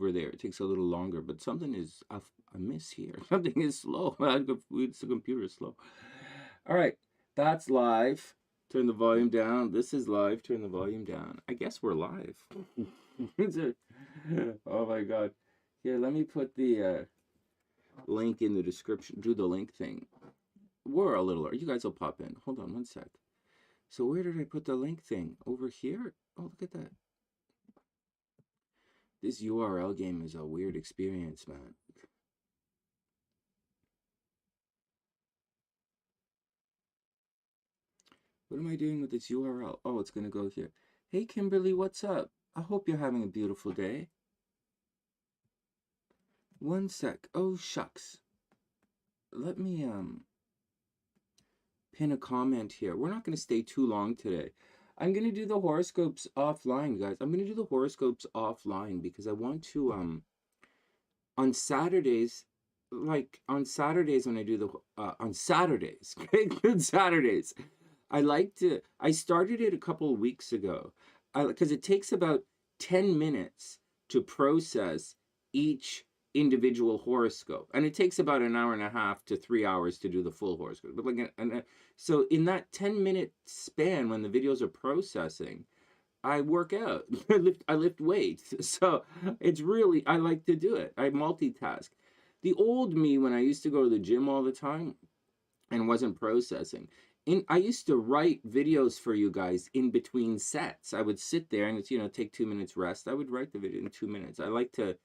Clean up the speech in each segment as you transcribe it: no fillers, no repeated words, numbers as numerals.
over there. It takes a little longer, but something is amiss here. Something is slow. It's the computer is slow. All right, that's live. Turn the volume down. This is live. Turn the volume down. I guess we're live. Oh my God. Here, let me put the link in the description. Do the link thing. We're a little. You guys will pop in. Hold on one sec. So where did I put the link thing? Over here? Oh, look at that. This URL game is a weird experience, man. What am I doing with this URL? Oh, it's going to go here. Hey, Kimberly, what's up? I hope you're having a beautiful day. One sec. Oh, shucks. Let me pin a comment here. We're not going to stay too long today. I'm going to do the horoscopes offline, guys. I'm going to do the horoscopes offline because I want to, on Saturdays, like on Saturdays when I do the, on Saturdays, good Saturdays, I started it a couple of weeks ago because it takes about 10 minutes to process each individual horoscope, and it takes about an hour and a half to 3 hours to do the full horoscope. But like, so in that 10-minute span when the videos are processing, I work out. I lift weights. So it's really, I like to do it. I multitask. The old me, when I used to go to the gym all the time and wasn't processing, I used to write videos for you guys in between sets. I would sit there and it's, you know, take 2 minutes rest. I would write the video in 2 minutes. I like to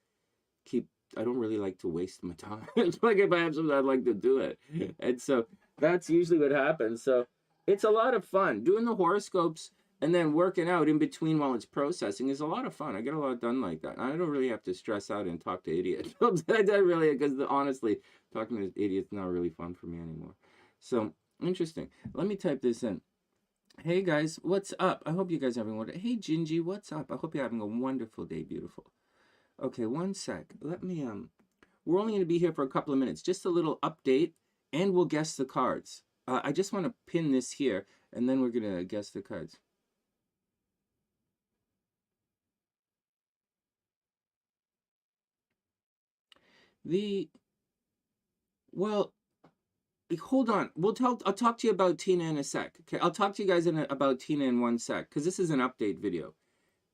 keep, I don't really like to waste my time. It's like if I have something, I'd like to do it. And so that's usually what happens. So it's a lot of fun. Doing the horoscopes and then working out in between while it's processing is a lot of fun. I get a lot done like that. I don't really have to stress out and talk to idiots. I don't really, because honestly, talking to idiots is not really fun for me anymore. So interesting. Let me type this in. Hey guys, what's up? I hope you guys are having one. Hey Gingie, what's up? I hope you're having a wonderful day, beautiful. Okay, one sec. Let me we're only going to be here for a couple of minutes. Just a little update, and we'll guess the cards. I just want to pin this here, and then we're going to guess the cards. Well, hold on. I'll talk to you about Tina in a sec. Okay, I'll talk to you guys about Tina in one sec, because this is an update video.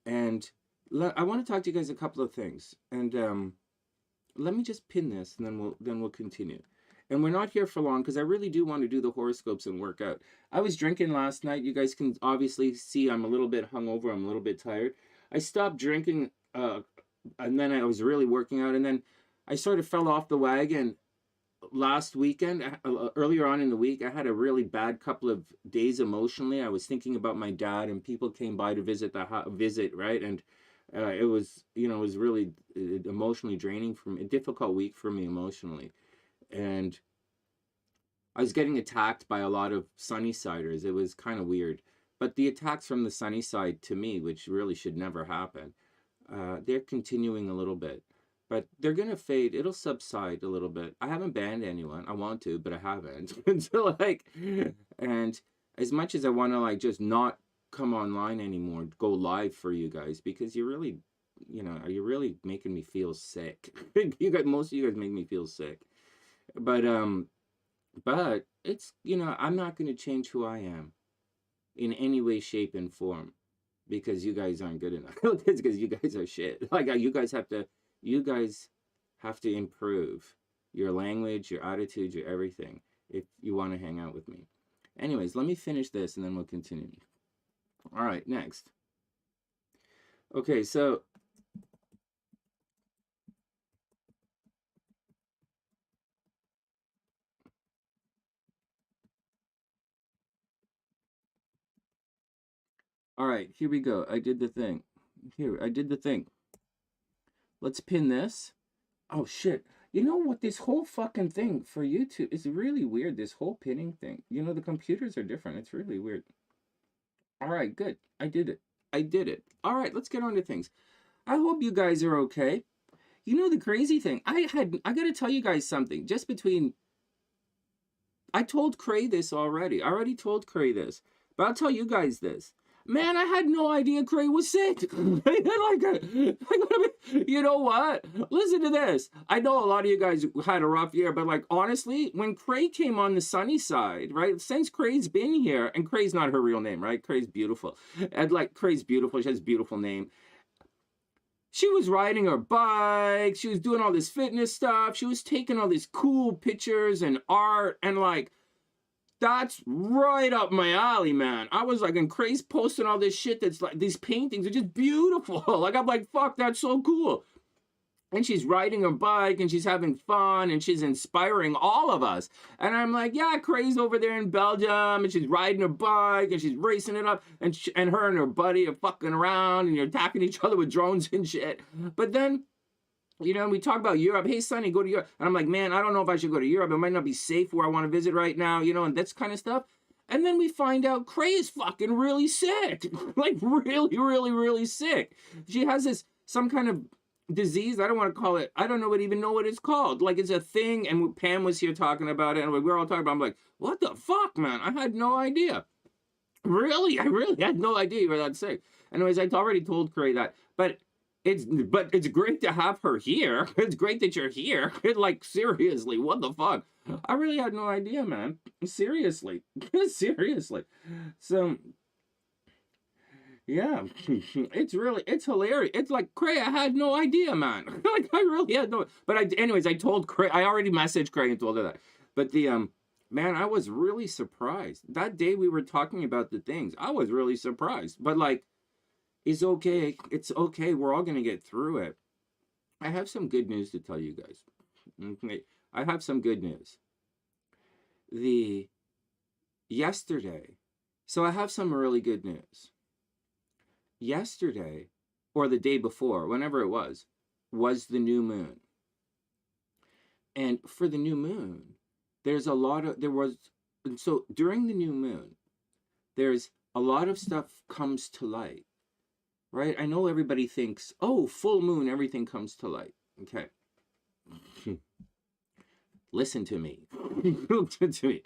And I want to talk to you guys a couple of things. And let me just pin this, and then we'll continue. And we're not here for long, because I really do want to do the horoscopes and work out. I was drinking last night. You guys can obviously see I'm a little bit hungover. I'm a little bit tired. I stopped drinking, and then I was really working out, and then I sort of fell off the wagon. Last weekend, earlier on in the week, I had a really bad couple of days emotionally. I was thinking about my dad, and people came by to visit right? And it was, you know, it was really emotionally draining for me, a difficult week for me emotionally. And I was getting attacked by a lot of Sunnysiders. It was kind of weird. But the attacks from the Sunnyside to me, which really should never happen, they're continuing a little bit. But they're going to fade. It'll subside a little bit. I haven't banned anyone. I want to, but I haven't. So like, and as much as I want to like just not come online anymore, go live for you guys, because you're really, you know, you're really making me feel sick. Most of you guys make me feel sick. But it's, you know, I'm not going to change who I am in any way, shape, and form because you guys aren't good enough. It's because you guys are shit. Like you guys have to improve your language, your attitude, your everything if you want to hang out with me. Anyways, let me finish this and then we'll continue. All right, next. Okay, so all right, here we go. I did the thing. Let's pin this. Oh shit. You know what? This whole fucking thing for YouTube is really weird. This whole pinning thing. You know, the computers are different. It's really weird. All right, good. I did it. All right, let's get on to things. I hope you guys are okay. You know the crazy thing? I got to tell you guys something. Just between... I told Cray this already. I already told Cray this. But I'll tell you guys this. Man, I had no idea Cray was sick. You know what? Listen to this. I know a lot of you guys had a rough year, but like honestly, when Cray came on the sunny side, right? Since Cray's been here, and Cray's not her real name, right? Cray's beautiful. And like Cray's beautiful. She has a beautiful name. She was riding her bike. She was doing all this fitness stuff. She was taking all these cool pictures and art, and like, that's right up my alley, man. I was like, and Cray's posting all this shit that's like, these paintings are just beautiful. Like, I'm like, fuck, that's so cool. And she's riding her bike, and she's having fun, and she's inspiring all of us. And I'm like, yeah, Cray's over there in Belgium, and she's riding her bike, and she's racing it up, and her and her buddy are fucking around, and you're attacking each other with drones and shit. But then, you know, we talk about Europe. Hey, Sunny, go to Europe. And I'm like, man, I don't know if I should go to Europe. It might not be safe where I want to visit right now, you know, and that's kind of stuff. And then we find out Cray is fucking really sick. Like, really, really, really sick. She has this, some kind of disease. I don't want to call it, I don't even know what it's called. Like, it's a thing. And Pam was here talking about it. And we were all talking about it. I'm like, what the fuck, man? I had no idea. Really? I really had no idea you were that sick. Anyways, I'd already told Cray that. But it's great to have her here. It's great that you're here. Like, seriously, what the fuck? I really had no idea, man. Seriously. Seriously. So, yeah. It's hilarious. It's like, Cray, I had no idea, man. Like, I really had no... But anyways, I told Cray, I already messaged Cray and told her that. But man, I was really surprised. That day we were talking about the things, I was really surprised. But like, it's okay. It's okay. We're all going to get through it. I have some good news to tell you guys. Okay. I have some good news. Yesterday, so I have some really good news. Yesterday, or the day before, whenever it was the new moon. And for the new moon, so during the new moon, there's a lot of stuff comes to light. Right? I know everybody thinks, oh, full moon, everything comes to light. Okay. Listen to me. Listen to me.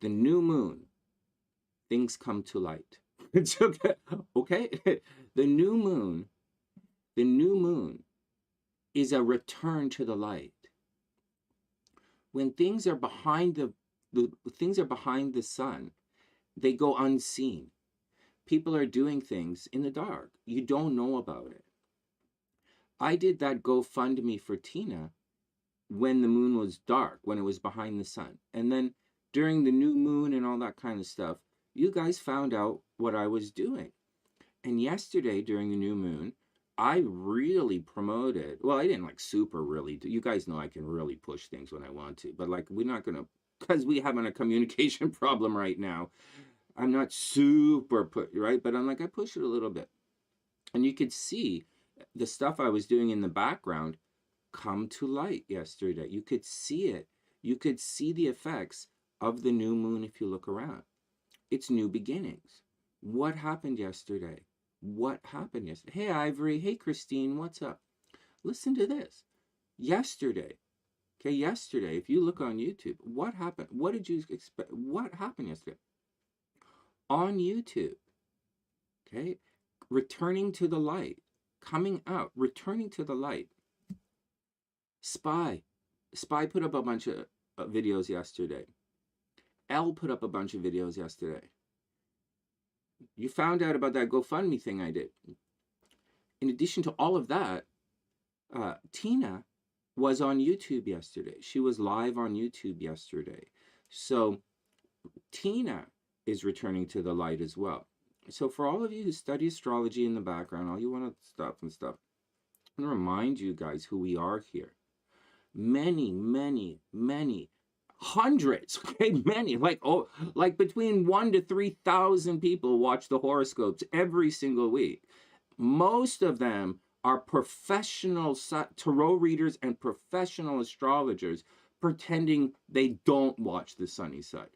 The new moon, things come to light. It's okay. Okay? The new moon is a return to the light. When things are behind the sun, they go unseen. People are doing things in the dark. You don't know about it. I did that GoFundMe for Tina when the moon was dark, when it was behind the sun. And then during the new moon and all that kind of stuff, you guys found out what I was doing. And yesterday during the new moon, I really promoted, well, I didn't like super really do. You guys know I can really push things when I want to, but like, we're not going to, because we having a communication problem right now. I'm not super right, but I'm like, I push it a little bit. And you could see the stuff I was doing in the background come to light yesterday. You could see it. You could see the effects of the new moon if you look around. It's new beginnings. What happened yesterday? What happened yesterday? Hey, Ivory. Hey, Christine. What's up? Listen to this. Yesterday, if you look on YouTube, what happened? What did you expect? What happened yesterday? On YouTube, okay, returning to the light, coming out, returning to the light. Spy put up a bunch of videos yesterday. Elle put up a bunch of videos yesterday. You found out about that GoFundMe thing I did. In addition to all of that, Tina was on YouTube yesterday. She was live on YouTube yesterday. So Tina is returning to the light as well. So for all of you who study astrology in the background, all you want to stuff, I'm going to remind you guys who we are here. Many, hundreds, okay, many, like between 1,000 to 3,000 people watch the horoscopes every single week. Most of them are professional tarot readers and professional astrologers pretending they don't watch the sunny side.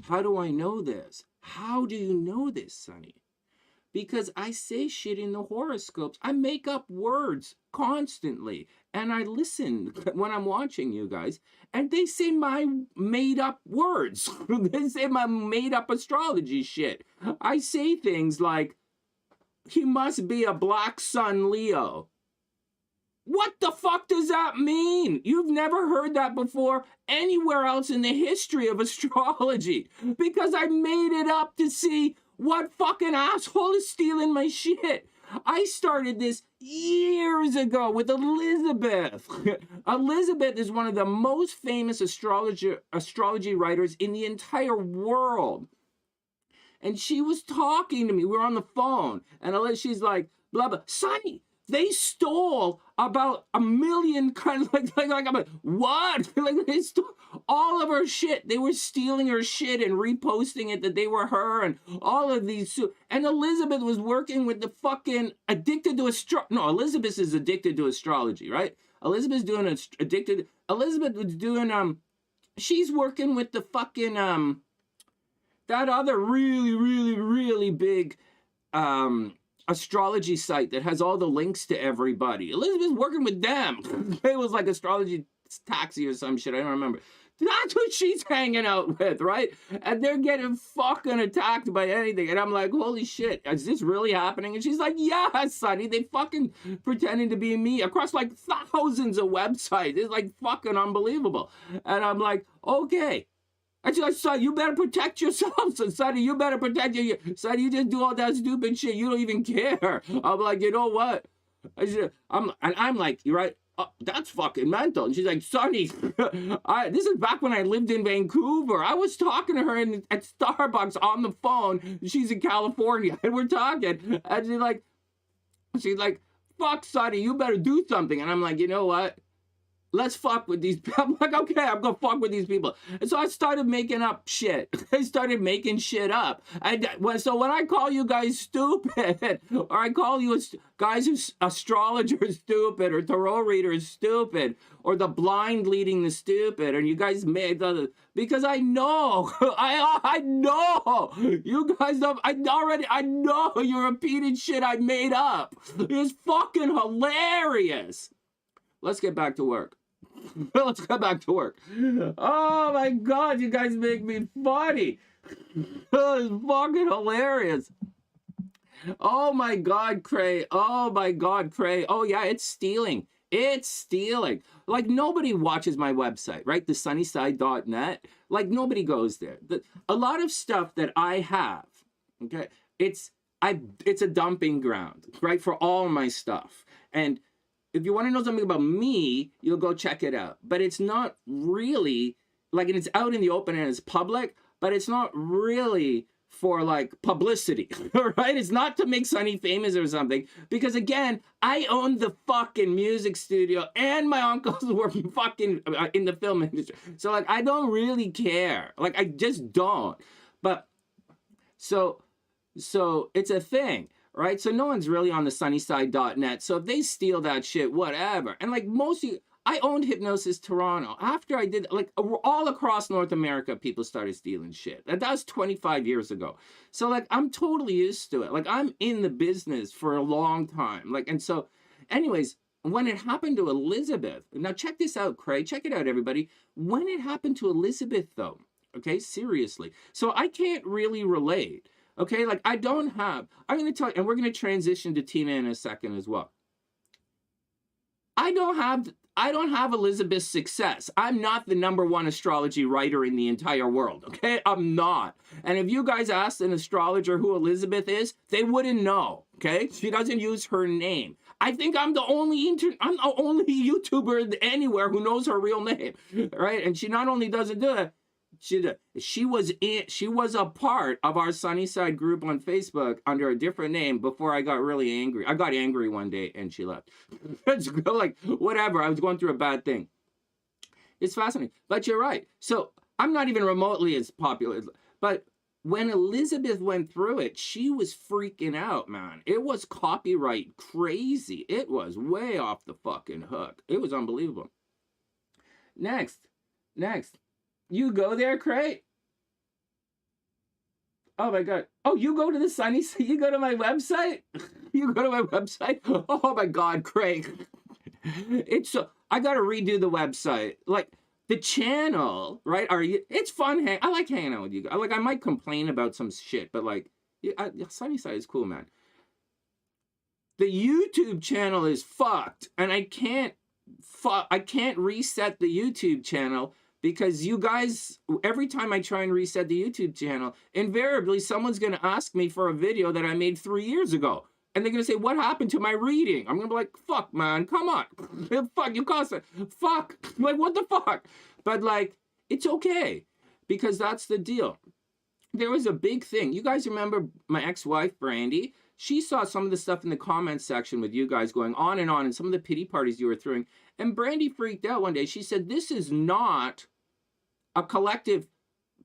How do I know this? How do you know this, Sunny? because I say shit in the horoscopes. I make up words constantly. And I listen when I'm watching you guys, and they say my made up words. They say my made up astrology shit. I say things like, he must be a black sun Leo. What the fuck does that mean? You've never heard that before anywhere else in the history of astrology. Because I made it up to see what fucking asshole is stealing my shit. I started this years ago with Elizabeth. Elizabeth is one of the most famous astrology writers in the entire world. And she was talking to me. We were on the phone. And she's like, blah, blah. Sunny, they stole about 1 million kind of like I'm like, what? Like, they stole all of her shit. They were stealing her shit and reposting it that they were her and all of these. And Elizabeth was working with the fucking addicted to no, Elizabeth is addicted to astrology, right? Elizabeth's doing addicted. Elizabeth was doing, she's working with the fucking, that other really, really, really big, astrology site that has all the links to everybody. Elizabeth's working with them. It was like Astrology Taxi or some shit. I don't remember. That's what she's hanging out with, right? And they're getting fucking attacked by anything. And I'm like, holy shit, is this really happening? And she's like, yeah, Sonny, they fucking pretending to be me across like thousands of websites. It's like fucking unbelievable. And I'm like, okay. I just like, son, you better protect yourself. So, Sonny, you better protect you. Sonny, you just do all that stupid shit. You don't even care. I'm like, you know what? I'm like, you're right. That's fucking mental. And she's like, Sonny, this is back when I lived in Vancouver. I was talking to her at Starbucks on the phone. She's in California, and we're talking. And she's like, fuck, Sonny, you better do something. And I'm like, you know what? Let's fuck with these people. I'm like, okay, I'm gonna fuck with these people. And so I started making up shit. I started making shit up. So when I call you guys stupid, or I call you guys who astrologers stupid, or tarot readers stupid, or the blind leading the stupid, and you guys made the, because I know, I know, you guys know, I know you're repeating shit I made up. It's fucking hilarious. Let's get back to work. Let's go back to work. Oh my God, you guys make me funny. It's fucking hilarious. Oh my God, Cray. Oh my God, Cray. Oh yeah, it's stealing. It's stealing. Like, nobody watches my website, right? TheSunnySide.net. Like, nobody goes there. A lot of stuff that I have, okay, it's a dumping ground, right, for all my stuff. And if you want to know something about me, you'll go check it out. But it's not really, like, and it's out in the open and it's public, but it's not really for, like, publicity, right? It's not to make Sunny famous or something. Because, again, I own the fucking music studio and my uncles were fucking in the film industry. So, like, I don't really care. Like, I just don't. But, so it's a thing. Right? So no one's really on the TheSunnySide.net. So if they steal that shit, whatever. And like I owned Hypnosis Toronto. After I did, like, all across North America, people started stealing shit. That was 25 years ago. So like, I'm totally used to it. Like, I'm in the business for a long time. Like, and so anyways, when it happened to Elizabeth, now check this out, Craig. Check it out, everybody. When it happened to Elizabeth, though, okay, seriously. So I can't really relate. Okay, like, I'm going to tell you, and we're going to transition to Tina in a second as well. I don't have Elizabeth's success. I'm not the #1 astrology writer in the entire world, okay? I'm not. And if you guys asked an astrologer who Elizabeth is, they wouldn't know, okay? She doesn't use her name. I think I'm the only YouTuber anywhere who knows her real name, right? And she not only doesn't do it, she was a part of our TheSunnySide group on Facebook under a different name before I got really angry. I got angry one day and she left. It's like, whatever, I was going through a bad thing. It's fascinating. But you're right. So I'm not even remotely as popular. But when Elizabeth went through it, she was freaking out, man. It was copyright crazy. It was way off the fucking hook. It was unbelievable. Next. You go there, Craig? Oh my God. Oh, you go to the TheSunnySide? You go to my website? You go to my website? Oh my God, Craig. It's so, I got to redo the website. Like, the channel, right? It's fun. I like hanging out with you guys. Like, I might complain about some shit, but like, TheSunnySide is cool, man. The YouTube channel is fucked, and I can't reset the YouTube channel because you guys, every time I try and reset the YouTube channel, invariably someone's going to ask me for a video that I made 3 years ago. And they're going to say, what happened to my reading? I'm going to be like, fuck, man, come on. Fuck, you cost it. Fuck. Like, what the fuck? But, like, it's okay because that's the deal. There was a big thing. You guys remember my ex-wife, Brandy? She saw some of the stuff in the comments section with you guys going on and some of the pity parties you were throwing. And Brandy freaked out one day. She said, this is not a collective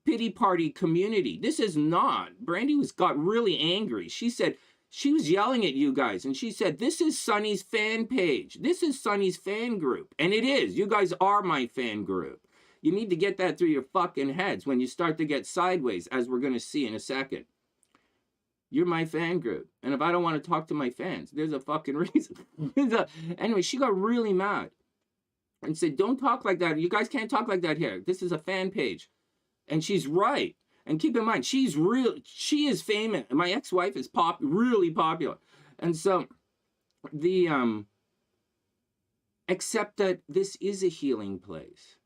pity party community. This is not. Brandy got really angry. She said, she was yelling at you guys, and she said, this is Sunny's fan page. This is Sunny's fan group. And it is. You guys are my fan group. You need to get that through your fucking heads when you start to get sideways, as we're going to see in a second. You're my fan group. And if I don't want to talk to my fans, there's a fucking reason. Anyway, she got really mad and said, don't talk like that. You guys can't talk like that here. This is a fan page. And she's right. And keep in mind, she is famous. My ex-wife is really popular. And so except that this is a healing place.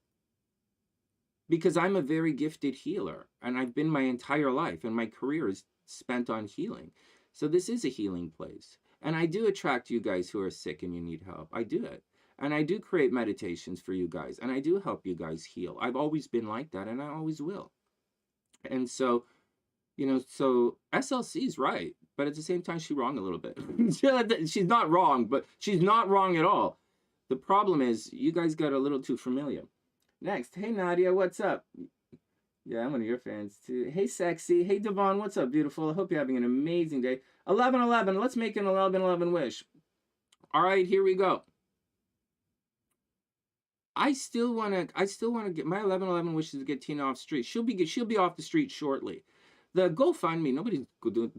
Because I'm a very gifted healer. And I've been my entire life. And my career is spent on healing. So this is a healing place. And I do attract you guys who are sick and you need help. I do it. And I do create meditations for you guys. And I do help you guys heal. I've always been like that. And I always will. And so, you know, so SLC's right, but at the same time, she's wrong a little bit. She's not wrong, but she's not wrong at all. The problem is, you guys got a little too familiar. Next, hey Nadia, what's up? Yeah, I'm one of your fans too. Hey Sexy, hey Devon, what's up, beautiful? I hope you're having an amazing day. 11-11, let's make an 11-11 wish. All right, here we go. I still want to get my 11-11 wishes to get Tina off the street. She'll be off the street shortly. The GoFundMe, nobody's doing.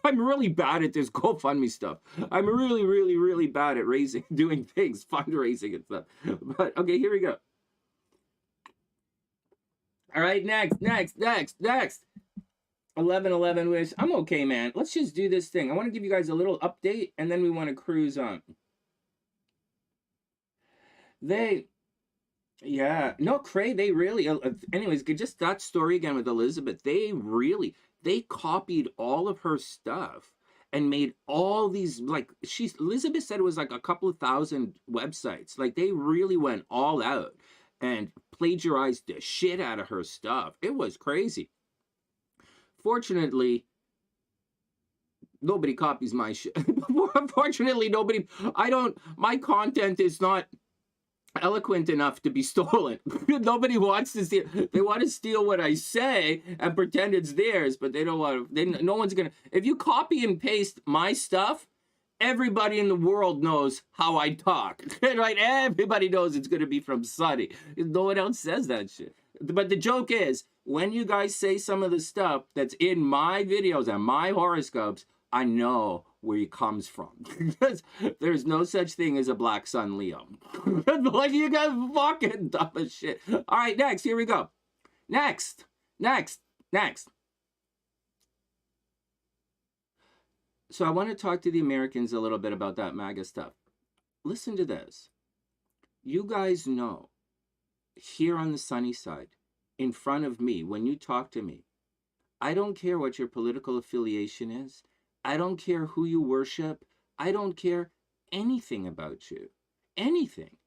I'm really bad at this GoFundMe stuff. I'm really, really, really bad at doing things, fundraising and stuff. But okay, here we go. All right, next. 11-11 wish. I'm okay, man. Let's just do this thing. I want to give you guys a little update, and then we want to cruise on. Yeah, no, Cray, they really, anyways, just that story again with Elizabeth, they copied all of her stuff and made all these, like, Elizabeth said it was like a couple of thousand websites. Like, they really went all out and plagiarized the shit out of her stuff. It was crazy. Fortunately, nobody copies my shit. Fortunately, my content is not eloquent enough to be stolen. Nobody wants to steal. They want to steal what I say and pretend it's theirs, but they don't want to. No one's gonna. If you copy and paste my stuff, everybody in the world knows how I talk. Right? Everybody knows it's gonna be from Sunny. No one else says that shit. But the joke is, when you guys say some of the stuff that's in my videos and my horoscopes, I know where he comes from. Because there's no such thing as a black sun Leo. Like, you guys fucking dumb as shit. All right, next, here we go. Next. So I want to talk to the Americans a little bit about that MAGA stuff. Listen to this. You guys know, here on the sunny side, in front of me, when you talk to me, I don't care what your political affiliation is. I don't care who you worship. I don't care anything about you. Anything.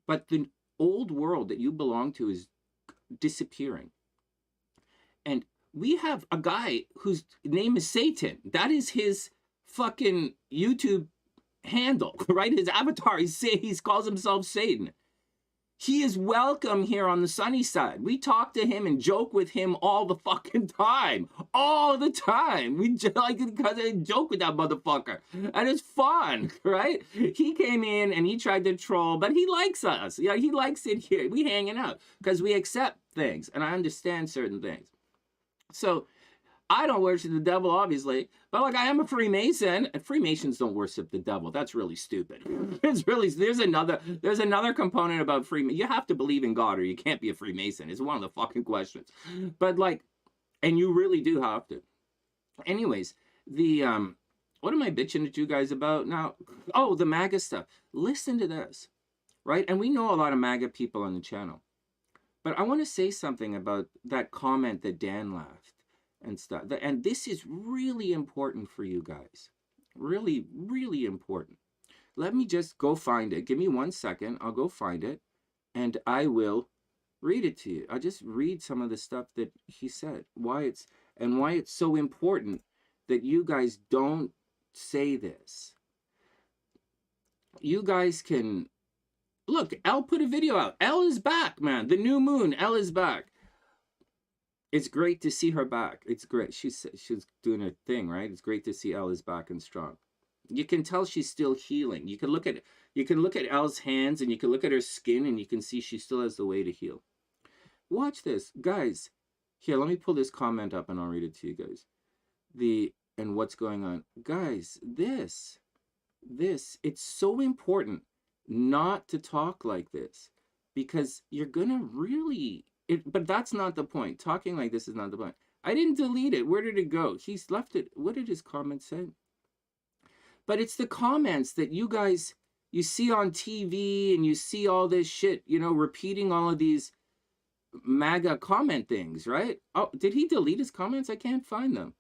But the old world that you belong to is disappearing. And we have a guy whose name is Satan. That is his fucking YouTube handle, right? His avatar, he calls himself Satan. He is welcome here on the sunny side. We talk to him and joke with him all the fucking time. All the time. We like because I joke with that motherfucker. And it's fun, right? He came in and he tried to troll, but he likes us. Yeah, he likes it here. We hanging out because we accept things and I understand certain things. So I don't worship the devil, obviously, but like I am a Freemason, and Freemasons don't worship the devil. That's really stupid. It's really, there's another component about Freemason. You have to believe in God or you can't be a Freemason. It's one of the fucking questions. But like, and you really do have to. Anyways, the what am I bitching at you guys about now? Oh, the MAGA stuff. Listen to this, right? And we know a lot of MAGA people on the channel. But I want to say something about that comment that Dan left and stuff. And this is really important for you guys. Really, really important. Let me just go find it. Give me 1 second. I'll go find it. And I will read it to you. I'll just read some of the stuff that he said. Why it's so important that you guys don't say this. You guys can... Look, Elle put a video out. Elle is back, man. The new moon. Elle is back. It's great to see her back. It's great. She's doing her thing, right? It's great to see Elle is back and strong. You can tell she's still healing. You can look at Elle's hands and you can look at her skin and you can see she still has the way to heal. Watch this, guys. Here, let me pull this comment up and I'll read it to you guys. And what's going on, guys? This. It's so important not to talk like this because you're gonna really. But that's not the point. Talking like this is not the point. I didn't delete it. Where did it go? He's left it. What did his comment say? But it's the comments that you guys, you see on TV and you see all this shit, you know, repeating all of these MAGA comment things, right? Oh, did he delete his comments? I can't find them.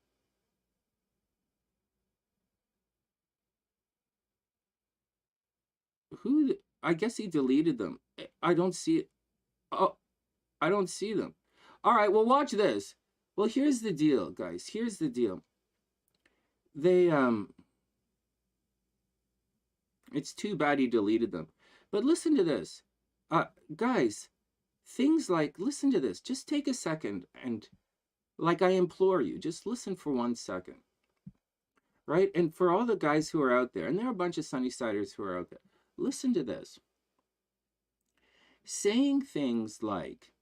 I guess he deleted them. I don't see it. Oh, I don't see them. All right, well, watch this. Well, here's the deal, guys. Here's the deal. It's too bad he deleted them. But listen to this. Guys, things like, listen to this. Just take a second and, like I implore you, just listen for 1 second. Right? And for all the guys who are out there, and there are a bunch of Sunnysiders who are out there, listen to this. Saying things like,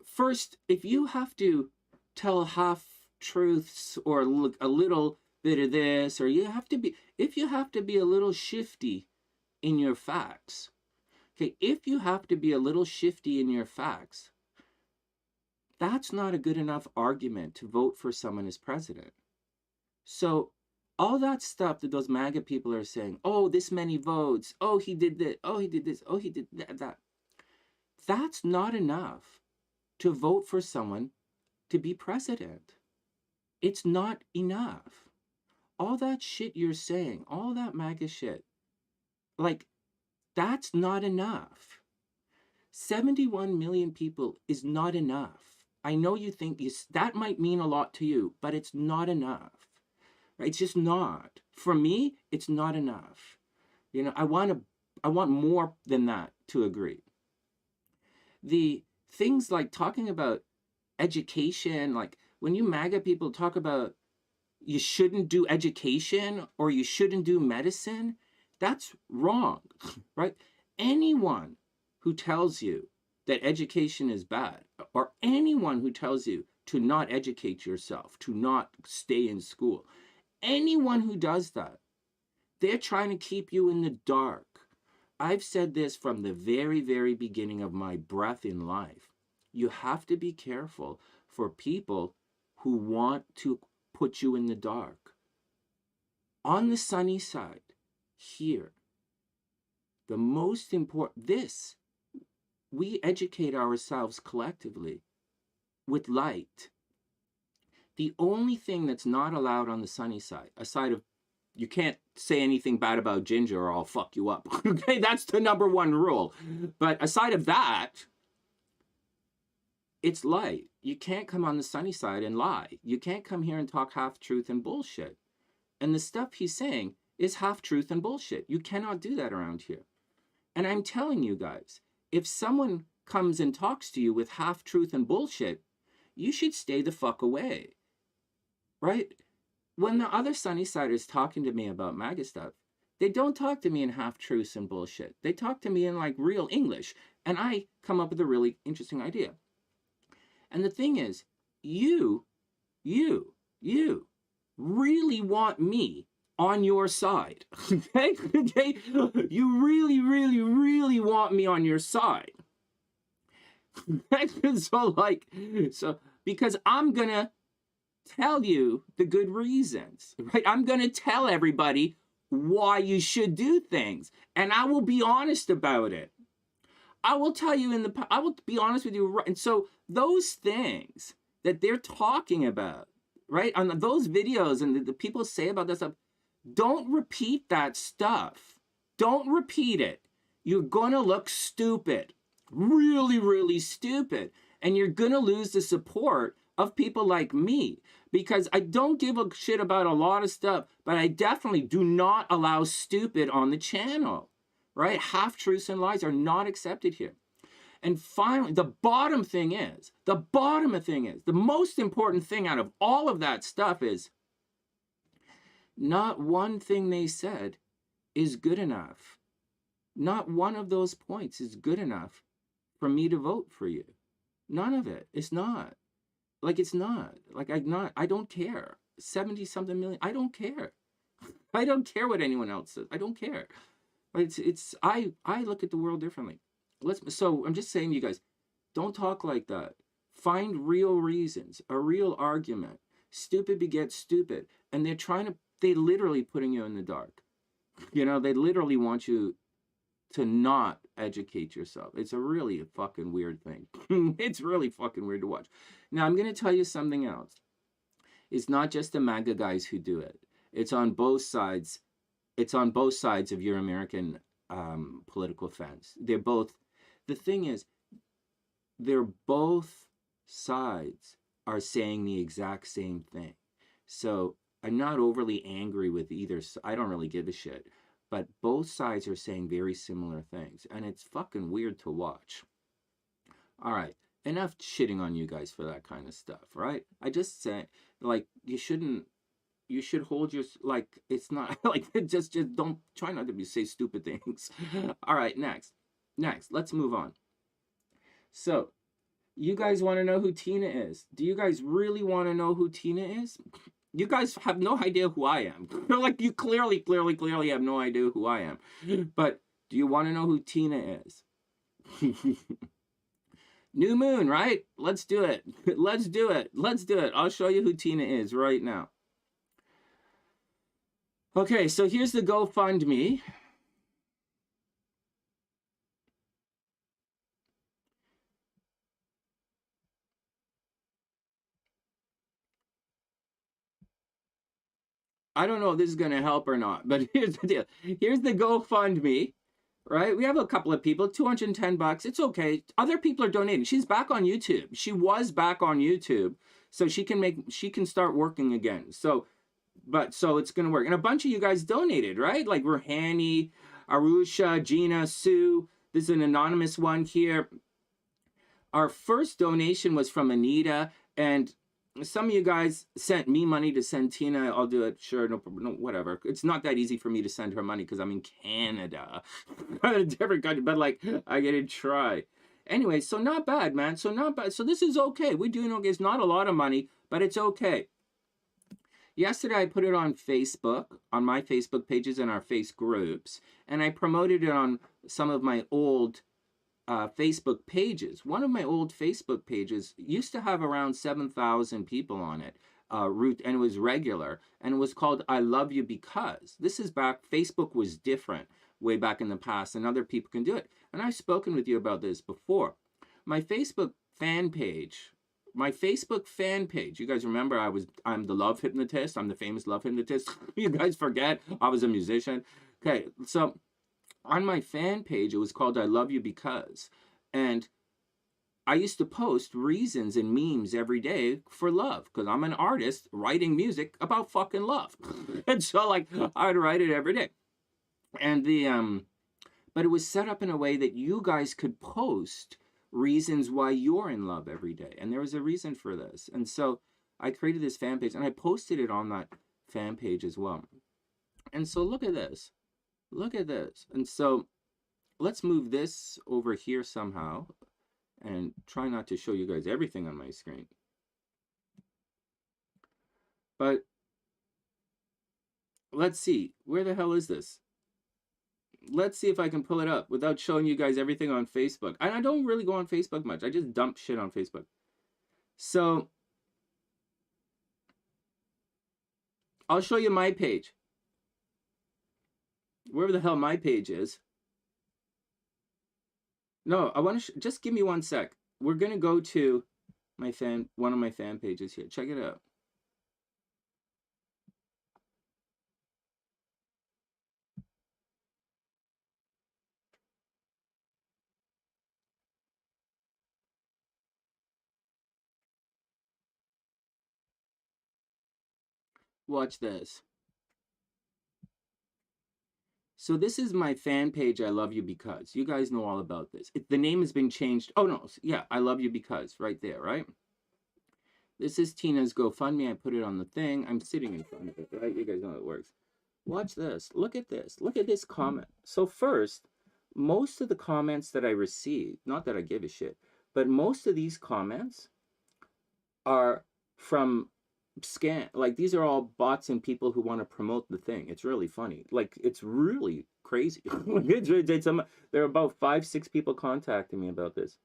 first, if you have to tell half-truths or look a little bit of this, or if you have to be a little shifty in your facts, okay, if you have to be a little shifty in your facts, that's not a good enough argument to vote for someone as president. So all that stuff that those MAGA people are saying, oh, this many votes, oh, he did this, oh, he did this, oh, he did that. That's not enough to vote for someone to be president. It's not enough. All that shit you're saying, all that MAGA shit, like, that's not enough. 71 million people is not enough. I know you think that might mean a lot to you, but it's not enough. It's just not. For me, it's not enough. You know, I want more than that to agree. The things like talking about education, like when you MAGA people talk about you shouldn't do education or you shouldn't do medicine, that's wrong, right? Anyone who tells you that education is bad, or anyone who tells you to not educate yourself, to not stay in school, anyone who does that, they're trying to keep you in the dark. I've said this from the very, very beginning of my breath in life. You have to be careful for people who want to put you in the dark. On the sunny side, here, the most important, we educate ourselves collectively with light. The only thing that's not allowed on the sunny side, aside of, you can't say anything bad about Gingie or I'll fuck you up. Okay, that's the #1 rule. But aside of that, it's light. You can't come on the sunny side and lie. You can't come here and talk half-truth and bullshit. And the stuff he's saying is half-truth and bullshit. You cannot do that around here. And I'm telling you guys, if someone comes and talks to you with half-truth and bullshit, you should stay the fuck away. Right? When the other Sunnysiders talking to me about MAGA stuff, they don't talk to me in half-truths and bullshit. They talk to me in like real English. And I come up with a really interesting idea. And the thing is, you really want me on your side. Okay? Okay? You really want me on your side. So like, so because I'm gonna tell you the good reasons, right? I'm gonna tell everybody why you should do things, and I will be honest about it. I will tell you I will be honest with you, right? And so those things that they're talking about, right, on those videos and the people say about this stuff, don't repeat that stuff. Don't repeat it. You're gonna look stupid, really stupid, and you're gonna lose the support of people like me, because I don't give a shit about a lot of stuff, but I definitely do not allow stupid on the channel, right? Half truths and lies are not accepted here. And finally, the most important thing out of all of that stuff is not one thing they said is good enough. Not one of those points is good enough for me to vote for you. None of it. It's not. Like, it's not. Like, I don't care. 70 something million. I don't care. I don't care what anyone else says. I don't care. I look at the world differently. So I'm just saying to you guys, don't talk like that. Find real reasons, a real argument. Stupid begets stupid. And they literally putting you in the dark. You know, they literally want you to not educate yourself. It's a really fucking weird thing. It's really fucking weird to watch. Now, I'm going to tell you something else. It's not just the MAGA guys who do it. It's on both sides. It's on both sides of your American political fence. The thing is, they're both sides are saying the exact same thing. So I'm not overly angry with either. I don't really give a shit. But both sides are saying very similar things. And it's fucking weird to watch. All right. Enough shitting on you guys for that kind of stuff, right? I just say, like, you should hold your, like, it's not, like, just don't, try not to say stupid things. All right, next, let's move on. So, you guys want to know who Tina is? Do you guys really want to know who Tina is? You guys have no idea who I am. Like, you clearly have no idea who I am. But do you want to know who Tina is? New moon, right? Let's do it. Let's do it. I'll show you who Tina is right now. Okay, so here's the GoFundMe. I don't know if this is going to help or not, but here's the deal. Here's the GoFundMe, right? We have a couple of people, $210. It's okay. Other people are donating. She's back on YouTube. She was back on YouTube, so she can start working again. So it's going to work. And a bunch of you guys donated, right? Like Ruhani, Arusha, Gina, Sue. This is an anonymous one here. Our first donation was from Anita, and some of you guys sent me money to send Tina. I'll do it. Sure, no whatever. It's not that easy for me to send her money because I'm in Canada. A different country, but like, I get to try. Anyway, so not bad, man. So not bad. So this is okay. We're doing okay. It's not a lot of money, but it's okay. Yesterday, I put it on Facebook, on my Facebook pages and our face groups, and I promoted it on some of my old Facebook pages. One of my old Facebook pages used to have around 7,000 people on it, and it was regular, and it was called I Love You Because. This is back, Facebook was different way back in the past, and other people can do it. And I've spoken with you about this before. My Facebook fan page, you guys remember I'm the love hypnotist, I'm the famous love hypnotist. You guys forget I was a musician. Okay, so on my fan page, it was called I Love You Because. And I used to post reasons and memes every day for love, because I'm an artist writing music about fucking love. And so, like, I'd write it every day. And but it was set up in a way that you guys could post reasons why you're in love every day. And there was a reason for this. And so I created this fan page, and I posted it on that fan page as well. And so look at this. Look at this. And so let's move this over here somehow and try not to show you guys everything on my screen. But let's see. Where the hell is this? Let's see if I can pull it up without showing you guys everything on Facebook. And I don't really go on Facebook much. I just dump shit on Facebook. So I'll show you my page. Wherever the hell my page is. No, I want to just give me one sec. We're going to go to my one of my fan pages here. Check it out. Watch this. So this is my fan page, I Love You Because. You guys know all about this. The name has been changed. Oh, no. Yeah, I Love You Because. Right there, right? This is Tina's GoFundMe. I put it on the thing. I'm sitting in front of it, right? You guys know how it works. Watch this. Look at this. Look at this comment. So first, most of the comments that I received, not that I give a shit, but most of these comments are from like these are all bots and people who want to promote the thing. It's really funny. Like, it's really crazy. There are about 5-6 people contacting me about this.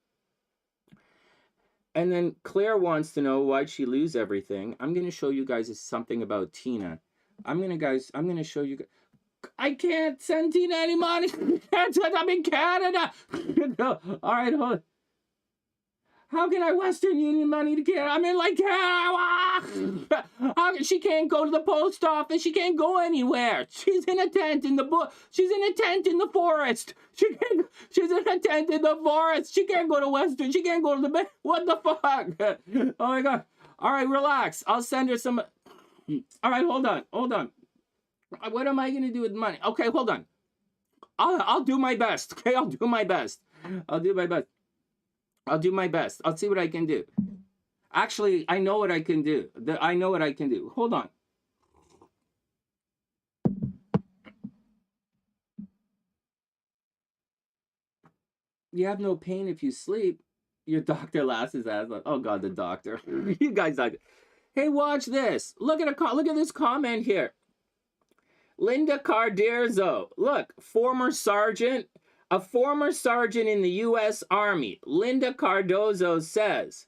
And then Claire wants to know why'd she lose everything. I'm going to show you guys something about Tina. I'm going to show you. I can't send Tina any money. I'm in Canada. No. All right, hold on. How can I Western Union money to Canada? I'm in like Canada. She can't go to the post office. She can't go anywhere. She's in a tent in the bush. She's in a tent in the forest. She's in a tent in the forest. She can't go to Western. She can't go to the bed. What the fuck? Oh my God. All right, relax. I'll send her some. All right, hold on. What am I gonna do with money? Okay, hold on. I'll do my best. Okay, I'll do my best. I'll do my best. I'll see what I can do. Actually, I know what I can do. I know what I can do. Hold on. You have no pain if you sleep. Your doctor laughs his ass off. Oh God, the doctor. You guys like it. Hey, watch this. Look at this comment here. Linda Carderzo. Look, a former sergeant in the U.S. Army, Linda Cardozo says,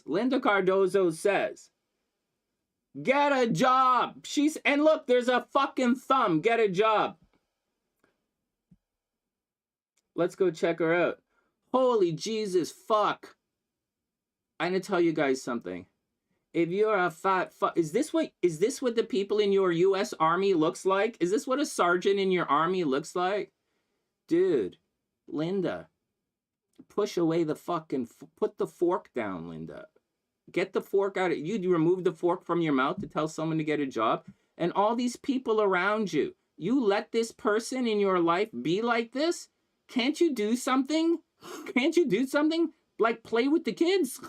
Linda Cardozo says, get a job. And look, there's a fucking thumb. Get a job. Let's go check her out. Holy Jesus, fuck. I'm going to tell you guys something. If you're a fat fuck, is this what the people in your U.S. Army looks like? Is this what a sergeant in your army looks like? Dude, Linda, push away the fucking, put the fork down, Linda. Get the fork out. You remove the fork from your mouth to tell someone to get a job. And all these people around you, you let this person in your life be like this? Can't you do something? Can't you do something? Like play with the kids?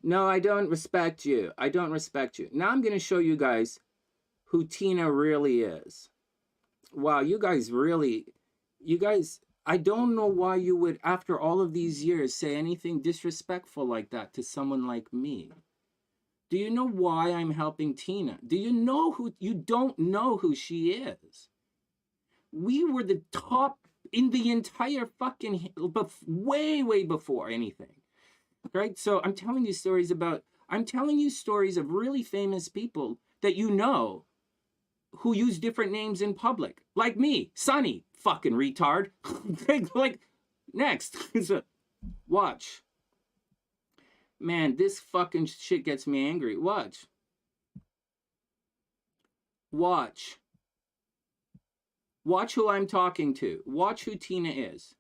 No, I don't respect you. I don't respect you. Now I'm going to show you guys who Tina really is. Wow, you guys, I don't know why you would, after all of these years, say anything disrespectful like that to someone like me. Do you know why I'm helping Tina? Do you know you don't know who she is? We were the top in the entire fucking, way, way before anything. Right? So I'm telling you stories of really famous people that you know who use different names in public. Like me, Sunny, fucking retard. Like, next. Watch. Man, this fucking shit gets me angry. Watch. Watch who I'm talking to. Watch who Tina is.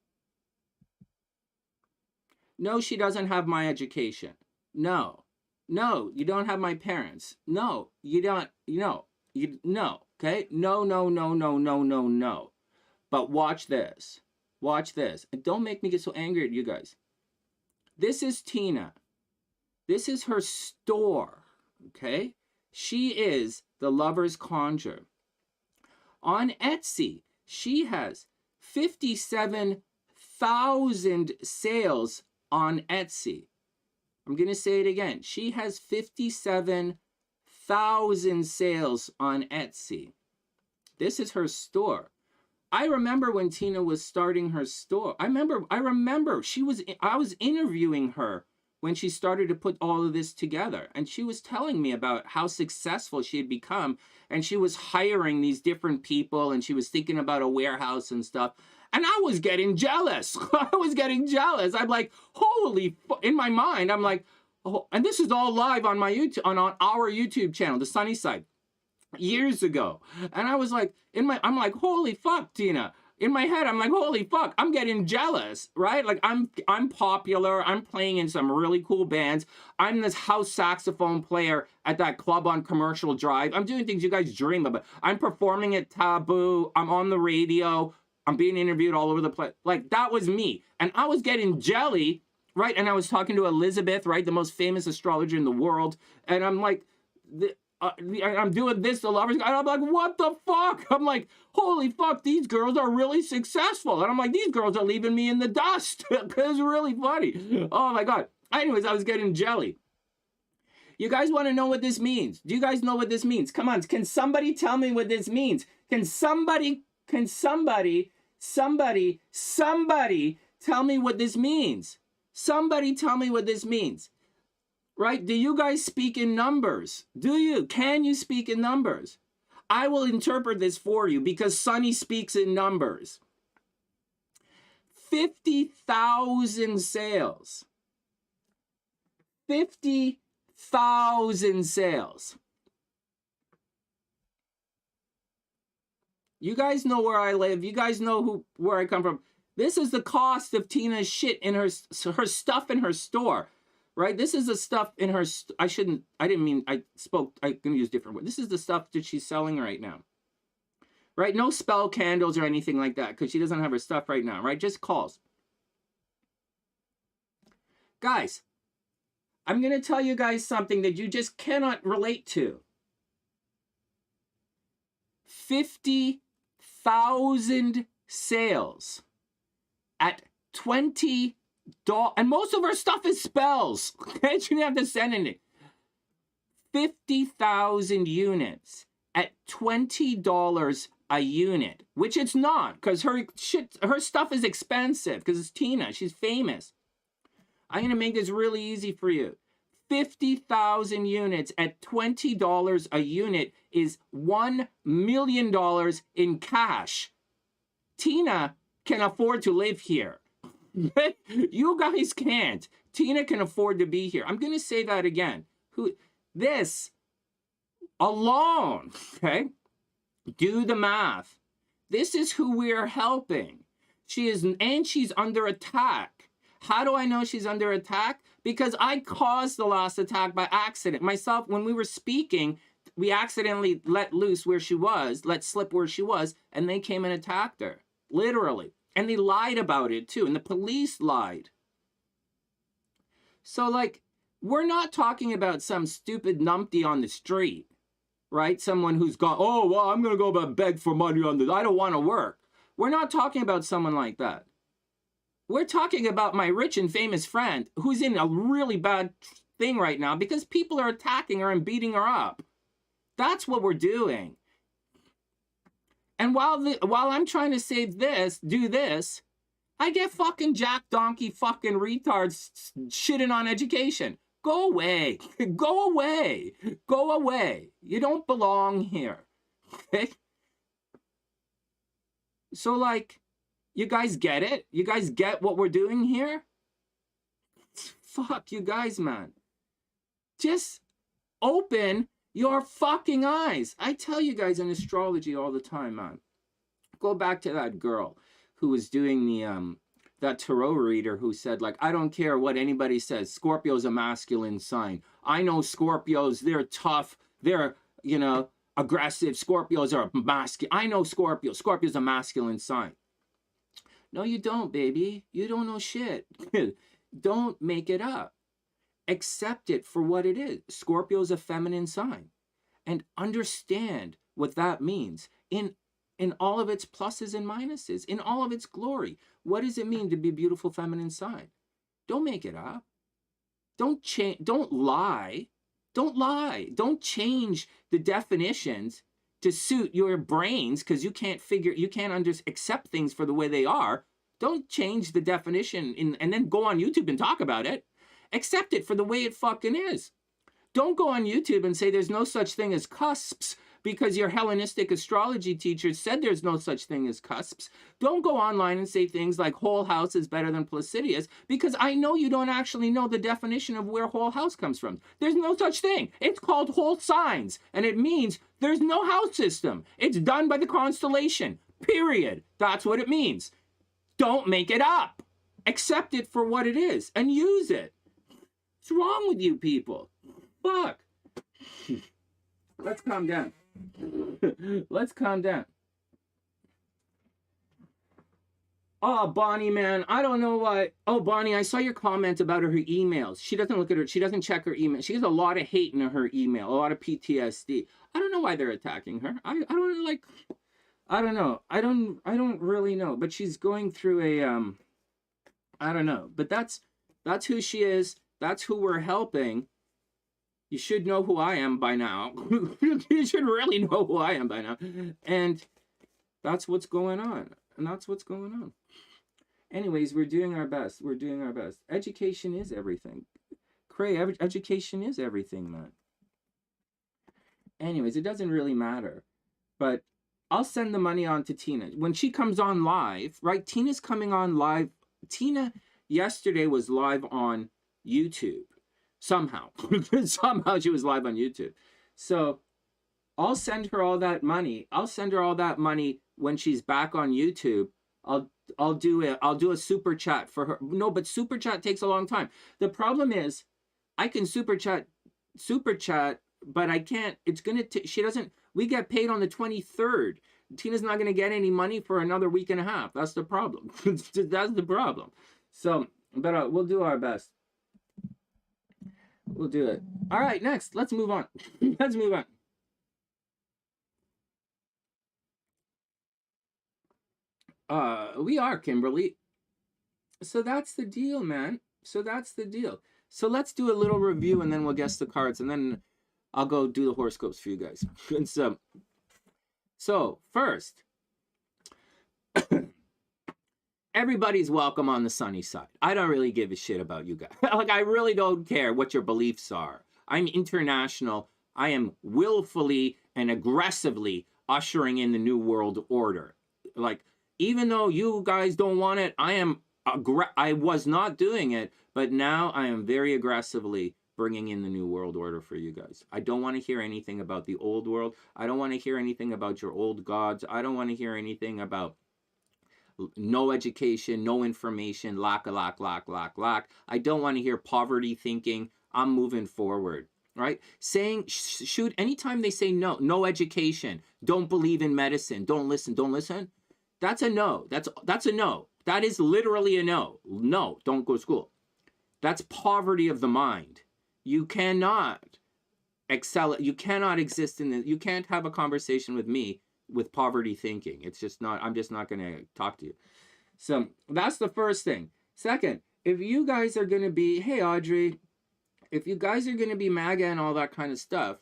No, she doesn't have my education. No, you don't have my parents. No, you don't. No, okay? No. But watch this. Watch this. And don't make me get so angry at you guys. This is Tina. This is her store, okay? She is the Lover's Conjure. On Etsy, she has 57,000 sales on Etsy. I'm going to say it again. She has 57,000 sales on Etsy. This is her store. I remember when Tina was starting her store. I remember I was interviewing her when she started to put all of this together. And she was telling me about how successful she had become. And she was hiring these different people, and she was thinking about a warehouse and stuff. And I was getting jealous. I was getting jealous. I'm like, in my mind, I'm like, oh, and this is all live on my YouTube, on our YouTube channel, TheSunnySide, years ago. And I was like, I'm like, holy fuck, Tina. In my head, I'm like, holy fuck, I'm getting jealous, right? Like, I'm popular. I'm playing in some really cool bands. I'm this house saxophone player at that club on Commercial Drive. I'm doing things you guys dream about. I'm performing at Taboo. I'm on the radio. I'm being interviewed all over the place. Like, that was me. And I was getting jelly, right? And I was talking to Elizabeth, right? The most famous astrologer in the world. And I'm like, I'm doing this, the lovers, and I'm like, what the fuck? I'm like, holy fuck, these girls are really successful. And I'm like, these girls are leaving me in the dust. It's really funny. Oh my God. Anyways, I was getting jelly. You guys want to know what this means? Do you guys know what this means? Come on, can somebody tell me what this means? Can somebody tell me what this means? Somebody tell me what this means. Right? Do you guys speak in numbers? Do you? Can you speak in numbers? I will interpret this for you because Sunny speaks in numbers. 50,000 sales. 50,000 sales. You guys know where I live. You guys know where I come from. This is the cost of Tina's shit in her stuff in her store. Right? This is the stuff in her, I'm going to use different words. This is the stuff that she's selling right now. Right? No spell candles or anything like that, because she doesn't have her stuff right now, right? Just calls. Guys, I'm going to tell you guys something that you just cannot relate to. 50,000 sales at $20. And most of her stuff is spells. Okay? She didn't have to send anything. 50,000 units at $20 a unit, which it's not, because her stuff is expensive, because it's Tina. She's famous. I'm going to make this really easy for you. 50,000 units at $20 a unit is $1 million in cash. Tina can afford to live here. You guys can't. Tina can afford to be here. I'm going to say that again. This alone, okay? Do the math. This is who we are helping. She's under attack. How do I know she's under attack? Because I caused the last attack by accident. Myself, when we were speaking, we accidentally let slip where she was, and they came and attacked her. Literally. And they lied about it too, and the police lied. So, like, we're not talking about some stupid numpty on the street, right? Someone who's gone, oh, well, I'm going to go beg for money on this. I don't want to work. We're not talking about someone like that. We're talking about my rich and famous friend who's in a really bad thing right now because people are attacking her and beating her up. That's what we're doing. And while I'm trying to save this, do this, I get fucking jack donkey fucking retards shitting on education. Go away. Go away. Go away. You don't belong here. Okay? So, like, you guys get it? You guys get what we're doing here? Fuck you guys, man. Just open your fucking eyes. I tell you guys in astrology all the time, man. Go back to that girl who was doing the that tarot reader who said, like, I don't care what anybody says. Scorpio's a masculine sign. I know Scorpios, they're tough. They're, aggressive. Scorpios are masculine. I know Scorpio. Scorpio's a masculine sign. No, you don't, baby. You don't know shit. Don't make it up. Accept it for what it is. Scorpio's a feminine sign. And understand what that means in all of its pluses and minuses, in all of its glory. What does it mean to be a beautiful feminine sign? Don't make it up. Don't lie. Don't lie. Don't change the definitions to suit your brains because you can't accept things for the way they are. Don't change the definition and then go on YouTube and talk about it. Accept it for the way it fucking is. Don't go on YouTube and say there's no such thing as cusps because your Hellenistic astrology teacher said there's no such thing as cusps. Don't go online and say things like whole house is better than Placidius because I know you don't actually know the definition of where whole house comes from. There's no such thing. It's called whole signs, and it means there's no house system. It's done by the constellation, period. That's what it means. Don't make it up. Accept it for what it is and use it. What's wrong with you people? Fuck. Let's calm down. Let's calm down. Oh, Bonnie, man, I don't know why. Oh, Bonnie, I saw your comment about her emails. She doesn't look at her. She doesn't check her email. She has a lot of hate in her email, a lot of PTSD. I don't know why they're attacking her. I don't like. I don't know. I don't really know. But she's going through a I don't know. But that's who she is. That's who we're helping. You should know who I am by now. You should really know who I am by now. And that's what's going on. And that's what's going on. Anyways, we're doing our best. We're doing our best. Education is everything. Cray, education is everything, man. Anyways, it doesn't really matter. But I'll send the money on to Tina. When she comes on live, right? Tina's coming on live. Tina yesterday was live on YouTube. Somehow. Somehow she was live on YouTube. So I'll send her all that money. I'll send her all that money when she's back on YouTube. I'll do a super chat for her. No, but super chat takes a long time. The problem is I can super chat, but I can't. It's gonna she doesn't we get paid on the 23rd. Tina's not gonna get any money for another week and a half. That's the problem. That's the problem. So, but we'll do our best. We'll do it. All right, next. Let's move on. Let's move on. We are, Kimberly. So that's the deal, man. So that's the deal. So let's do a little review and then we'll guess the cards and then I'll go do the horoscopes for you guys. And so first, everybody's welcome on the sunny side. I don't really give a shit about you guys. Like, I really don't care what your beliefs are. I'm international. I am willfully and aggressively ushering in the New World Order. Like, even though you guys don't want it, I was not doing it, but now I am very aggressively bringing in the New World Order for you guys. I don't want to hear anything about the old world. I don't want to hear anything about your old gods. I don't want to hear anything about no education, no information, lack. I don't want to hear poverty thinking. I'm moving forward, right? Saying, shoot, anytime they say no education, don't believe in medicine, don't listen. That's a no. That's a no. That is literally a no. No, don't go to school. That's poverty of the mind. You cannot excel. You cannot exist in this. You can't have a conversation with me with poverty thinking. It's just not, I'm just not going to talk to you. So that's the first thing. Second, if you guys are going to be, hey, Audrey, if you guys are going to be MAGA and all that kind of stuff,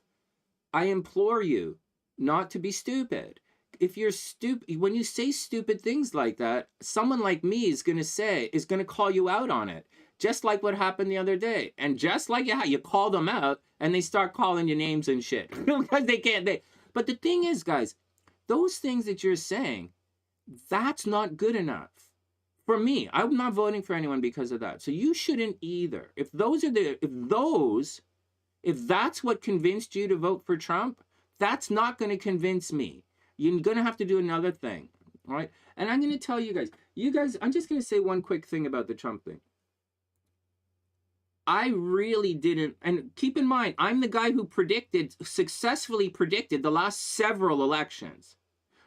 I implore you not to be stupid. If you're stupid, when you say stupid things like that, someone like me is going to call you out on it. Just like what happened the other day. And just like you call them out and they start calling you names and shit. Because but the thing is, guys, those things that you're saying, that's not good enough. For me, I'm not voting for anyone because of that. So you shouldn't either. If that's what convinced you to vote for Trump, that's not going to convince me. You're going to have to do another thing. All right? And I'm going to tell you guys, I'm just going to say one quick thing about the Trump thing. I really didn't, and keep in mind, I'm the guy who successfully predicted the last several elections,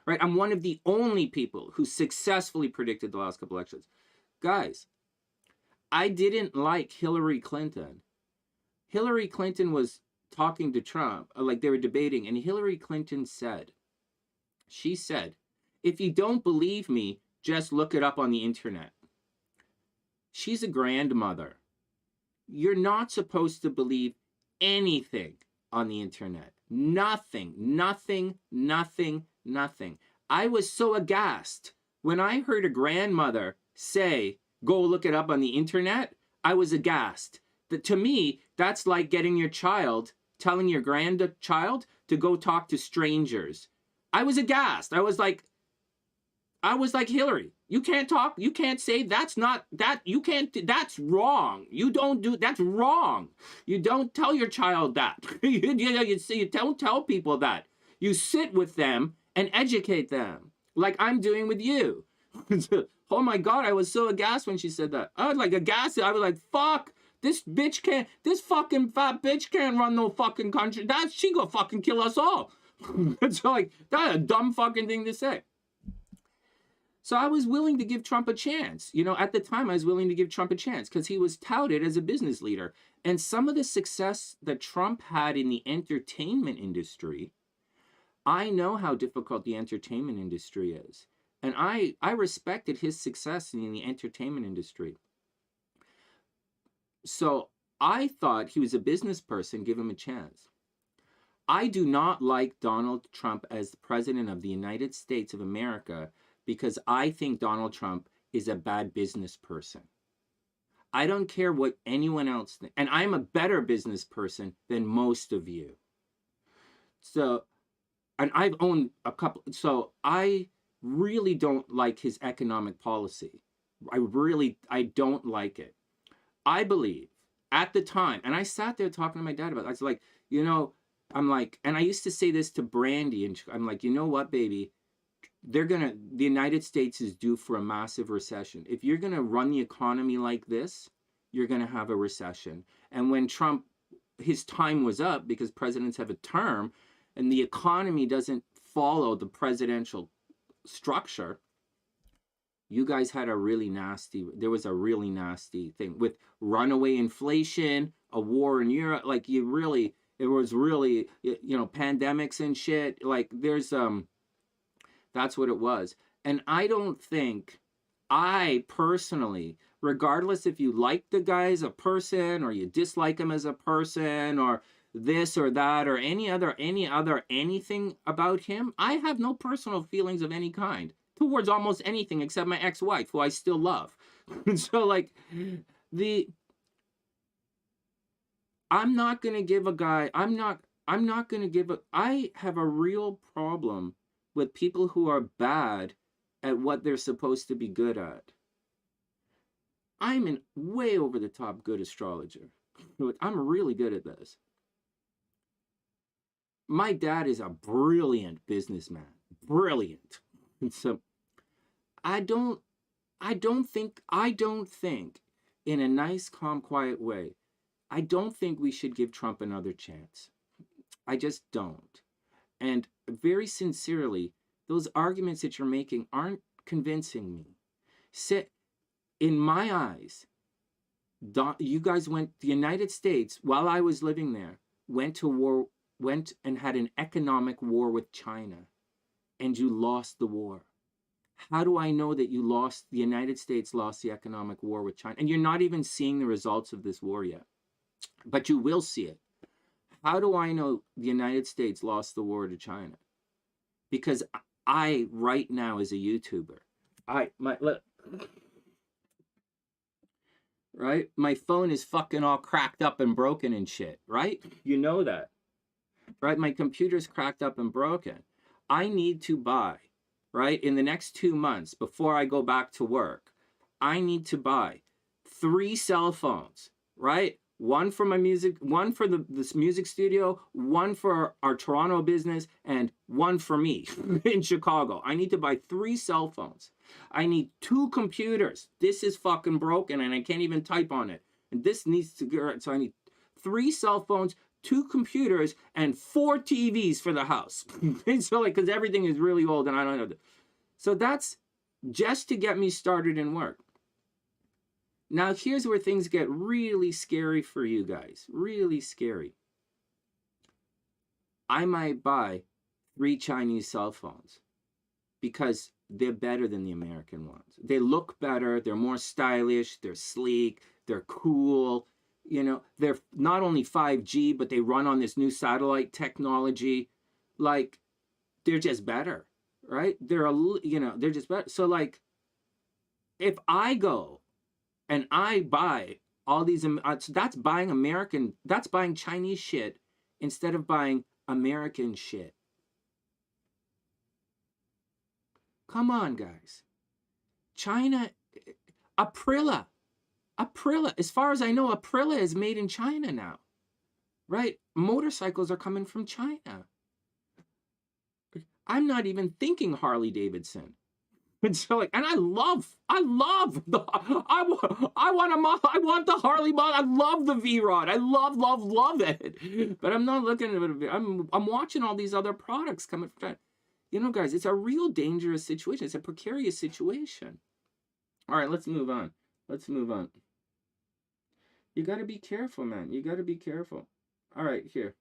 right? I'm one of the only people who successfully predicted the last couple elections. Guys, I didn't like Hillary Clinton. Hillary Clinton was talking to Trump, like they were debating, and Hillary Clinton said, if you don't believe me, just look it up on the internet. She's a grandmother. You're not supposed to believe anything on the internet. Nothing, nothing, nothing, nothing. I was so aghast when I heard a grandmother say, go look it up on the internet. I was aghast. To me, that's like getting your child, telling your grandchild to go talk to strangers. I was aghast. I was like, Hillary, you can't talk, you can't say that's not, that, you can't, that's wrong. You don't do, that's wrong. You don't tell your child that. You don't tell people that. You sit with them and educate them, like I'm doing with you. Oh my God, I was so aghast when she said that. I was like aghast. I was like, fuck, this bitch can't, this fucking fat bitch can't run no fucking country. She gonna fucking kill us all. It's like, that's a dumb fucking thing to say. So I was willing to give Trump a chance. You know, at the time, I was willing to give Trump a chance because he was touted as a business leader. And some of the success that Trump had in the entertainment industry, I know how difficult the entertainment industry is. And I respected his success in the entertainment industry. So I thought he was a business person, give him a chance. I do not like Donald Trump as the president of the United States of America because I think Donald Trump is a bad business person. I don't care what anyone else thinks. And I'm a better business person than most of you. So, and I've owned a couple. So I really don't like his economic policy. I don't like it. I believe at the time, and I sat there talking to my dad about it. I was like, you know, I'm like, and I used to say this to Brandy, and I'm like, you know what, baby? The United States is due for a massive recession. If you're going to run the economy like this, you're going to have a recession. And when Trump, his time was up because presidents have a term and the economy doesn't follow the presidential structure, you guys had there was a really nasty thing with runaway inflation, a war in Europe. Like it was really, you know, pandemics and shit. Like that's what it was. And I personally, regardless if you like the guy as a person or you dislike him as a person or this or that or any other anything about him, I have no personal feelings of any kind towards almost anything except my ex-wife, who I still love. So like I'm not going to give a guy, I have a real problem with people who are bad at what they're supposed to be good at. I'm an way over the top good astrologer. I'm really good at this. My dad is a brilliant businessman. Brilliant. So I don't think in a nice, calm, quiet way, I don't think we should give Trump another chance. I just don't. And very sincerely, those arguments that you're making aren't convincing me. In my eyes, you guys the United States, while I was living there, went and had an economic war with China, and you lost the war. How do I know that the United States lost the economic war with China? And you're not even seeing the results of this war yet, but you will see it. How do I know the United States lost the war to China? Because I, right now, as a YouTuber, right? My phone is fucking all cracked up and broken and shit, right? You know that, right? My computer's cracked up and broken. I need to buy, right? In the next 2 months, before I go back to work, I need to buy 3 cell phones, right? One for my music, one for this music studio, one for our Toronto business, and one for me in Chicago. I need to buy 3 cell phones. I need 2 computers. This is fucking broken and I can't even type on it. And this needs to get, so I need 3 cell phones, 2 computers, and 4 TVs for the house. So like, because everything is really old and I don't know. So that's just to get me started in work. Now, here's where things get really scary for you guys. Really scary. I might buy 3 Chinese cell phones because they're better than the American ones. They look better. They're more stylish. They're sleek. They're cool. You know, they're not only 5G, but they run on this new satellite technology. Like, they're just better, right? They're just better. So like, if I go and I buy all these, that's buying Chinese shit instead of buying American shit. Come on, guys. China, Aprilia, as far as I know, Aprilia is made in China now, right? Motorcycles are coming from China. I'm not even thinking Harley Davidson. And so like, and I want the Harley mod. I love the V-Rod. I love it. But I'm not looking at it. I'm watching all these other products coming from China. You know, guys, it's a real dangerous situation. It's a precarious situation. All right, let's move on. You got to be careful, man. You got to be careful. All right, here.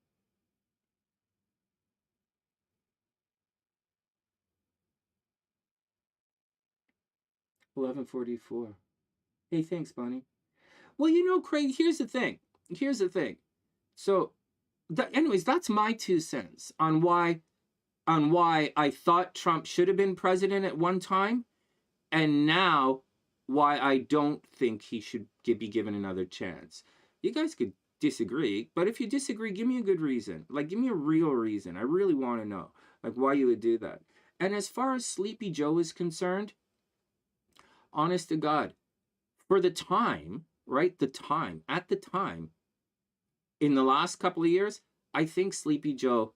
$11.44. Hey, thanks, Bonnie. Well, you know, Craig, here's the thing. So, anyways, that's my 2 cents on why I thought Trump should have been president at one time, and now why I don't think he should be given another chance. You guys could disagree, but if you disagree, give me a good reason. Like, give me a real reason. I really want to know, like, why you would do that. And as far as Sleepy Joe is concerned, honest to God, for the time, right? At the time, in the last couple of years, I think Sleepy Joe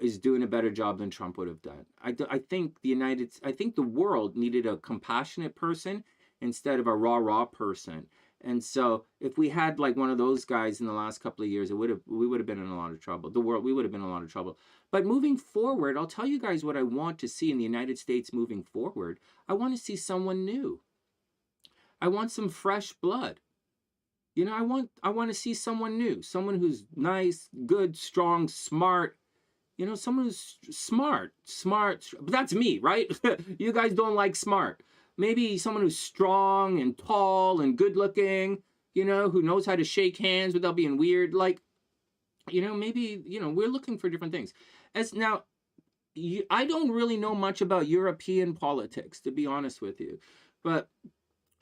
is doing a better job than Trump would have done. I think the world needed a compassionate person instead of a rah-rah person. And so if we had like one of those guys in the last couple of years, we would have been in a lot of trouble. We would have been in a lot of trouble. But moving forward, I'll tell you guys what I want to see in the United States moving forward. I want to see someone new. I want some fresh blood. You know, I want to see someone new, someone who's nice, good, strong, smart. You know, someone who's smart. But that's me, right? You guys don't like smart. Maybe someone who's strong and tall and good looking, you know, who knows how to shake hands without being weird. Like, you know, maybe, you know, we're looking for different things. I don't really know much about European politics, to be honest with you, but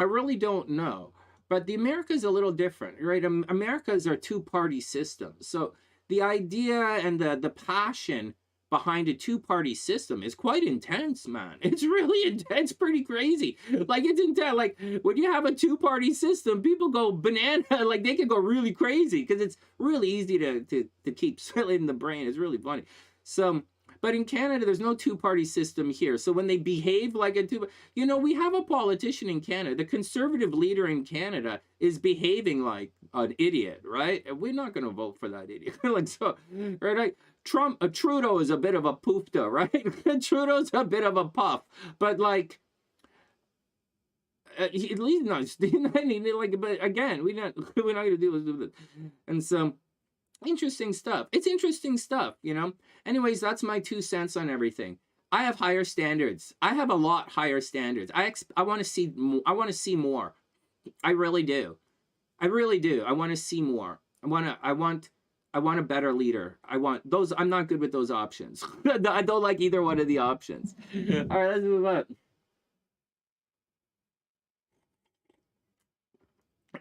I really don't know. But the America's a little different, right? America's our two-party system. So the idea and the passion behind a two-party system is quite intense, man. It's really intense, pretty crazy. Like, it's intense. Like, when you have a two-party system, people go banana. Like, they can go really crazy because it's really easy to keep in the brain. It's really funny. So, but in Canada, there's no two-party system here. So when they behave like a you know, we have a politician in Canada. The conservative leader in Canada is behaving like an idiot, right? And we're not going to vote for that idiot. Like, so, right? Trudeau is a bit of a poofta, right? Trudeau's a bit of a puff, but like, at least not. Like, but again, we're not going to deal with it. And so, interesting stuff. It's interesting stuff, you know. Anyways, that's my 2 cents on everything. I have higher standards. I have a lot higher standards. I want to see. I want to see more. I really do. I want to see more. I want a better leader. I want those. I'm not good with those options. I don't like either one of the options. All right, let's move on.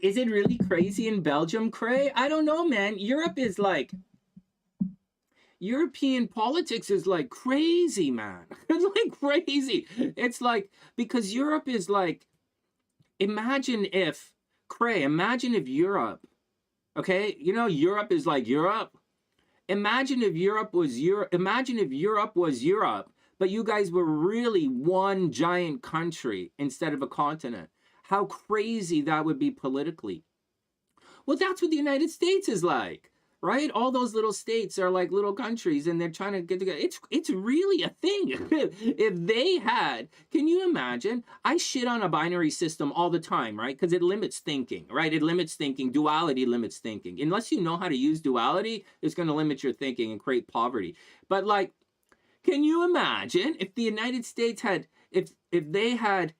Is it really crazy in Belgium, Cray? I don't know, man. European politics is like crazy, man. It's like crazy. It's like, because Europe is like, imagine if Europe, okay? You know, Europe is like Europe. Imagine if Europe was Europe, but you guys were really one giant country instead of a continent. How crazy that would be politically. Well, that's what the United States is like, right? All those little states are like little countries and they're trying to get together. It's really a thing. If they had, can you imagine? I shit on a binary system all the time, right? Because it limits thinking, right? It limits thinking. Duality limits thinking. Unless you know how to use duality, it's going to limit your thinking and create poverty. But like, can you imagine if the United States had, if they had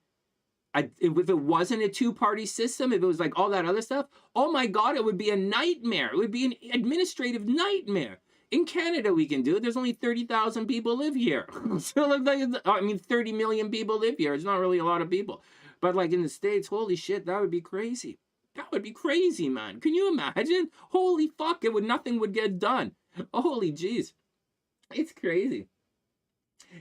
if it wasn't a two-party system, if it was like all that other stuff, oh my God, it would be a nightmare. It would be an administrative nightmare. In Canada, we can do it. There's only 30,000 people live here. So, I mean, 30 million people live here. It's not really a lot of people. But like in the States, holy shit, that would be crazy. That would be crazy, man. Can you imagine? Holy fuck, nothing would get done. Holy jeez. It's crazy.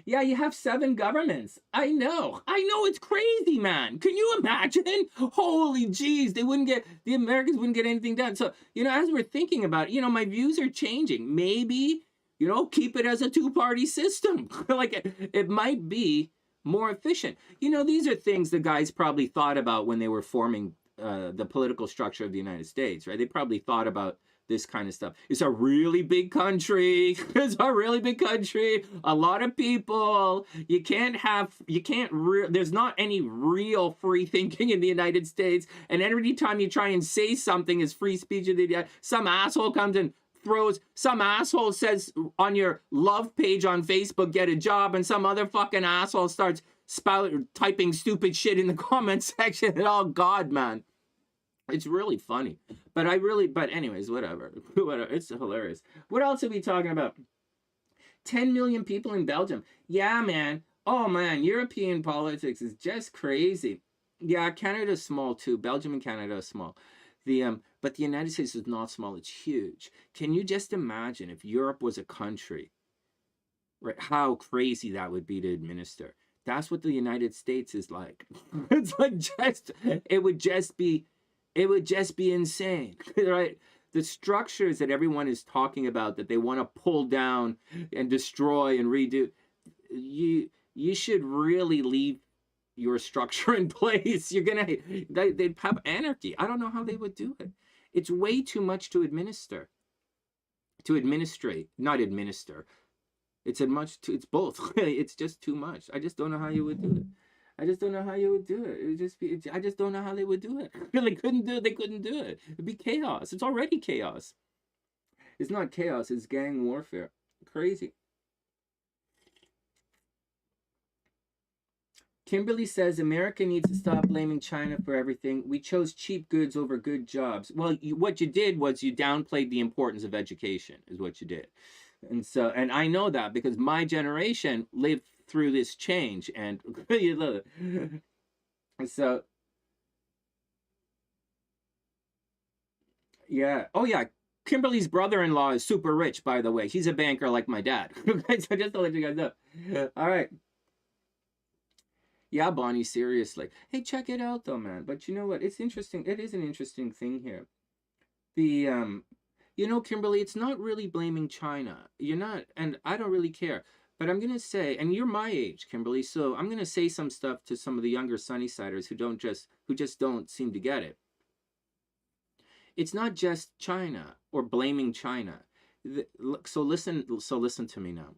Yeah, you have 7 governments. I know it's crazy, man. Can you imagine? Holy jeez, the Americans wouldn't get anything done. So, as we're thinking about it, my views are changing. Maybe, keep it as a two-party system. Like, it might be more efficient. These are things the guys probably thought about when they were forming the political structure of the United States, right? They probably thought about this kind of stuff. It's a really big country. It's a really big country. A lot of people. There's not any real free thinking in the United States. And every time you try and say something is free speech, some asshole comes and some asshole says on your love page on Facebook, get a job, and some other fucking asshole starts typing stupid shit in the comment section. And oh God, man. It's really funny. But anyways, whatever. It's hilarious. What else are we talking about? 10 million people in Belgium. Yeah, man. Oh, man. European politics is just crazy. Yeah, Canada's small, too. Belgium and Canada are small. But the United States is not small. It's huge. Can you just imagine if Europe was a country? Right? How crazy that would be to administer. That's what the United States is like. It's like it would just be insane, right? The structures that everyone is talking about that they want to pull down and destroy and redo, you should really leave your structure in place. They'd have anarchy. I don't know how they would do it. It's way too much to administrate, not administer. It's both. It's just too much. I just don't know how you would do it. I just don't know how you would do it. I just don't know how they would do it. They couldn't do it. It'd be chaos. It's already chaos. It's not chaos. It's gang warfare. Crazy. Kimberly says America needs to stop blaming China for everything. We chose cheap goods over good jobs. Well, what you did was you downplayed the importance of education, is what you did. And I know that because my generation lived through this change, and so yeah. Oh yeah, Kimberly's brother-in-law is super rich, by the way. He's a banker like my dad. So just to let you guys know. All right. Yeah, Bonnie, seriously. Hey, check it out though, man. But you know what? It's interesting. It is an interesting thing here. Kimberly, it's not really blaming China. You're not, and I don't really care. But I'm going to say, and you're my age, Kimberly, so I'm going to say some stuff to some of the younger SunnySiders who just don't seem to get it. It's not just China or blaming China. So listen to me now.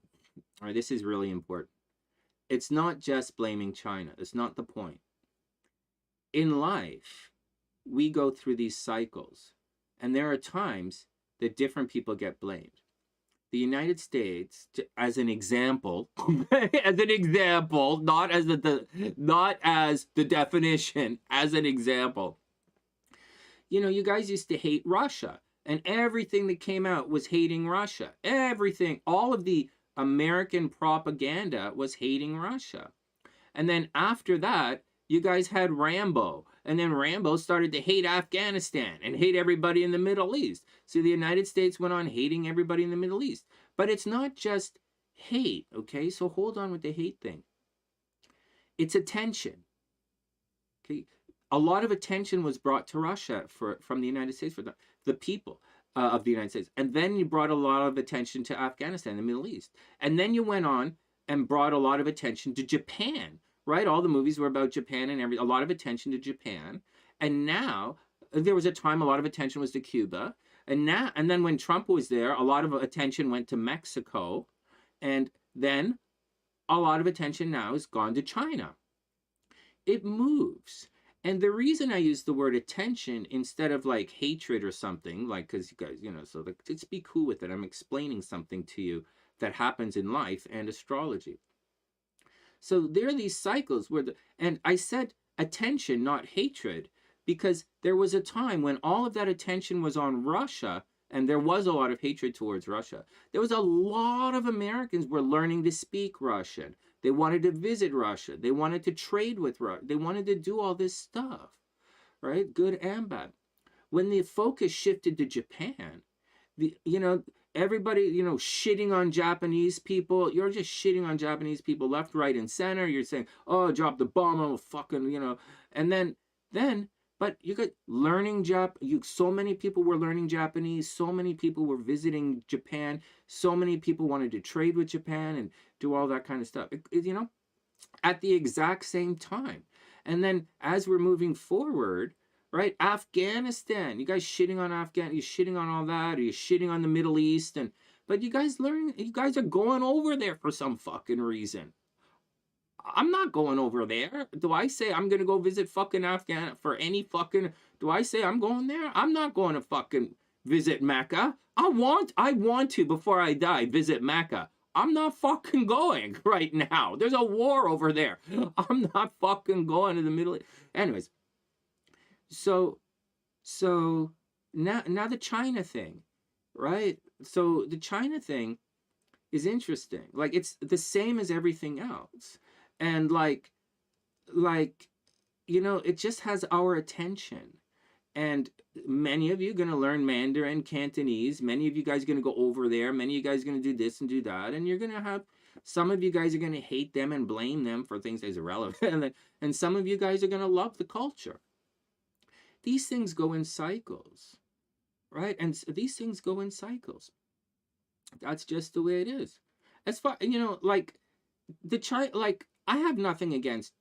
All right, this is really important. It's not just blaming China. That's not the point. In life, we go through these cycles, and there are times that different people get blamed. The United States, as an example, not as the definition, as an example. You guys used to hate Russia, and everything that came out was hating Russia. Everything, all of the American propaganda was hating Russia. And then after that, you guys had Rambo. And then Rambo started to hate Afghanistan and hate everybody in the Middle East. So the United States went on hating everybody in the Middle East. But it's not just hate, okay? So hold on with the hate thing. It's attention, okay? A lot of attention was brought to Russia from the United States, for the people of the United States. And then you brought a lot of attention to Afghanistan, the Middle East. And then you went on and brought a lot of attention to Japan, right? All the movies were about Japan and a lot of attention to Japan. And now, there was a time a lot of attention was to Cuba. And then when Trump was there, a lot of attention went to Mexico. And then a lot of attention now has gone to China. It moves. And the reason I use the word attention instead of like hatred or something, like, because you guys, so let's be cool with it. I'm explaining something to you that happens in life and astrology. So there are these cycles where and I said attention, not hatred, because there was a time when all of that attention was on Russia, and there was a lot of hatred towards Russia. There was a lot of Americans were learning to speak Russian. They wanted to visit Russia. They wanted to trade with Russia. They wanted to do all this stuff, right? Good and bad. When the focus shifted to Japan, everybody, shitting on Japanese people. You're just shitting on Japanese people left, right, and center. You're saying, oh, drop the bomb on fucking, and then, but you got learning so many people were learning Japanese. So many people were visiting Japan. So many people wanted to trade with Japan and do all that kind of stuff, at the exact same time. And then as we're moving forward, right, Afghanistan, you guys shitting on Afghanistan, you shitting on all that, or you shitting on the Middle East, but you guys are going over there for some fucking reason. I'm not going over there. Do I say I'm gonna go visit fucking Afghanistan for any fucking, do I say I'm going there? I'm not going to fucking visit Mecca. I want to, before I die, visit Mecca. I'm not fucking going right now. There's a war over there. I'm not fucking going to the Middle East. Anyways, so now the China thing, right? So the China thing is interesting. Like, it's the same as everything else. And it just has our attention. And many of you are going to learn Mandarin, Cantonese. Many of you guys are going to go over there. Many of you guys are going to do this and do that. And you're going to have, some of you guys are going to hate them and blame them for things that's irrelevant. And some of you guys are going to love the culture. These things go in cycles, right? And these things go in cycles. That's just the way it is. As far, the China, I have nothing against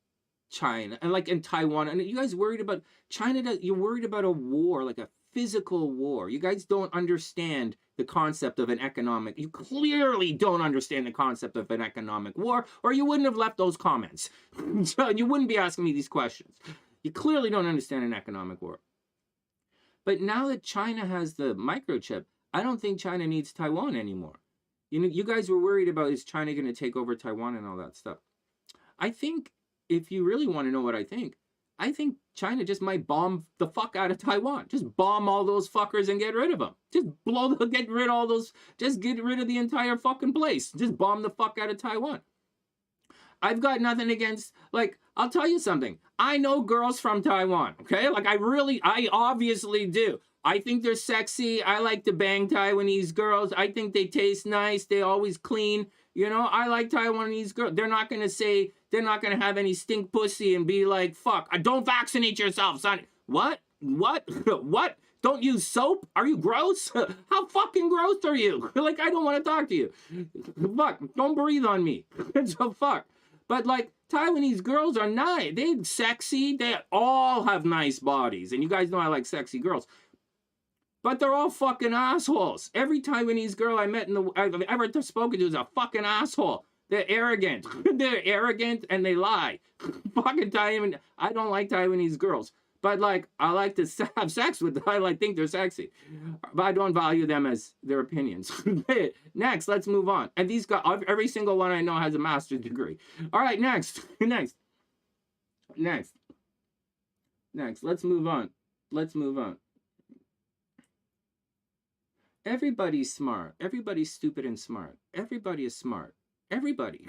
China and in Taiwan. And you guys worried about China, you're worried about a war, like a physical war. You guys don't understand the concept of an economic, you clearly don't understand the concept of an economic war, or you wouldn't have left those comments. So you wouldn't be asking me these questions. You clearly don't understand an economic war. But now that China has the microchip, I don't think China needs Taiwan anymore. You guys were worried about, is China going to take over Taiwan and all that stuff. I think, if you really want to know what I think China just might bomb the fuck out of Taiwan. Just bomb all those fuckers and get rid of them. Just get rid of the entire fucking place. Just bomb the fuck out of Taiwan. I've got nothing against, I'll tell you something. I know girls from Taiwan, okay? I obviously do. I think they're sexy. I like to bang Taiwanese girls. I think they taste nice. They always clean. I like Taiwanese girls. They're not going to have any stink pussy and be like, fuck, don't vaccinate yourself, son. What? What? Don't use soap? Are you gross? How fucking gross are you? I don't want to talk to you. Fuck, don't breathe on me. So fuck. But Taiwanese girls are nice. They're sexy. They all have nice bodies. And you guys know I like sexy girls. But they're all fucking assholes. Every Taiwanese girl I met I've ever spoken to is a fucking asshole. They're arrogant. They're arrogant and they lie. Fucking Taiwan. I don't like Taiwanese girls. But I like to have sex with them. I think they're sexy. But I don't value them as their opinions. Next, let's move on. And these guys, every single one I know has a master's degree. All right, next. Next. Let's move on. Everybody's smart. Everybody's stupid and smart. Everybody is smart. Everybody.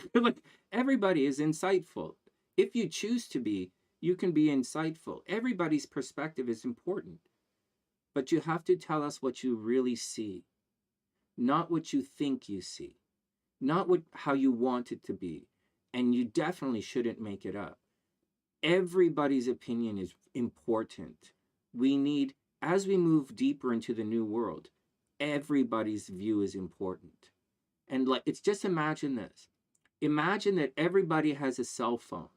Everybody is insightful. If you choose to be, you can be insightful. Everybody's perspective is important. But you have to tell us what you really see. Not what you think you see. Not how you want it to be. And you definitely shouldn't make it up. Everybody's opinion is important. We need, as we move deeper into the new world, everybody's view is important. And it's just, imagine this. Imagine that everybody has a cell phone.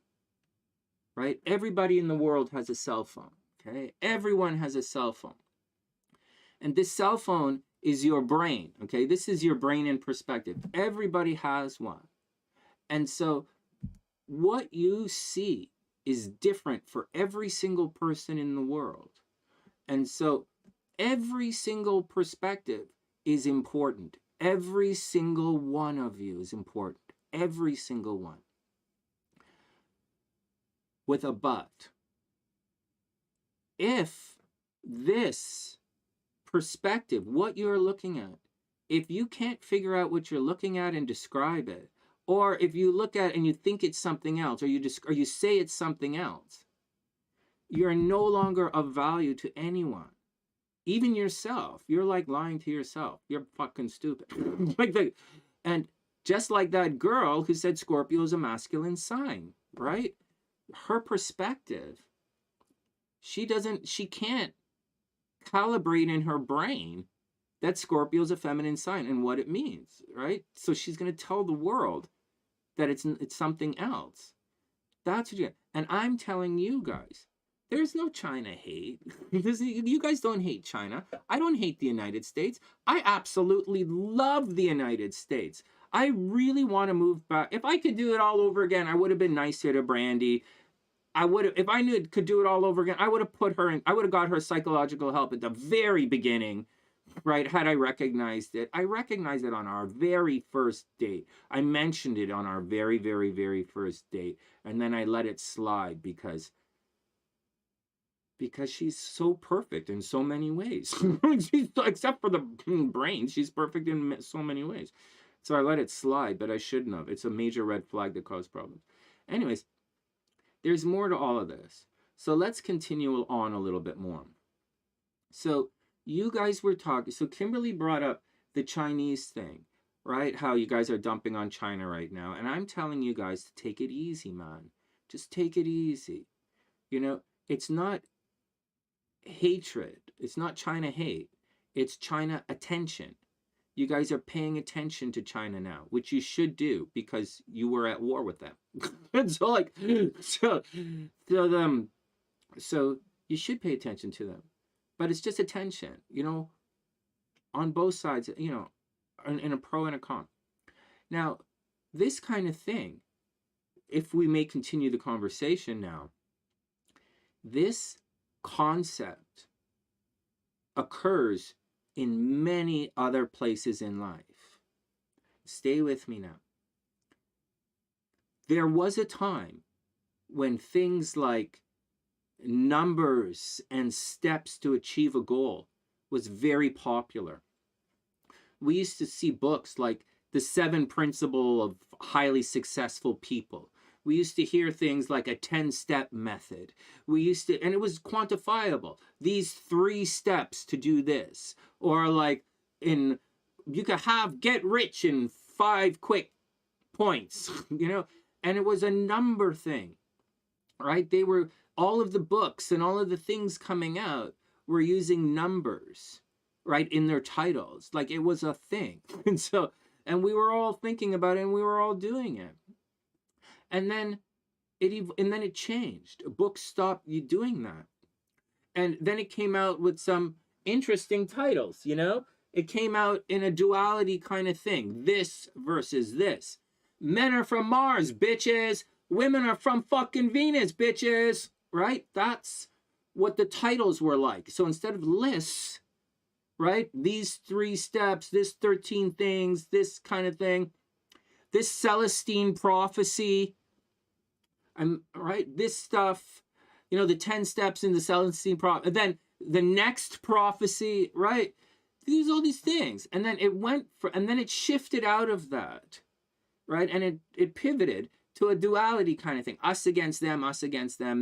Right? Everybody in the world has a cell phone. Okay? Everyone has a cell phone. And this cell phone is your brain. Okay? This is your brain in perspective. Everybody has one. And so what you see is different for every single person in the world. And so every single perspective is important. Every single one of you is important. Every single one. With a but. if this perspective, what you're looking at, if you can't figure out what you're looking at and describe it, or if you look at it and you think it's something else, or you say it's something else, you're no longer of value to anyone, even yourself. You're like lying to yourself. You're fucking stupid. And just like that girl who said Scorpio is a masculine sign, right? Her perspective, she can't calibrate in her brain that Scorpio is a feminine sign and what it means, right? So she's going to tell the world that it's something else. That's what and I'm telling you guys, there's no China hate. You guys don't hate China. I don't hate the United States. I absolutely love the United States. I really want to move back. If I could do it all over again, I would have been nicer to Brandy. I would have, if I knew could do it all over again, I would have put her in, I would have got her psychological help at the very beginning, right? Had I recognized it. I recognized it on our very first date. I mentioned it on our very, very, very first date. And then I let it slide because she's so perfect in so many ways. Except for the brain, she's perfect in so many ways. So I let it slide, but I shouldn't have. It's a major red flag that caused problems. Anyways, there's more to all of this. So let's continue on a little bit more. So you guys were talking, so Kimberly brought up the Chinese thing, right? How you guys are dumping on China right now. And I'm telling you guys to take it easy, man. Just take it easy. You know, it's not hatred. It's not China hate. It's China attention. You guys are paying attention to China now, which you should do because you were at war with them. And so like, so you should pay attention to them, but it's just attention, you know, on both sides, you know, in a pro and a con. Now, this kind of thing, if we may continue the conversation now, this concept occurs in many other places in life. Stay with me now. There was a time when things like numbers and steps to achieve a goal was very popular. We used to see books like The 7 Principles of Highly Successful People. We used to hear things like a 10-step method. We used to, and it was quantifiable. These 3 steps to do this. Or like you could get rich in 5 quick points, you know? And it was a number thing, right? They were, all of the books and all of the things coming out were using numbers, right? In their titles. Like it was a thing. And we were all thinking about it and we were all doing it. And then it changed. Books stopped you doing that. And then it came out with some interesting titles, you know? It came out in a duality kind of thing. This versus this. Men are from Mars, bitches. Women are from fucking Venus, bitches. Right? That's what the titles were like. So instead of lists, right? These 3 steps, this 13 things, this kind of thing. This Celestine prophecy, right? This stuff, you know, the 10 steps in the Celestine prophecy, and then the next prophecy, right? There's all these things, and then and then it shifted out of that, right? And it pivoted to a duality kind of thing: us against them,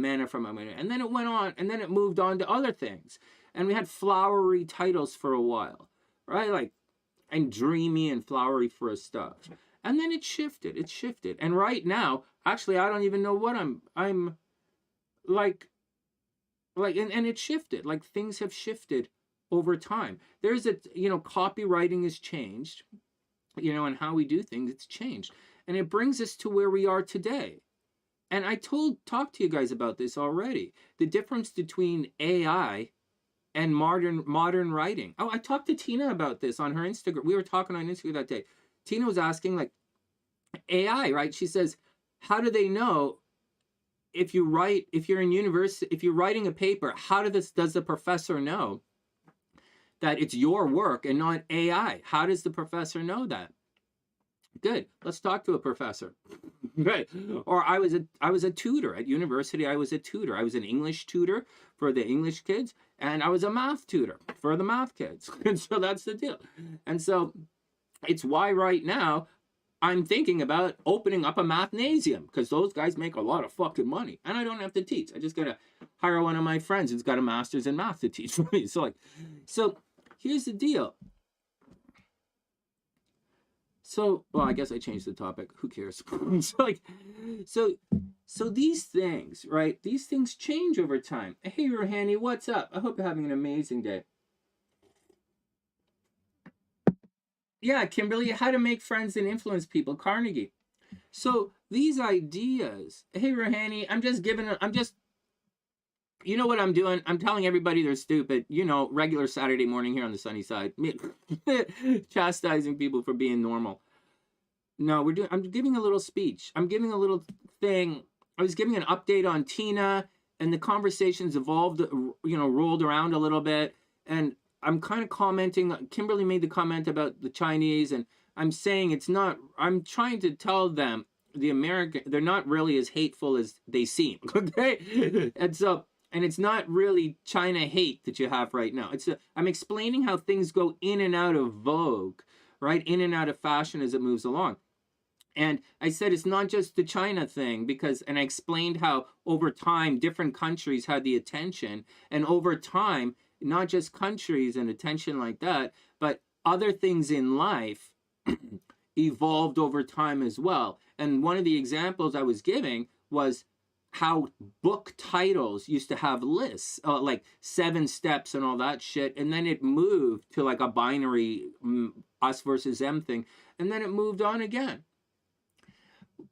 men are from women, and then it went on, and then it moved on to other things, and we had flowery titles for a while, right? Like, and dreamy and flowery for a stuff. And then it shifted. And right now, actually, I don't even know what I'm like, and it shifted. Like things have shifted over time. There's you know, copywriting has changed, you know, and how we do things, it's changed. And it brings us to where we are today. And I talked to you guys about this already. The difference between AI and modern writing. Oh, I talked to Tina about this on her Instagram. We were talking on Instagram that day. Tina was asking, like, AI, right? She says, how do they know if you're in university, if you're writing a paper, how does the professor know that it's your work and not AI? How does the professor know that? Good. Let's talk to a professor. Right. Or I was a tutor at university. I was a tutor. I was an English tutor for the English kids, and I was a math tutor for the math kids. And so that's the deal. And so it's why right now I'm thinking about opening up a mathnasium, because those guys make a lot of fucking money and I don't have to teach. I just gotta hire one of my friends who's got a master's in math to teach for me. So here's the deal. So, well, I guess I changed the topic. Who cares? So these things, right? These things change over time. Hey, Ruhani, what's up? I hope you're having an amazing day. Yeah, Kimberly, how to make friends and influence people, Carnegie. So these ideas, hey, Ruhani, you know what I'm doing? I'm telling everybody they're stupid. You know, regular Saturday morning here on the sunny side. Chastising people for being normal. No, I'm giving a little speech. I'm giving a little thing. I was giving an update on Tina, and the conversations evolved, rolled around a little bit. And I'm kind of commenting. Kimberly made the comment about the Chinese, and I'm saying I'm trying to tell them, they're not really as hateful as they seem. Okay? And it's not really China hate that you have right now. I'm explaining how things go in and out of vogue, right? In and out of fashion as it moves along. And I said it's not just the China thing, and I explained how over time different countries had the attention, and over time, not just countries and attention like that, but other things in life evolved over time as well. And one of the examples I was giving was how book titles used to have lists, like 7 steps and all that shit, and then it moved to like a binary us versus them thing, and then it moved on again.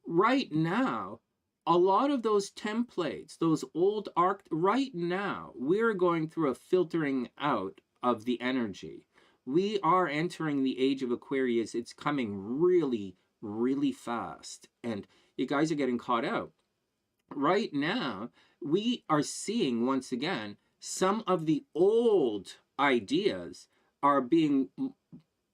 Right now, a lot of those templates, those old right now, we're going through a filtering out of the energy. We are entering the age of Aquarius. It's coming really, really fast, and you guys are getting caught out. Right now, we are seeing, once again, some of the old ideas are being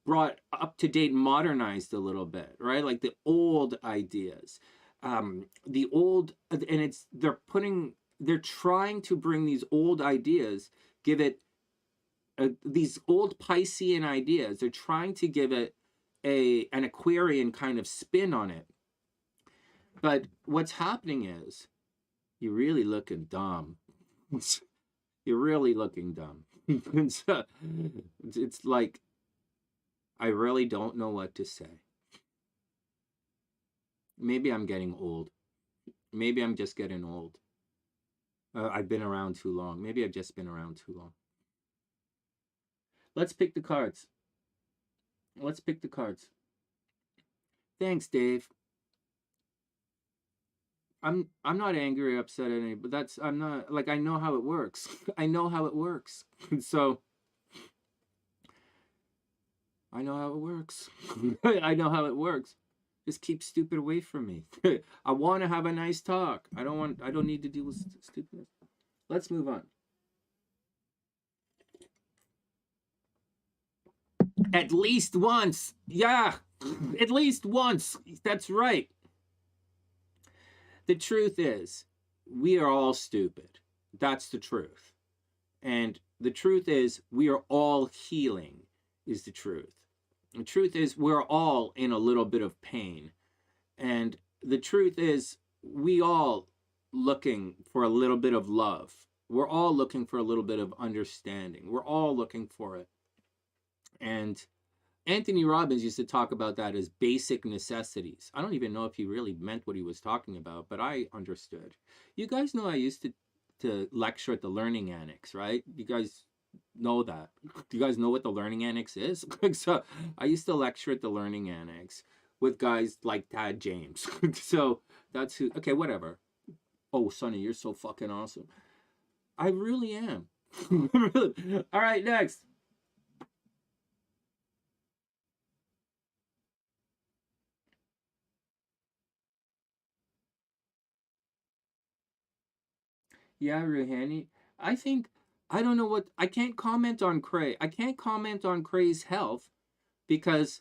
brought up to date, modernized a little bit, right? Like the old ideas, they're trying to bring these old ideas, give it these old Piscean ideas. They're trying to give it an Aquarian kind of spin on it. But what's happening is you're really looking dumb. You're really looking dumb. It's like, I really don't know what to say. Maybe I'm getting old. Maybe I'm just getting old. I've been around too long. Maybe I've just been around too long. Let's pick the cards. Let's pick the cards. Thanks, Dave. I'm not angry or upset at any, but I'm not, like, I know how it works. I know how it works. So I know how it works. I know how it works. Just keep stupid away from me. I want to have a nice talk. I don't need to deal with stupidness. Let's move on. At least once. Yeah. At least once. That's right. The truth is, we are all stupid. That's the truth. And the truth is, we are all healing, is the truth. The truth is, we're all in a little bit of pain. And the truth is, we all looking for a little bit of love. We're all looking for a little bit of understanding. We're all looking for it. And Anthony Robbins used to talk about that as basic necessities. I don't even know if he really meant what he was talking about, but I understood. You guys know I used to lecture at the Learning Annex, right? You guys know that. Do you guys know what the Learning Annex is? So I used to lecture at the Learning Annex with guys like Tad James. So that's who. Okay, whatever. Oh, Sonny, you're so fucking awesome. I really am. All right, next. Yeah, Ruhani. I think, I don't know what, I can't comment on Cray. I can't comment on Cray's health because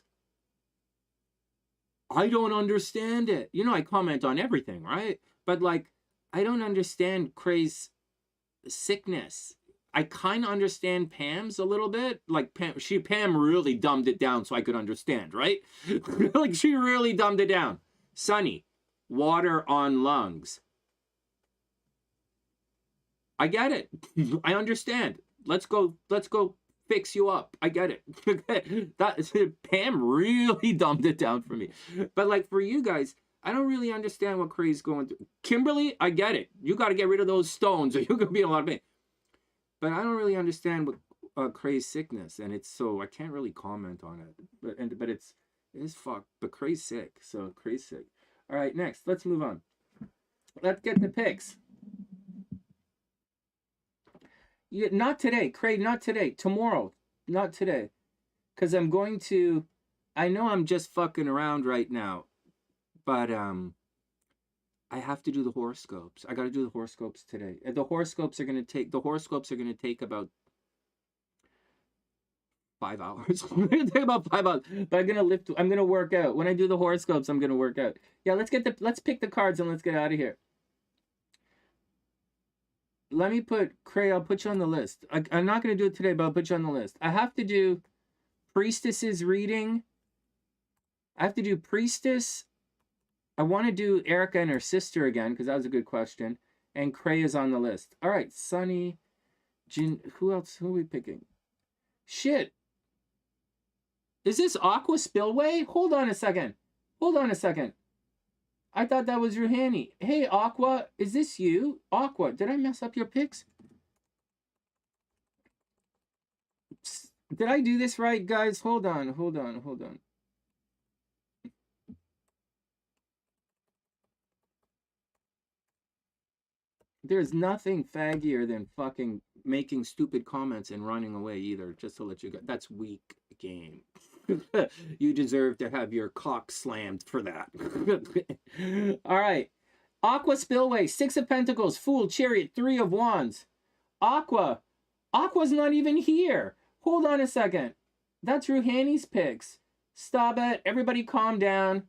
I don't understand it. You know, I comment on everything, right? But like, I don't understand Crae's sickness. I kind of understand Pam's a little bit. Like Pam really dumbed it down so I could understand, right? Like she really dumbed it down. Sunny, water on lungs. I get it. I understand. Let's go fix you up. I get it. That Pam really dumbed it down for me. But like for you guys, I don't really understand what Crae's going through. Kimberly, I get it. You got to get rid of those stones or you're going to be in a lot of pain. But I don't really understand what Crae's sickness, and it's so I can't really comment on it. But it is fucked. But Crae's sick, so Crae's sick. All right, next, let's move on. Let's get the picks. Yeah, not today, Crae. Not today. Tomorrow, not today, because I'm going to. I know I'm just fucking around right now, but I have to do the horoscopes. I got to do the horoscopes today. The horoscopes are going to take about 5 hours. It's going to take about 5 hours. But I'm going to work out. When I do the horoscopes, I'm going to work out. Yeah, let's pick the cards and let's get out of here. Let me put Crae, I'll put you on the list. I'm not going to do it today, but I'll put you on the list. I have to do Priestess's reading. I have to do Priestess. I want to do Ericka and her sister again, because that was a good question. And Crae is on the list. All right, Sunny, who else? Who are we picking? Shit. Is this Aqua Spillway? Hold on a second. I thought that was Ruhani. Hey, Aqua, is this you? Aqua, did I mess up your picks? Did I do this right, guys? Hold on. There's nothing faggier than fucking making stupid comments and running away either, just to let you go. That's weak game. You deserve to have your cock slammed for that. All right. Aqua Spillway, 6 of Pentacles, Fool, Chariot, 3 of Wands. Aqua's not even here. Hold on a second. That's Ruhani's picks. Stop it. Everybody calm down.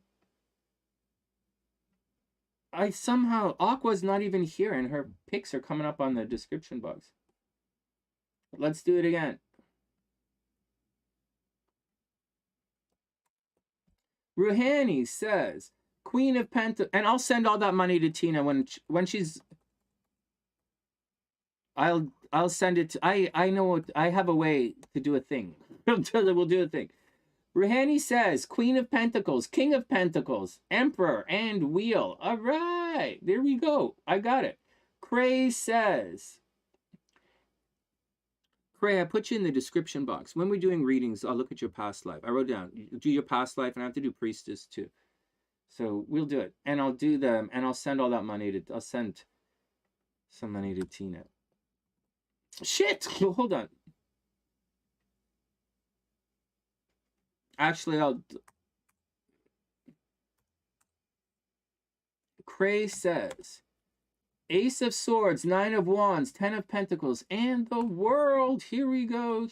Aqua's not even here and her picks are coming up on the description box. Let's do it again. Ruhani says, Queen of Pentacles, and I'll send all that money to Tina when she's. I'll send it. I know I have a way to do a thing. We'll do a thing. Ruhani says, Queen of Pentacles, King of Pentacles, Emperor, and Wheel. All right, there we go. I got it. Crae says, Crae, I put you in the description box. When we're doing readings, I'll look at your past life. I wrote down, do your past life, and I have to do Priestess too. So we'll do it. And I'll do them, and I'll send all that money I'll send some money to Tina. Shit, hold on. Actually, Crae says, Ace of Swords, 9 of Wands, 10 of Pentacles, and the World. Here we go.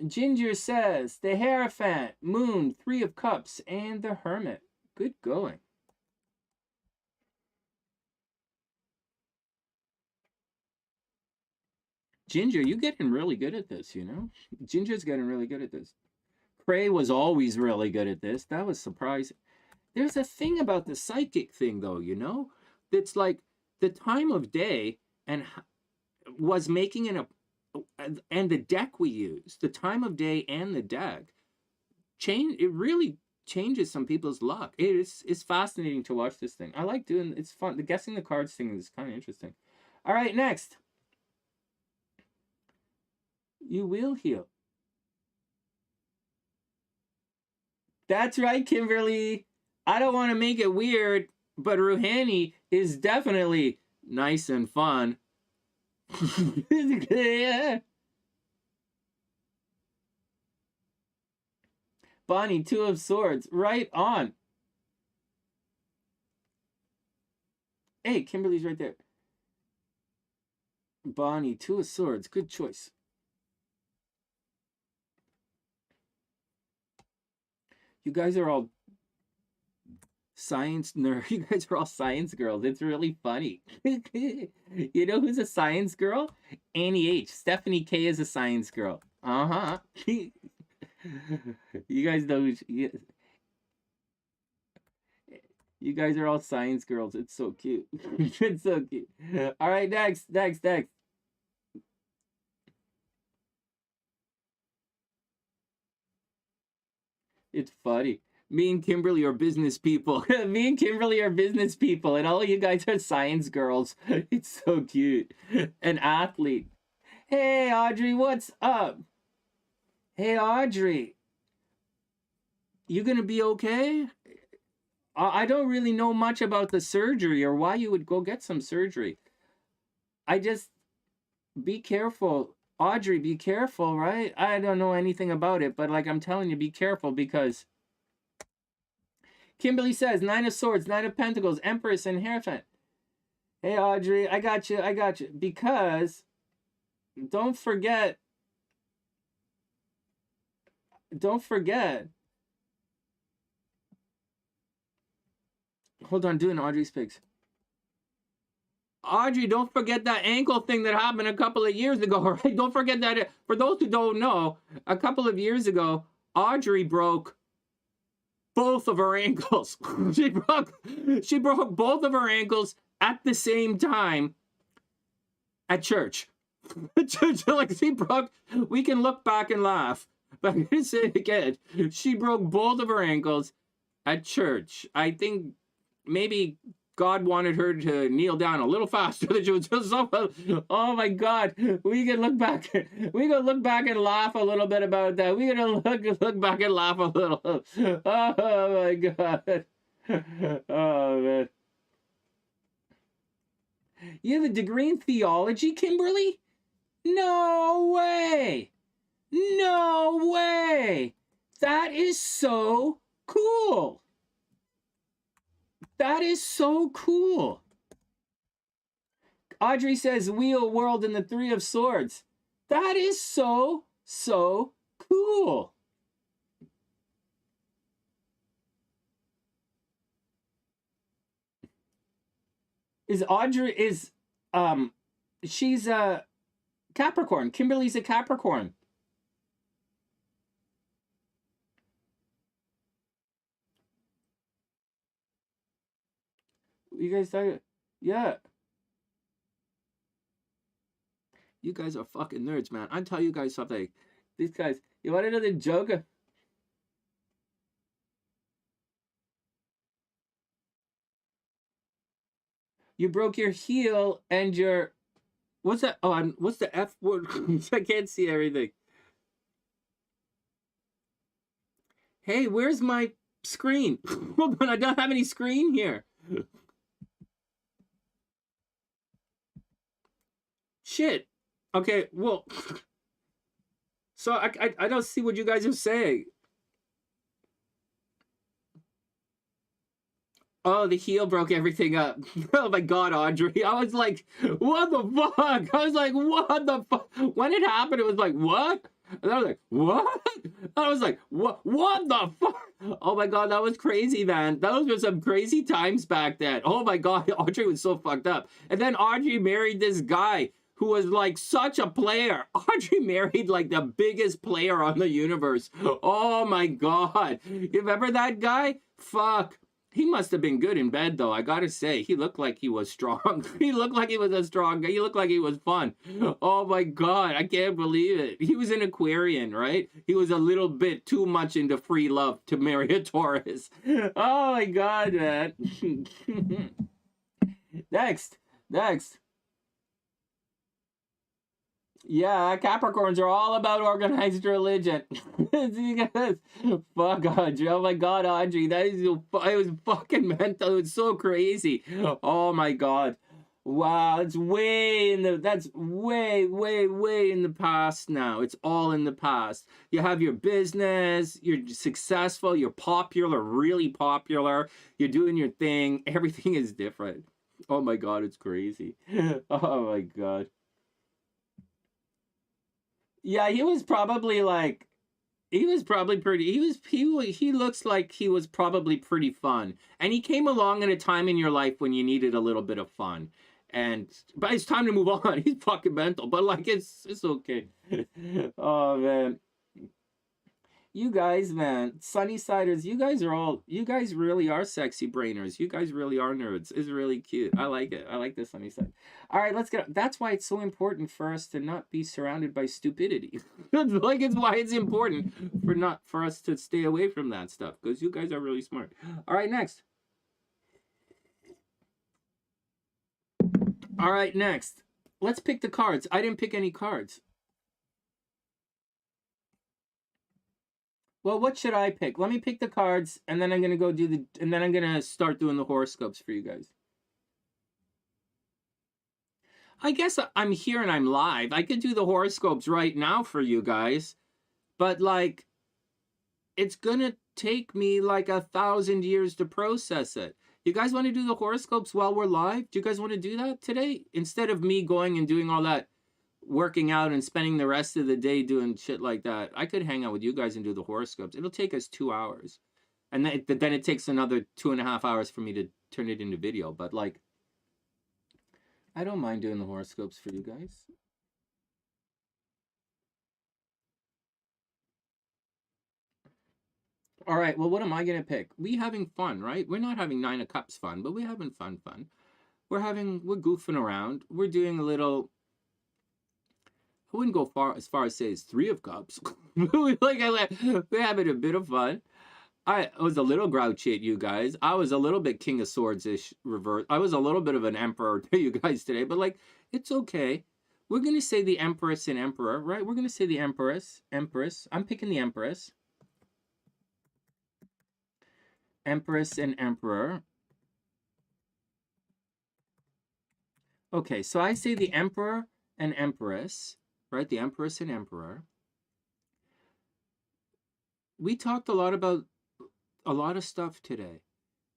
Ginger says, the Hierophant, Moon, 3 of Cups, and the Hermit. Good going. Ginger, you're getting really good at this, you know? Ginger's getting really good at this. Crae was always really good at this. That was surprising. There's a thing about the psychic thing, though, you know? That's like the time of day and was making and the deck we use, the time of day and the deck, it really changes some people's luck. It's fascinating to watch this thing. I like doing it's fun. The guessing the cards thing is kind of interesting. All right, next. You will heal. That's right, Kimberly. I don't want to make it weird, but Ruhani is definitely nice and fun. Yeah. Bonnie, 2 of Swords. Right on. Hey, Kimberly's right there. Bonnie, 2 of Swords. Good choice. You guys are all science nerd. You guys are all science girls. It's really funny. You know who's a science girl? Annie H. Stephanie K is a science girl. Uh-huh. You guys know who you guys are all science girls. It's so cute. It's so cute. All right, next. It's funny. Me and Kimberly are business people. Me and Kimberly are business people, and all you guys are science girls. It's so cute. An athlete. Hey, Audrey, what's up? Hey, Audrey. You gonna be okay? I don't really know much about the surgery or why you would go get some surgery. I just, be careful. Audrey, be careful, right? I don't know anything about it, but like I'm telling you, be careful because Kimberly says, 9 of Swords, 9 of Pentacles, Empress, and Hierophant. Hey, Audrey, I got you. Because, don't forget. Hold on, doing Audrey's pics. Audrey, don't forget that ankle thing that happened a couple of years ago, right? Don't forget that. For those who don't know, a couple of years ago, Audrey broke both of her ankles. She broke both of her ankles at the same time at church. Like she broke, we can look back and laugh, but I'm gonna say it again. She broke both of her ankles at church. I think maybe God wanted her to kneel down a little faster than she was just so. Oh my God, we can look back. We can look back and laugh a little bit about that. We gotta look back and laugh a little. Oh my God. Oh man. You have a degree in theology, Kimberly? No way. No way. That is so cool. That is so cool. Audrey says wheel, world, and the 3 of Swords. That is so cool. She's a Capricorn. Kimberly's a Capricorn. You guys talking? Yeah. You guys are fucking nerds, man. I'll tell you guys something. These guys, you want another joke? You broke your heel and your... What's that? Oh, what's the F word? I can't see everything. Hey, where's my screen? Hold on, I don't have any screen here. Shit. Okay, well... So I don't see what you guys are saying. Oh, the heel broke everything up. Oh my God, Audrey. I was like, what the fuck? I was like, what the fuck? When it happened, it was like, what? And I was like, what? I was like, what the fuck? Oh my God, that was crazy, man. Those were some crazy times back then. Oh my God, Audrey was so fucked up. And then Audrey married this guy who was like such a player. Audrey married like the biggest player on the universe. Oh my God. You remember that guy? Fuck. He must have been good in bed, though. I gotta say, he looked like he was strong. He looked like he was a strong guy. He looked like he was fun. Oh my God, I can't believe it. He was an Aquarian, right? He was a little bit too much into free love to marry a Taurus. Oh my God, man. Next. Yeah, Capricorns are all about organized religion. Fuck Audrey. Oh my God, Audrey. It was fucking mental. It was so crazy. Oh my God. Wow, that's way in the way in the past now. It's all in the past. You have your business, you're successful, you're popular, really popular, you're doing your thing, everything is different. Oh my God, it's crazy. Oh my God. Yeah, he was probably like He was probably pretty. He looks like he was probably pretty fun, and he came along at a time in your life when you needed a little bit of fun. And but it's time to move on. He's fucking mental, but like it's okay. Oh man, you guys, man, Sunny Siders, you guys really are sexy brainers. You guys really are nerds. It's really cute. I like it. I like the Sunny Side. All right, let's get. That's why it's so important for us to not be surrounded by stupidity. Like it's why it's important for us to stay away from that stuff because you guys are really smart. All right, next. All right, next. Let's pick the cards. I didn't pick any cards. Well, what should I pick? Let me pick the cards, and then I'm gonna go and then I'm gonna start doing the horoscopes for you guys. I guess I'm here and I'm live. I could do the horoscopes right now for you guys, but like, it's gonna take me like 1,000 years to process it. You guys want to do the horoscopes while we're live? Do you guys want to do that today? Instead of me going and doing all that working out and spending the rest of the day doing shit like that, I could hang out with you guys and do the horoscopes. It'll take us 2 hours. And then it takes another 2.5 hours for me to turn it into video. But like, I don't mind doing the horoscopes for you guys. All right, well, what am I going to pick? We having fun, right? We're not having 9 of Cups fun, but we're having fun. We're goofing around. We're doing a little, I wouldn't go as far as say it's 3 of Cups. We're having a bit of fun. I was a little grouchy at you guys. I was a little bit King of Swords-ish reverse. I was a little bit of an Emperor to you guys today, but like, it's okay. We're going to say the Empress and Emperor, right? We're going to say the Empress. I'm picking the Empress. Empress and Emperor. Okay, so I say the Emperor and Empress, right? The Empress and Emperor. We talked a lot about a lot of stuff today.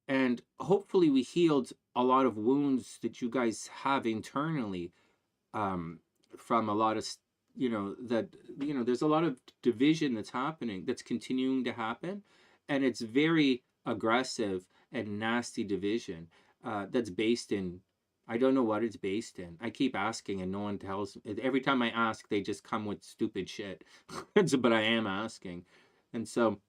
And hopefully we healed a lot of wounds that you guys have internally from a lot of, there's a lot of division that's happening, that's continuing to happen. And it's very aggressive and nasty division that's based in, I don't know what it's based in. I keep asking and no one tells me. Every time I ask, they just come with stupid shit. But I am asking. And so,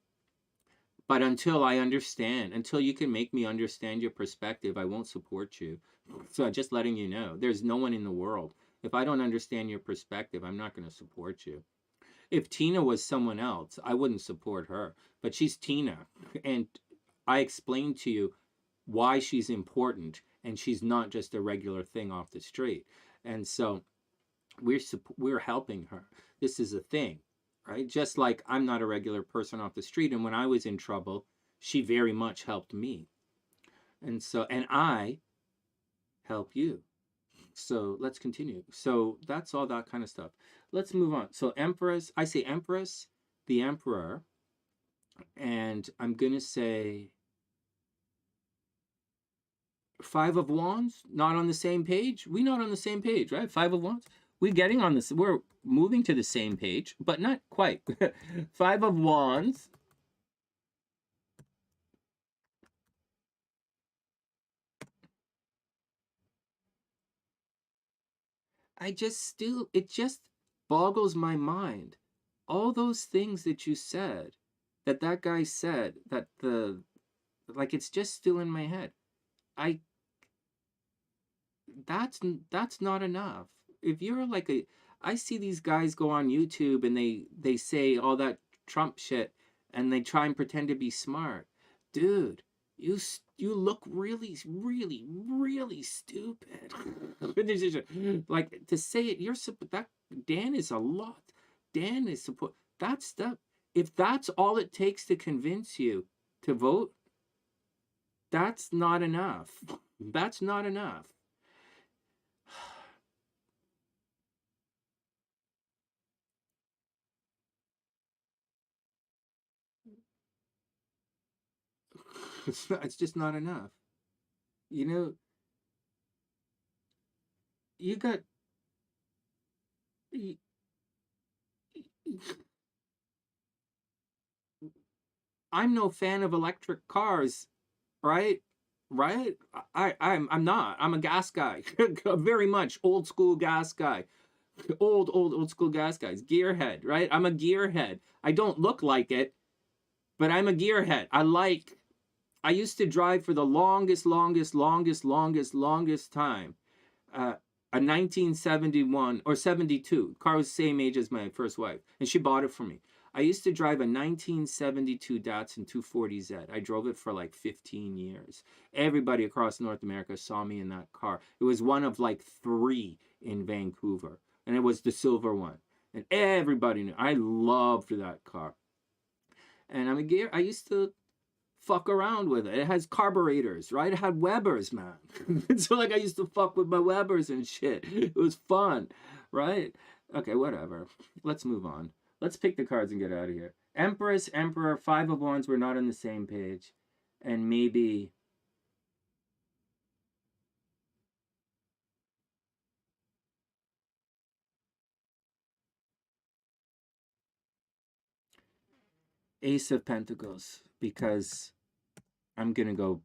but until I understand, until you can make me understand your perspective, I won't support you. So just letting you know, there's no one in the world. If I don't understand your perspective, I'm not going to support you. If Tina was someone else, I wouldn't support her. But she's Tina. And I explained to you why she's important. And she's not just a regular thing off the street. And so we're helping her. This is a thing. Right? Just like I'm not a regular person off the street. And when I was in trouble, she very much helped me. And so, and I help you. So let's continue. So that's all that kind of stuff. Let's move on. So Empress, I say Empress, the Emperor, and I'm going to say 5 of Wands, not on the same page. We not on the same page, right? 5 of Wands. We're getting on this. We're moving to the same page, but not quite. 5 of Wands. It just boggles my mind. All those things that you said, that guy said, like, it's just still in my head. That's not enough. If you're like I see these guys go on YouTube and they say all that Trump shit and they try and pretend to be smart. Dude, you look really, really, really stupid. Like, to say it, that Dan is a lot. Dan is support. That's the If that's all it takes to convince you to vote, that's not enough. That's not enough. It's just not enough. You know, you got y- I'm no fan of electric cars, right? Right? I'm not. I'm a gas guy. Very much old school gas guy. Old school gas guys. Gearhead, right? I'm a gearhead. I don't look like it, but I'm a gearhead. I used to drive for the longest time. A 1971 or 72 car was the same age as my first wife, and she bought it for me. I used to drive a 1972 Datsun 240Z. I drove it for like 15 years. Everybody across North America saw me in that car. It was one of like 3 in Vancouver, and it was the silver one. And everybody knew. I loved that car. And I used to fuck around with it. It has carburetors, right? It had Webers, man. So like I used to fuck with my Webers and shit. It was fun, right? Okay, whatever. Let's move on. Let's pick the cards and get out of here. Empress, Emperor, 5 of Wands. We're not on the same page. And maybe... Ace of Pentacles. Because I'm going to go...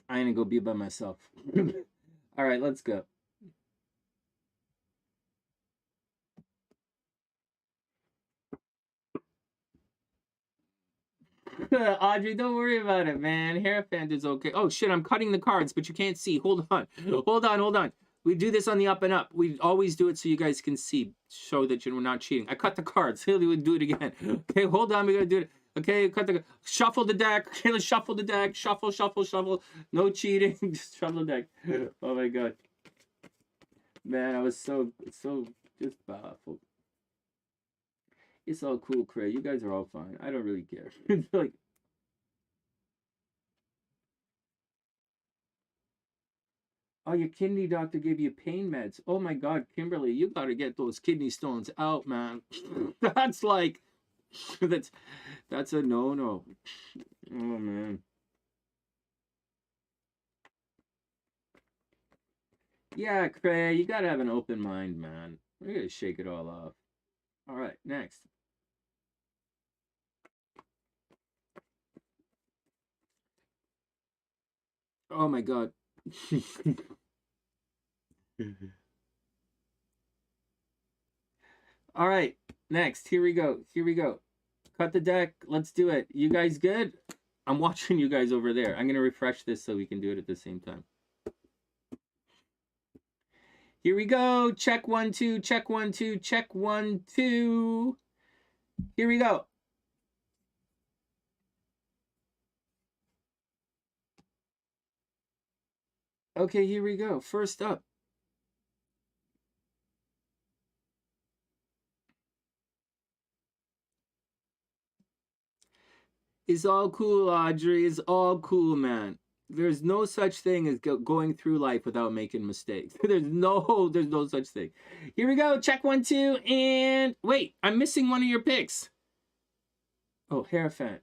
I'm going to go be by myself. All right, let's go. Audrey, don't worry about it, man. Hierophant is okay. Oh, shit, I'm cutting the cards, but you can't see. Hold on. Hold on. We do this on the up and up. We always do it so you guys can see. Show that you're not cheating. I cut the cards. Hilly would do it again. Okay, hold on. We got to do it. Okay, cut the... Shuffle the deck. Okay, let's shuffle the deck. Shuffle. No cheating. Just shuffle the deck. Oh, my God. Man, I was so just baffled. It's all cool, Cray. You guys are all fine. I don't really care. It's like... Oh, your kidney doctor gave you pain meds. Oh my God, Kimberly, you gotta get those kidney stones out, man. That's like... That's a no-no. Oh, man. Yeah, Cray, you gotta have an open mind, man. We're gonna shake it all off. All right, next. Oh my God. All right, next. Here we go. Cut the deck. Let's do it. You guys good? I'm watching you guys over there. I'm gonna refresh this so we can do it at the same time. Here we go. Check 1, 2, check 1, 2, check 1, 2. Here we go. Okay, here we go. First up. It's all cool, Audrey. It's all cool, man. There's no such thing as going through life without making mistakes. There's no such thing. Here we go. Check 1, 2, and wait, I'm missing one of your picks. Oh, Hierophant.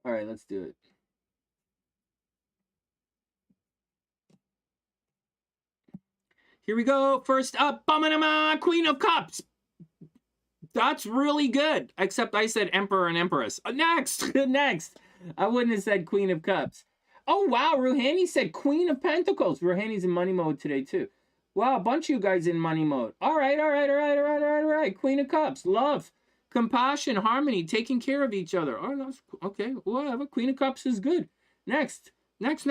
All right, let's do it. Here we go. First up, Queen of Cups. That's really good. Except I said Emperor and Empress. Next. I wouldn't have said Queen of Cups. Oh, wow. Ruhani said Queen of Pentacles. Ruhani's in money mode today, too. Wow, a bunch of you guys in money mode. All right. Queen of Cups. Love, compassion, harmony, taking care of each other. Oh, that's okay. Whatever. Queen of Cups is good. Next. Next.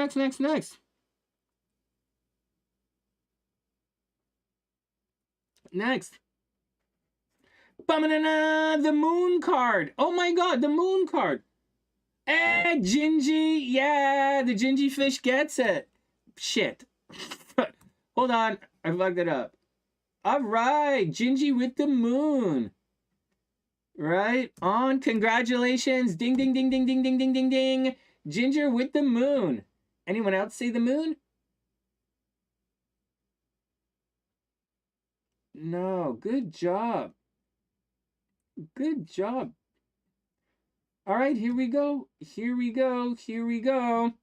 The moon card. Oh my God, the moon card. Gingie. Yeah, the Gingie fish gets it. Shit. Hold on. I fucked it up. All right. Gingie with the moon. Right on. Congratulations. Ding, ding, ding, ding, ding, ding, ding, ding, ding. Ginger with the moon. Anyone else see the moon? No. Good job. Good job. All right, here we go. Here we go. Here we go.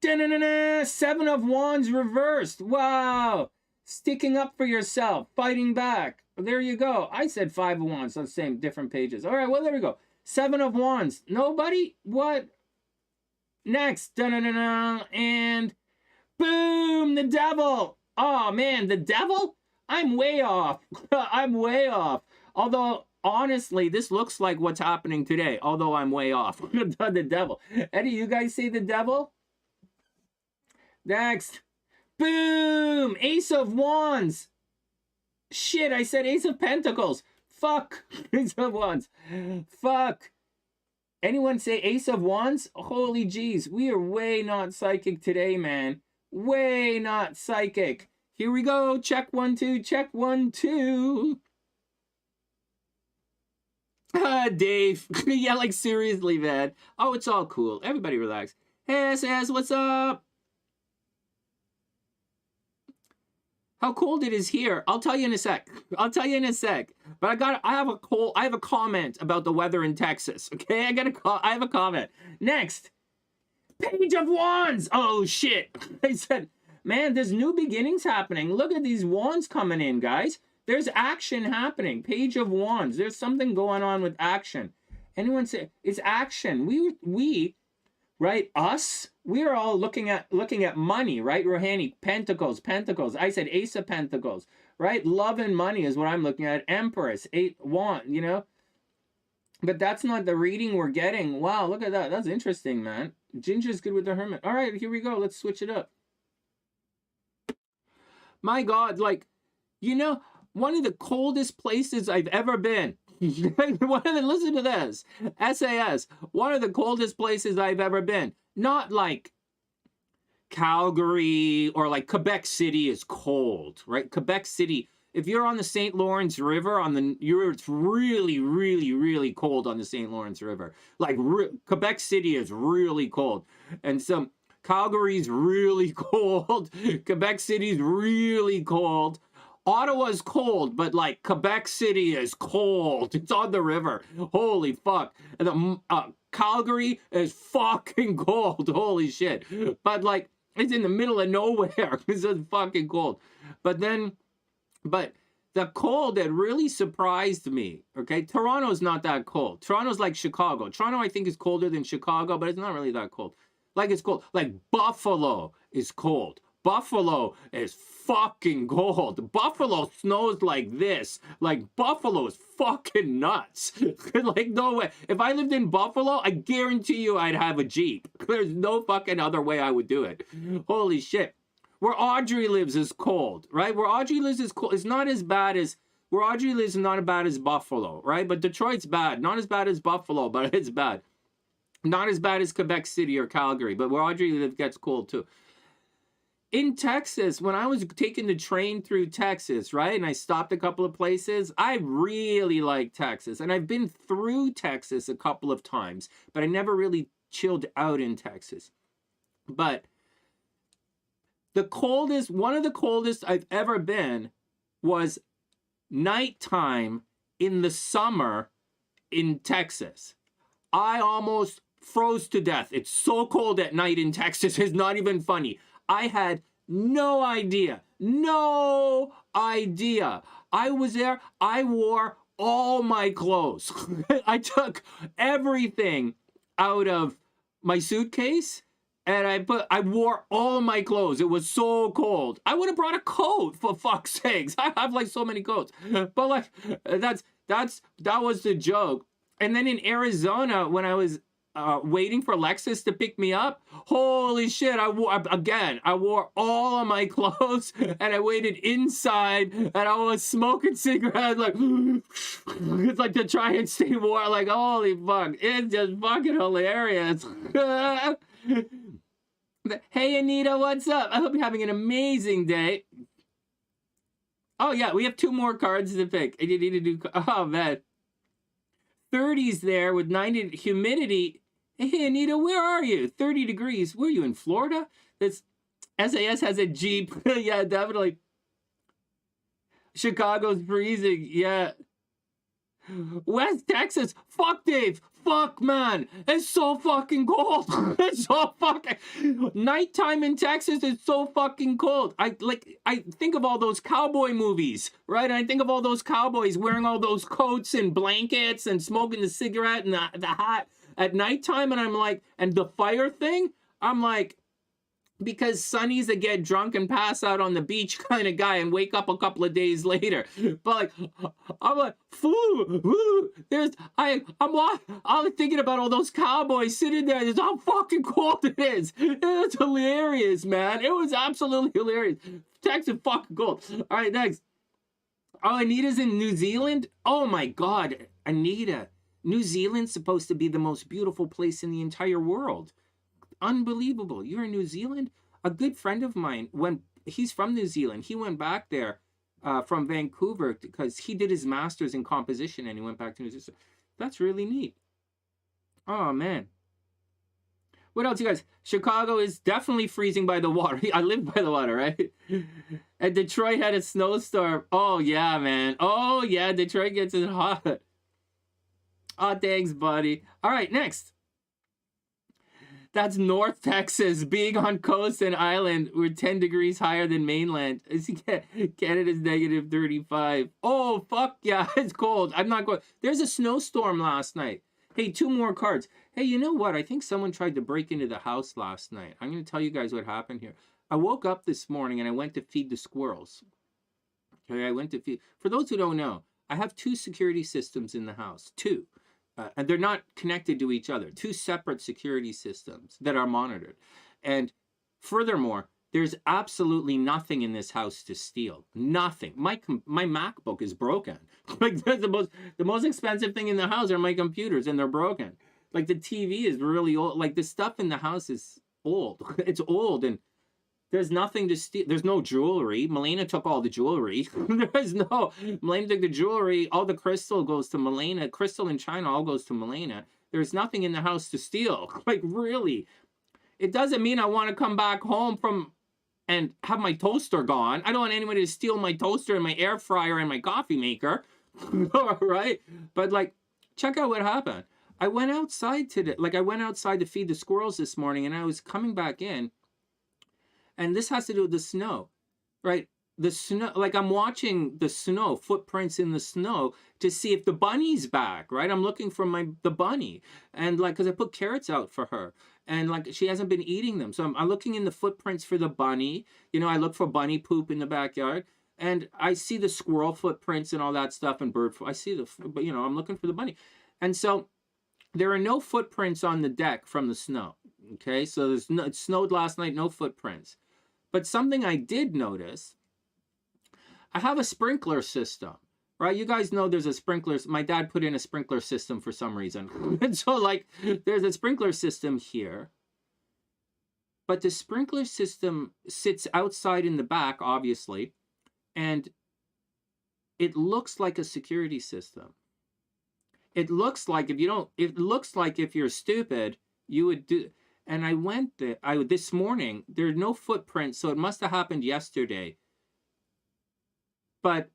Da-na-na-na! 7 of Wands reversed. Wow. Sticking up for yourself. Fighting back. There you go. I said 5 of Wands. So same, different pages. All right, well, there we go. 7 of Wands. Nobody? What? Next. Da-na-na-na. And boom, the Devil. Oh, man, the Devil? I'm way off. I'm way off. Although, honestly, this looks like what's happening today. Although I'm way off. The Devil. Any of you guys see the Devil? Next. Boom! Ace of Wands. Shit, I said Ace of Pentacles. Fuck. Ace of Wands. Fuck. Anyone say Ace of Wands? Holy jeez. We are way not psychic today, man. Way not psychic. Here we go. Check 1, 2. Check 1, 2. Ah, Dave. Yeah, like seriously, man. Oh, it's all cool. Everybody relax. Hey, SS, what's up? How cold it is here, I'll tell you in a sec. I'll tell you in a sec. But I have a comment about the weather in Texas. Okay, I have a comment. Next, Page of Wands. Oh shit! I said, man, there's new beginnings happening. Look at these wands coming in, guys. There's action happening. Page of Wands. There's something going on with action. Anyone say it's action? We. Right, us, we're all looking at money, right? Ruhani, Pentacles. I said Ace of Pentacles, right? Love and money is what I'm looking at. Empress, 8 Wand, you know. But that's not the reading we're getting. Wow, look at that. That's interesting, man. Ginger's good with the Hermit. All right, here we go. Let's switch it up. My God, like, you know, one of the coldest places I've ever been. Listen to this. SAS, one of the coldest places I've ever been. Not like Calgary or like Quebec City is cold, right? Quebec City, if you're on the St. Lawrence River, it's really, really, really cold on the St. Lawrence River. Like Quebec City is really cold. And some Calgary's really cold. Quebec City's really cold. Ottawa's cold, but like Quebec City is cold. It's on the river. Holy fuck. And Calgary is fucking cold. Holy shit. But like, it's in the middle of nowhere. It's just fucking cold. But the cold that really surprised me, okay? Toronto's not that cold. Toronto's like Chicago. Toronto, I think, is colder than Chicago, but it's not really that cold. Like, it's cold. Like, Buffalo is cold. Buffalo is fucking cold. Buffalo snows like this. Like, Buffalo is fucking nuts. Like, no way. If I lived in Buffalo, I guarantee you I'd have a Jeep. There's no fucking other way I would do it. Holy shit. Where Audrey lives is cold, right? Where Audrey lives is cold. It's not as bad as... Where Audrey lives is not as bad as Buffalo, right? But Detroit's bad. Not as bad as Buffalo, but it's bad. Not as bad as Quebec City or Calgary, but where Audrey lives gets cold too. In Texas, when I was taking the train through Texas, right, and I stopped a couple of places, I really like Texas. And I've been through Texas a couple of times, but I never really chilled out in Texas. But one of the coldest I've ever been was nighttime in the summer in Texas. I almost froze to death. It's so cold at night in Texas. It's not even funny. I had no idea. No idea. I was there. I wore all my clothes. I took everything out of my suitcase and I wore all my clothes. It was so cold. I would have brought a coat, for fuck's sakes. I have like so many coats. But like that was the joke. And then in Arizona, when I was waiting for Lexus to pick me up, holy shit, I wore all of my clothes and I waited inside and I was smoking cigarettes like it's like to try and stay warm. Like, holy fuck, it's just fucking hilarious. Hey Anita, what's up? I hope you're having an amazing day. Oh yeah, we have 2 more cards to pick. And you need to do, oh man. 30s there with 90 humidity. Hey, Anita, where are you? 30 degrees. Where are you, in Florida? That's SAS has a Jeep. Yeah, definitely. Chicago's freezing. Yeah. West Texas. Fuck, Dave. Fuck, man. It's so fucking cold. It's so fucking... Nighttime in Texas is so fucking cold. I think of all those cowboy movies, right? I think of all those cowboys wearing all those coats and blankets and smoking the cigarette and the hat at nighttime. And I'm like, and the fire thing, I'm like, because Sonny's a get drunk and pass out on the beach kind of guy and wake up a couple of days later. But like, I'm like, I'm thinking about all those cowboys sitting there. It's how fucking cold it is. It's hilarious, man. It was absolutely hilarious. Texas fucking cold. All right, next. Oh, Anita's in New Zealand? Oh my God, Anita. New Zealand's supposed to be the most beautiful place in the entire world. Unbelievable. You're in New Zealand? A good friend of mine, he's from New Zealand, he went back there from Vancouver because he did his master's in composition and he went back to New Zealand. That's really neat. Oh, man. What else, you guys? Chicago is definitely freezing by the water. I live by the water, right? And Detroit had a snowstorm. Oh, yeah, man. Oh, yeah, Detroit gets it hot. Oh, thanks, buddy. All right, next. That's North Texas, being on coast and island. We're 10 degrees higher than mainland. Canada's negative 35. Oh, fuck yeah, it's cold. I'm not going. There's a snowstorm last night. Hey, 2 more cards. Hey, you know what? I think someone tried to break into the house last night. I'm going to tell you guys what happened here. I woke up this morning and I went to feed the squirrels. Okay, I went to feed. For those who don't know, I have 2 security systems in the house. 2. And they're not connected to each other. 2 separate security systems that are monitored. And furthermore, there's absolutely nothing in this house to steal. Nothing. My MacBook is broken. Like, that's the most expensive thing in the house are my computers, and they're broken. Like, the TV is really old. Like, the stuff in the house is old. It's old, and there's nothing to steal. There's no jewelry. Melena took all the jewelry. Melena took the jewelry. All the crystal goes to Melena. Crystal in China all goes to Melena. There's nothing in the house to steal. Like, really. It doesn't mean I want to come back home and have my toaster gone. I don't want anybody to steal my toaster and my air fryer and my coffee maker. Right? But, like, check out what happened. I went outside today. Like, I went outside to feed the squirrels this morning, and I was coming back in. And this has to do with the snow, right? The snow, like, I'm watching the snow, footprints in the snow to see if the bunny's back, right? I'm looking for the bunny. And like, cause I put carrots out for her and like, she hasn't been eating them. So I'm looking in the footprints for the bunny. You know, I look for bunny poop in the backyard and I see the squirrel footprints and all that stuff and bird foot. I see but you know, I'm looking for the bunny. And so there are no footprints on the deck from the snow. Okay. So it snowed last night, no footprints. But something I did notice, I have a sprinkler system, right? You guys know there's a sprinkler. My dad put in a sprinkler system for some reason. And so, like, there's a sprinkler system here. But the sprinkler system sits outside in the back, obviously. And it looks like a security system. It looks like if you're stupid, you would do... And I went there, this morning, there are no footprints, so it must have happened yesterday. But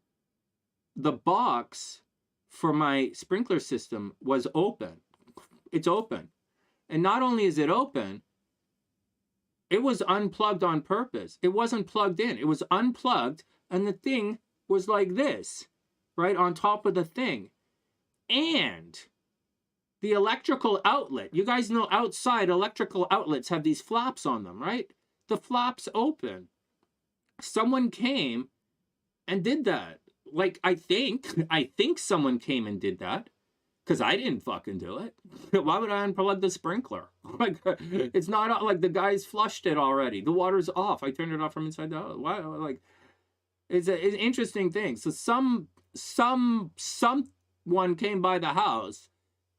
the box for my sprinkler system was open. It's open. And not only is it open, it was unplugged on purpose. It wasn't plugged in. It was unplugged, and the thing was like this, right, on top of the thing. And... the electrical outlet, you guys know outside electrical outlets have these flaps on them, right? The flaps open. Someone came and did that. Like, I think someone came and did that because I didn't fucking do it. Why would I unplug the sprinkler? Like, it's not like the guys flushed it already. The water's off. I turned it off from inside the house. Why? Like, it's an interesting thing. So someone came by the house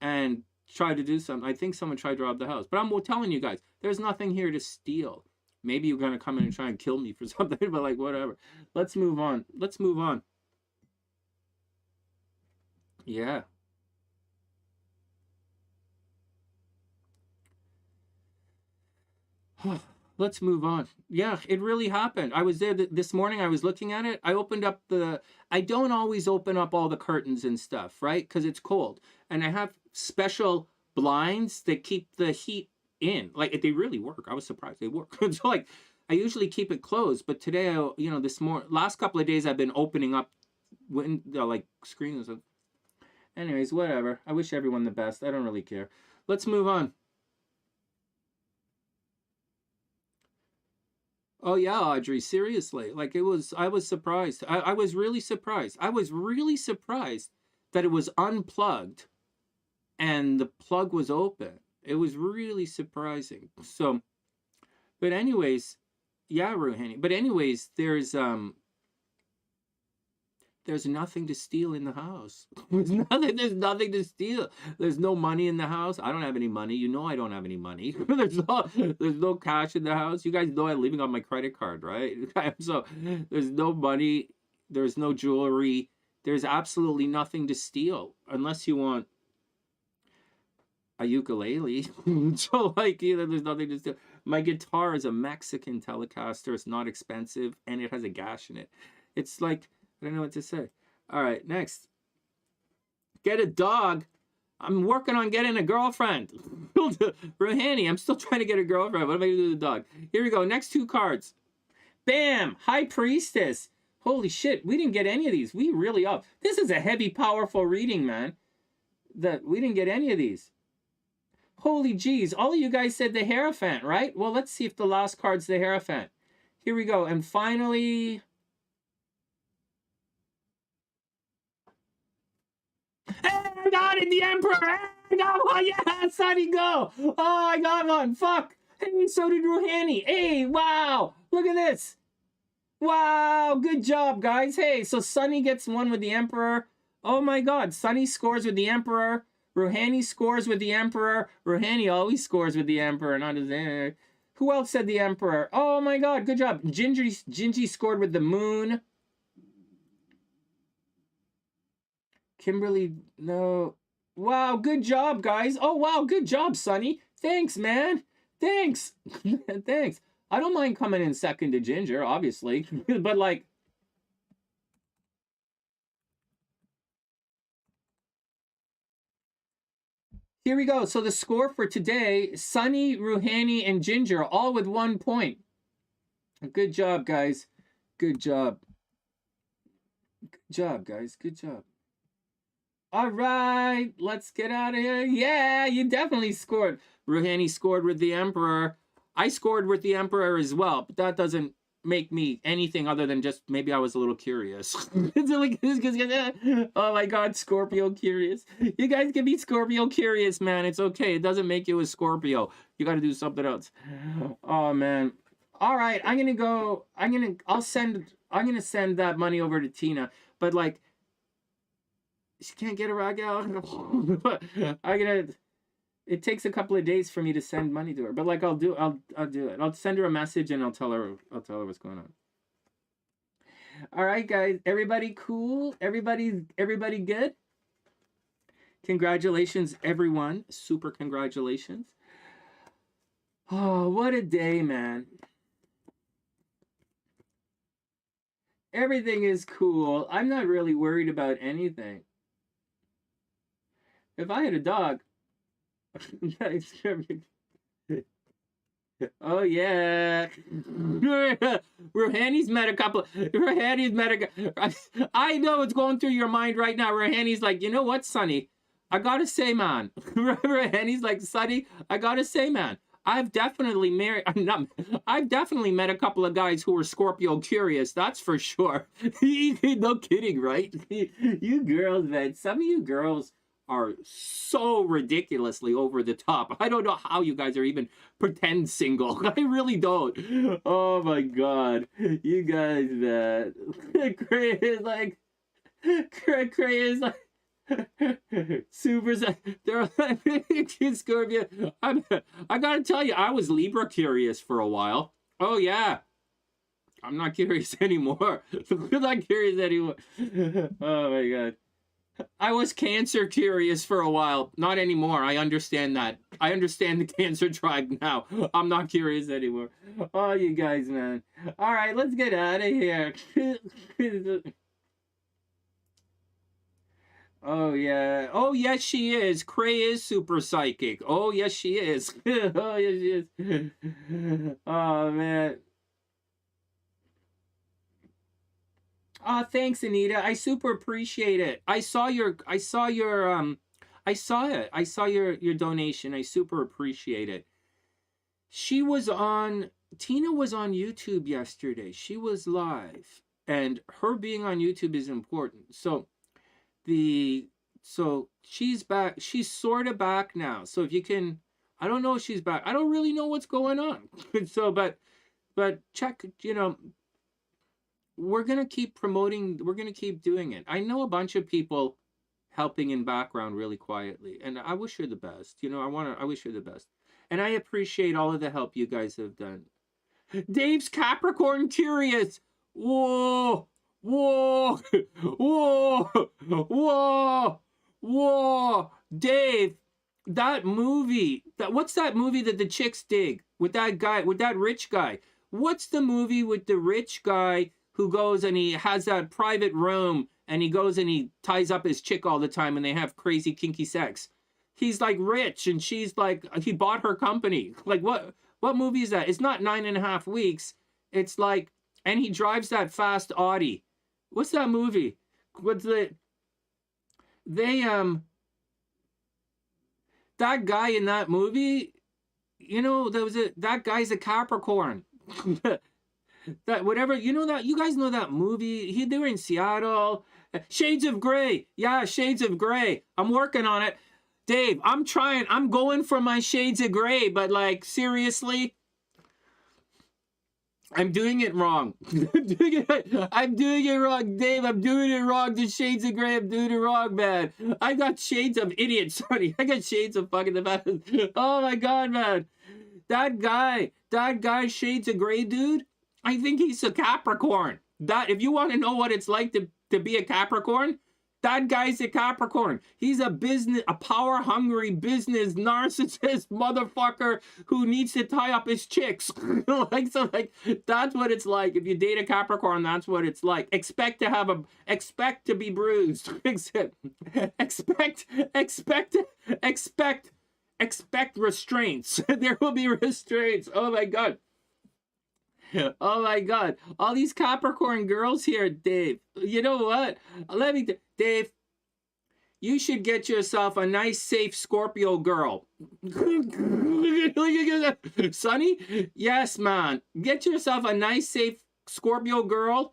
and tried to do something. I think someone tried to rob the house. But I'm telling you guys, there's nothing here to steal. Maybe you're going to come in and try and kill me for something, but like, whatever. Let's move on. Let's move on. Yeah. Let's move on. Yeah, it really happened. I was there this morning. I was looking at it. I opened up I don't always open up all the curtains and stuff, right? Because it's cold. And I have special blinds that keep the heat in. Like, they really work. I was surprised they work. So, like, I usually keep it closed. But today, last couple of days, I've been opening up like screens. Anyways, whatever. I wish everyone the best. I don't really care. Let's move on. Oh yeah, Audrey, seriously. Like, I was surprised. I was really surprised. I was really surprised that it was unplugged and the plug was open. It was really surprising. So, but anyways, yeah, Ruhani. But anyways, there's nothing to steal in the house. There's nothing to steal. There's no money in the house. I don't have any money. You know I don't have any money. there's no cash in the house. You guys know I'm living on my credit card, right? So there's no money. There's no jewelry. There's absolutely nothing to steal unless you want a ukulele. So, like, there's nothing to steal. My guitar is a Mexican Telecaster. It's not expensive and it has a gash in it. It's like, I don't know what to say. All right, next. Get a dog. I'm working on getting a girlfriend. Ruhani, I'm still trying to get a girlfriend. What am I going to do with the dog? Here we go. Next two cards. Bam! High Priestess. Holy shit, we didn't get any of these. We really up. This is a heavy, powerful reading, man. We didn't get any of these. Holy jeez. All of you guys said the Hierophant, right? Well, let's see if the last card's the Hierophant. Here we go. And finally... Hey, I got it, the Emperor! Hey, I got one! Yeah, Sunny, go! Oh, I got one! Fuck! Hey, so did Ruhani. Hey, wow! Look at this! Wow, good job, guys. Hey, so Sunny gets one with the Emperor. Oh my god, Sunny scores with the Emperor. Ruhani scores with the Emperor. Ruhani always scores with the Emperor, not his... Who else said the Emperor? Oh my god, good job. Gingie scored with the Moon. Kimberly, no. Wow, good job, guys. Oh, wow, good job, Sunny. Thanks, man. Thanks. Thanks. I don't mind coming in second to Ginger, obviously. But, like... Here we go. So the score for today, Sunny, Ruhani, and Ginger, all with 1 point. Good job, guys. Good job. Good job, guys. Good job. All right, let's get out of here. Yeah, you definitely scored. Ruhani scored with the Emperor. I scored with the Emperor as well, but that doesn't make me anything other than just maybe I was a little curious. Oh my god, Scorpio curious. You guys can be Scorpio curious, man. It's okay. It doesn't make you a Scorpio. You got to do something else. Oh man. All right, I'm gonna send that money over to Tina, but like, she can't get a rag out. It takes a couple of days for me to send money to her, but like I'll do it. I'll send her a message and I'll tell her what's going on. All right, guys. Everybody cool? Everybody good? Congratulations, everyone. Super congratulations. Oh, what a day, man. Everything is cool. I'm not really worried about anything. If I had a dog... Oh yeah. Ruhani's met a couple. I know what's going through your mind right now. Ruhani's like, you know what, Sunny? I gotta say, man. Ruhani's like, Sunny, I gotta say, man. I've definitely met a couple of guys who were Scorpio curious. That's for sure. No kidding, right? You girls, man. Some of you girls are so ridiculously over the top. I don't know how you guys are even pretend single. I really don't. Oh my god. You guys, man. Cray is like... Cray is like... Super... They're like... Scorpio. I gotta tell you, I was Libra curious for a while. Oh yeah. I'm not curious anymore. I'm not curious anymore. Oh my god. I was Cancer curious for a while. Not anymore. I understand that. I understand the Cancer tribe now. I'm not curious anymore. Oh, you guys, man. All right, let's get out of here. Oh, yeah. Oh, yes, she is. Cray is super psychic. Oh, yes, she is. Oh, yes, she is. Oh, man. Oh, thanks, Anita. I super appreciate it. I saw your I saw it. I saw your donation. I super appreciate it. She was on Tina was on YouTube yesterday. She was live. And her being on YouTube is important. So she's back. She's sort of back now. So if you can, I don't know if she's back. I don't really know what's going on. So but check, we're going to keep promoting, we're going to keep doing it. I know a bunch of people helping in background really quietly, and I wish her the best. I wish her the best. And I appreciate all of the help you guys have done. Dave's Capricorn curious. Whoa, whoa, whoa, whoa, whoa. Dave, that movie, what's that movie that the chicks dig with that guy, with that rich guy? What's the movie with the rich guy who goes and he has that private room and he goes and he ties up his chick all the time and they have crazy kinky sex? He's like rich and she's like, he bought her company. Like what movie is that? It's not 9.5 Weeks. It's like, and he drives that fast Audi. What's that movie? What's the, that guy in that movie, that guy's a Capricorn. That whatever, that you guys know that movie. They were in Seattle. Shades of Grey. Yeah, Shades of Grey. I'm working on it. Dave, I'm going for my Shades of Grey, but like seriously, I'm doing it wrong. I'm doing it wrong, Dave. I'm doing it wrong. The Shades of Grey, I'm doing it wrong, man. I got shades of idiot. Sorry, I got shades of fucking the bad. Oh my god, man. That guy, Shades of Grey dude, I think he's a Capricorn. That, if you want to know what it's like to be a Capricorn, that guy's a Capricorn. He's a power-hungry business narcissist motherfucker who needs to tie up his chicks. That's what it's like. If you date a Capricorn, that's what it's like. Expect to be bruised. Expect restraints. There will be restraints. Oh my god. Oh my god. All these Capricorn girls here, Dave. You know what? Dave, you should get yourself a nice, safe Scorpio girl. Sunny? Yes, man. Get yourself a nice, safe Scorpio girl.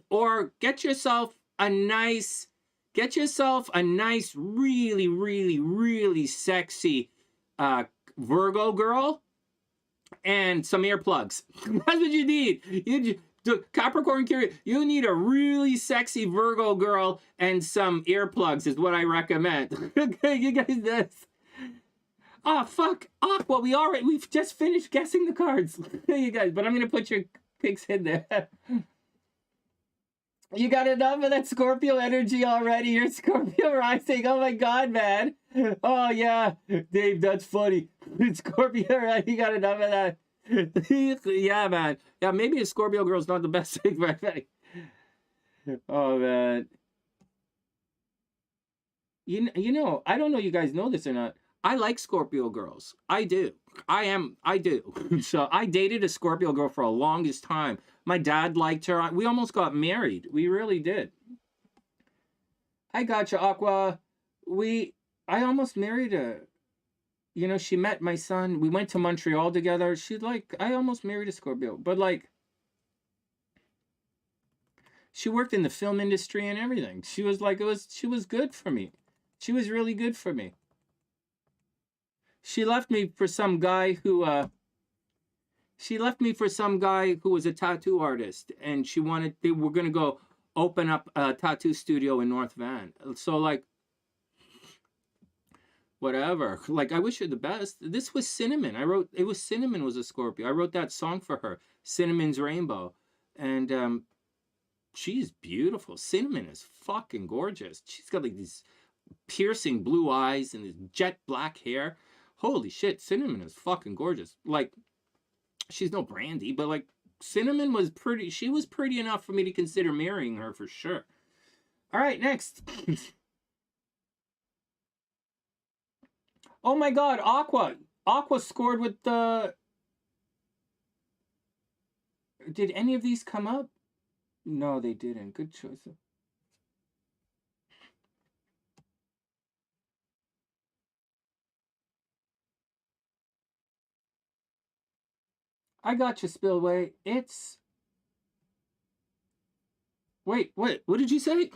Or get yourself a nice, really, really, really sexy Virgo girl. And some earplugs. That's what you need. Capricorn curious. You need a really sexy Virgo girl and some earplugs is what I recommend. Okay, you guys, that's. Oh fuck. Oh, well, we've just finished guessing the cards. You guys, but I'm gonna put your picks in there. You got enough of that Scorpio energy already. You're Scorpio rising. Oh my god, man. Oh yeah, Dave, that's funny. Scorpio, right? You got enough of that. Yeah, man. Yeah, maybe a Scorpio girl's not the best thing, but oh man. I don't know if you guys know this or not. I like Scorpio girls. I do. I do. So I dated a Scorpio girl for the longest time. My dad liked her. We almost got married. We really did. I got you, Aqua. I almost married her. She met my son. We went to Montreal together. I almost married a Scorpio. But she worked in the film industry and everything. She was good for me. She was really good for me. She left me for some guy who was a tattoo artist, and they were gonna go open up a tattoo studio in North Van. So whatever. I wish her the best. This was Cinnamon. Cinnamon was a Scorpio. I wrote that song for her, Cinnamon's Rainbow. And she's beautiful. Cinnamon is fucking gorgeous. She's got these piercing blue eyes and his jet black hair. Holy shit, Cinnamon is fucking gorgeous. Like, she's no Brandy, but like, Cinnamon was pretty, she was pretty enough for me to consider marrying her for sure. All right, next. Oh my god, Aqua. Aqua scored with the... Did any of these come up? No, they didn't. Good choice. I got you, Spillway. It's... Wait, what did you say?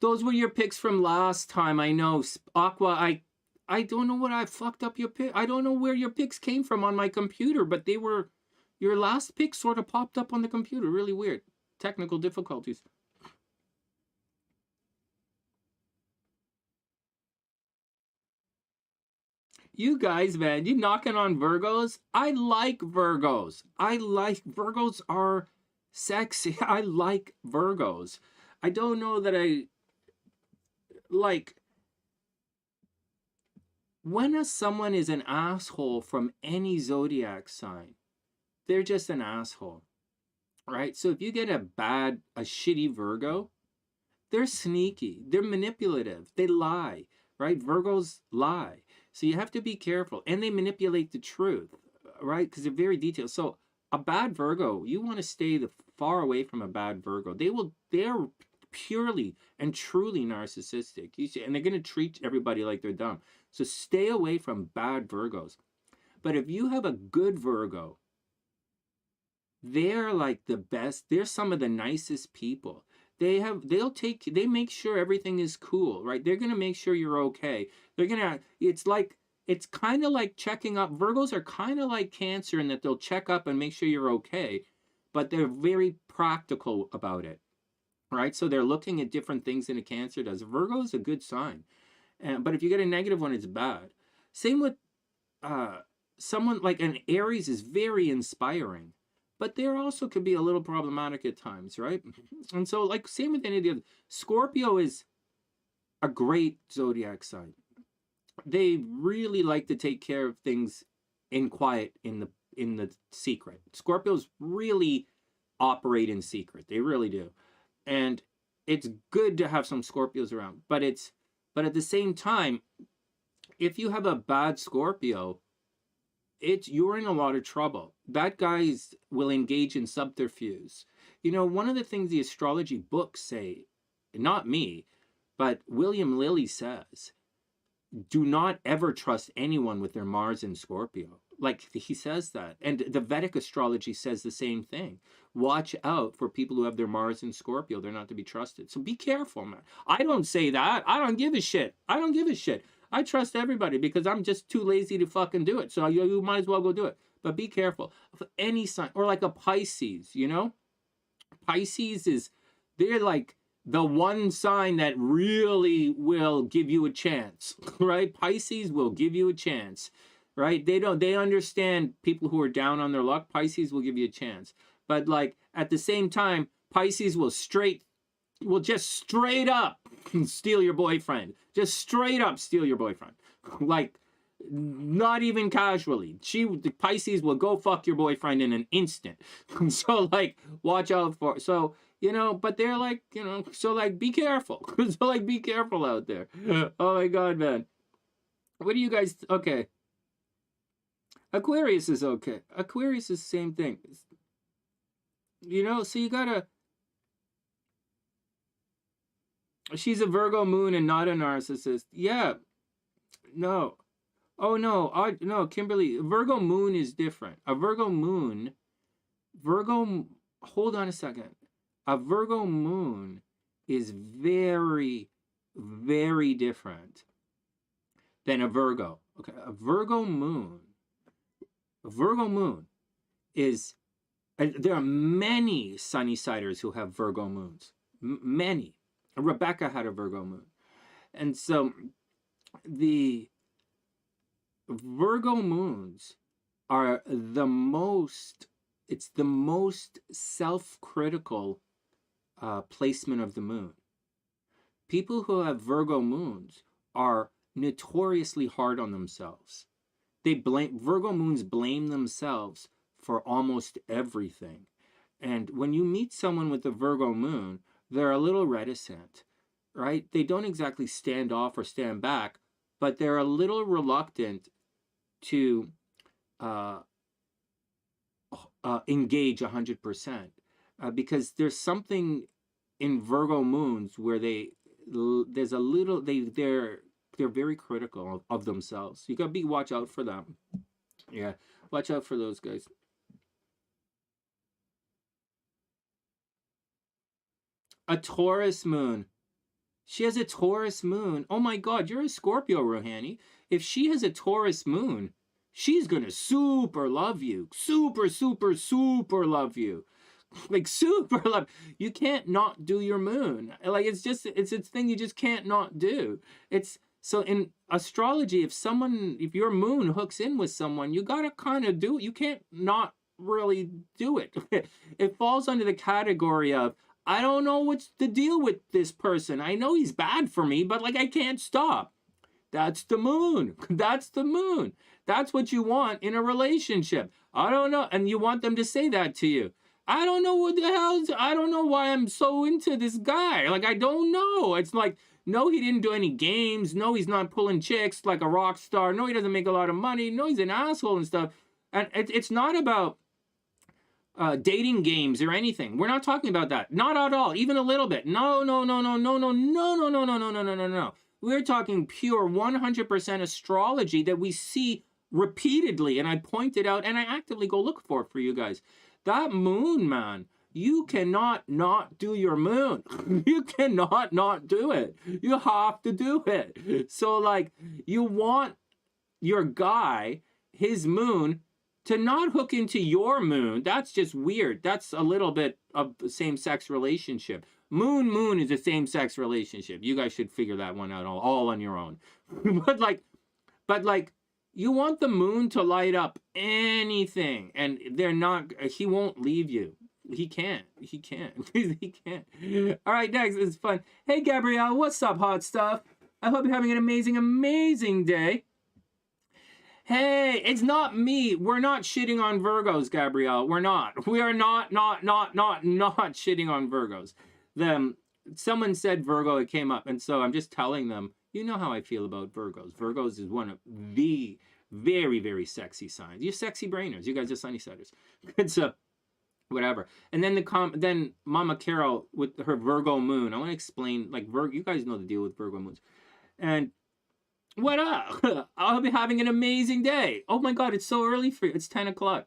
Those were your picks from last time, I know. Aqua, I don't know what I fucked up your pick. I don't know where your picks came from on my computer, but they were... Your last pick sort of popped up on the computer. Really weird. Technical difficulties. You guys, man, you knocking on Virgos? I like Virgos. Virgos are sexy. I like Virgos. I don't know that I like when someone is an asshole from any zodiac sign, they're just an asshole, right? So if you get a shitty Virgo, they're sneaky, they're manipulative, they lie, right? Virgos lie. So you have to be careful. And they manipulate the truth, right? Because they're very detailed. So a bad Virgo, you want to stay far away from a bad Virgo. They're purely and truly narcissistic. You see, and they're going to treat everybody like they're dumb. So stay away from bad Virgos. But if you have a good Virgo, they're like the best. They're some of the nicest people. They make sure everything is cool, right? They're going to make sure you're okay. It's kind of like checking up. Virgos are kind of like Cancer in that they'll check up and make sure you're okay, but they're very practical about it, right? So they're looking at different things than a Cancer does. Virgo is a good sign. But if you get a negative one, it's bad. Same with someone like an Aries is very inspiring, but there also could be a little problematic at times, right? And so, like, same with any of the other. Scorpio is a great zodiac sign. They really like to take care of things in quiet, in the secret. Scorpios really operate in secret. They really do. And it's good to have some Scorpios around, but at the same time, if you have a bad Scorpio, you're in a lot of trouble. That guys will engage in subterfuge. You know, one of the things the astrology books say, not me, but William Lilly says, do not ever trust anyone with their Mars in Scorpio. Like, he says that. And the Vedic astrology says the same thing. Watch out for people who have their Mars in Scorpio. They're not to be trusted. So be careful, man. I don't say that. I don't give a shit. I trust everybody because I'm just too lazy to fucking do it. So you might as well go do it. But be careful of any sign. Or like a Pisces, you know? Pisces they're like the one sign that really will give you a chance, right? Pisces will give you a chance, right? They understand people who are down on their luck. Pisces will give you a chance. But like at the same time, Pisces will just straight up steal your boyfriend. Just straight up steal your boyfriend. Like, not even casually. Pisces will go fuck your boyfriend in an instant. So like, watch out for. So, you know, but they're like, you know, so like, be careful. So like, be careful out there. Oh my God, man. What do you guys, okay. Aquarius is okay. Aquarius is the same thing. You know, so you gotta, she's a Virgo moon and not a narcissist. Yeah. No. Oh no, no, Kimberly, Virgo moon is different. A Virgo moon, hold on a second. A Virgo moon is very, very different than a Virgo. Okay, a Virgo moon is, there are many Sunnysiders who have Virgo moons. Many. Rebecca had a Virgo moon. And so the Virgo moons are the most it's the most self-critical placement of the moon. People who have Virgo moons are notoriously hard on themselves. Virgo moons blame themselves for almost everything. And when you meet someone with a Virgo moon, they're a little reticent, right? They don't exactly stand off or stand back, but they're a little reluctant to engage 100%, because there's something in Virgo moons where they're very critical of themselves. You gotta watch out for them. Yeah, watch out for those guys. A Taurus moon. She has a Taurus moon. Oh my God, you're a Scorpio, Ruhani. If she has a Taurus moon, she's gonna super love you. Super, super, super love you. Like super love. You can't not do your moon. Like it's a thing you just can't not do. So in astrology, if your moon hooks in with someone, you gotta kind of do it. You can't not really do it. It falls under the category of, I don't know what's the deal with this person. I know he's bad for me, but like I can't stop. That's the moon. That's the moon. That's what you want in a relationship. I don't know. And you want them to say that to you. I don't know what the hell. I don't know why I'm so into this guy. Like, I don't know. It's like, no, he didn't do any games. No, he's not pulling chicks like a rock star. No, he doesn't make a lot of money. No, he's an asshole and stuff. And it's not about dating games or anything. We're not talking about that. Not at all. Even a little bit. No, no, no, no, no, no, no, no, no, no, no, no, no, no, no. We're talking pure 100% astrology that we see repeatedly. And I pointed out, and I actively go look for you guys. That moon, man, you cannot not do your moon. You cannot not do it. You have to do it. So, like, you want your guy, his moon, to not hook into your moon. That's just weird. That's a little bit of the same-sex relationship. Moon is a same-sex relationship. You guys should figure that one out all on your own. but like, you want the moon to light up anything, and he won't leave you. He can't. He can't. He can't. All right, next is fun. Hey, Gabrielle, what's up, hot stuff? I hope you're having an amazing, amazing day. Hey, it's not me. We're not shitting on Virgos, Gabrielle. We're not. We are not shitting on Virgos. Someone said Virgo, it came up, and so I'm just telling them, you know how I feel about Virgos. Virgos is one of the very, very sexy signs. You sexy brainers. You guys are sunny-siders. It's whatever. And then then Mama Carol with her Virgo moon. I want to explain, like, Virgo. You guys know the deal with Virgo moons. And what up? I'll be having an amazing day. Oh my God, it's so early for you. It's 10 o'clock.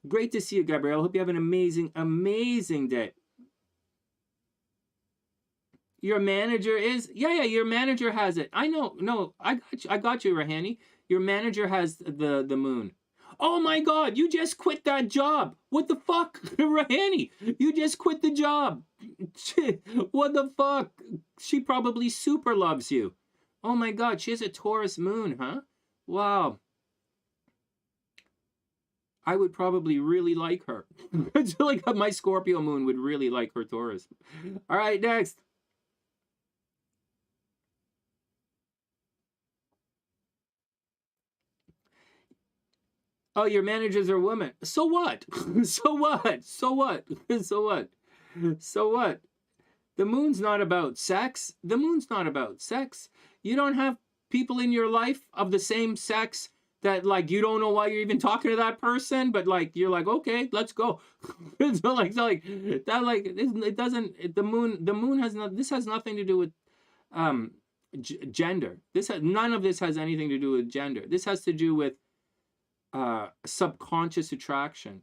Great to see you, Gabrielle. Hope you have an amazing, amazing day. Your manager is? Yeah, your manager has it. I know. No, I got you, Ruhani. Your manager has the moon. Oh my God, you just quit that job. What the fuck? Ruhani, you just quit the job. What the fuck? She probably super loves you. Oh my God, she has a Taurus moon, huh? Wow. I would probably really like her. It's like my Scorpio moon would really like her Taurus. All right, next. Oh, your managers are women. So what? So what? So what? So what? So what? The moon's not about sex. The moon's not about sex. You don't have people in your life of the same sex that, like, you don't know why you're even talking to that person, but like you're like, okay, let's go. It doesn't. The moon has not. This has nothing to do with gender. None of this has anything to do with gender. This has to do with subconscious attraction.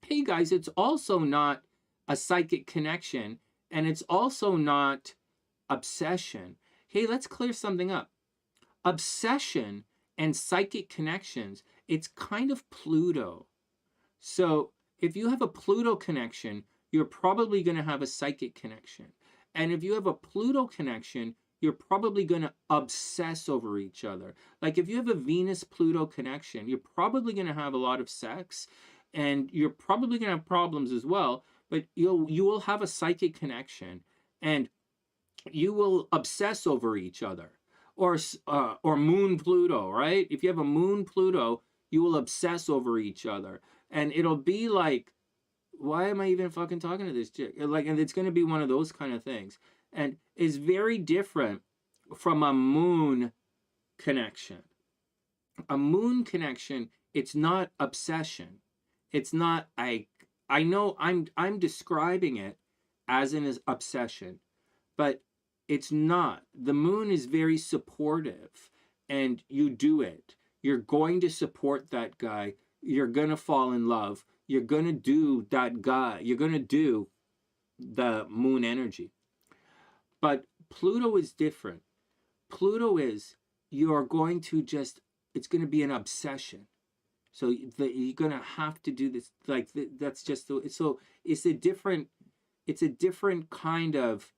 Hey guys, it's also not a psychic connection, and it's also not obsession. Hey, let's clear something up. Obsession and psychic connections, it's kind of Pluto. So if you have a Pluto connection, you're probably going to have a psychic connection. And if you have a Pluto connection, you're probably going to obsess over each other. Like if you have a Venus-Pluto connection, you're probably going to have a lot of sex. and you're probably going to have problems as well, but you will have a psychic connection, and you will obsess over each other. Or moon Pluto, right? If you have a moon Pluto, you will obsess over each other, and it'll be like, why am I even fucking talking to this chick? Like, and it's going to be one of those kind of things, and it's very different from a moon connection. A moon connection, it's not obsession. It's not, I know I'm describing it as an obsession, but it's not. The moon is very supportive, and you do it. You're going to support that guy. You're going to fall in love. You're going to do that guy. You're going to do the moon energy. But Pluto is different. Pluto is, you're going to just, it's going to be an obsession. So you're going to have to do this. Like, that's just, so it's a different kind of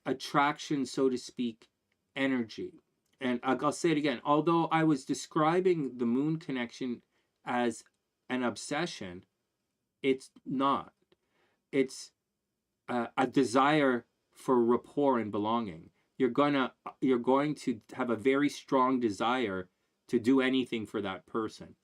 attraction, so to speak, energy. And I'll say it again. Although I was describing the moon connection as an obsession, it's not. It's a desire for rapport and belonging. You're going to have a very strong desire to do anything for that person.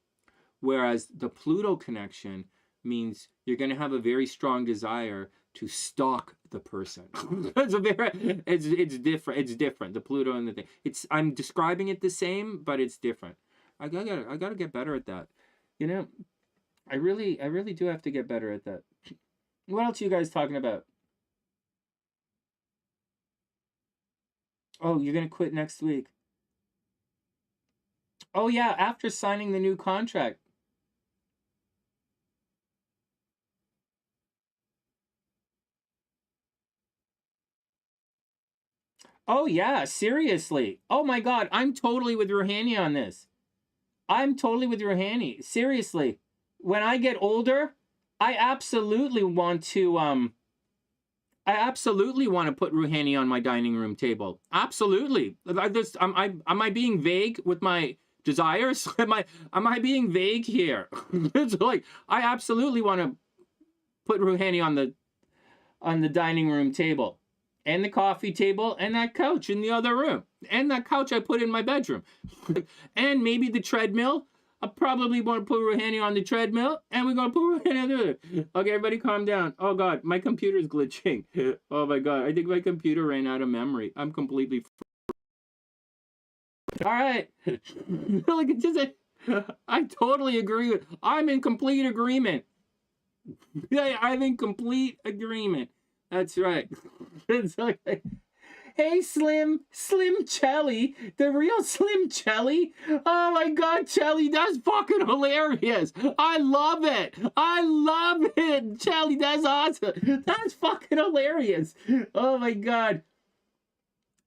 Whereas the Pluto connection means you're going to have a very strong desire to stalk the person. It's different. It's different. The Pluto and the thing. I'm describing it the same, but it's different. I gotta get better at that. You know, I really do have to get better at that. What else are you guys talking about? Oh, you're gonna quit next week. Oh yeah, after signing the new contract. Oh yeah, seriously. Oh my God, I'm totally with Ruhani on this. I'm totally with Ruhani. Seriously. When I get older, I absolutely want to put Ruhani on my dining room table. Absolutely. Am I being vague with my desires? Am I being vague here? It's like, I absolutely want to put Ruhani on the dining room table, and the coffee table, and that couch in the other room, and that couch I put in my bedroom, and maybe the treadmill. I probably want to put Ruhani on the treadmill, and we're going to put Ruhani on the other. Okay, everybody calm down. Oh God, my computer's glitching. Oh my God, I think my computer ran out of memory. I'm completely... All right. Like, it's just, I totally agree with... I'm in complete agreement. Yeah, I'm in complete agreement. That's right. It's like, hey, Slim Chelly, the real Slim Chelly. Oh my God, Chelly, that's fucking hilarious. I love it, Chelly. That's awesome. That's fucking hilarious. Oh my God.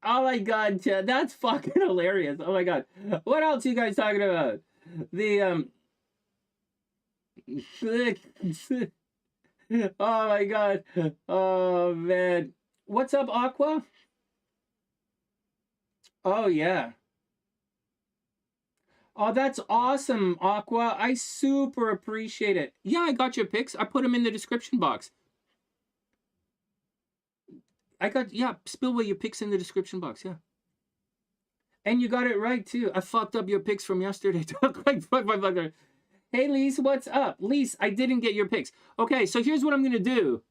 Oh my God, that's fucking hilarious. Oh my God. What else are you guys talking about? The Oh my God. Oh man. What's up, Aqua? Oh yeah. Oh, that's awesome, Aqua. I super appreciate it. Yeah, I got your pics. I put them in the description box. Yeah, Spillwaw, your pics in the description box, yeah. And you got it right, too. I fucked up your pics from yesterday. Hey, Lise, what's up? Lise, I didn't get your pics. Okay, so here's what I'm going to do.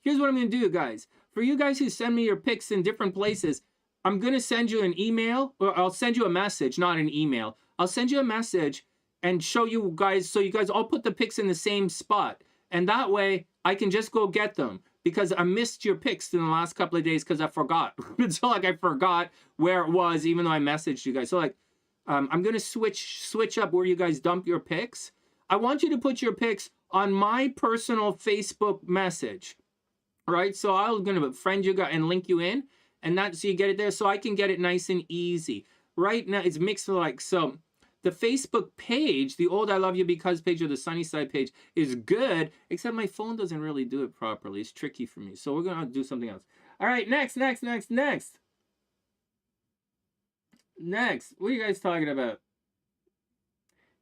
Here's what I'm going to do, guys. For you guys who send me your pics in different places, I'm going to send you an email, or I'll send you a message, not an email. I'll send you a message and show you guys, so you guys all put the pics in the same spot. And that way, I can just go get them. Because I missed your pics in the last couple of days because I forgot. So, like, I forgot where it was, even though I messaged you guys. So, like, I'm going to switch up where you guys dump your pics. I want you to put your pics on my personal Facebook message, right? So I'm going to friend you guys and link you in, and that, so you get it there, so I can get it nice and easy. Right now, it's mixed like, so the Facebook page, the old I Love You Because page or the TheSunnySide page is good, except my phone doesn't really do it properly. It's tricky for me. So we're going to do something else. All right, next. Next. What are you guys talking about?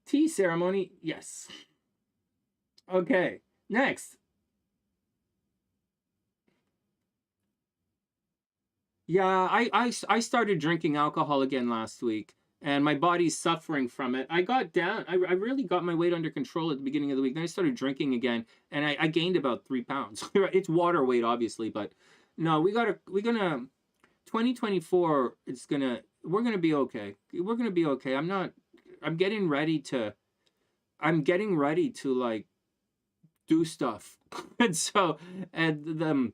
Tea ceremony? Yes. Okay, next. Yeah, I started drinking alcohol again last week, and my body's suffering from it. I got down. I really got my weight under control at the beginning of the week. Then I started drinking again, and I gained about 3 pounds. It's water weight, obviously, but no, we're gonna 2024. We're gonna be okay. We're gonna be okay. I'm getting ready to. I'm getting ready to like do stuff, and so and the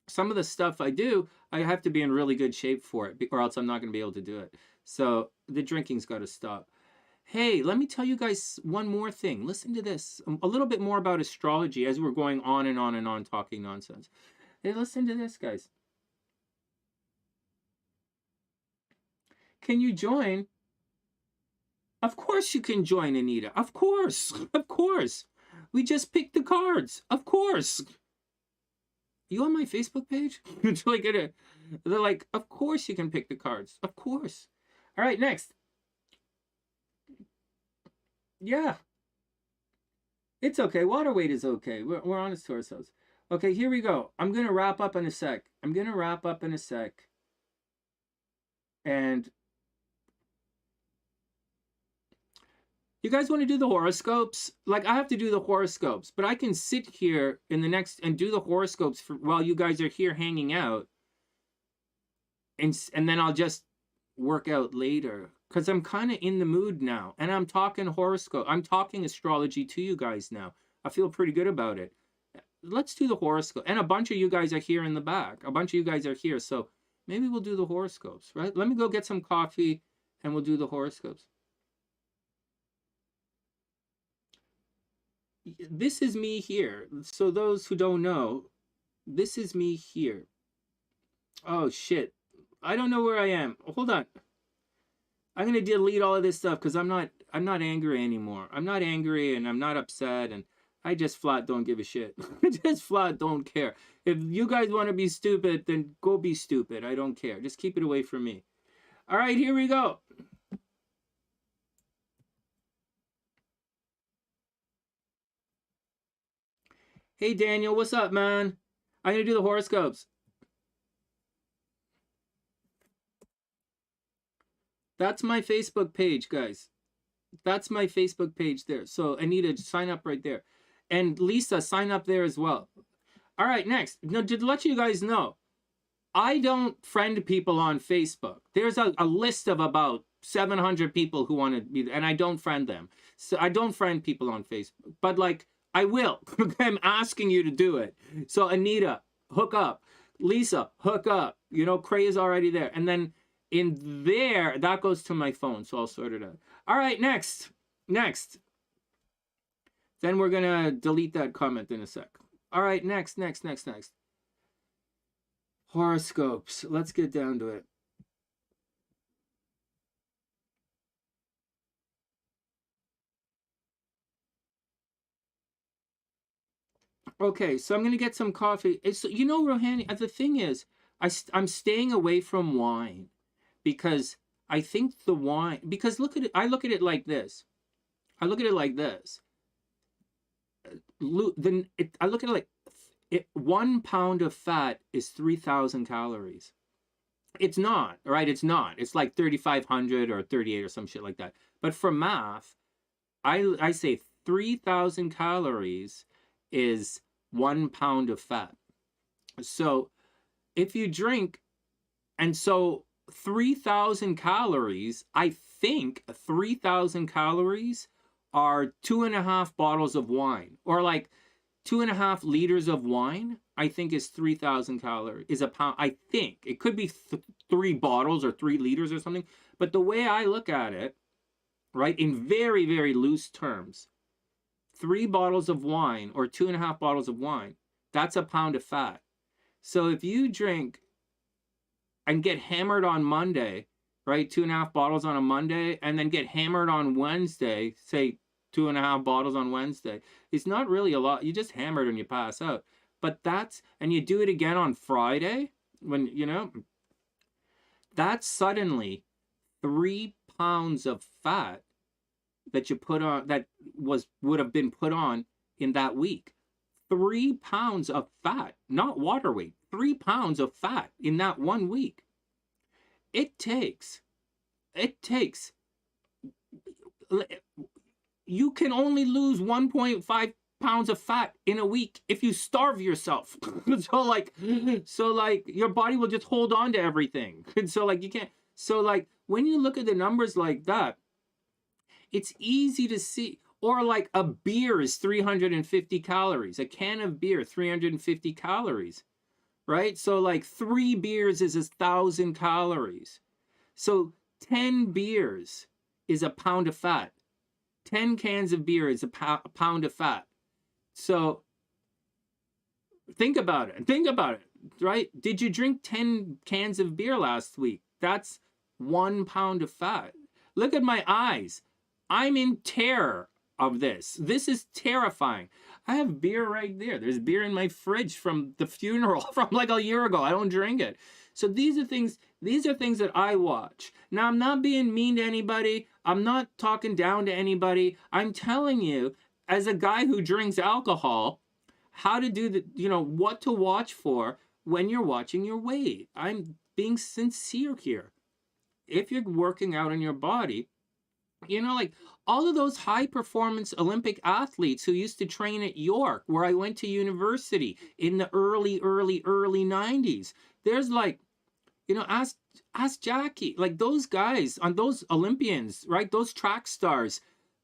some of the stuff I do, I have to be in really good shape for it, or else I'm not going to be able to do it. So the drinking's got to stop. Hey, let me tell you guys one more thing. Listen to this. A little bit more about astrology as we're going on and on and on talking nonsense. Hey, listen to this, guys. Can you join? Of course you can join, Anita. Of course. Of course. We just picked the cards. Of course. You on my Facebook page? They're like, of course you can pick the cards. Of course. All right, next. Yeah. It's okay. Water weight is okay. We're honest to ourselves. Okay, here we go. I'm going to wrap up in a sec. And you guys want to do the horoscopes? Like, I have to do the horoscopes, but I can sit here in the next and do the horoscopes while you guys are here hanging out. And then I'll just work out later, because I'm kind of in the mood now, and I'm talking horoscope. I'm talking astrology to you guys now. I feel pretty good about it. Let's do the horoscope. And a bunch of you guys are here in the back. A bunch of you guys are here, so maybe we'll do the horoscopes, right? Let me go get some coffee, and we'll do the horoscopes. This is me here. So those who don't know, this is me here. Oh, shit. I don't know where I am. Hold on. I'm going to delete all of this stuff because I'm not angry anymore. I'm not angry and I'm not upset, and I just flat don't give a shit. I just flat don't care. If you guys want to be stupid, then go be stupid. I don't care. Just keep it away from me. All right, here we go. Hey, Daniel, what's up, man? I'm going to do the horoscopes. That's my Facebook page, guys. That's my Facebook page there. So, Anita, sign up right there. And Lisa, sign up there as well. All right, next. Now, to let you guys know, I don't friend people on Facebook. There's a list of about 700 people who want to be there, and I don't friend them. So I don't friend people on Facebook. But, like, I will. I'm asking you to do it. So, Anita, hook up. Lisa, hook up. You know, Cray is already there. And then in there, that goes to my phone, so I'll sort it out. All right, next. Then we're going to delete that comment in a sec. All right, next. Horoscopes. Let's get down to it. Okay, so I'm going to get some coffee. You know, Ruhani, the thing is, I'm staying away from wine because I think the wine, because look at it, I look at it like this. I look at it like 1 pound of fat is 3,000 calories. It's not, right? It's not. It's like 3,500 or 38 or some shit like that. But for math, I say 3,000 calories is 1 pound of fat. So if you drink, and so 3,000 calories, I think 3,000 calories are 2.5 bottles of wine, or like 2.5 liters of wine. I think is 3,000 calories, is a pound. I think it could be 3 bottles or 3 liters or something. But the way I look at it, right, in very, very loose terms, 3 bottles of wine or 2.5 bottles of wine, that's a pound of fat. So if you drink and get hammered on Monday, right, 2.5 bottles on a Monday, and then get hammered on Wednesday, say 2.5 bottles on Wednesday, it's not really a lot. You just hammered and you pass out. But and you do it again on Friday, when, you know, that's suddenly 3 pounds of fat that you put on, that would have been put on in that week. 3 pounds of fat, not water weight, 3 pounds of fat in that 1 week. It takes, you can only lose 1.5 pounds of fat in a week if you starve yourself. so like your body will just hold on to everything. And so like you can't, so like when you look at the numbers like that, it's easy to see. Or like a beer is 350 calories. A can of beer, 350 calories, right? So like 3 beers is 1,000 calories. So 10 beers is a pound of fat. 10 cans of beer is a pound of fat. So think about it, right? Did you drink 10 cans of beer last week? That's 1 pound of fat. Look at my eyes. I'm in terror of this. This is terrifying. I have beer right there. There's beer in my fridge from the funeral from like a year ago. I don't drink it. So these are things that I watch. Now, I'm not being mean to anybody. I'm not talking down to anybody. I'm telling you, as a guy who drinks alcohol, how to do the, what to watch for when you're watching your weight. I'm being sincere here. If you're working out on your body, like all of those high performance Olympic athletes who used to train at York, where I went to university in the early 90s. There's like, ask Jackie, like those guys on those Olympians, right? Those track stars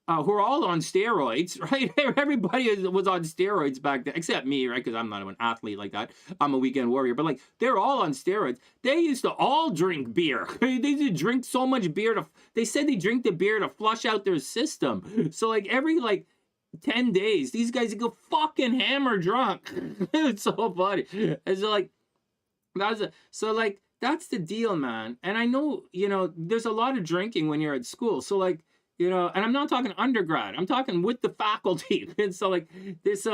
who are all on steroids, right? Everybody was on steroids back then, except me, right? Because I'm not an athlete like that. I'm a weekend warrior, but like they're all on steroids. They used to all drink beer. They used to drink so much beer they said they drink the beer to flush out their system. So like every 10 days, these guys would go fucking hammer drunk. It's so funny. And so like, that's the deal, man. And I know, there's a lot of drinking when you're at school. So like, and I'm not talking undergrad. I'm talking with the faculty. And so like this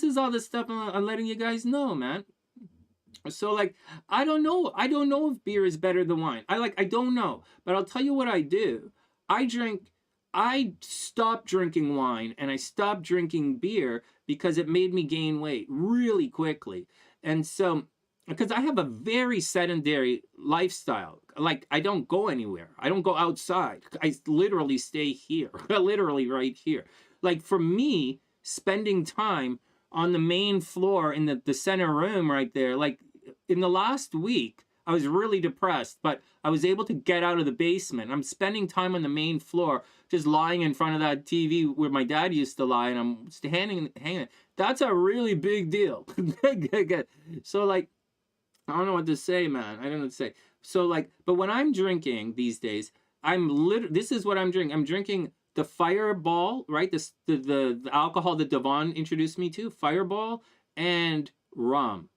is all the stuff I'm letting you guys know, man. So like I don't know if beer is better than wine. I don't know. But I'll tell you what I do. I stopped drinking wine and I stopped drinking beer because it made me gain weight really quickly. And so because I have a very sedentary lifestyle. Like, I don't go anywhere. I don't go outside. I literally stay here. Literally right here. Like, for me, spending time on the main floor in the center room right there, like, in the last week, I was really depressed, but I was able to get out of the basement. I'm spending time on the main floor, just lying in front of that TV where my dad used to lie, and I'm hanging. That's a really big deal. So, like, I don't know what to say, man. I don't know what to say. So like, but when I'm drinking these days, this is what I'm drinking. I'm drinking the Fireball, right? The alcohol that Devon introduced me to, Fireball and rum.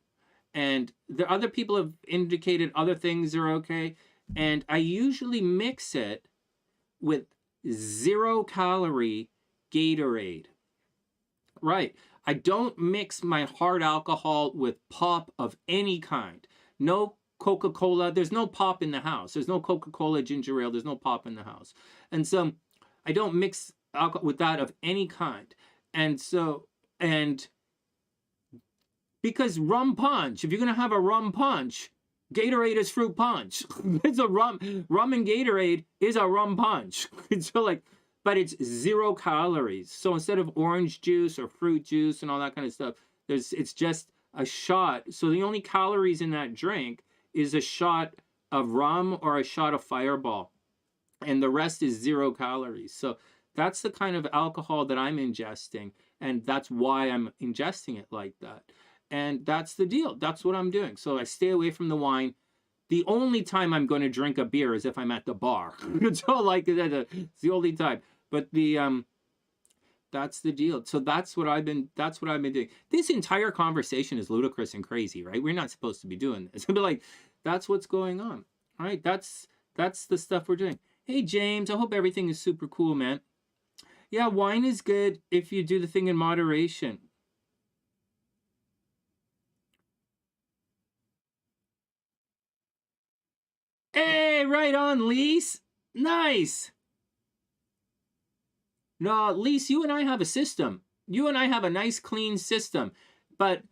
And the other people have indicated other things are okay. And I usually mix it with 0-calorie Gatorade. Right. I don't mix my hard alcohol with pop of any kind. No Coca-Cola. There's no pop in the house. There's no Coca-Cola, ginger ale. There's no pop in the house. And so I don't mix alcohol with that of any kind. And so, because rum punch, if you're going to have a rum punch, Gatorade is fruit punch. It's a rum and Gatorade is a rum punch. So like, but it's 0 calories. So instead of orange juice or fruit juice and all that kind of stuff, it's just a shot. So the only calories in that drink is a shot of rum or a shot of Fireball. And the rest is 0 calories. So that's the kind of alcohol that I'm ingesting. And that's why I'm ingesting it like that. And that's the deal. That's what I'm doing. So I stay away from the wine. The only time I'm going to drink a beer is if I'm at the bar. So like, it's the only time. But that's the deal. So that's what I've been doing. This entire conversation is ludicrous and crazy, right? We're not supposed to be doing this. But like, that's what's going on. All right, that's the stuff we're doing. Hey James, I hope everything is super cool, man. Yeah, wine is good if you do the thing in moderation. Hey, right on, Lise. Nice. No, Lise, you and I have a system. You and I have a nice clean system, but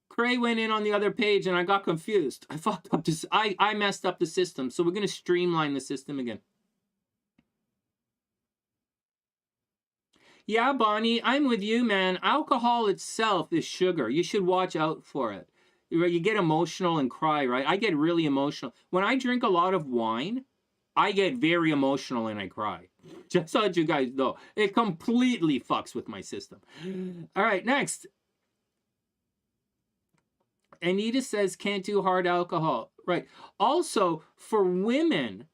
Cray went in on the other page and I got confused. I fucked up this. I messed up the system. So we're going to streamline the system again. Yeah, Bonnie, I'm with you, man. Alcohol itself is sugar. You should watch out for it. You get emotional and cry, right? I get really emotional. When I drink a lot of wine, I get very emotional and I cry. Just so that you guys know. It completely fucks with my system. All right, next. Anita says can't do hard alcohol. Right. Also, for women,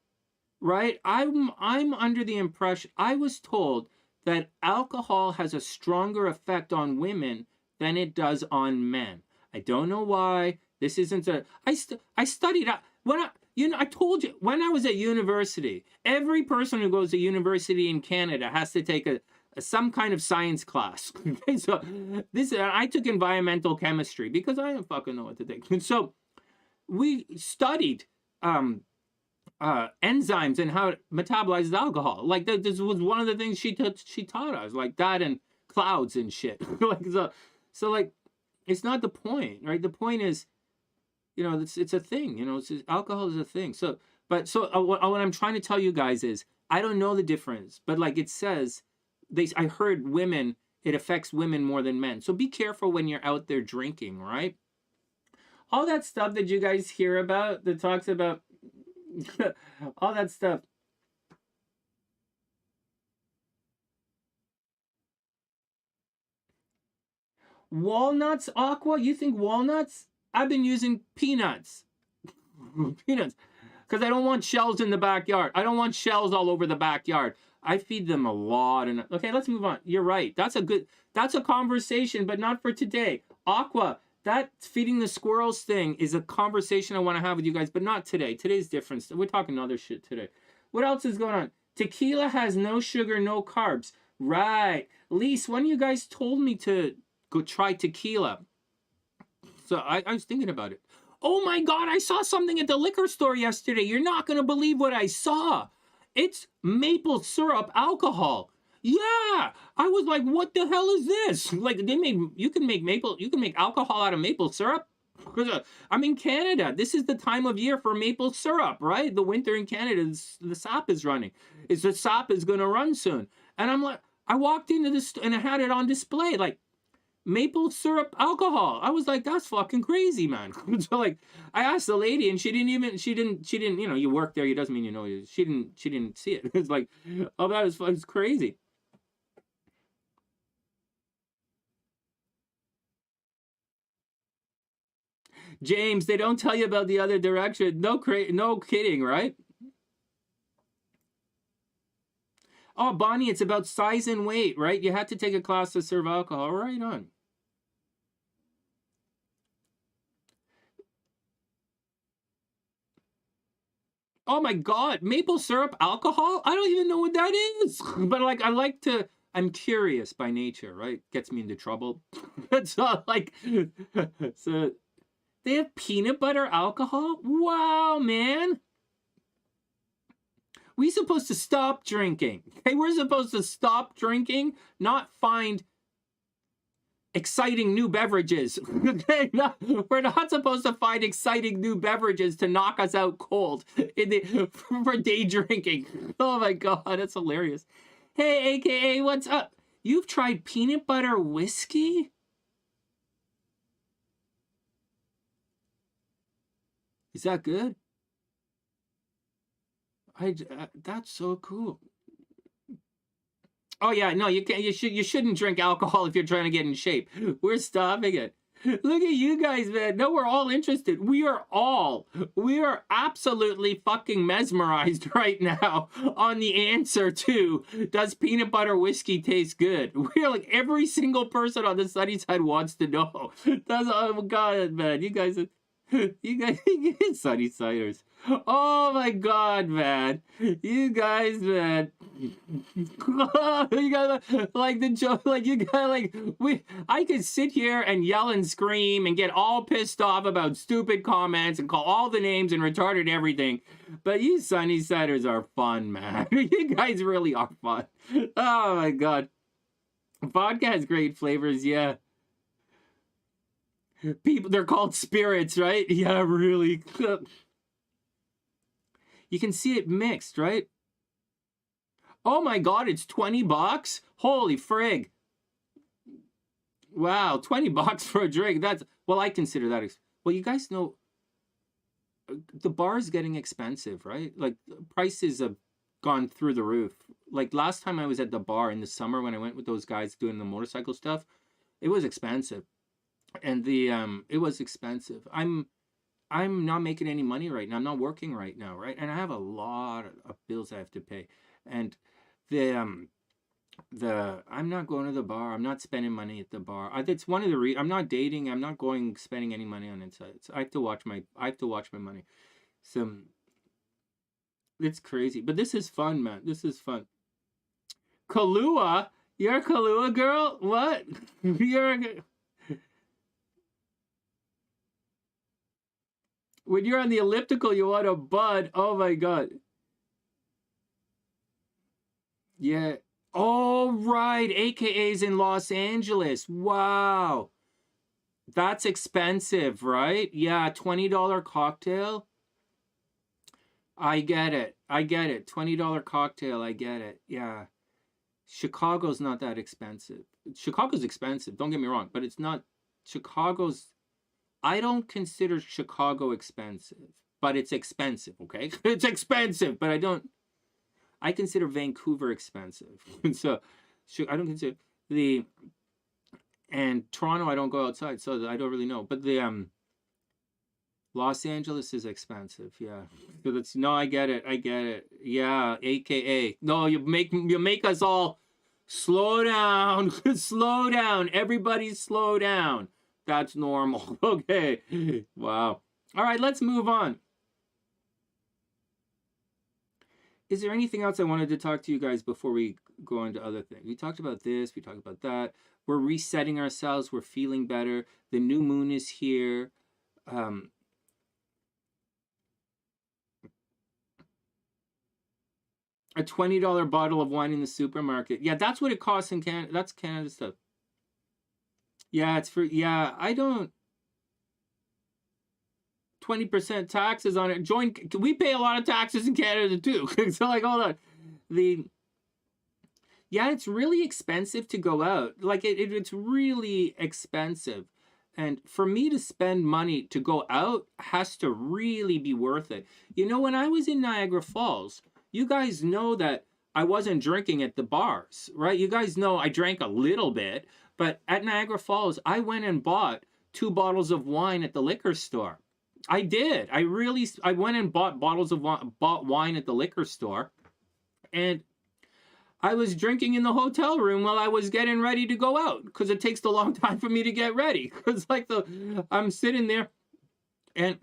right? I'm under the impression, I was told that alcohol has a stronger effect on women than it does on men. I don't know why. This isn't a... I studied... I told you, when I was at university, every person who goes to university in Canada has to take some kind of science class. So I took environmental chemistry because I don't fucking know what to take. So we studied enzymes and how it metabolizes alcohol. Like this was one of the things she taught us, like that and clouds and shit. Like so like it's not the point, right? The point is, you know, it's a thing. You know, alcohol is a thing. So what I'm trying to tell you guys is I don't know the difference, but like it says, I heard women, it affects women more than men. So be careful when you're out there drinking, right? All that stuff that you guys hear about that talks about all that stuff. Walnuts, Aqua? You think walnuts? I've been using peanuts. Peanuts. Because I don't want shells in the backyard. I don't want shells all over the backyard. I feed them a lot. And okay, let's move on. You're right. That's a conversation, but not for today. Aqua, that feeding the squirrels thing is a conversation I want to have with you guys, but not today. Today's different. We're talking other shit today. What else is going on? Tequila has no sugar, no carbs. Right. Lise, one of you guys told me to go try tequila. So I was thinking about it. Oh my God, I saw something at the liquor store yesterday. You're not going to believe what I saw. It's maple syrup alcohol. Yeah, I was like, what the hell is this? Like you can make alcohol out of maple syrup. I'm in Canada. This is the time of year for maple syrup, right? The winter in Canada, the sap is running. The sap is going to run soon. And I'm like, I walked into this and I had it on display, like maple syrup alcohol. I was like, that's fucking crazy, man. So like, I asked the lady and she didn't, you know, you work there, it doesn't mean you know, she didn't see it. It's like, oh, that was crazy. James, they don't tell you about the other direction. No kidding, right? Oh, Bonnie, it's about size and weight, right? You had to take a class to serve alcohol. Right on. Oh my God, maple syrup alcohol? I don't even know what that is. But like, I'm curious by nature, right? Gets me into trouble. So like, so they have peanut butter alcohol? Wow, man. We're supposed to stop drinking. Okay, we're supposed to stop drinking, not find exciting new beverages. Okay, we're not supposed to find exciting new beverages to knock us out cold for day drinking. Oh my God, that's hilarious. Hey, AKA, what's up? You've tried peanut butter whiskey? Is that good? That's so cool. Oh yeah, no, you can't. You shouldn't drink alcohol if you're trying to get in shape. We're stopping it. Look at you guys, man. No, we're all interested. We are absolutely fucking mesmerized right now on the answer to, does peanut butter whiskey taste good? We're like, every single person on the TheSunnySide wants to know. Oh God, man, you guys TheSunnySiders. Oh my God, man. You guys, man. You guys, like the joke, like you guys, like I could sit here and yell and scream and get all pissed off about stupid comments and call all the names and retarded everything. But you TheSunnySiders are fun, man. You guys really are fun. Oh my God. Vodka has great flavors, yeah. People, they're called spirits, right? Yeah, really. You can see it mixed, right? Oh my God, it's $20? Holy frig. Wow, $20 for a drink. That's, well, I consider that, well, you guys know, the bar is getting expensive, right? Like, prices have gone through the roof. Like, last time I was at the bar in the summer when I went with those guys doing the motorcycle stuff, it was expensive. And it was expensive. I'm not making any money right now. I'm not working right now, right? And I have a lot of bills I have to pay. And the I'm not going to the bar. I'm not spending money at the bar. That's one of the I'm not dating. I'm not spending any money on insights. I have to watch my money. So it's crazy. But this is fun, man. This is fun. Kahlua? You're a Kahlua girl? What? When you're on the elliptical, you want a bud. Oh my God. Yeah. Oh, right. AKA's in Los Angeles. Wow. That's expensive, right? Yeah, $20 cocktail. I get it. I get it. $20 cocktail. I get it. Yeah. Chicago's not that expensive. Chicago's expensive. Don't get me wrong, but it's not. Chicago's. I don't consider Chicago expensive, but it's expensive, okay? It's expensive, but I consider Vancouver expensive. So I don't consider and Toronto, I don't go outside, so I don't really know. But the Los Angeles is expensive, yeah. So that's, no, I get it. Yeah, AKA. No, you make us all slow down. Slow down. Everybody slow down. That's normal. Okay. Wow. All right, let's move on. Is there anything else I wanted to talk to you guys before we go on to other things? We talked about this. We talked about that. We're resetting ourselves. We're feeling better. The new moon is here. A $20 bottle of wine in the supermarket. Yeah, that's what it costs in Canada. That's Canada stuff. Yeah, it's for, yeah, I don't, 20% taxes on it. We pay a lot of taxes in Canada too. So like, hold on. Yeah, it's really expensive to go out. Like it's really expensive. And for me to spend money to go out has to really be worth it. You know, when I was in Niagara Falls, you guys know that I wasn't drinking at the bars, right? You guys know I drank a little bit, but at Niagara Falls, I went and bought 2 bottles of wine at the liquor store. I did. I went and bought wine at the liquor store, and I was drinking in the hotel room while I was getting ready to go out because it takes a long time for me to get ready. Because like I'm sitting there, and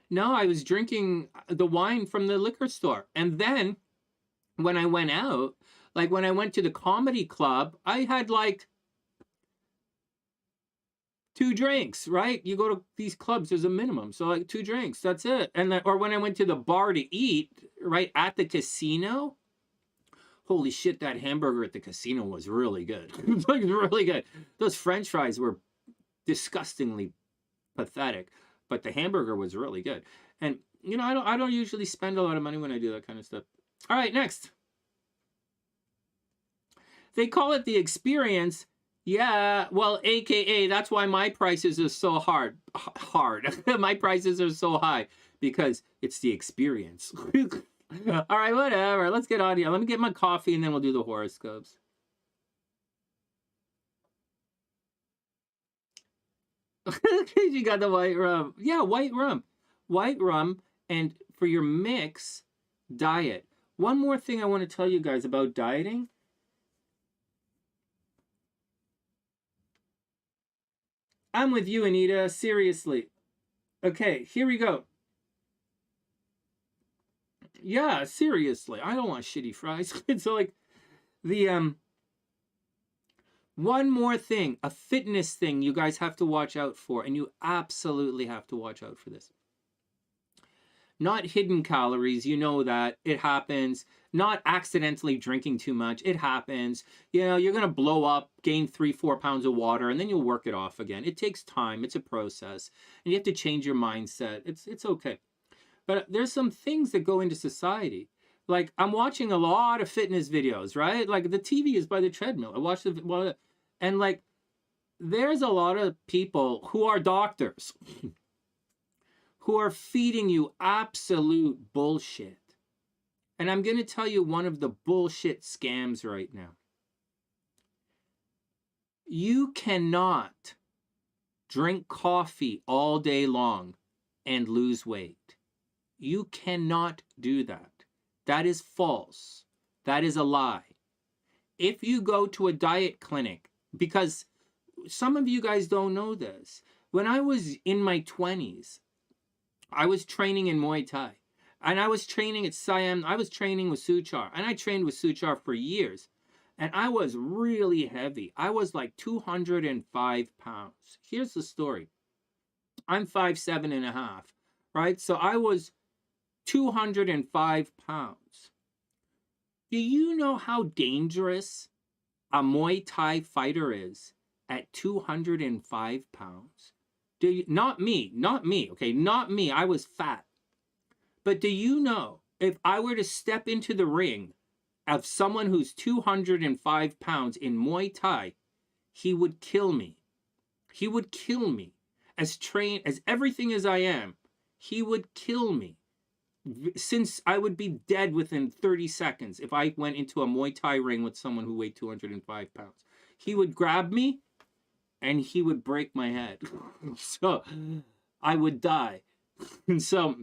no, I was drinking the wine from the liquor store. And then when I went out, like when I went to the comedy club, I had like 2 drinks, right? You go to these clubs, there's a minimum. So like 2 drinks, that's it. And then, or when I went to the bar to eat, right, at the casino, holy shit, that hamburger at the casino was really good. It was like really good. Those French fries were disgustingly pathetic, but the hamburger was really good. And you know, I don't usually spend a lot of money when I do that kind of stuff. All right, next. They call it the experience. Yeah, well, AKA, that's why my prices are so hard. My prices are so high because it's the experience. All right, whatever. Let's get on here. Let me get my coffee and then we'll do the horoscopes. You got the white rum. Yeah, white rum. White rum. And for your mix, diet. One more thing I want to tell you guys about dieting. I'm with you, Anita. Seriously. Okay, here we go. Yeah, seriously. I don't want shitty fries. So like the one more thing, a fitness thing you guys have to watch out for, and you absolutely have to watch out for this. Not hidden calories, you know that. It happens. Not accidentally drinking too much. It happens. You know, you're going to blow up, gain 3-4 pounds of water, and then you'll work it off again. It takes time. It's a process. And you have to change your mindset. It's okay. But there's some things that go into society. Like, I'm watching a lot of fitness videos, right? Like, the TV is by the treadmill. I watch and like, there's a lot of people who are doctors who are feeding you absolute bullshit. And I'm going to tell you one of the bullshit scams right now. You cannot drink coffee all day long and lose weight. You cannot do that. That is false. That is a lie. If you go to a diet clinic, because some of you guys don't know this, when I was in my 20s, I was training in Muay Thai. And I was training at Siam. I was training with Suchar. And I trained with Suchar for years. And I was really heavy. I was like 205 pounds. Here's the story. I'm 5'7.5", right? So I was 205 pounds. Do you know how dangerous a Muay Thai fighter is at 205 pounds? Do you, not me, okay? Not me, I was fat. But do you know, if I were to step into the ring of someone who's 205 pounds in Muay Thai, he would kill me. He would kill me. As trained, as everything as I am, he would kill me. Since I would be dead within 30 seconds if I went into a Muay Thai ring with someone who weighed 205 pounds. He would grab me and he would break my head. So I would die. And so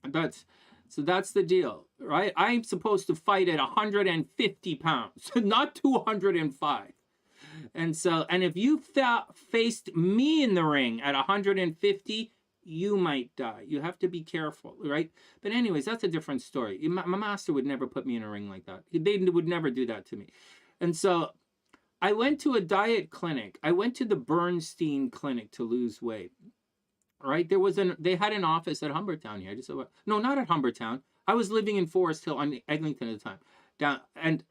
that's the deal, right? I'm supposed to fight at 150 pounds, not 205. And so, and if you faced me in the ring at 150, you might die. You have to be careful, right? But anyways, that's a different story. My master would never put me in a ring like that. They would never do that to me. And so I went to a diet clinic. I went to the Bernstein clinic to lose weight, right? They had an office at Humbertown here. No, not at Humbertown. I was living in Forest Hill on Eglinton at the time. And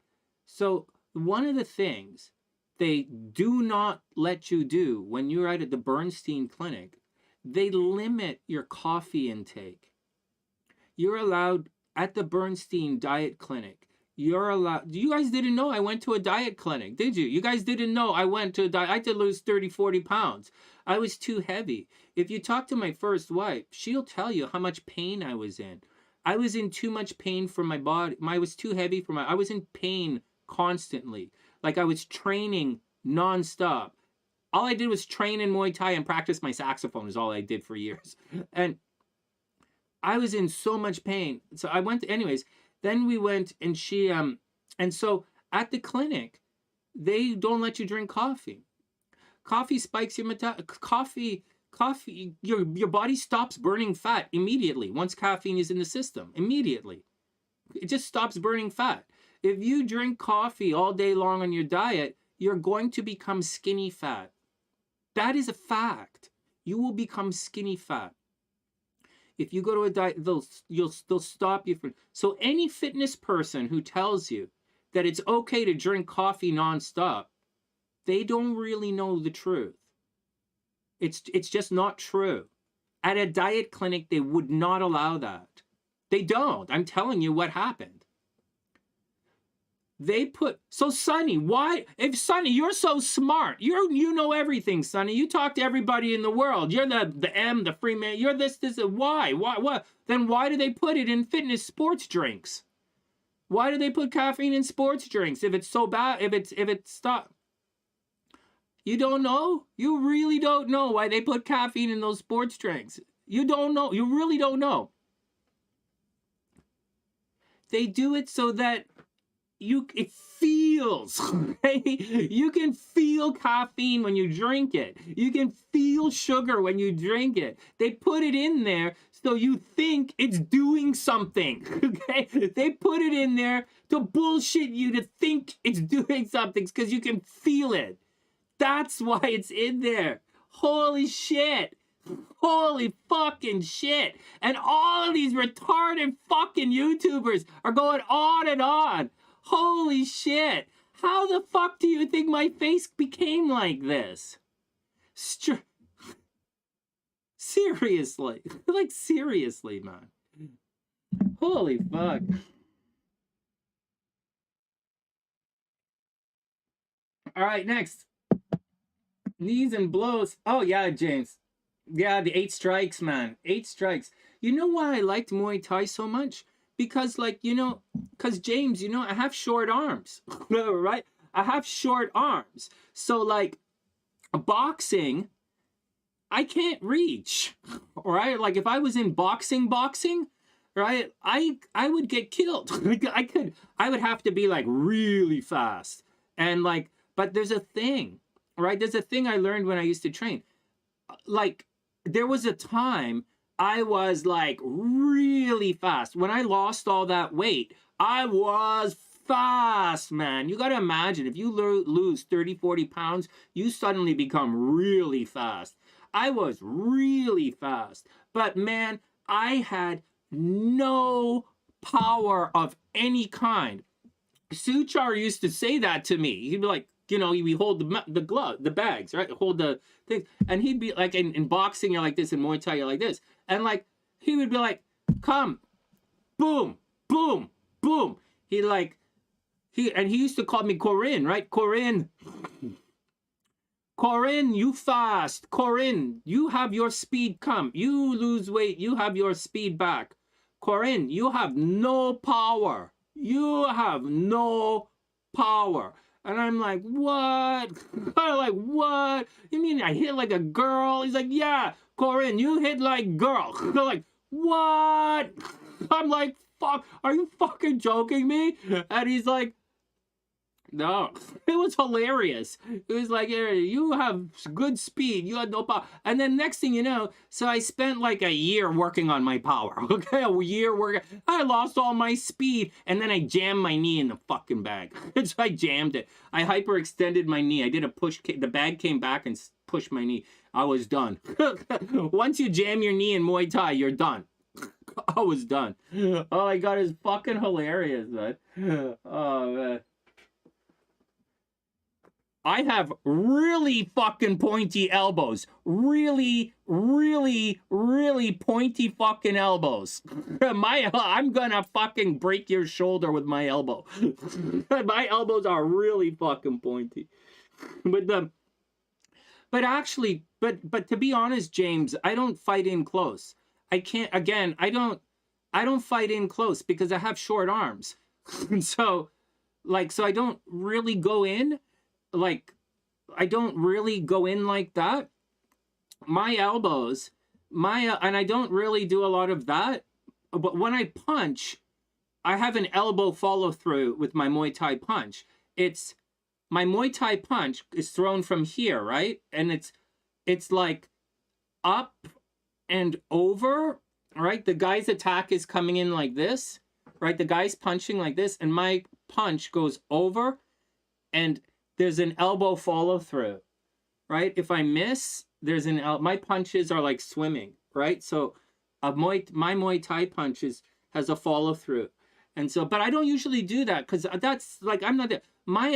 so one of the things they do not let you do when you're at the Bernstein clinic, they limit your coffee intake. You're allowed at the Bernstein diet clinic. You're allowed. You guys didn't know I went to a diet clinic, did you? You guys didn't know I went to a diet. I had to lose 30, 40 pounds. I was too heavy. If you talk to my first wife, she'll tell you how much pain I was in. I was in too much pain for my body. I was too heavy for I was in pain constantly. Like I was training nonstop. All I did was train in Muay Thai and practice my saxophone is all I did for years. And I was in so much pain. So I went, anyways, then we went and she, and so at the clinic, they don't let you drink coffee. Coffee spikes your coffee, your body stops burning fat immediately once caffeine is in the system, immediately. It just stops burning fat. If you drink coffee all day long on your diet, you're going to become skinny fat. That is a fact. You will become skinny fat. If you go to a diet, they'll stop you from. So any fitness person who tells you that it's okay to drink coffee nonstop, they don't really know the truth. It's just not true. At a diet clinic, they would not allow that. They don't. I'm telling you what happened. They put, so Snny, why, if Snny, you're so smart, you know everything, Snny, you talk to everybody in the world, you're the free man, you're this, why, then why do they put it in fitness sports drinks? Why do they put caffeine in sports drinks if it's so bad, if it's stop? You don't know? You really don't know why they put caffeine in those sports drinks. You don't know, you really don't They do it so that it feels, okay? You can feel caffeine when you drink it. You can feel sugar when you drink it. They put it in there so you think it's doing something, okay? They put it in there to bullshit you to think it's doing something because you can feel it. That's why it's in there. Holy shit. Holy fucking shit. And all of these retarded fucking YouTubers are going on and on. Holy shit. How the fuck do you think my face became like this? Seriously. Like, seriously, man. Holy fuck. All right, next. Knees and blows. Oh, yeah, James. Yeah, the 8 strikes, man. 8 strikes. You know why I liked Muay Thai so much? Because, like, you know, because James, you know, I have short arms, right? I have short arms. So, like, boxing, I can't reach, right? Like, if I was in boxing, right, I would get killed. I would have to be, like, really fast. And, like, but there's a thing, right? There's a thing I learned when I used to train. Like, there was a time I was like really fast. When I lost all that weight, I was fast, man. You got to imagine, if you lose 30, 40 pounds, you suddenly become really fast. I was really fast. But man, I had no power of any kind. Suchar used to say that to me. He'd be like, you know, we hold the bags, right? Hold the things. And he'd be like, in boxing, you're like this, in Muay Thai, you're like this. And like, he would be like, come, boom, boom, boom. He used to call me Corinne, right? Corinne, you fast. Corinne, you have your speed come. You lose weight, you have your speed back. Corinne, you have no power. You have no power. And I'm like, what? I'm like, what? You mean I hit like a girl? He's like, yeah, Corinne, you hit like girl. They're like, what? I'm like, fuck, are you fucking joking me? And he's like, no. It was hilarious. It was like, you have good speed. You had no power. And then next thing you know, so I spent like a year working on my power. Okay, a year working. I lost all my speed. And then I jammed my knee in the fucking bag. So I jammed it. I hyperextended my knee. I did a push kick. The bag came back and pushed my knee. I was done. Once you jam your knee in Muay Thai, you're done. I was done. Oh my God, it's fucking hilarious, man. Oh, man. I have really fucking pointy elbows. Really, really, really pointy fucking elbows. I'm gonna fucking break your shoulder with my elbow. My elbows are really fucking pointy. But to be honest, James, I don't fight in close. I don't fight in close because I have short arms. So I don't really go in. Like, I don't really go in like that. My elbows, and I don't really do a lot of that. But when I punch, I have an elbow follow through with my Muay Thai punch. My Muay Thai punch is thrown from here, right? And it's like up and over, right? The guy's attack is coming in like this, right? The guy's punching like this, and my punch goes over, and there's an elbow follow through, right? If I miss, there's my punches are like swimming, right? So my Muay Thai punches has a follow through. And so, but I don't usually do that because that's like, I'm not there. I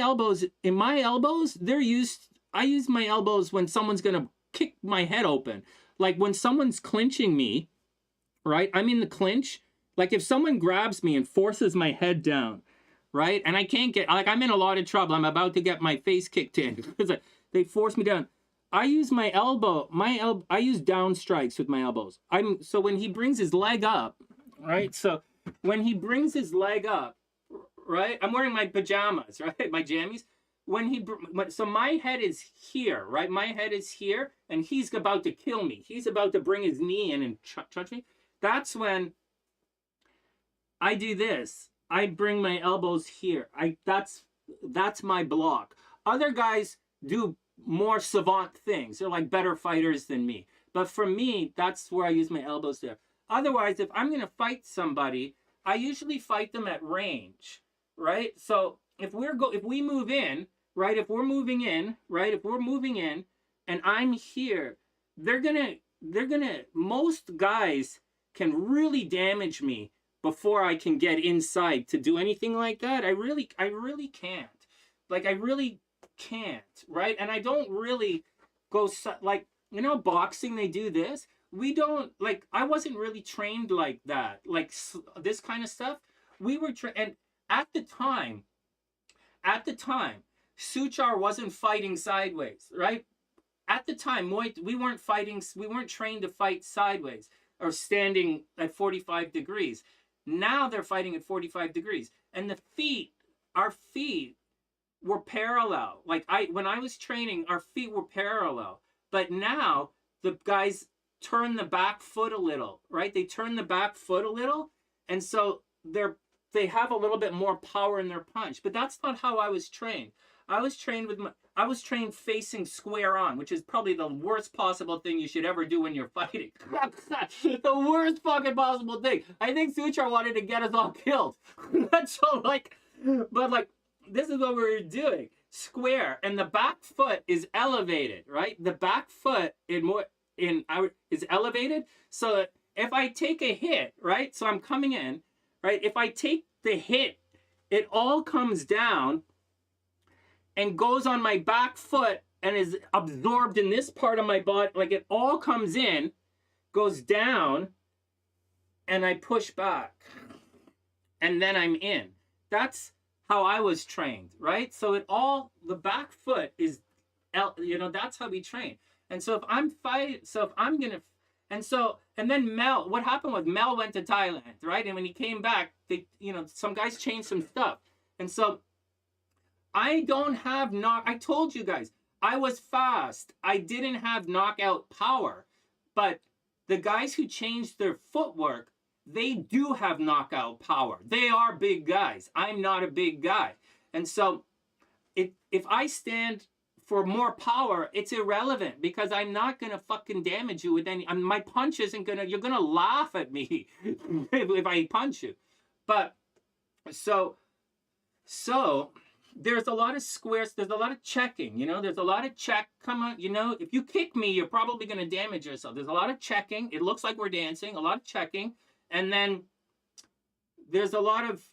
use my elbows when someone's going to kick my head open. Like when someone's clinching me, right? I'm in the clinch. Like if someone grabs me and forces my head down, right? And I can't get, like, I'm in a lot of trouble. I'm about to get my face kicked in because they force me down. I use my elbow, I use down strikes with my elbows. So when he brings his leg up, right? So when he brings his leg up, right? I'm wearing my pajamas, right? My jammies. So my head is here, right? My head is here and he's about to kill me. He's about to bring his knee in and touch me. That's when I do this. I bring my elbows here. That's my block. Other guys do more savant things. They're like better fighters than me. But for me, that's where I use my elbows there. Otherwise, if I'm going to fight somebody, I usually fight them at range, right? So if we move in, right? If we're moving in, right? If we're moving in and I'm here, they're going to most guys can really damage me before I can get inside to do anything like that. I really can't. Like, I really can't, right? And I don't really go, like, you know, boxing, they do this. We don't, like, I wasn't really trained like that. Like, this kind of stuff. We were, and at the time, Suchar wasn't fighting sideways, right? At the time, we weren't trained to fight sideways or standing at 45 degrees. Now they're fighting at 45 degrees. And our feet were parallel. Like, when I was training, our feet were parallel. But now the guys turn the back foot a little, right? They turn the back foot a little. And so they have a little bit more power in their punch. But that's not how I was trained. I was trained facing square on, which is probably the worst possible thing you should ever do when you're fighting. The worst fucking possible thing. I think Suchar wanted to get us all killed. So, like, but like, this is what we were doing. Square, and the back foot is elevated, right? The back foot is elevated. So if I take a hit, right? So I'm coming in, right? If I take the hit, it all comes down and goes on my back foot and is absorbed in this part of my body. Like, it all comes in, goes down, and I push back. And then I'm in. That's how I was trained, right? So the back foot is, you know, that's how we train. And so if I'm and then Mel, what happened was Mel went to Thailand, right? And when he came back, some guys changed some stuff. And so I don't have I told you guys, I was fast. I didn't have knockout power. But the guys who changed their footwork, they do have knockout power. They are big guys. I'm not a big guy. And so if I stand for more power, it's irrelevant because I'm not going to fucking damage you with any, my punch isn't going to, you're going to laugh at me if I punch you. But so there's a lot of squares, there's a lot of checking, you know, there's a lot of come on, you know, if you kick me, you're probably going to damage yourself. There's a lot of checking. It looks like we're dancing, a lot of checking. And then there's a lot of,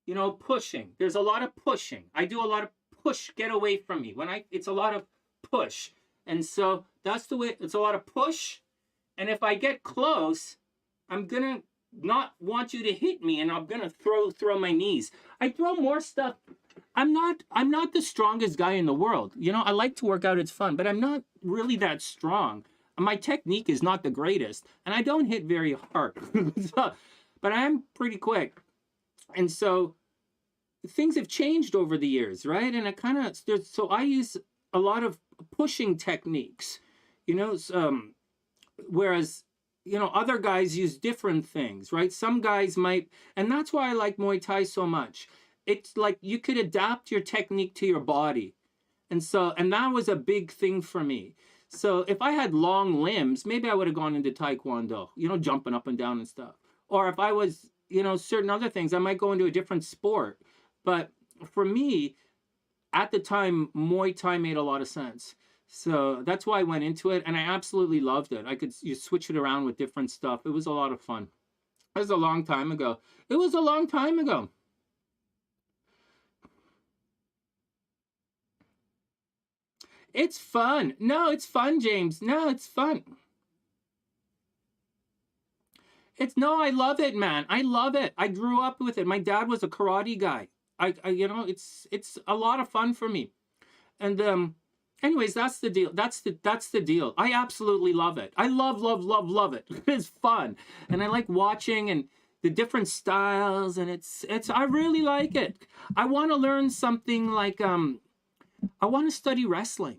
you know, pushing. There's a lot of pushing. I do a lot of push, get away from me. It's a lot of push. And so that's the way, it's a lot of push. And if I get close, I'm going to not want you to hit me, and I'm going to throw my knees. I throw more stuff. I'm not the strongest guy in the world. You know, I like to work out, it's fun, but I'm not really that strong. My technique is not the greatest, and I don't hit very hard. But I'm pretty quick. And so things have changed over the years, right? And so I use a lot of pushing techniques, you know, whereas, you know, other guys use different things, right? Some guys might, and that's why I like Muay Thai so much. It's like you could adapt your technique to your body. And that was a big thing for me. So if I had long limbs, maybe I would have gone into Taekwondo, you know, jumping up and down and stuff. Or if I was, you know, certain other things, I might go into a different sport. But for me, at the time, Muay Thai made a lot of sense. So that's why I went into it, and I absolutely loved it. You switch it around with different stuff. It was a lot of fun. It was a long time ago. It's fun. No, it's fun, James. No, it's fun. I love it, man. I love it. I grew up with it. My dad was a karate guy. You know, it's a lot of fun for me. And anyways, that's the deal. That's the deal. I absolutely love it. I love it. It's fun. And I like watching and the different styles, and I really like it. I want to learn something like I want to study wrestling.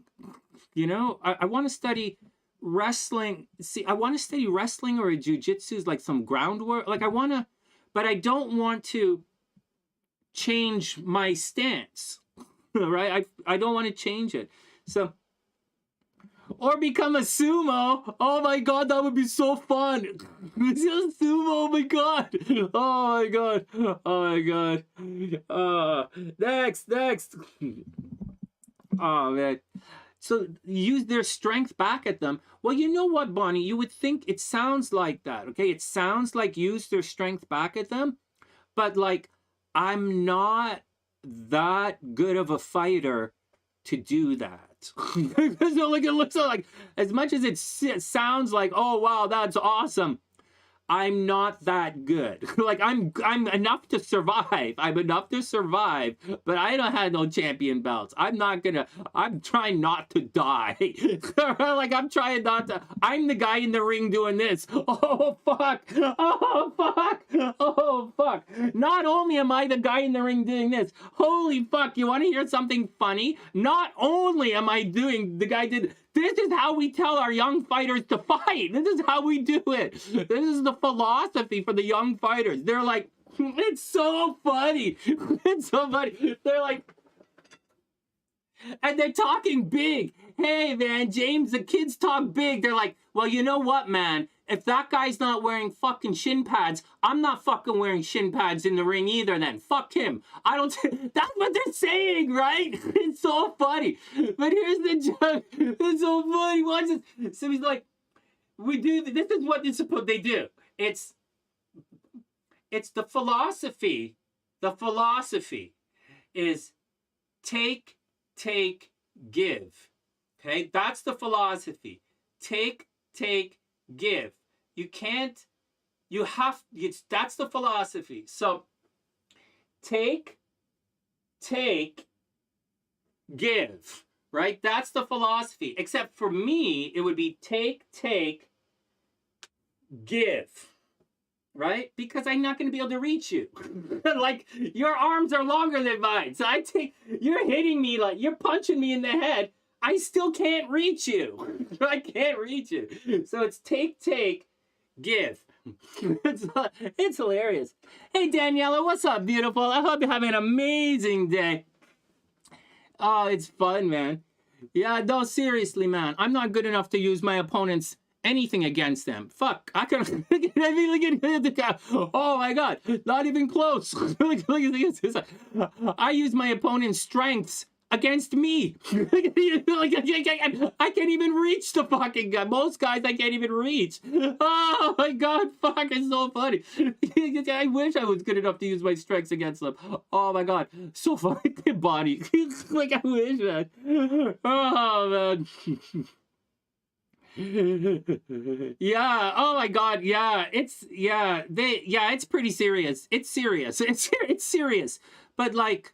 You know, I want to study wrestling. See, I want to study wrestling or jiu-jitsu, like some groundwork. Like but I don't want to change my stance, right? I don't want to change it. So, or become a sumo. Oh my God, that would be so fun. Sumo, oh my God. Oh my God. Oh my God. Next. Oh man. So use their strength back at them. Well, you know what, Bonnie? You would think it sounds like that, okay? It sounds like use their strength back at them. But, like, I'm not that good of a fighter to do that. So, like, it looks like, as much as it sounds like, oh, wow, that's awesome, I'm not that good. Like, I'm enough to survive. I'm enough to survive, but I don't have no champion belts. I'm trying not to die. Like, I'm trying not to. I'm the guy in the ring doing this. Oh, fuck. Oh, fuck. Oh, fuck. Not only am I the guy in the ring doing this, holy fuck, you want to hear something funny? Not only am I doing, the guy did, this is how we tell our young fighters to fight. This is how we do it. This is the philosophy for the young fighters. They're like, it's so funny. It's so funny. They're like, and they're talking big. Hey, man, James, the kids talk big. They're like, well, you know what, man? If that guy's not wearing fucking shin pads, I'm not fucking wearing shin pads in the ring either then. Fuck him. I don't... That's what they're saying, right? It's so funny. But here's the joke. It's so funny. Watch this. So he's like, we do... This is what they do. It's the philosophy. The philosophy is take, give. Okay? That's the philosophy. Take, give. You can't, you have, that's the philosophy. So, take, give, right? That's the philosophy. Except for me, it would be take, give, right? Because I'm not going to be able to reach you. Like, your arms are longer than mine. So you're hitting me, like, you're punching me in the head. I still can't reach you. I can't reach you. So it's take, give. It's hilarious. Hey, Daniela, what's up, beautiful? I hope you're having an amazing day. Oh, it's fun, man. Yeah, no, seriously, man. I'm not good enough to use my opponent's anything against them. Fuck. I can look at the guy. Oh my god. Not even close. Look at this. I use my opponent's strengths against me. I can't even reach the fucking guy. Most guys I can't even reach. Oh my god, fuck, it's so funny. I wish I was good enough to use my strengths against them. Oh my god, so funny. Body. Like, I wish, man. Oh man. Yeah, oh my god, yeah, it's pretty serious. It's serious. It's serious. But like,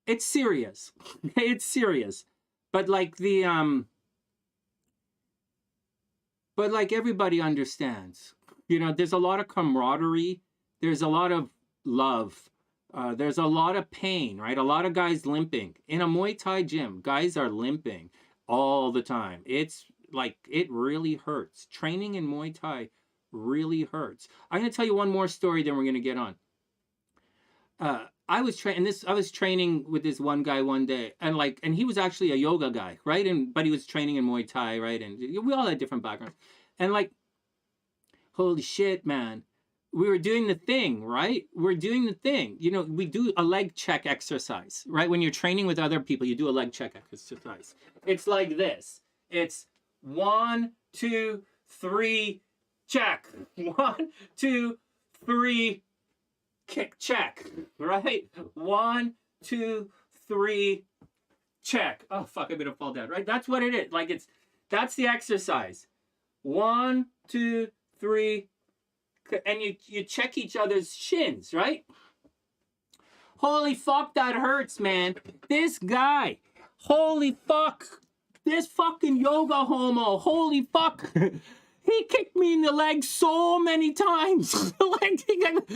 it's serious. It's serious. But like but like everybody understands. You know, there's a lot of camaraderie. There's a lot of love. There's a lot of pain, right? A lot of guys limping. In a Muay Thai gym, guys are limping all the time. It's like, it really hurts. Training in Muay Thai really hurts. I'm going to tell you one more story, then we're going to get on. I was training with this one guy one day, and he was actually a yoga guy, right? But he was training in Muay Thai, right? And we all had different backgrounds. And like, holy shit, man. We were doing the thing, right? We're doing the thing. You know, we do a leg check exercise, right? When you're training with other people, you do a leg check exercise. It's like this. It's 1, 2, 3, check. 1, 2, 3, kick, check, right? 1, 2, 3, check. Oh, fuck, I'm gonna fall down, right? That's what it is. Like, that's the exercise. 1, 2, 3, and you check each other's shins, right? Holy fuck, that hurts, man. This guy, holy fuck, this fucking yoga homo, holy fuck. He kicked me in the leg so many times. He kicked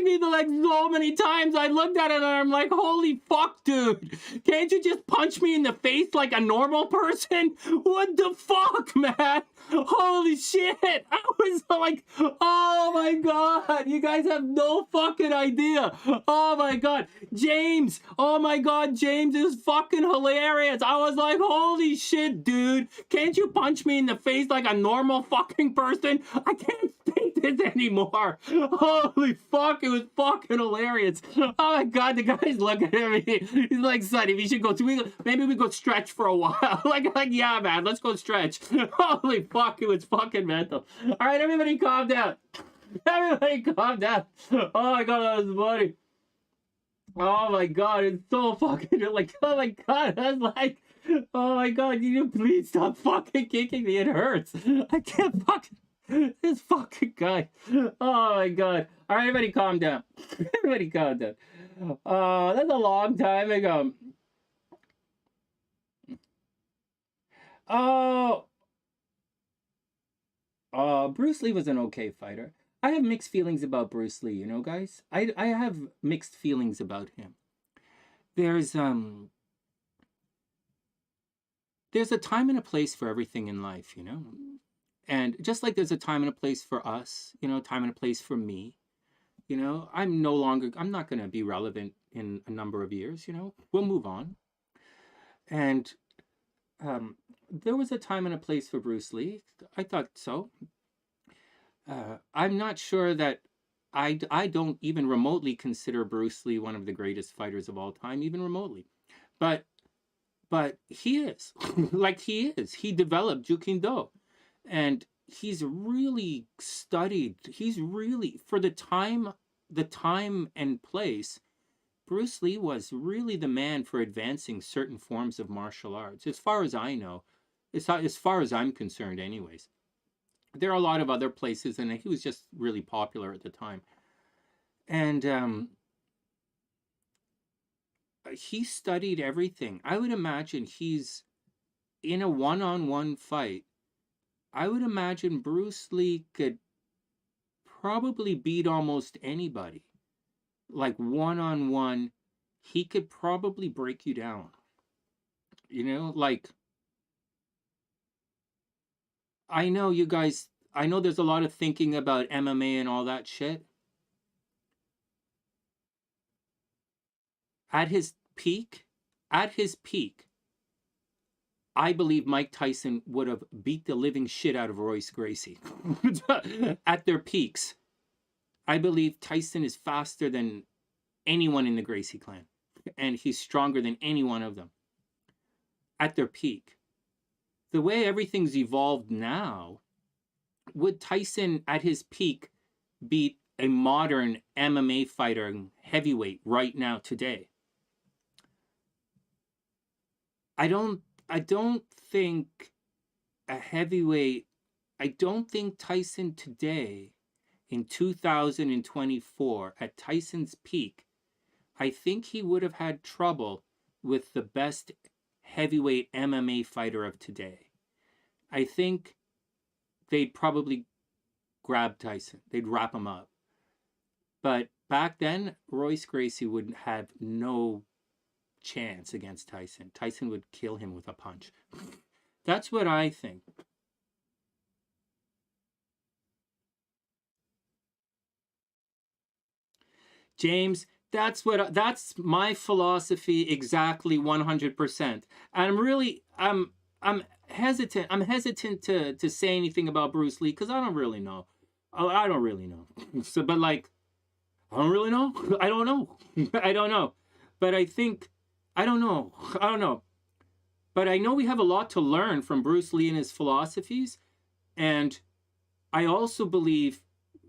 me in the leg so many times. I looked at it and I'm like, holy fuck, dude. Can't you just punch me in the face like a normal person? What the fuck, man? Holy shit. I was like, oh my god. You guys have no fucking idea. Oh my god. James. Oh my god, James is fucking hilarious. I was like, holy shit, dude. Can't you punch me in the face like a normal fucking fucking person. I can't take this anymore. Holy fuck, it was fucking hilarious. Oh my god, the guy's looking at me. He's like, Sonny, we should go to, maybe we go stretch for a while. like, yeah, man, let's go stretch. Holy fuck, it was fucking mental. All right, everybody calm down. Everybody calm down. Oh my god, that was funny. Oh my god, it's so fucking, like, oh my god, that's like, oh my god, you please stop fucking kicking me, it hurts. I can't fucking, this fucking guy. Oh my god. All right, everybody calm down. Everybody calm down. That's a long time ago. Oh, Bruce Lee was an okay fighter. I have mixed feelings about Bruce Lee, you know, guys. I have mixed feelings about him. There's a time and a place for everything in life, you know. And just like there's a time and a place for us, you know, time and a place for me, you know, I'm not going to be relevant in a number of years, you know. We'll move on. And there was a time and a place for Bruce Lee. I thought so. I'm not sure that I don't even remotely consider Bruce Lee one of the greatest fighters of all time, even remotely. But he is. Like, he is. He developed Jukindo. And he's really studied. He's really, for the time and place, Bruce Lee was really the man for advancing certain forms of martial arts, as far as I know. As far as I'm concerned, anyways. There are a lot of other places, and he was just really popular at the time. And he studied everything. I would imagine he's in a one-on-one fight. I would imagine Bruce Lee could probably beat almost anybody. Like, one-on-one, he could probably break you down. You know, like, I know you guys, I know there's a lot of thinking about MMA and all that shit. At his peak, I believe Mike Tyson would have beat the living shit out of Royce Gracie. At their peaks. I believe Tyson is faster than anyone in the Gracie clan. And he's stronger than any one of them. At their peak. The way everything's evolved now, would Tyson at his peak beat a modern MMA fighter, heavyweight, right now, today? I don't think a heavyweight, I don't think Tyson today, in 2024, at Tyson's peak, I think he would have had trouble with the best heavyweight MMA fighter of today. I think they'd probably grab Tyson. They'd wrap him up. But back then, Royce Gracie would have no chance against Tyson. Tyson would kill him with a punch. That's what I think. James, that's my philosophy exactly 100%. And I'm hesitant to say anything about Bruce Lee because I don't really know. I don't really know. So, but like, I don't really know. I don't know. I don't know. But I think, I don't know. But I know we have a lot to learn from Bruce Lee and his philosophies. And I also believe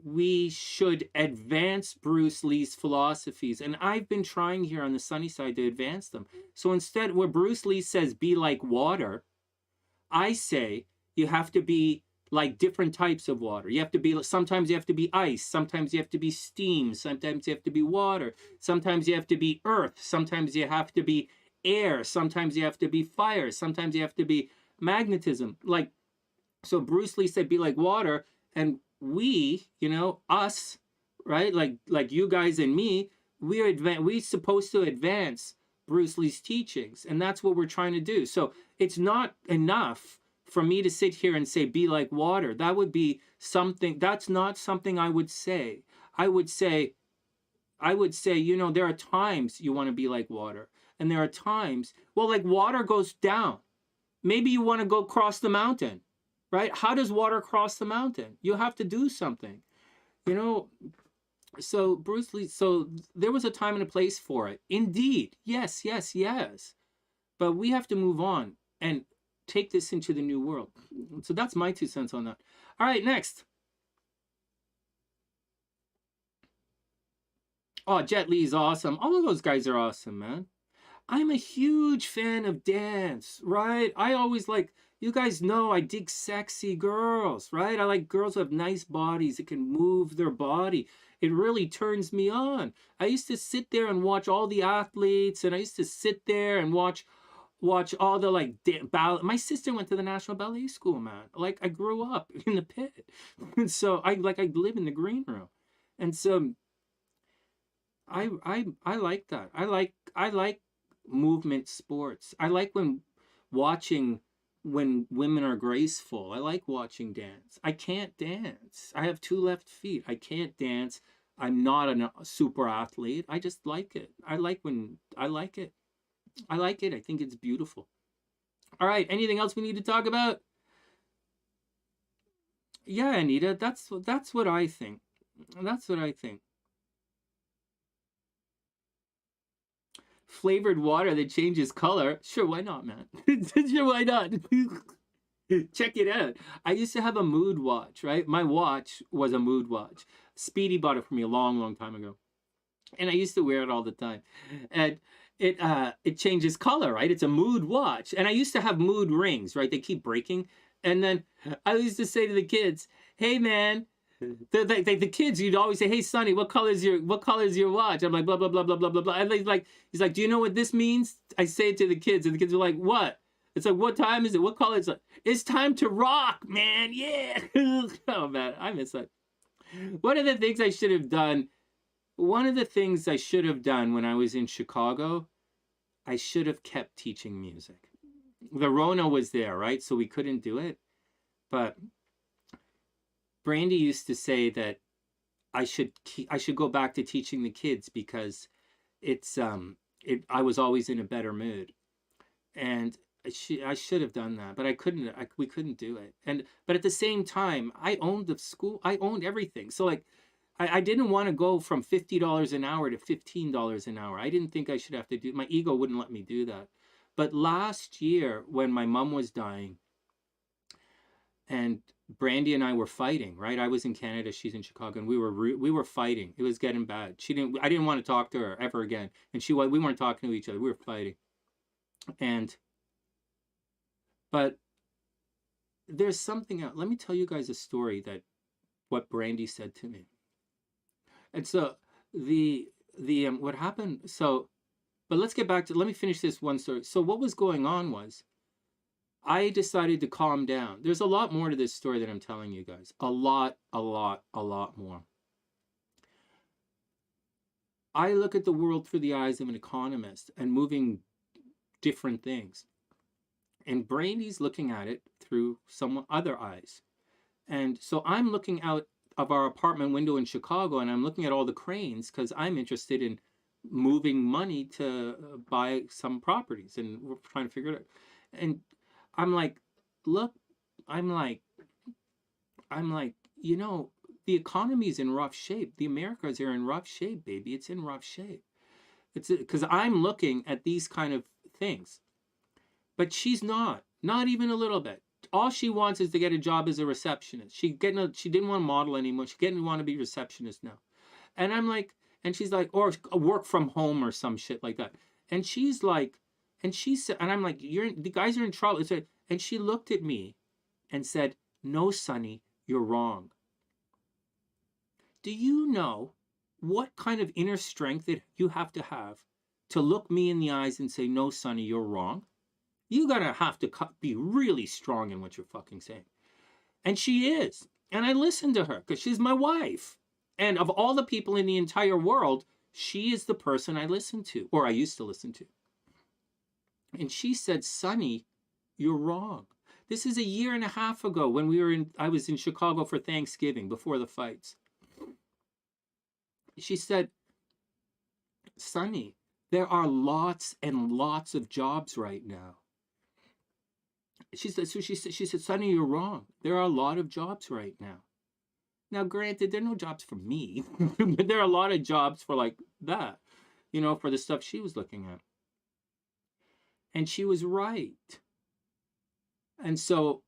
we should advance Bruce Lee's philosophies. And I've been trying here on the sunny side to advance them. So instead, where Bruce Lee says, be like water, I say you have to be like different types of water. You have to be, sometimes you have to be ice. Sometimes you have to be steam. Sometimes you have to be water. Sometimes you have to be earth. Sometimes you have to be air. Sometimes you have to be fire. Sometimes you have to be magnetism. Like, so Bruce Lee said, be like water. And we, you know, us, right? Like you guys and me, we're supposed to advance Bruce Lee's teachings. And that's what we're trying to do. So it's not enough for me to sit here and say, be like water. That would be something, that's not something I would say. I would say, you know, there are times you want to be like water. And there are times, well, like water goes down. Maybe you want to go cross the mountain. right? How does water cross the mountain? You have to do something, you know. So Bruce Lee, so there was a time and a place for it. Indeed. Yes, yes, yes. But we have to move on and take this into the new world. So that's my 2 cents on that. All right, next. Oh, Jet Li's awesome. All of those guys are awesome, man. I'm a huge fan of dance, right? I always like, you guys know I dig sexy girls, right? I like girls who have nice bodies that can move their body. It really turns me on. I used to sit there and watch all the athletes, and I used to sit there and watch all the like ballet. My sister went to the National Ballet School, man. Like I grew up in the pit. And so I live in the green room. And so I like that. I like movement sports. I like watching when women are graceful. I like watching dance. I can't dance. I have 2 left feet. I can't dance. I'm not a super athlete. I just like it. I like it. I like it. I think it's beautiful. All right. Anything else we need to talk about? Yeah, Anita, that's what I think. That's what I think. Flavored water that changes color. Sure, why not, man? Sure, why not? Check it out. I used to have a mood watch, right? My watch was a mood watch. Speedy bought it for me a long, long time ago. And I used to wear it all the time. And it changes color, right? It's a mood watch. And I used to have mood rings, right? They keep breaking. And then I used to say to the kids, "Hey man," the kids, you'd always say, "Hey Sonny, what color is your watch?" I'm like, blah blah blah blah blah blah blah. And he's like, "Do you know what this means?" I say it to the kids, and the kids are like, "What?" It's like, "What time is it? What color?" It's like, "It's time to rock, man. Yeah." Oh man, I miss that. One of the things I should have done. One of the things I should have done when I was in Chicago, I should have kept teaching music. The Rona was there, right? So we couldn't do it. But Brandy used to say that I should go back to teaching the kids because I was always in a better mood, and I should have done that, but I couldn't. We couldn't do it. But at the same time, I owned the school. I owned everything. So like, I didn't want to go from $50 an hour to $15 an hour. I didn't think I should have to do. My ego wouldn't let me do that. But last year, when my mom was dying, and Brandy and I were fighting, right? I was in Canada, she's in Chicago, and we were fighting. It was getting bad. I didn't want to talk to her ever again, and we weren't talking to each other. We were fighting, but there's something else. Let me tell you guys a story that what Brandy said to me. And so what happened. So, but let's get back to. Let me finish this one story. So what was going on was, I decided to calm down. There's a lot more to this story that I'm telling you guys. A lot more. I look at the world through the eyes of an economist and moving different things. And Brandy's looking at it through some other eyes. And so I'm looking out of our apartment window in Chicago, and I'm looking at all the cranes because I'm interested in moving money to buy some properties, and we're trying to figure it out. And I'm like, look, I'm like, you know, the economy's in rough shape. The Americas are in rough shape, baby. It's in rough shape. It's because I'm looking at these kind of things. But she's not even a little bit. All she wants is to get a job as a receptionist. She didn't want to model anymore. She didn't want to be receptionist now. And I'm like, and she's like, or work from home or some shit like that. And she's like, and she said, and I'm like, the guys are in trouble. And she looked at me and said, "No, Sonny, you're wrong." Do you know what kind of inner strength that you have to look me in the eyes and say, "No, Sonny, you're wrong"? You gotta have to be really strong in what you're fucking saying. And she is. And I listen to her because she's my wife. And of all the people in the entire world, she is the person I listen to, or I used to listen to. And she said, "Sonny, you're wrong." This is a year and a half ago when I was in Chicago for Thanksgiving before the fights. She said, "Sonny, there are lots and lots of jobs right now. she said, Sonny, you're wrong. There are a lot of jobs right now. Now, granted, there are no jobs for me, but there are a lot of jobs for like that, you know, for the stuff she was looking at. And she was right. And so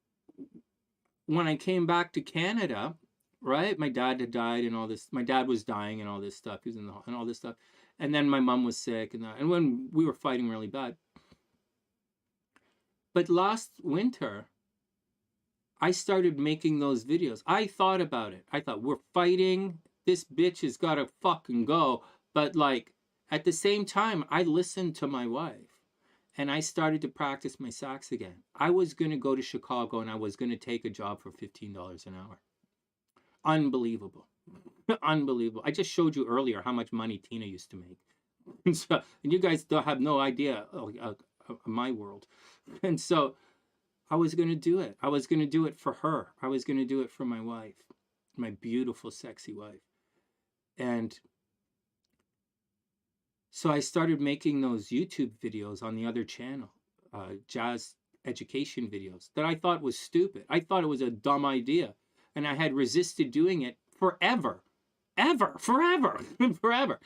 when I came back to Canada, right, my dad had died and all this. My dad was dying and all this stuff. He was in the and all this stuff. And then my mom was sick and when we were fighting really bad. But last winter, I started making those videos. I thought about it. I thought, we're fighting. This bitch has got to fucking go. But like, at the same time, I listened to my wife. And I started to practice my sax again. I was going to go to Chicago and I was going to take a job for $15 an hour. Unbelievable. Unbelievable. I just showed you earlier how much money Tina used to make. And you guys don't have no idea of my world. And so I was going to do it. I was going to do it for her. I was going to do it for my wife, my beautiful, sexy wife. And so I started making those YouTube videos on the other channel, jazz education videos, that I thought was stupid. I thought it was a dumb idea. And I had resisted doing it forever. Forever.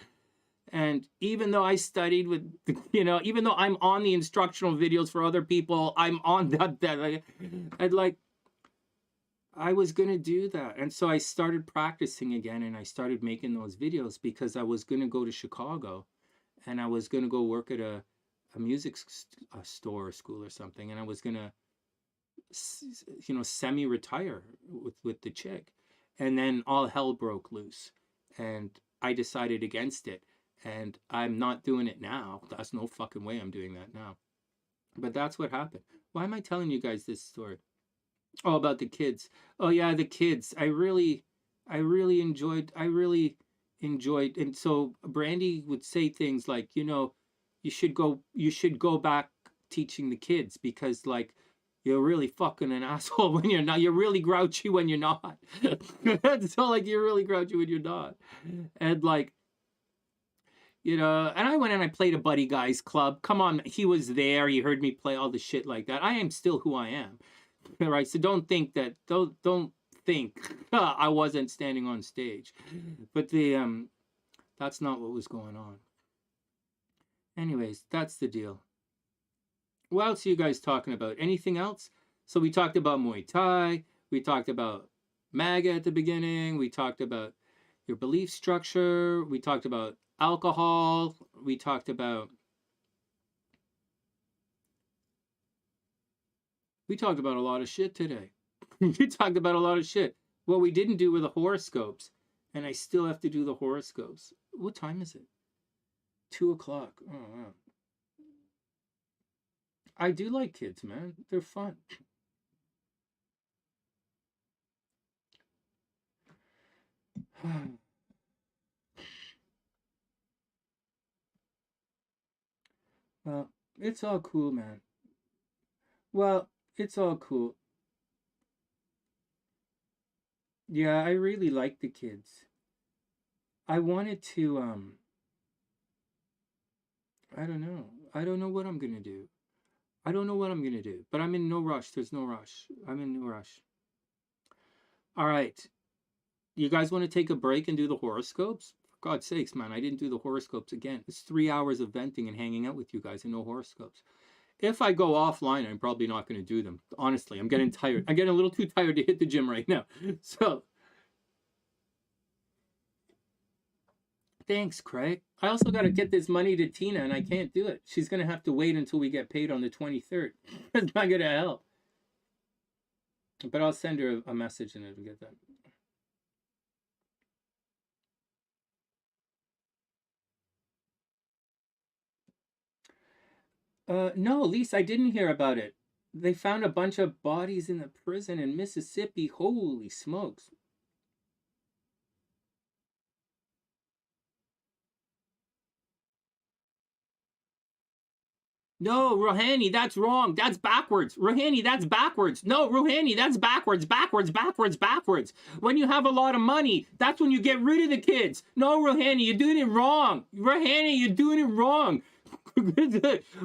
And even though I studied with, you know, even though I'm on the instructional videos for other people, I'm on that I'd like, I was going to do that. And so I started practicing again and I started making those videos because I was going to go to Chicago and I was going to go work at a music store or school or something. And I was going to, you know, semi-retire with the chick. And then all hell broke loose. And I decided against it. And I'm not doing it now. That's no fucking way I'm doing that now. But that's what happened. Why am I telling you guys this story? Oh, about the kids. Oh yeah, the kids. I really enjoyed. And so Brandy would say things like, you know, you should go back teaching the kids because like you're really fucking an asshole when you're not. You're really grouchy when you're not. So like you're really grouchy when you're not. And like, you know, and I went and I played a Buddy Guys Club. Come on, he was there. He heard me play all the shit like that. I am still who I am. Right? So don't think that, don't think I wasn't standing on stage. But that's not what was going on. Anyways, that's the deal. What else are you guys talking about? Anything else? So we talked about Muay Thai. We talked about MAGA at the beginning. We talked about your belief structure. We talked about alcohol. We talked about a lot of shit today. We talked about a lot of shit. What we didn't do were the horoscopes. And I still have to do the horoscopes. What time is it? 2 o'clock. Oh, wow. I do like kids, man. They're fun. Well, it's all cool, man. Well, it's all cool. Yeah, I really like the kids. I wanted to, I don't know. I don't know what I'm gonna do. I don't know what I'm gonna do, but I'm in no rush. There's no rush. I'm in no rush. All right. You guys want to take a break and do the horoscopes? For God's sakes, man, I didn't do the horoscopes again. It's 3 hours of venting and hanging out with you guys and no horoscopes. If I go offline, I'm probably not going to do them. Honestly, I'm getting tired. I'm getting a little too tired to hit the gym right now. So, thanks, Craig. I also got to get this money to Tina, and I can't do it. She's going to have to wait until we get paid on the 23rd. That's not going to help. But I'll send her a message and it'll get that. No, Lisa, I didn't hear about it. They found a bunch of bodies in the prison in Mississippi. Holy smokes. No, Ruhani, that's wrong. That's backwards. Ruhani, that's backwards. No, Ruhani, that's backwards. Backwards. When you have a lot of money, that's when you get rid of the kids. No, Ruhani, you're doing it wrong. Ruhani, you're doing it wrong.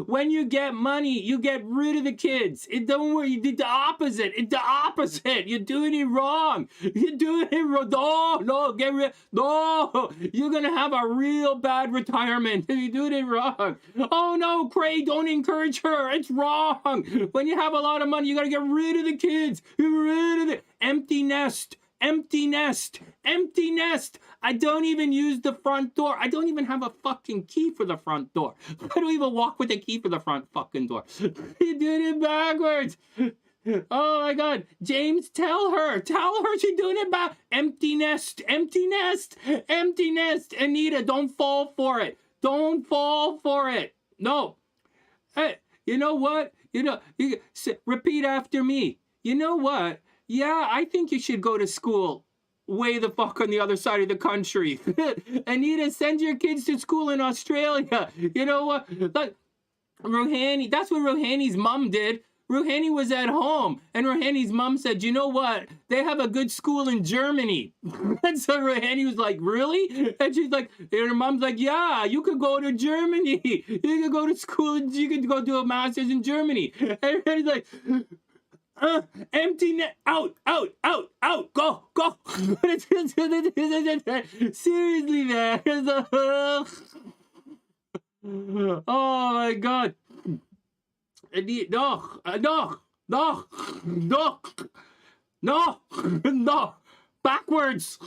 When you get money, you get rid of the kids. Don't worry, you did the opposite. It's the opposite. You're doing it wrong. You're doing it wrong. No, get rid. No, you're gonna have a real bad retirement if you're doing it wrong. Oh no, Craig, don't encourage her. It's wrong. When you have a lot of money, you gotta get rid of the kids. Get rid of it. Empty nest. Empty nest. Empty nest. I don't even use the front door. I don't even have a fucking key for the front door. I don't even walk with a key for the front fucking door. You did it backwards. Oh my God. James, tell her. Tell her she's doing it back. Empty nest. Empty nest. Empty nest. Anita, don't fall for it. Don't fall for it. No. Hey, you know what? Repeat after me. You know what? Yeah, I think you should go to school way the fuck on the other side of the country. Anita, send your kids to school in Australia. You know what? Like, Ruhani, that's what Ruhani's mom did. Ruhani was at home, and Ruhani's mom said, you know what? They have a good school in Germany. And so Ruhani was like, really? And she's like, and her mom's like, yeah, you could go to Germany. You could go to school, and you could go do a master's in Germany. And he's like, empty net, out, go. Seriously, man. Oh my God. No. Backwards.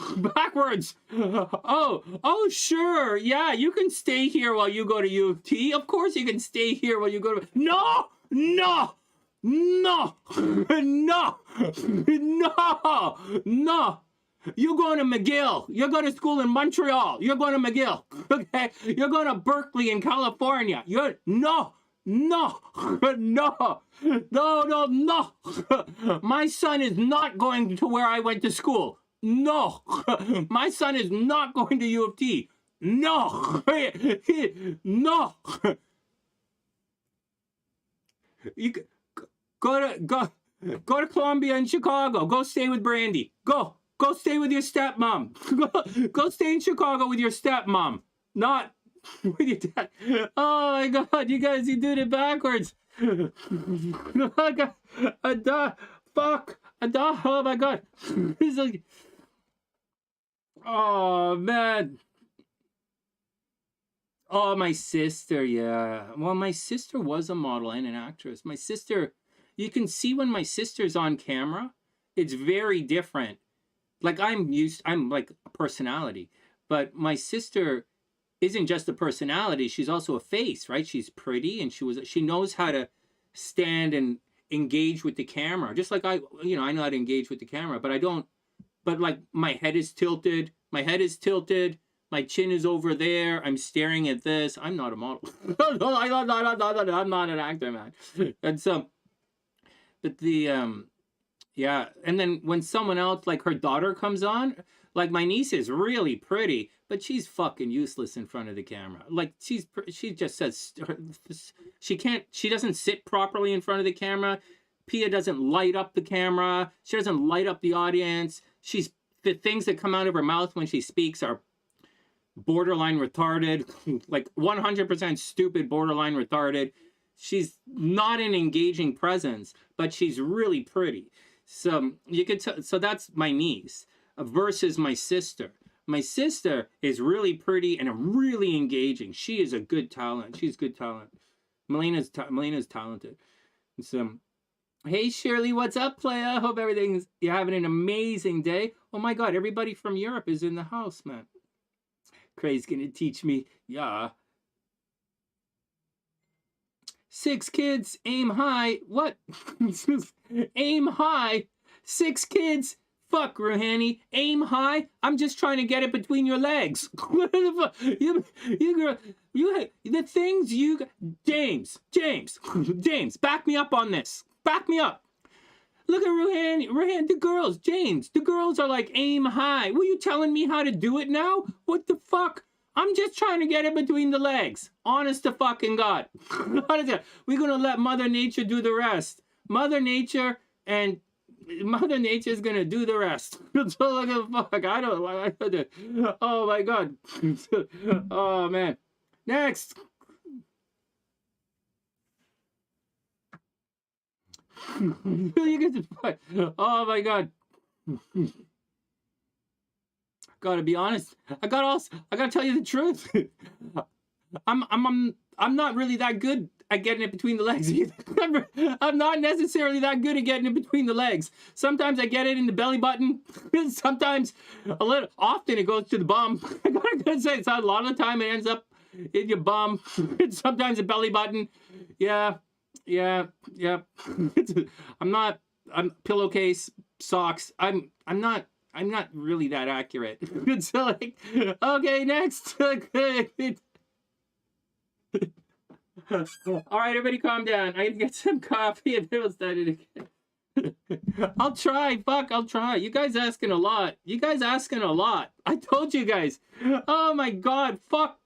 Oh, sure. Yeah, you can stay here while you go to U of T. Of course you can stay here while you go to... No. You're going to McGill. You're going to school in Montreal. You're going to McGill. Okay? You're going to Berkeley in California. No. My son is not going to where I went to school. No. My son is not going to U of T. No. You go to Columbia and Chicago. Go stay with Brandy. Go stay with your stepmom. Go stay in Chicago with your stepmom. Not with your dad. Oh my God, you guys, you did it backwards. Oh my God. He's like, oh man. Oh, my sister, yeah. Well, my sister was a model and an actress. My sister, you can see when my sister's on camera, it's very different. Like I'm like a personality, but my sister isn't just a personality. She's also a face, right? She's pretty and she knows how to stand and engage with the camera. Just like I know how to engage with the camera, but I don't, but like my head is tilted. My chin is over there. I'm staring at this. I'm not a model. I'm not an actor, man. And so, but yeah. And then when someone else, like her daughter comes on, like my niece is really pretty, but she's fucking useless in front of the camera. Like she just says, she doesn't sit properly in front of the camera. Pia doesn't light up the camera. She doesn't light up the audience. The things that come out of her mouth when she speaks are borderline retarded, like 100% stupid, borderline retarded. She's not an engaging presence, but she's really pretty. So you could tell. So that's my niece versus my sister. My sister is really pretty and really engaging. She is a good talent. She's good talent. Melena's talented. So, hey Shirley, what's up, playa? Hope you're having an amazing day. Oh my God, everybody from Europe is in the house, man. Craig's gonna teach me. Yeah. 6 kids, aim high. What? Aim high. 6 kids. Fuck, Ruhani. Aim high. I'm just trying to get it between your legs. What the fuck? The things you... James, back me up on this. Back me up. Look at Ruhani, the girls, James, the girls are like, aim high. Were you telling me how to do it now? What the fuck? I'm just trying to get it between the legs. Honest to fucking God. We're going to let Mother Nature do the rest. Mother Nature is going to do the rest. So like a fuck. I don't like it. Oh my God. Oh man. Next. You get to, oh my God. Gotta be honest. I gotta tell you the truth. I'm not really that good at getting it between the legs either. I'm not necessarily that good at getting it between the legs. Sometimes I get it in the belly button. Sometimes often it goes to the bum. I gotta say, it's a lot of the time it ends up in your bum. Sometimes the belly button. Yeah. I'm pillowcase, socks. I'm not really that accurate. So like, okay, next. All right, everybody calm down. I need to get some coffee and then we'll start it again. I'll try. Fuck, I'll try. You guys asking a lot. I told you guys. Oh my God. Fuck.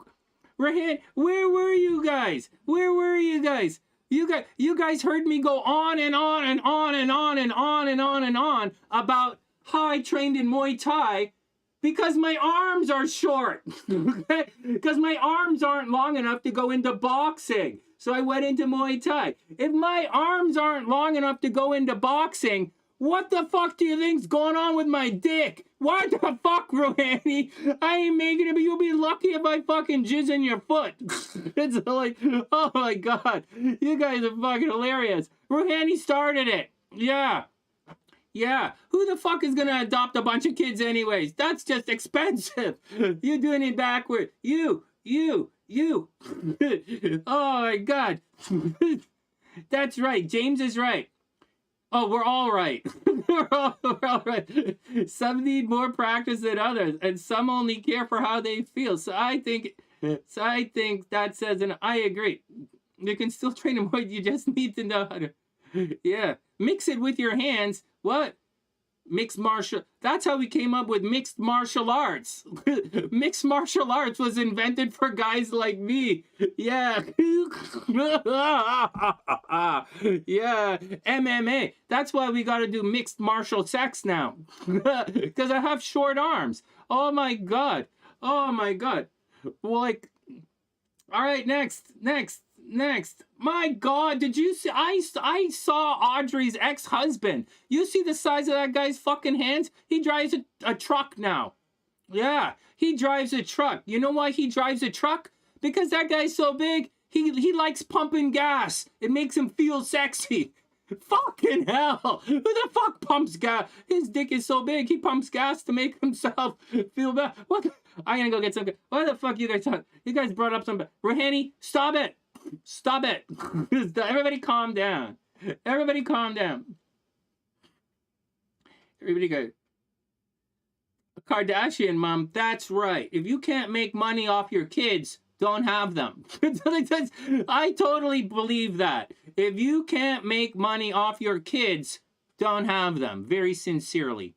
Rahan, where were you guys? You guys heard me go on and on and on and on and on and on and on about how I trained in Muay Thai because my arms are short. Because my arms aren't long enough to go into boxing. So I went into Muay Thai. If my arms aren't long enough to go into boxing, what the fuck do you think's going on with my dick? What the fuck, Ruhani? I ain't making it, but you'll be lucky if I fucking jizz in your foot. It's like, oh my God. You guys are fucking hilarious. Ruhani started it. Yeah. Who the fuck is gonna adopt a bunch of kids anyways? That's just expensive. You're doing it backward. You. Oh my God. That's right. James is right. Oh, we're all right. we're all right. Some need more practice than others, and some only care for how they feel. So I think that says, and I agree. You can still train them, but you just need to know how to. Yeah, mix it with your hands. What? Mixed martial. That's how we came up with mixed martial arts. Mixed martial arts was invented for guys like me. Yeah. Yeah. MMA. That's why we got to do mixed martial sex now. Because I have short arms. Oh my God. Well, like, all right, next. My God, did you see? I saw Audrey's ex-husband. You see the size of that guy's fucking hands? He drives a truck now. Yeah, he drives a truck. You know why he drives a truck? Because that guy's so big, he likes pumping gas. It makes him feel sexy. Fucking hell. Who the fuck pumps gas? His dick is so big, he pumps gas to make himself feel bad. What? I'm gonna go get some. What the fuck you guys talking? You guys brought up some. Ruhani, stop it. Everybody calm down. Everybody go. Kardashian mom, that's right. If you can't make money off your kids, don't have them. I totally believe that. If you can't make money off your kids, don't have them. Very sincerely.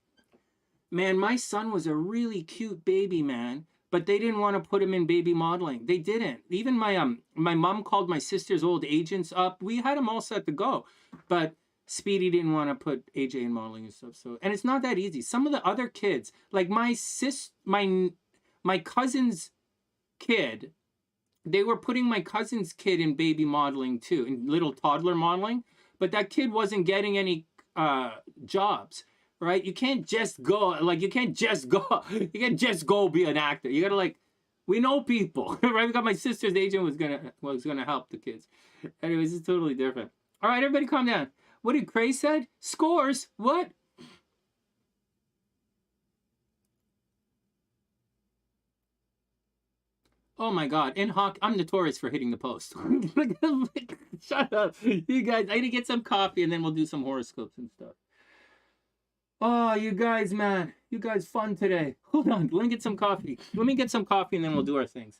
Man, my son was a really cute baby, man. But they didn't want to put him in baby modeling. They didn't. Even my mom called my sister's old agents up. We had them all set to go. But Speedy didn't want to put AJ in modeling and stuff. So, and it's not that easy. Some of the other kids, like my cousin's kid, they were putting my cousin's kid in baby modeling too, in little toddler modeling. But that kid wasn't getting any jobs. Right? You can't just go be an actor. You gotta we know people. Right? We got my sister's agent was gonna help the kids. Anyways, it's totally different. All right, everybody calm down. What did Cray said? Scores? What? Oh my God. In hockey, I'm notorious for hitting the post. Shut up. You guys, I need to get some coffee and then we'll do some horoscopes and stuff. Oh, you guys, man. You guys fun today. Hold on. Let me get some coffee. And then we'll do our things.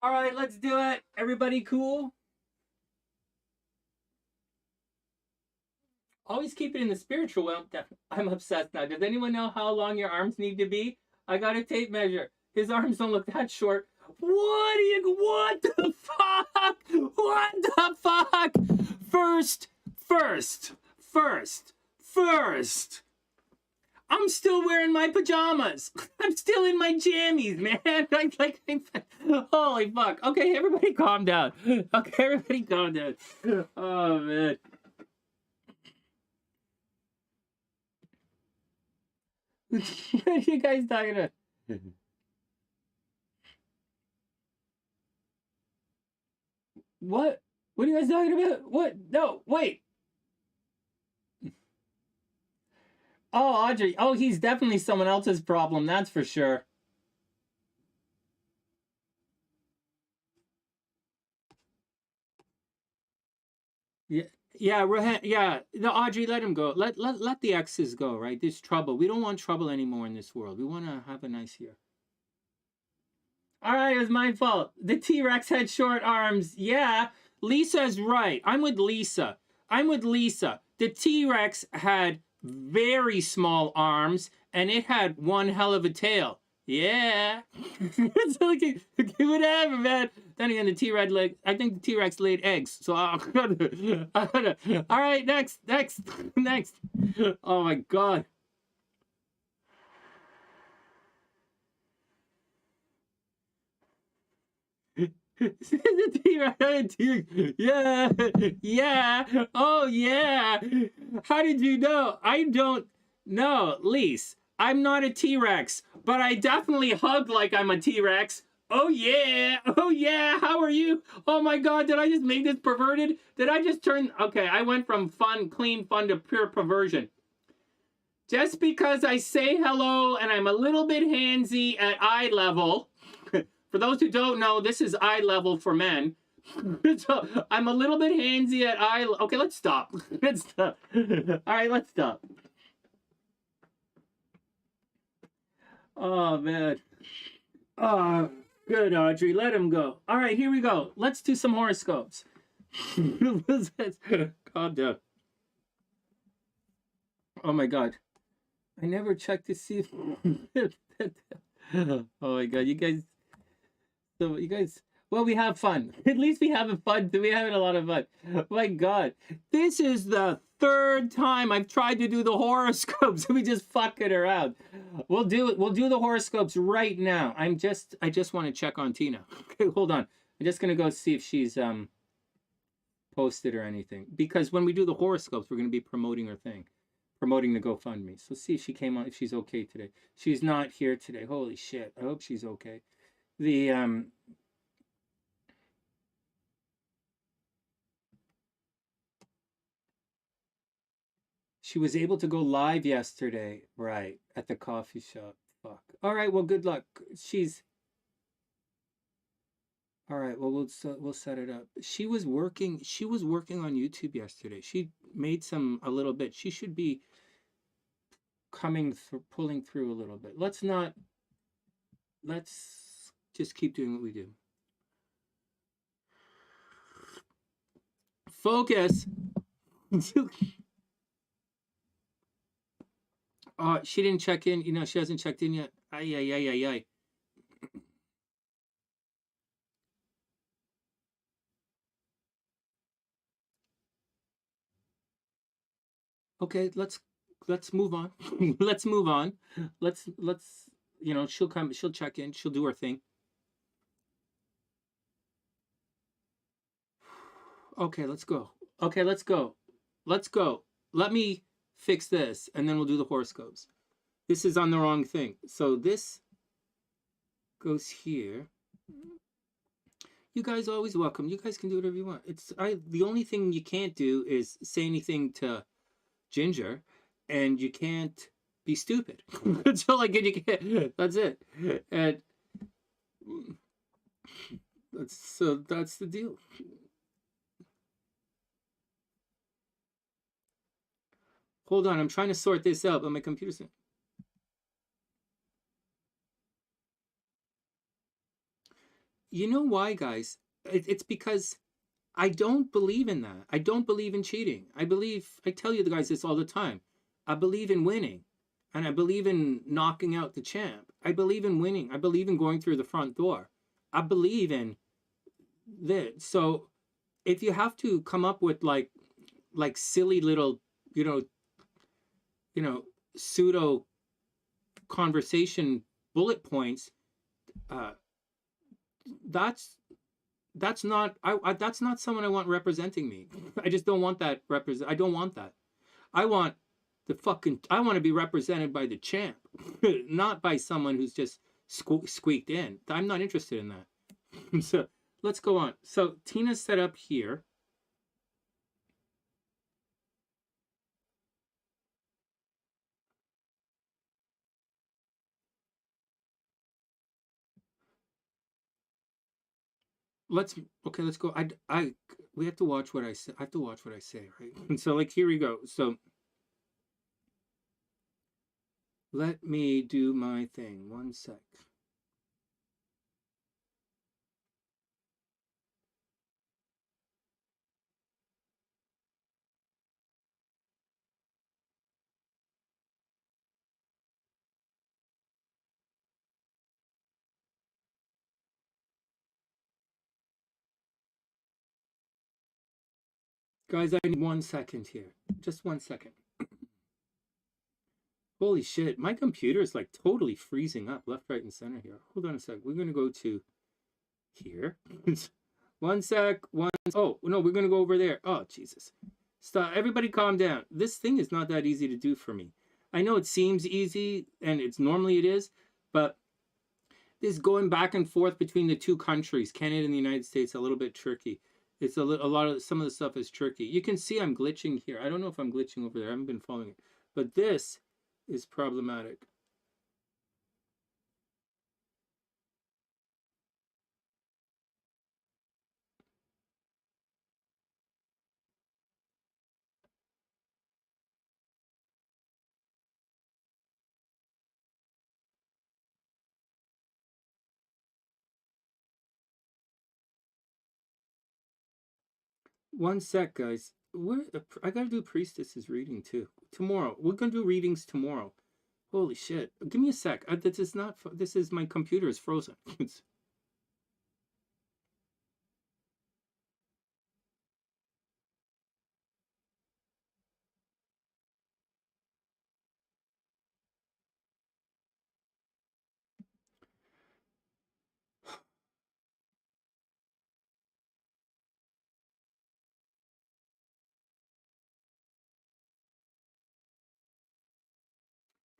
All right, let's do it. Everybody cool? Always keep it in the spiritual realm. I'm obsessed now. Does anyone know how long your arms need to be? I got a tape measure. His arms don't look that short. What the fuck? What the fuck? First. I'm still wearing my pajamas. I'm still in my jammies, man. Holy fuck. Okay, everybody calm down. Okay, everybody calm down. Oh, man. What are you guys talking about? What? What are you guys talking about? What? No, wait. Oh, Audrey. Oh, he's definitely someone else's problem. That's for sure. Yeah. Yeah, yeah. No, Audrey, let him go. Let the exes go, right? There's trouble. We don't want trouble anymore in this world. We want to have a nice year. All right, it was my fault. The T-Rex had short arms. Yeah, Lisa's right. I'm with Lisa. The T-Rex had very small arms, and it had one hell of a tail. Yeah. So, okay, whatever, man. Then again, the T-Rex I think the T-Rex laid eggs. So all right, next. Oh my God. The T-Rex. Yeah. Oh yeah. How did you know? I don't know, Lise. I'm not a T-Rex, but I definitely hug like I'm a T-Rex. Oh yeah. How are you? Oh my God, did I just make this perverted? Did I just turn? Okay, I went from clean fun to pure perversion. Just because I say hello and I'm a little bit handsy at eye level. For those who don't know, this is eye level for men. So I'm a little bit handsy at eye. Okay, let's stop. All right, let's stop. Oh man. Oh, good, Audrey. Let him go. All right, here we go. Let's do some horoscopes. Calm down. Oh my God. I never checked to see if... Oh my God, you guys. So you guys, well, we have fun. At least we having fun. We're having a lot of fun. Oh my God, this is the third time I've tried to do the horoscopes. We just fucking around. We'll do it. We'll do the horoscopes right now. I just want to check on Tina. Okay, hold on. I'm just gonna go see if she's posted or anything. Because when we do the horoscopes, we're gonna be promoting her thing, promoting the GoFundMe. So see if she came on, if she's okay today. She's not here today. Holy shit. I hope she's okay. The she was able to go live yesterday, right, at the coffee shop. Fuck. All right, well, good luck. She's all right. Well, we'll set it up. She was working on YouTube yesterday. She made a little bit. She should be pulling through a little bit. Let's just keep doing what we do. Focus. Oh, she didn't check in. You know, she hasn't checked in yet. Ay. Okay, let's move on. Let's move on. Let's you know, she'll check in, she'll do her thing. Okay, let's go. Let me fix this and then we'll do the horoscopes. This is on the wrong thing. So this goes here. You guys are always welcome. You guys can do whatever you want. The only thing you can't do is say anything to Ginger, and you can't be stupid. That's all I get. You can't. That's it. And that's the deal. Hold on, I'm trying to sort this out, but my computer's. You know why, guys? It's because I don't believe in that. I don't believe in cheating. I tell you guys this all the time. I believe in winning. And I believe in knocking out the champ. I believe in winning. I believe in going through the front door. I believe in this. So if you have to come up with like silly little, you know, pseudo conversation bullet points, that's not that's not someone I want representing me. I just don't want that I don't want that. I want to be represented by the champ, not by someone who's just squeaked in. I'm not interested in that. So let's go on. So Tina's set up here. Let's go. We have to watch what I say. I have to watch what I say, right? And so like here we go. So let me do my thing. One sec. Guys, I need 1 second here. Just 1 second. Holy shit, my computer is like totally freezing up left, right, and center here. Hold on a sec. We're going to go to here. 1 sec. Oh, no, we're going to go over there. Oh, Jesus. Stop. Everybody calm down. This thing is not that easy to do for me. I know it seems easy, and normally it is, but this going back and forth between the two countries, Canada and the United States, a little bit tricky. It's a lot of some of the stuff is tricky. You can see I'm glitching here. I don't know if I'm glitching over there. I haven't been following it. But this is problematic. One sec, guys. I gotta do Priestess's reading too. Tomorrow. We're gonna do readings tomorrow. Holy shit. Give me a sec. This is not. This is my computer is frozen.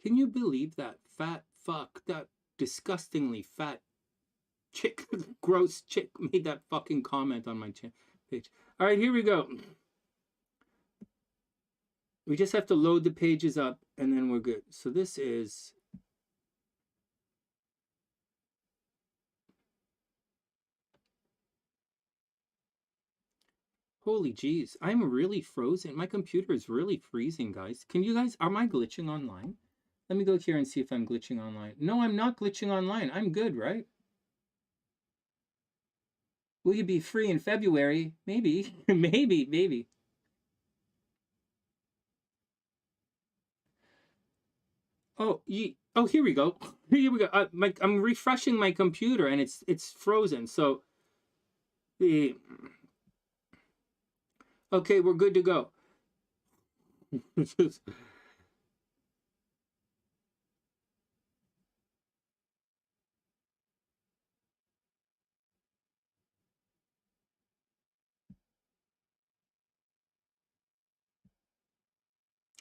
Can you believe that fat fuck, that disgustingly fat chick, gross chick made that fucking comment on my page? All right, here we go. We just have to load the pages up and then we're good. So this is... Holy jeez, I'm really frozen. My computer is really freezing, guys. Can you guys... Am I glitching online? Let me go here and see if I'm glitching online. No, I'm not glitching online. I'm good, right? Will you be free in February? Maybe. maybe. Oh, here we go. Here we go. I'm refreshing my computer and it's frozen. So okay, we're good to go.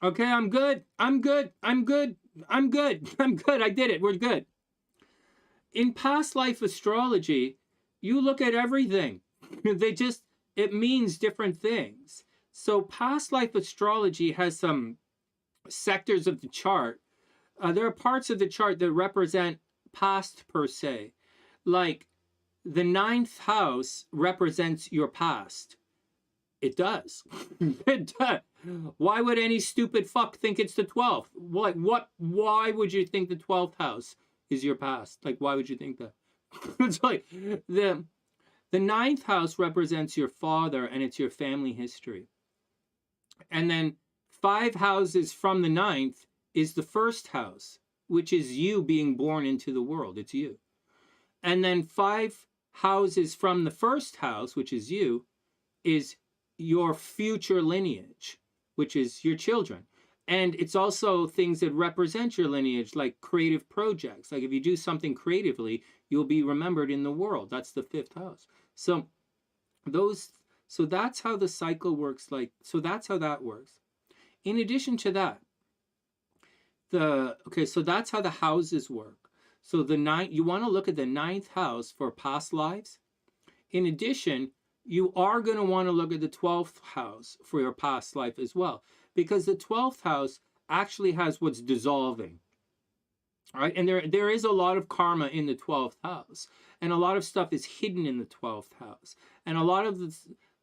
Okay, I'm good. I did it. We're good. In past life astrology, you look at everything. It means different things. So past life astrology has some sectors of the chart. There are parts of the chart that represent past per se. Like the 9th house represents your past. It does. It does. Why would any stupid fuck think it's the 12th? Why would you think the 12th house is your past? Like, why would you think that? It's like the ninth house represents your father, and it's your family history. And then 5 houses from the ninth is the first house, which is you being born into the world. It's you. And then 5 houses from the first house, which is you, is your future lineage, which is your children. And it's also things that represent your lineage, like creative projects. Like if you do something creatively, you'll be remembered in the world. That's the 5th house. So that's how the cycle works. So that's how that works. In addition to that, so that's how the houses work. So you want to look at the 9th house for past lives. In addition, you are going to want to look at the 12th house for your past life as well, because the 12th house actually has what's dissolving. Right? And there is a lot of karma in the 12th house, and a lot of stuff is hidden in the 12th house. And a lot of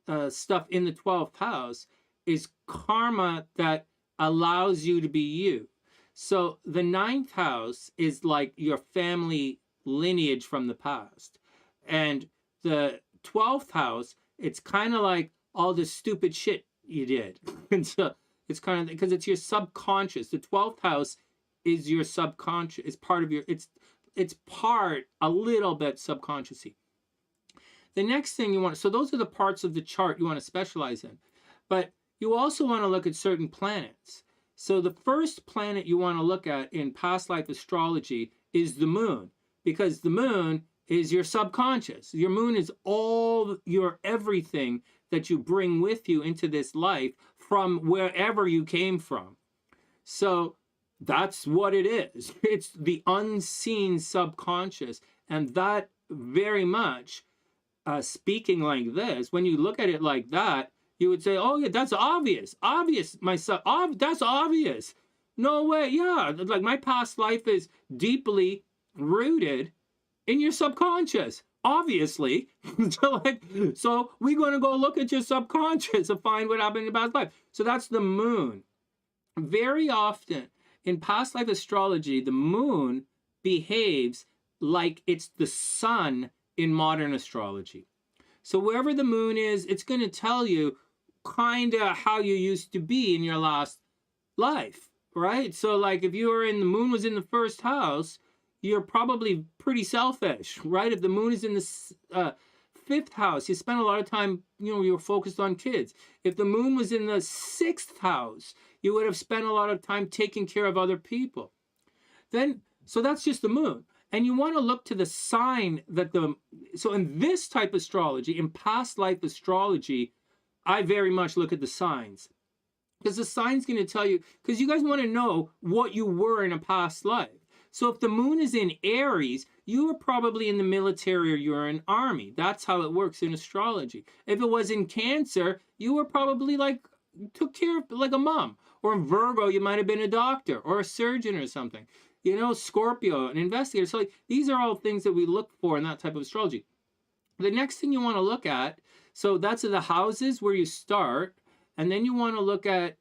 the stuff in the 12th house is karma that allows you to be you. So the 9th house is like your family lineage from the past. And the 12th house, it's kind of like all the stupid shit you did. And so it's kind of, because it's your subconscious. The 12th house is your subconscious, it's part of your, it's part a little bit subconsciously. The next thing you want, so those are the parts of the chart you want to specialize in. But you also want to look at certain planets. So the first planet you want to look at in past life astrology is the moon, because the moon is your subconscious. Your moon is all your everything that you bring with you into this life from wherever you came from. So that's what it is. It's the unseen subconscious. And that very much, speaking like this, when you look at it like that, you would say, oh yeah, that's obvious. Obvious, my son. That's obvious. No way. Yeah, like my past life is deeply rooted in your subconscious. Obviously. So we're going to go look at your subconscious and find what happened in your past life. So that's the moon. Very often in past life astrology, the moon behaves like it's the sun in modern astrology. So wherever the moon is, it's going to tell you kind of how you used to be in your last life, right? So like if you were the moon was in the first house, you're probably pretty selfish, right? If the moon is in the 5th house, you spend a lot of time, you're focused on kids. If the moon was in the 6th house, you would have spent a lot of time taking care of other people. So that's just the moon. And you want to look to the sign that so in this type of astrology, in past life astrology, I very much look at the signs. Because the sign's going to tell you, because you guys want to know what you were in a past life. So if the moon is in Aries, you were probably in the military or you're in army. That's how it works in astrology. If it was in Cancer, you were probably took care of like a mom. Or in Virgo, you might have been a doctor or a surgeon or something. Scorpio, an investigator. So these are all things that we look for in that type of astrology. The next thing you want to look at, so that's the houses where you start, and then you want to look at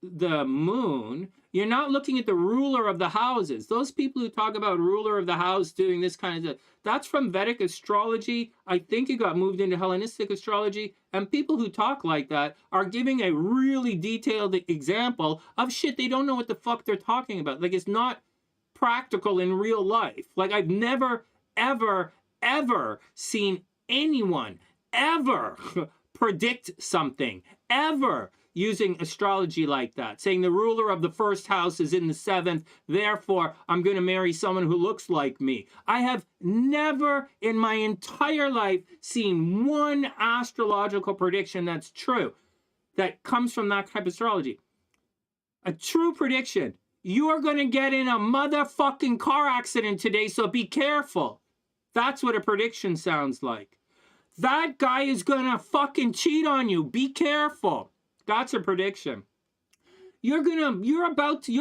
the moon. You're not looking at the ruler of the houses. Those people who talk about ruler of the house doing this kind of stuff, that's from Vedic astrology. I think it got moved into Hellenistic astrology. And people who talk like that are giving a really detailed example of shit they don't know what the fuck they're talking about. Like it's not practical in real life. Like I've never, ever, ever seen anyone ever predict something, ever using astrology like that, saying the ruler of the first house is in the 7th, therefore I'm going to marry someone who looks like me. I have never in my entire life seen one astrological prediction that's true, that comes from that type of astrology. A true prediction. You are going to get in a motherfucking car accident today, so be careful. That's what a prediction sounds like. That guy is going to fucking cheat on you. Be careful. That's a prediction. Your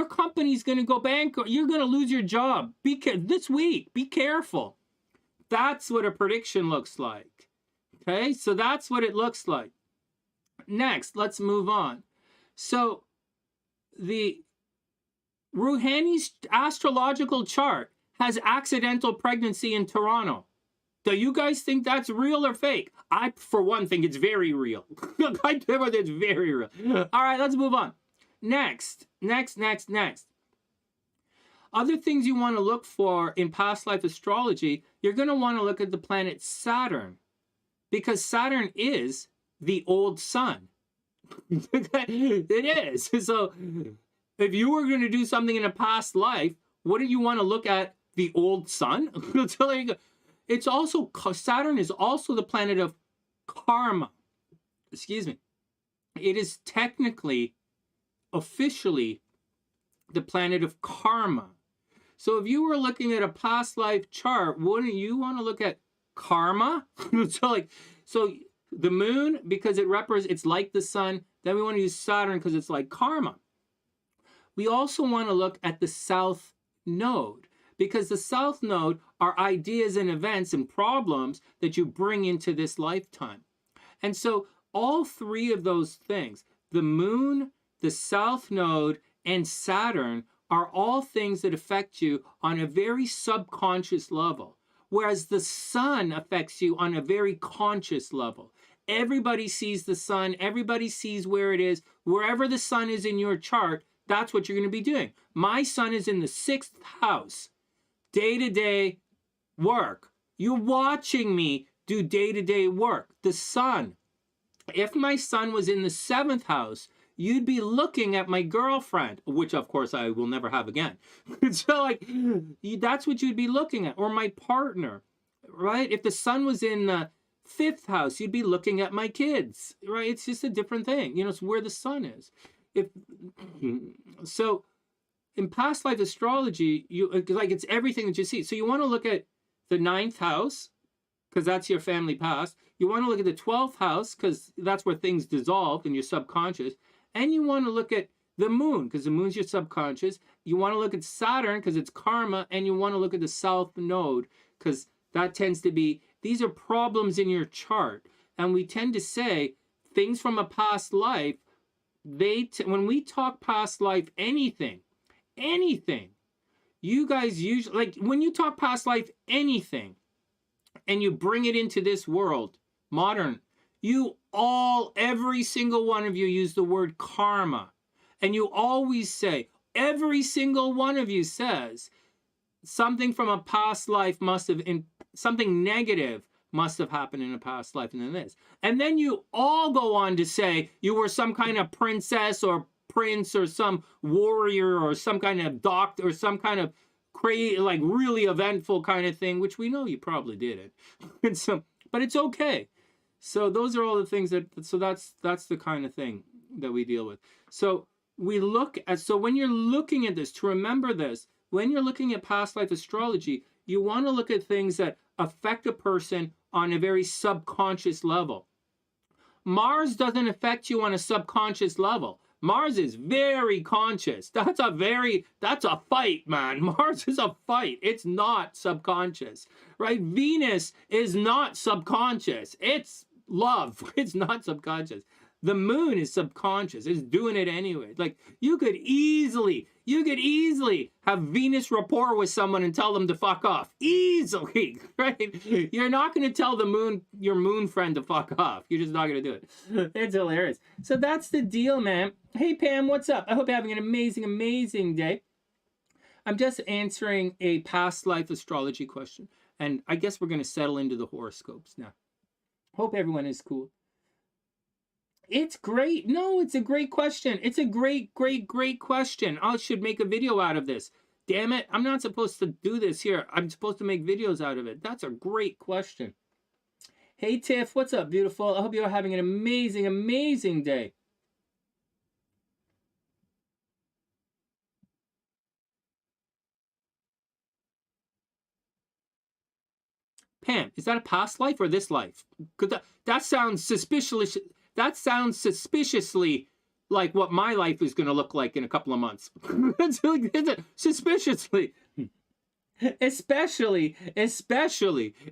company's going to go bankrupt. You're going to lose your job. This week. Be careful. That's what a prediction looks like. Okay? So that's what it looks like. Next, let's move on. So the Ruhani's astrological chart has accidental pregnancy in Toronto. Do you guys think that's real or fake? I, for one, think it's very real. I think it's very real. All right, let's move on. Next. Other things you want to look for in past life astrology, you're going to want to look at the planet Saturn, because Saturn is the old sun. It is. So if you were going to do something in a past life, wouldn't you want to look at the old sun? So there you go. It's also, Saturn is also the planet of karma. Excuse me. It is technically, officially, the planet of karma. So if you were looking at a past life chart, wouldn't you want to look at karma? So the moon, because it represents, it's like the sun. Then we want to use Saturn because it's like karma. We also want to look at the south node, because the south node are ideas and events and problems that you bring into this lifetime. And so all three of those things, the moon, the south node, and Saturn, are all things that affect you on a very subconscious level, whereas the sun affects you on a very conscious level. Everybody sees the sun, everybody sees where it is. Wherever the sun is in your chart, that's what you're going to be doing. My sun is in the 6th house. Day-to-day work. You're watching me do day-to-day work. The sun. If my sun was in the 7th house, you'd be looking at my girlfriend, which of course I will never have again. So that's what you'd be looking at, or my partner, right? If the sun was in the 5th house, you'd be looking at my kids, right? It's just a different thing. You know, it's where the sun is. So in past life astrology, it's everything that you see. So you want to look at the 9th house, because that's your family past. You want to look at the 12th house, because that's where things dissolve in your subconscious. And you want to look at the moon, because the moon's your subconscious. You want to look at Saturn, because it's karma. And you want to look at the south node, because that tends to be, these are problems in your chart. And we tend to say things from a past life, when we talk past life, anything, you guys usually, like when you talk past life, anything, and you bring it into this world, modern, every single one of you use the word karma. And you always say, every single one of you says, something from a past life something negative must have happened in a past life, and then this. And then you all go on to say you were some kind of princess or prince or some warrior or some kind of doctor or some kind of crazy, like really eventful kind of thing, which we know you probably didn't. And so, but it's okay. So those are all the things that's the kind of thing that we deal with. So when you're looking at this, to remember this, when you're looking at past life astrology, you want to look at things that affect a person on a very subconscious level. Mars doesn't affect you on a subconscious level. Mars is very conscious. That's a fight, man. Mars is a fight. It's not subconscious, right? Venus is not subconscious. It's love. It's not subconscious. The moon is subconscious. It's doing it anyway. Like you could easily have Venus rapport with someone and tell them to fuck off. Easily, right? You're not going to tell the moon, your moon friend, to fuck off. You're just not going to do it. It's hilarious. So that's the deal, man. Hey, Pam, what's up? I hope you're having an amazing, amazing day. I'm just answering a past life astrology question. And I guess we're going to settle into the horoscopes now. Hope everyone is cool. It's great. No, it's a great question. It's a great, great, great question. I should make a video out of this. Damn it. I'm not supposed to do this here. I'm supposed to make videos out of it. That's a great question. Hey, Tiff. What's up, beautiful? I hope you're having an amazing, amazing day. Pam, is that a past life or this life? Because that sounds suspiciously... That sounds suspiciously like what my life is going to look like in a couple of months. Suspiciously. Especially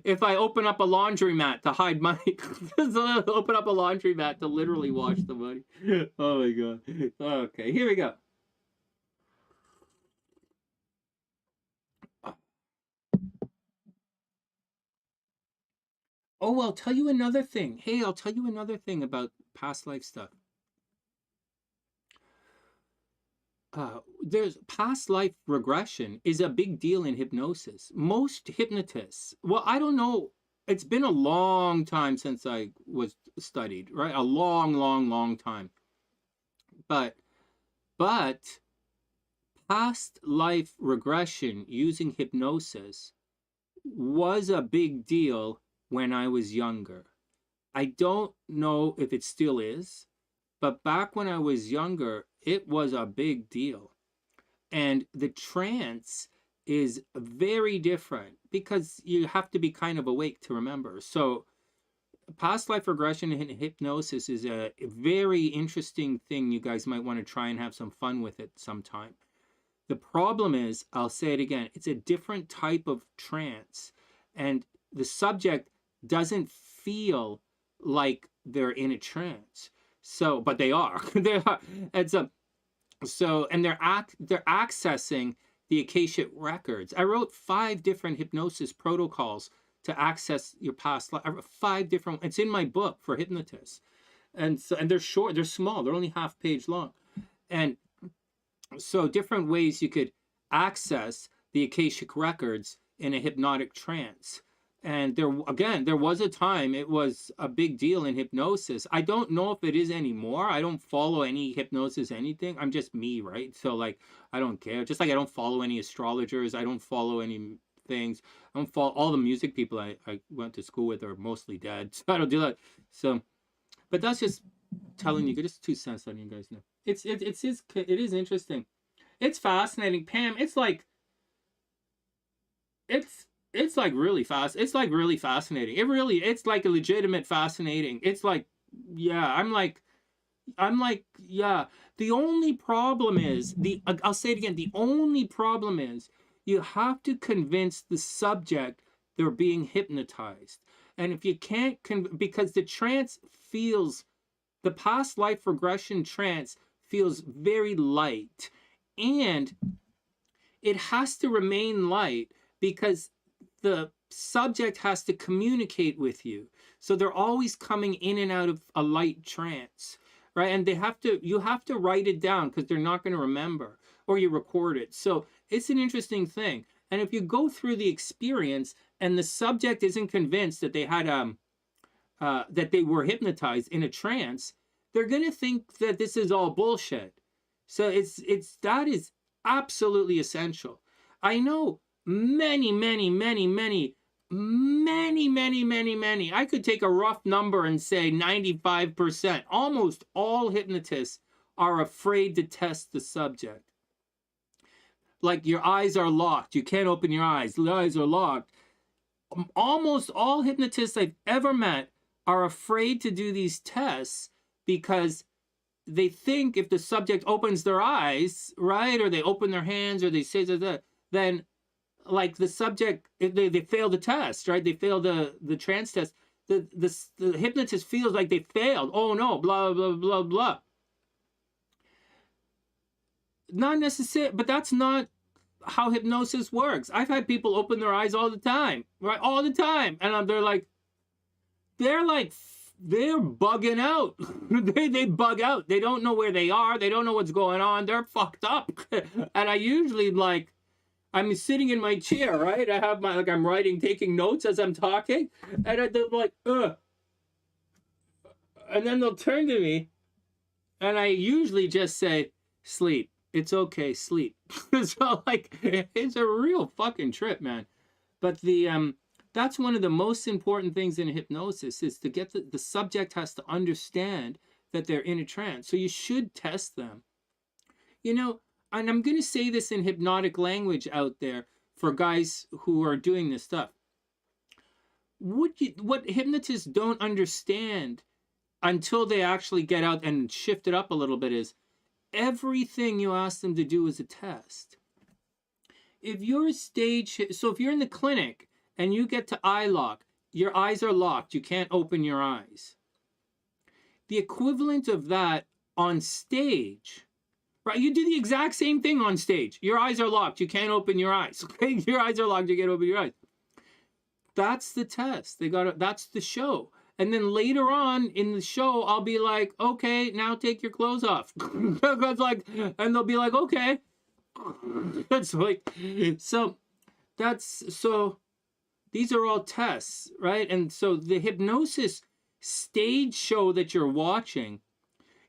if I open up a laundromat to hide money. Open up a laundromat to literally wash the money. Oh my God. Okay, here we go. Oh, I'll tell you another thing. Hey, I'll tell you another thing about past life stuff. There's past life regression is a big deal in hypnosis. Most hypnotists, well, I don't know. It's been a long time since I was studied, right? A long, long, long time. But past life regression using hypnosis was a big deal when I was younger. I don't know if it still is, but back when I was younger, it was a big deal. And the trance is very different because you have to be kind of awake to remember. So past life regression and hypnosis is a very interesting thing. You guys might want to try and have some fun with it sometime. The problem is, I'll say it again, it's a different type of trance, and the subject doesn't feel like they're in a trance. So, but they are. They are. And they're accessing the Akashic records. I wrote 5 different hypnosis protocols to access your past life. 5 different. It's in my book for hypnotists, and they're short. They're small. They're only half page long, and so different ways you could access the Akashic records in a hypnotic trance. And there was a time it was a big deal in hypnosis. I don't know if it is anymore. I don't follow any hypnosis, anything. I'm just me, right? So like, I don't care. Just like I don't follow any astrologers. I don't follow any things. I don't follow all the music people I went to school with are mostly dead. So I don't do that. So, but that's just telling you, just 2 cents letting you guys know. It is interesting. It's fascinating, Pam. It's like really fast. It's like really fascinating. It's like a legitimate fascinating. It's like, yeah, I'm like, yeah. The only problem is I'll say it again. The only problem is you have to convince the subject they're being hypnotized. And if you can't, because the trance feels, the past life regression trance feels very light, and it has to remain light because the subject has to communicate with you. So they're always coming in and out of a light trance, right? And you have to write it down because they're not going to remember, or you record it. So it's an interesting thing. And if you go through the experience and the subject isn't convinced that they had that they were hypnotized in a trance, they're going to think that this is all bullshit. So that is absolutely essential. I know many, I could take a rough number and say 95%, almost all hypnotists are afraid to test the subject. Like, your eyes are locked. You can't open your eyes. The eyes are locked. Almost all hypnotists I've ever met are afraid to do these tests because they think if the subject opens their eyes, right, or they open their hands, or they say that, then like the subject, they fail the test, right? They fail the trance test. The hypnotist feels like they failed. Oh no, blah, blah, blah, blah. Not necessarily, but that's not how hypnosis works. I've had people open their eyes all the time, right? All the time. And they're bugging out. they bug out. They don't know where they are. They don't know what's going on. They're fucked up. And I usually, I'm sitting in my chair, right? I have I'm writing, taking notes as I'm talking. And they're like, ugh. And then they'll turn to me. And I usually just say, sleep. It's okay, sleep. So it's a real fucking trip, man. But that's one of the most important things in hypnosis, is to get the subject has to understand that they're in a trance. So you should test them. You know, and I'm going to say this in hypnotic language out there for guys who are doing this stuff. What hypnotists don't understand until they actually get out and shift it up a little bit is everything you ask them to do is a test. If you're if you're in the clinic and you get to eye lock, your eyes are locked, you can't open your eyes. The equivalent of that on stage, right? You do the exact same thing on stage. Your eyes are locked, you can't open your eyes. Okay? Your eyes are locked, you can't open your eyes. That's the test. That's the show. And then later on in the show, I'll be like, okay, now take your clothes off. That's like, and they'll be like, okay. That's like, so these are all tests, right? And so the hypnosis stage show that you're watching,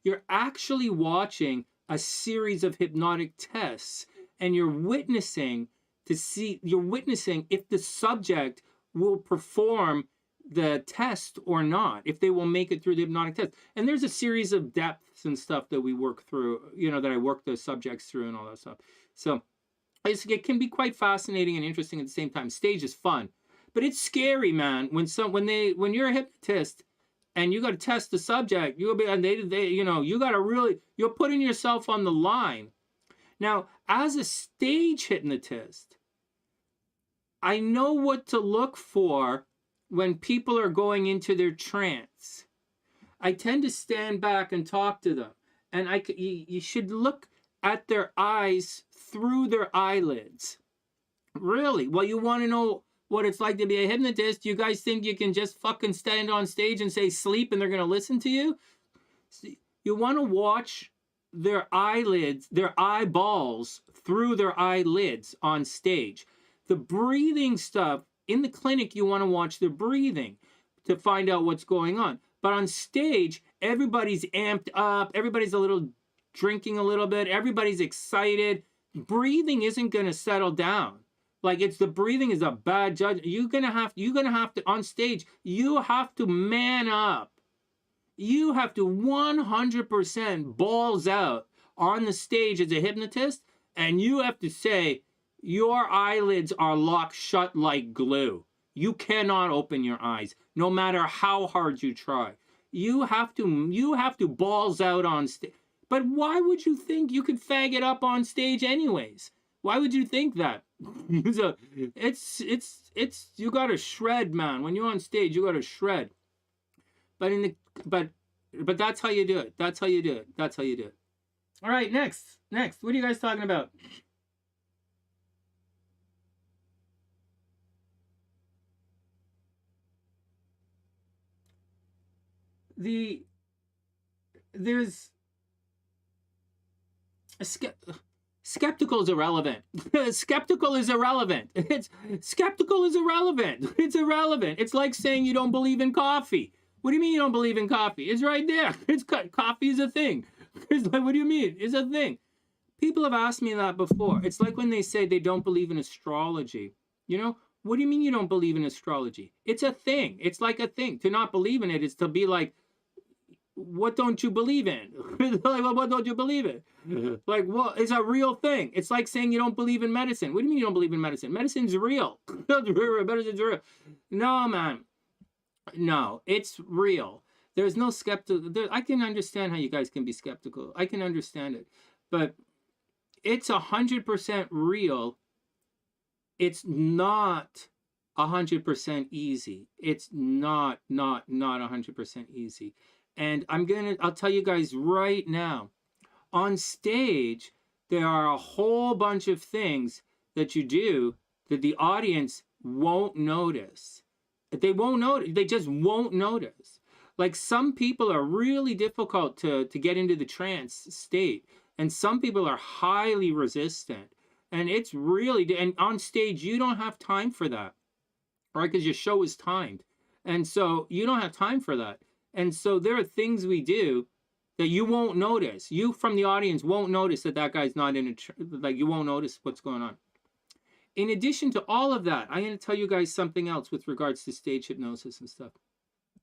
you're actually watching a series of hypnotic tests, and you're witnessing if the subject will perform the test or not, if they will make it through the hypnotic test. And there's a series of depths and stuff that we work through, that I work the subjects through and all that stuff. So it can be quite fascinating and interesting at the same time. Stage is fun, but it's scary, man. When you're a hypnotist and you got to test the subject, you'll be, and you got to really, you're putting yourself on the line. Now, as a stage hypnotist, I know what to look for when people are going into their trance. I tend to stand back and talk to them, and you should look at their eyes through their eyelids. Really? Well, you want to know what it's like to be a hypnotist? You guys think you can just fucking stand on stage and say sleep and they're going to listen to you? You want to watch their eyelids, their eyeballs through their eyelids on stage. The breathing stuff, in the clinic, you want to watch their breathing to find out what's going on. But on stage, everybody's amped up, everybody's drinking a little bit, everybody's excited. Breathing isn't going to settle down. Like, the breathing is a bad judge. You're gonna have to on stage, you have to man up. You have to 100% balls out on the stage as a hypnotist, and you have to say, your eyelids are locked shut like glue. You cannot open your eyes, no matter how hard you try. You have to balls out on stage. But why would you think you could fag it up on stage anyways? Why would you think that? It's you gotta shred, man. When you're on stage, you gotta shred. But that's how you do it. That's how you do it. That's how you do it. All right, next. What are you guys talking about? There's a skeptical is irrelevant. Skeptical is irrelevant. Skeptical is irrelevant. It's irrelevant. It's like saying you don't believe in coffee. What do you mean you don't believe in coffee? It's right there. Coffee is a thing. It's like, what do you mean? It's a thing. People have asked me that before. It's like when they say they don't believe in astrology. What do you mean you don't believe in astrology? It's a thing. It's like a thing. To not believe in it is to be like, what don't you believe in? Like, well, what don't you believe in? Like, well, it's a real thing. It's like saying you don't believe in medicine. What do you mean you don't believe in medicine? Medicine's real. Medicine's real. No, man. No, it's real. There's no skeptical. I can understand how you guys can be skeptical. I can understand it. But it's 100% real. It's not 100% easy. It's not 100% easy. And I'll tell you guys right now, on stage, there are a whole bunch of things that you do that the audience won't notice. They won't notice. They just won't notice. Like, some people are really difficult to get into the trance state, and some people are highly resistant. And it's really, and on stage, you don't have time for that, right? Because your show is timed. And so you don't have time for that. And so there are things we do that you won't notice. You from the audience won't notice that guy's not in like, you won't notice what's going on. In addition to all of that, I'm going to tell you guys something else with regards to stage hypnosis and stuff,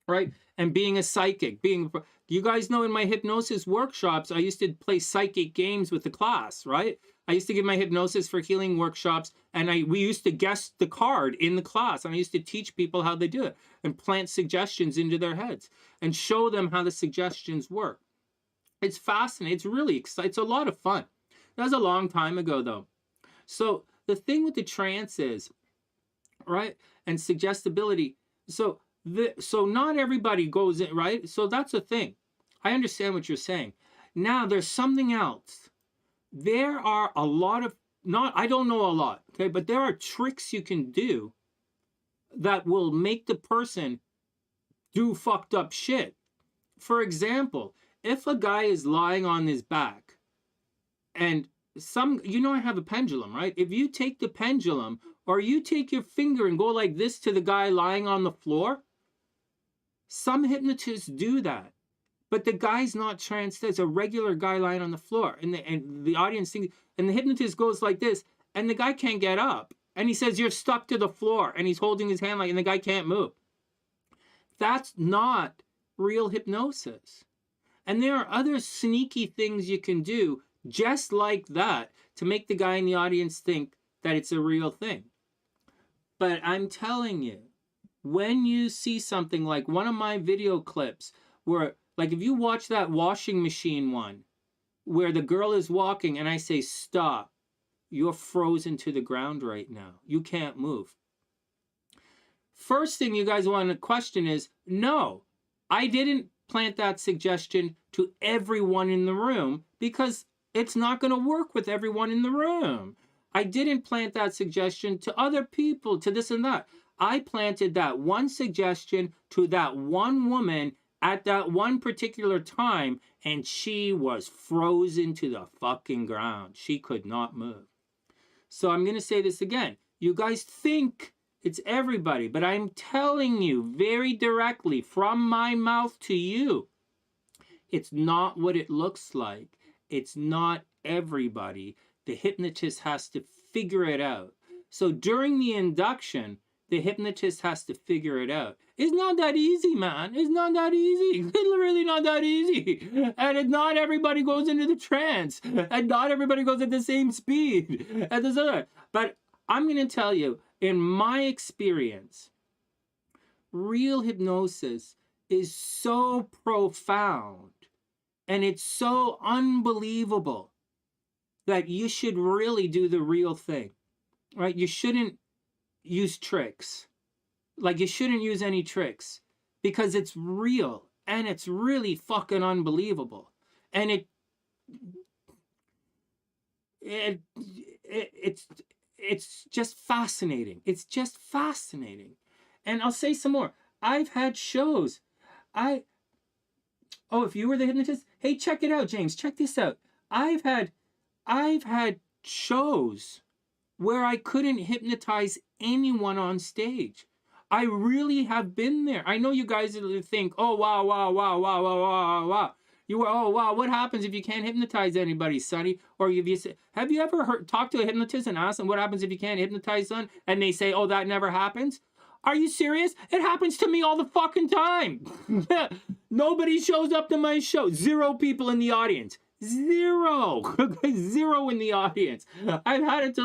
right? And being a psychic, you guys know in my hypnosis workshops, I used to play psychic games with the class, right? I used to give my hypnosis for healing workshops, and we used to guess the card in the class, and I used to teach people how they do it and plant suggestions into their heads and show them how the suggestions work. It's fascinating. It's really exciting. It's a lot of fun. That was a long time ago, though. So the thing with the trance is, right, and suggestibility. So not everybody goes in, right? So that's the thing. I understand what you're saying. Now there's something else. There are a lot of, I don't know a lot, okay, but there are tricks you can do that will make the person do fucked up shit. For example, if a guy is lying on his back and I have a pendulum, right? If you take the pendulum or you take your finger and go like this to the guy lying on the floor, some hypnotists do that. But the guy's not tranced. There's a regular guy lying on the floor. And the audience thinks, and the hypnotist goes like this, and the guy can't get up. And he says, you're stuck to the floor. And he's holding his hand and the guy can't move. That's not real hypnosis. And there are other sneaky things you can do just like that to make the guy in the audience think that it's a real thing. But I'm telling you, when you see something like one of my video clips where, like if you watch that washing machine one, where the girl is walking and I say, stop, you're frozen to the ground right now. You can't move. First thing you guys want to question is, no, I didn't plant that suggestion to everyone in the room because it's not going to work with everyone in the room. I didn't plant that suggestion to other people, to this and that. I planted that one suggestion to that one woman at that one particular time, and she was frozen to the fucking ground. She could not move. So I'm going to say this again. You guys think it's everybody, but I'm telling you very directly from my mouth to you, it's not what it looks like. It's not everybody. The hypnotist has to figure it out. So during the induction, the hypnotist has to figure it out. It's not that easy, man. It's not that easy. It's really not that easy. And it's not everybody goes into the trance. And not everybody goes at the same speed. And this other. But I'm going to tell you, in my experience, real hypnosis is so profound and it's so unbelievable that you should really do the real thing, right? You shouldn't use tricks. Like, you shouldn't use any tricks because it's real and it's really fucking unbelievable. And it's just fascinating. It's just fascinating. And I'll say some more. I've had shows. If you were the hypnotist, hey, check it out, James. Check this out. I've had shows where I couldn't hypnotize anyone on stage. I really have been there. I know you guys think, oh, wow. You were, oh, wow, what happens if you can't hypnotize anybody, Sonny? Or have you ever talked to a hypnotist and asked them what happens if you can't hypnotize someone? And they say, oh, that never happens? Are you serious? It happens to me all the fucking time. Nobody shows up to my show. 0 people in the audience. 0. 0 in the audience. I've had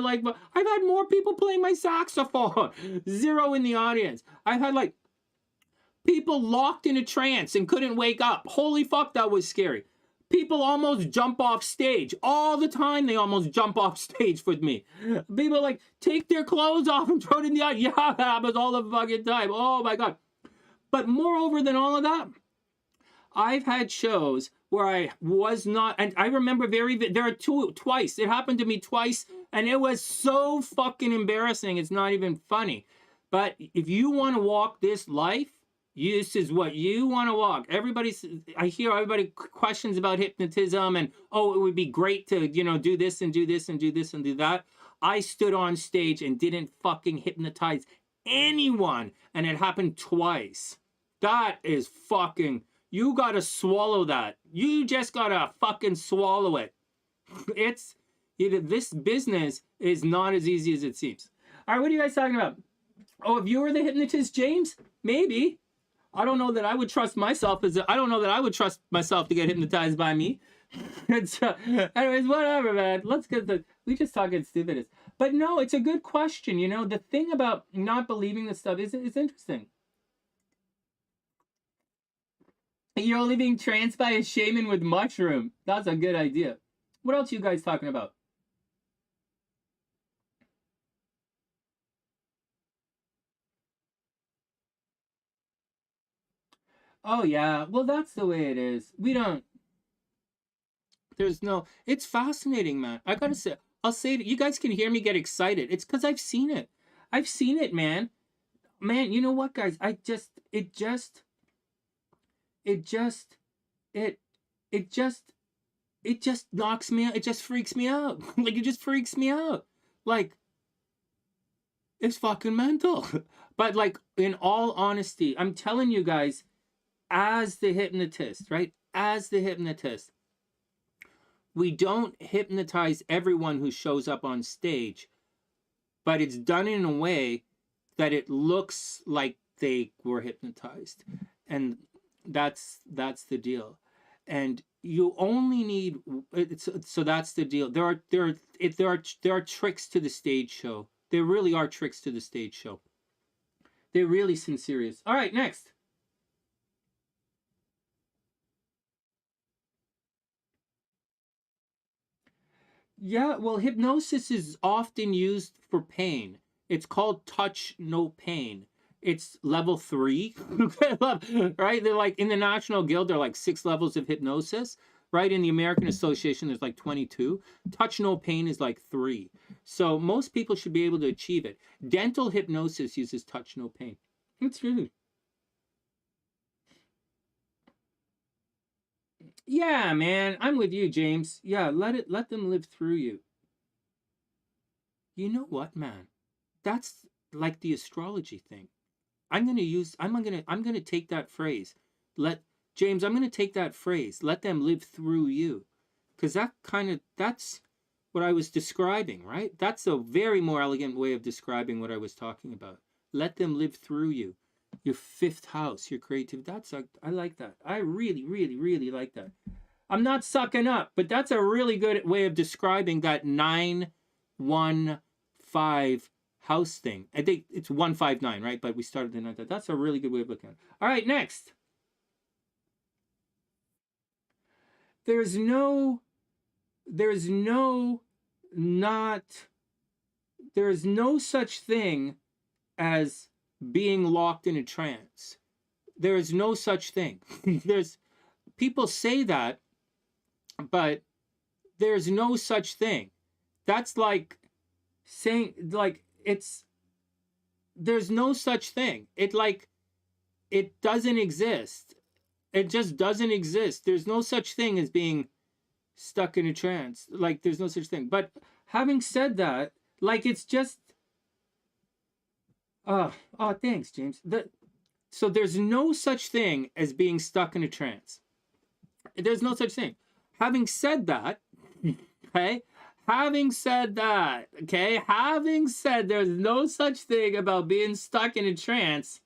more people playing my saxophone. 0 in the audience. I've had people locked in a trance and couldn't wake up. Holy fuck, that was scary. People almost jump off stage. All the time they almost jump off stage with me. People take their clothes off and throw it in the audience. Yeah, that happens all the fucking time. Oh my God. But moreover than all of that, I've had shows where I was not, and I remember twice. It happened to me twice, and it was so fucking embarrassing. It's not even funny. But if you want to walk this life, this is what you want to walk. I hear everybody questions about hypnotism and, oh, it would be great to, do this and do this and do this and do that. I stood on stage and didn't fucking hypnotize anyone, and it happened twice. That is fucking, you gotta swallow that. You just gotta fucking swallow it. This business is not as easy as it seems. All right, what are you guys talking about? Oh, if you were the hypnotist, James? Maybe. I don't know that I would trust myself to get hypnotized by me. Anyways, whatever, man. We just talking stupidness. But no, it's a good question. The thing about not believing this stuff is interesting. You're only being tranced by a shaman with mushroom. That's a good idea. What else are you guys talking about? Oh, yeah. Well, that's the way it is. It's fascinating, man. I gotta say, I'll say it. You guys can hear me get excited. It's because I've seen it. I've seen it, man. man, you know what, guys? It just knocks me out. It just freaks me out. Like, it just freaks me out. Like, it's fucking mental. But, like, in all honesty, I'm telling you guys, as the hypnotist, right? As the hypnotist, we don't hypnotize everyone who shows up on stage, but it's done in a way that it looks like they were hypnotized. And that's the deal. And you only need, so that's the deal. There are tricks to the stage show. There really are tricks to the stage show. They're really sincere. All right, next. Yeah, well, hypnosis is often used for pain. It's called touch no pain. It's level 3, right? They're like in the National Guild, there are like 6 levels of hypnosis, right? In the American Association, there's like 22. Touch no pain is like 3. So most people should be able to achieve it. Dental hypnosis uses touch no pain. It's really. Yeah, man, I'm with you, James. Yeah, let them live through you. You know what, man? That's like the astrology thing. I'm gonna take that phrase. I'm gonna take that phrase. Let them live through you. Because that's what I was describing, right? That's a very more elegant way of describing what I was talking about. Let them live through you. Your 5th house, your creativity. I like that. I really, really, really like that. I'm not sucking up, but that's a really good way of describing that 9-1-5 house thing. I think it's 159, right? But we started the 9. That's a really good way of looking at it. All right, next. There's no such thing as being locked in a trance. There is no such thing. People say that, but there's no such thing. That's like saying, like, there's no such thing. It doesn't exist. It just doesn't exist. There's no such thing as being stuck in a trance. Like, there's no such thing. But having said that, like, it's just, thanks, James. So there's no such thing as being stuck in a trance. There's no such thing. Having said that, okay, having said there's no such thing about being stuck in a trance,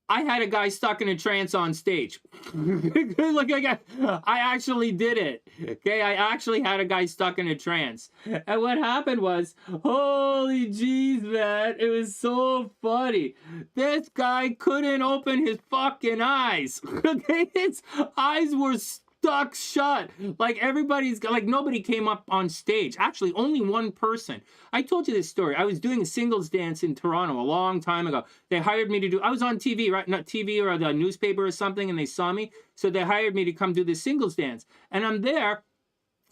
I had a guy stuck in a trance on stage. Look, I actually did it. Okay, I actually had a guy stuck in a trance. And what happened was, holy jeez, man, it was so funny. This guy couldn't open his fucking eyes. Okay, his eyes were stuck shut. Like, nobody came up on stage. Actually, only one person. I told you this story. I was doing a singles dance in Toronto a long time ago. They hired me to do, I was on TV, right? Not TV or the newspaper or something, and they saw me. So they hired me to come do this singles dance. And I'm there,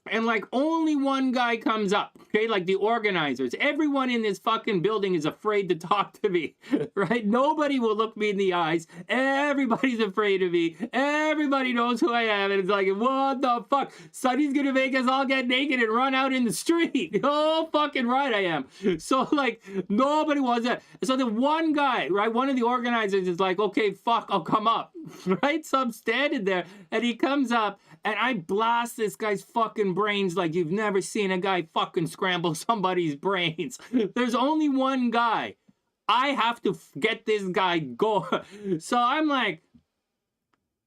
and like only one guy comes up, okay? Like the organizers. Everyone in this fucking building is afraid to talk to me, right? Nobody will look me in the eyes. Everybody's afraid of me. Everybody knows who I am. And it's like, what the fuck? Sunny's gonna make us all get naked and run out in the street. Oh, fucking right I am. So like, nobody wants that. So the one guy, right? One of the organizers is like, okay, fuck, I'll come up, right? So I'm standing there and he comes up and I blast this guy's fucking brains like you've never seen a guy fucking scramble somebody's brains. There's only one guy. I have to get this guy going. So I'm like,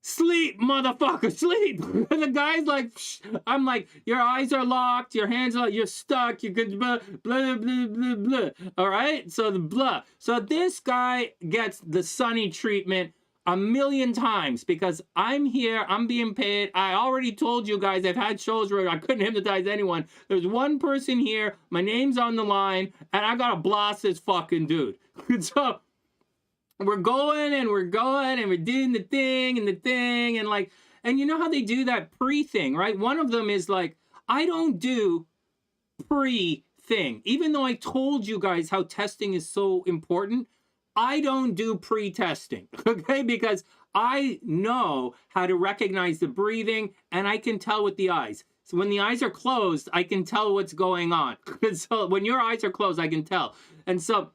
sleep, motherfucker, sleep. And the guy's like, shh. I'm like, your eyes are locked, your hands are, you're stuck, you could blah, blah, blah, blah, blah. All right? So the blah. So this guy gets the Sunny treatment 1,000,000 times because I'm here, I'm being paid. I already told you guys I've had shows where I couldn't hypnotize anyone. There's one person here, my name's on the line, and I gotta blast this fucking dude. So we're going and we're doing the thing and like, and you know how they do that pre thing, right? One of them is like, I don't do pre thing. Even though I told you guys how testing is so important, I don't do pre-testing, okay? Because I know how to recognize the breathing, and I can tell with the eyes. So when the eyes are closed, I can tell what's going on. So when your eyes are closed, I can tell. And so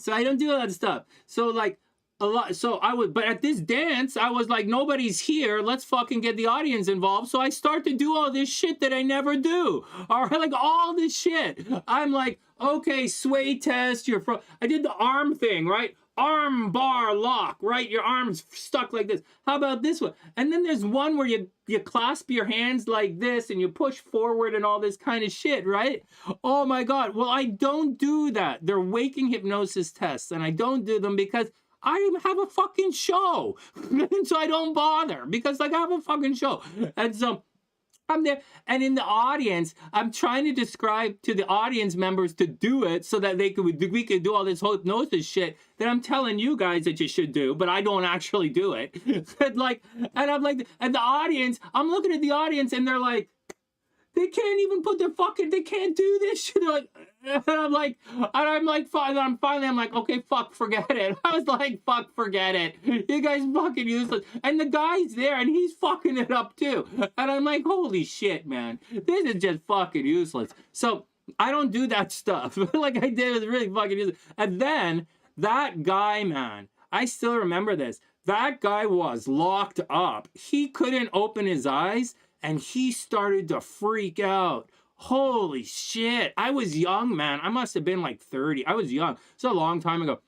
I don't do that stuff. So like a lot. So I would, but at this dance, I was like, nobody's here. Let's fucking get the audience involved. So I start to do all this shit that I never do. All right, like all this shit. I'm like, okay, sway test. I did the arm thing, right? Arm bar lock, right? Your arm's stuck like this. How about this one? And then there's one where you clasp your hands like this and you push forward and all this kind of shit, right? Oh my God. Well, I don't do that. They're waking hypnosis tests, and I don't do them because I have a fucking show. And so I don't bother because like I have a fucking show. And so I'm there, and in the audience, I'm trying to describe to the audience members to do it so that we could do all this whole hypnosis shit that I'm telling you guys that you should do, but I don't actually do it. And I'm like, and the audience, I'm looking at the audience, and they're like, they can't even put their they can't do this shit. They're like, and I'm like, finally, I'm like, okay, fuck, forget it. I was like, fuck, forget it. You guys fucking useless. And the guy's there, and he's fucking it up too. And I'm like, holy shit, man. This is just fucking useless. So I don't do that stuff. Like I did, it was really fucking useless. And then that guy, man, I still remember this. That guy was locked up. He couldn't open his eyes, and he started to freak out. Holy shit. I was young, man. I must have been like 30. I was young. It's a long time ago.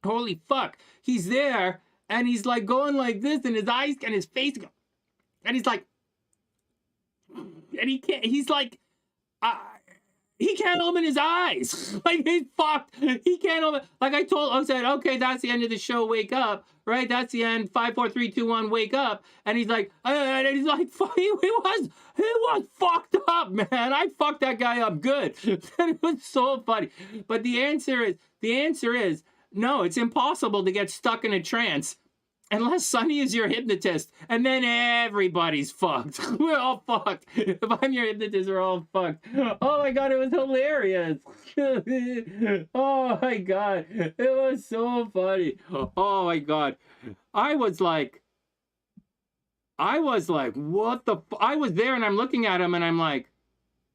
Holy fuck. He's there, and he's like going like this, and his eyes and his face go, and he's like, and he can't, he's like, he can't open his eyes. Like, he's fucked. He can't open. Like I said, okay, that's the end of the show. Wake up. Right? That's the end. 5, 4, 3, 2, 1, wake up. And he's like, he was fucked up, man. I fucked that guy up good. It was so funny. But the answer is, no, it's impossible to get stuck in a trance unless Sunny is your hypnotist, and then everybody's fucked. We're all fucked. If I'm your hypnotist, we're all fucked. Oh my God, it was hilarious. Oh my God, it was so funny. Oh my God. I was like, what the I was there, and I'm looking at him, and I'm like,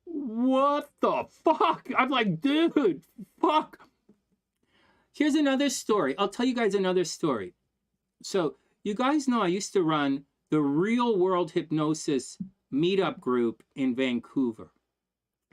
what the fuck? I'm like, dude, fuck. Here's another story. I'll tell you guys another story. So you guys know I used to run the Real World Hypnosis meetup group in Vancouver.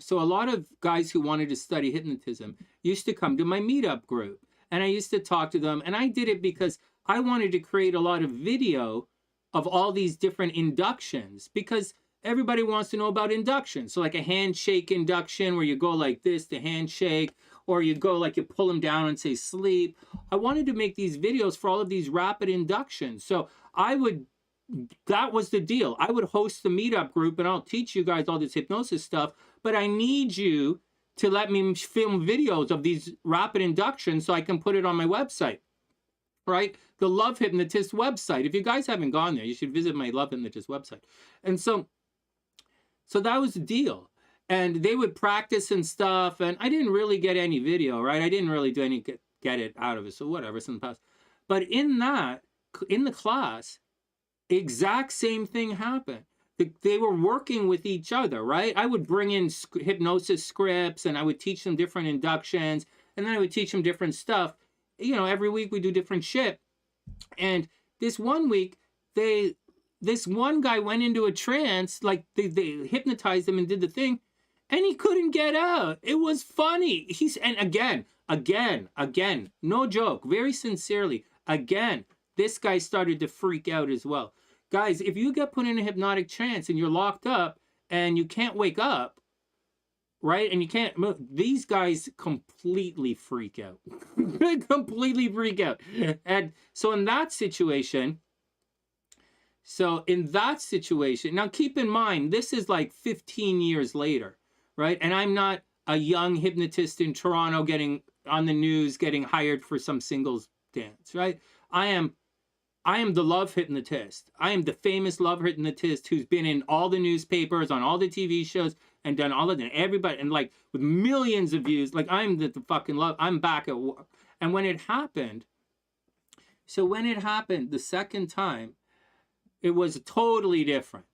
So a lot of guys who wanted to study hypnotism used to come to my meetup group, and I used to talk to them, and I did it because I wanted to create a lot of video of all these different inductions, because everybody wants to know about inductions. So like a handshake induction where you go like this to handshake, or you go like you pull them down and say sleep. I wanted to make these videos for all of these rapid inductions. So that was the deal. I would host the meetup group, and I'll teach you guys all this hypnosis stuff, but I need you to let me film videos of these rapid inductions so I can put it on my website, right? The Love Hypnotist website. If you guys haven't gone there, you should visit my Love Hypnotist website. And so that was the deal. And they would practice and stuff, and I didn't really get any video, right? I didn't really do any get it out of it, so whatever, it's in the past. But in the class, exact same thing happened. They were working with each other, right? I would bring in hypnosis scripts, and I would teach them different inductions, and then I would teach them different stuff. You know, every week we do different shit. And this one week, this one guy went into a trance, like they hypnotized him and did the thing, and he couldn't get out. It was funny. And again, no joke, very sincerely, again, this guy started to freak out as well. Guys, if you get put in a hypnotic trance and you're locked up and you can't wake up, right, and you can't move, these guys completely freak out. Completely freak out. And so in that situation, now keep in mind, this is like 15 years later, right? And I'm not a young hypnotist in Toronto getting on the news, getting hired for some singles dance, right? I am I am the love hypnotist. I am the famous love hypnotist who's been in all the newspapers, on all the TV shows, and done all of them. Everybody, and like with millions of views. Like I'm the fucking love. I'm back at work. And when it happened, so when it happened the second time, it was totally different.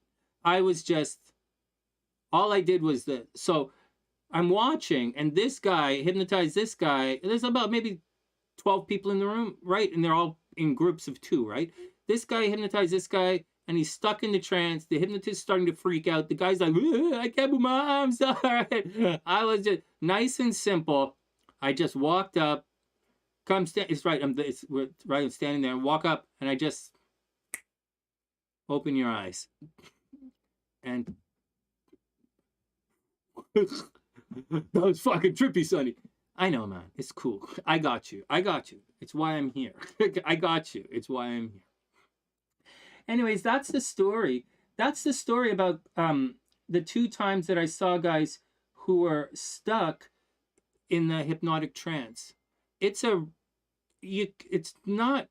I was just, all I did was so I'm watching, and this guy hypnotized this guy. There's about maybe 12 people in the room, right? And they're all in groups of 2, right? This guy hypnotized this guy, and he's stuck in the trance. The hypnotist is starting to freak out. The guy's like, I can't move my arms. All right. I was just nice and simple. I just walked up, it's right. I'm standing there and walk up, and I just open your eyes. And that was fucking trippy, Sonny. I know, man. It's cool. I got you. It's why I'm here. I got you. It's why I'm here. Anyways, that's the story. That's the story about the 2 times that I saw guys who were stuck in the hypnotic trance. You're not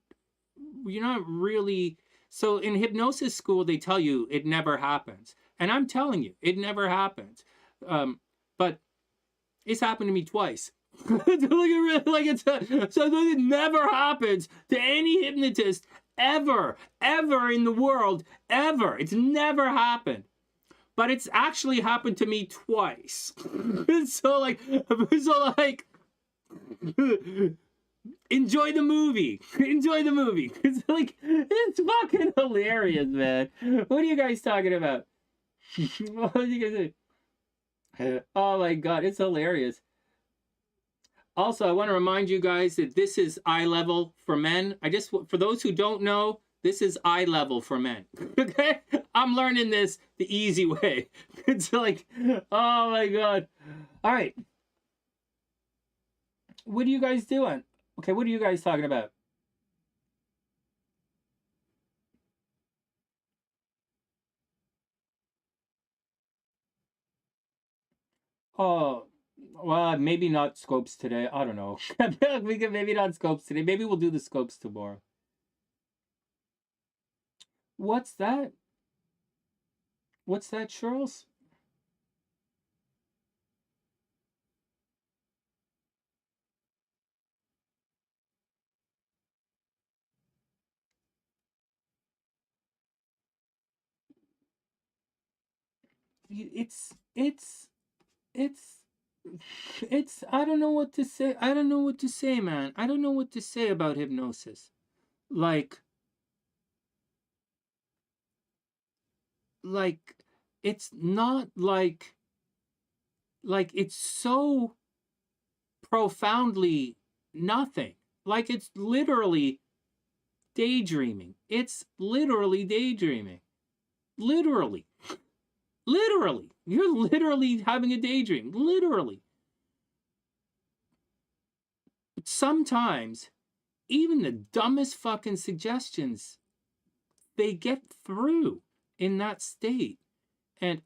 really. So in hypnosis school, they tell you it never happens. And I'm telling you, it never happens. But it's happened to me twice. So it never happens to any hypnotist ever in the world, ever. It's never happened. But it's actually happened to me twice. so like enjoy the movie. It's like, it's fucking hilarious, man. What are you guys talking about? What are you guys saying? Oh my god, it's hilarious. Also, I want to remind you guys that this is eye level for men. For those who don't know, this is eye level for men. Okay? I'm learning this the easy way. It's like, oh my god. All right. What are you guys doing? Okay, what are you guys talking about? Oh, well, maybe not scopes today. I don't know. We can maybe not scopes today. Maybe we'll do the scopes tomorrow. What's that? What's that, Charles? It's I don't know what to say. I don't know what to say, man. I don't know what to say about hypnosis. Like it's not like it's so profoundly nothing. Like it's literally daydreaming. It's literally daydreaming. Literally. Literally. You're literally having a daydream. Literally. But sometimes, even the dumbest fucking suggestions, they get through in that state. And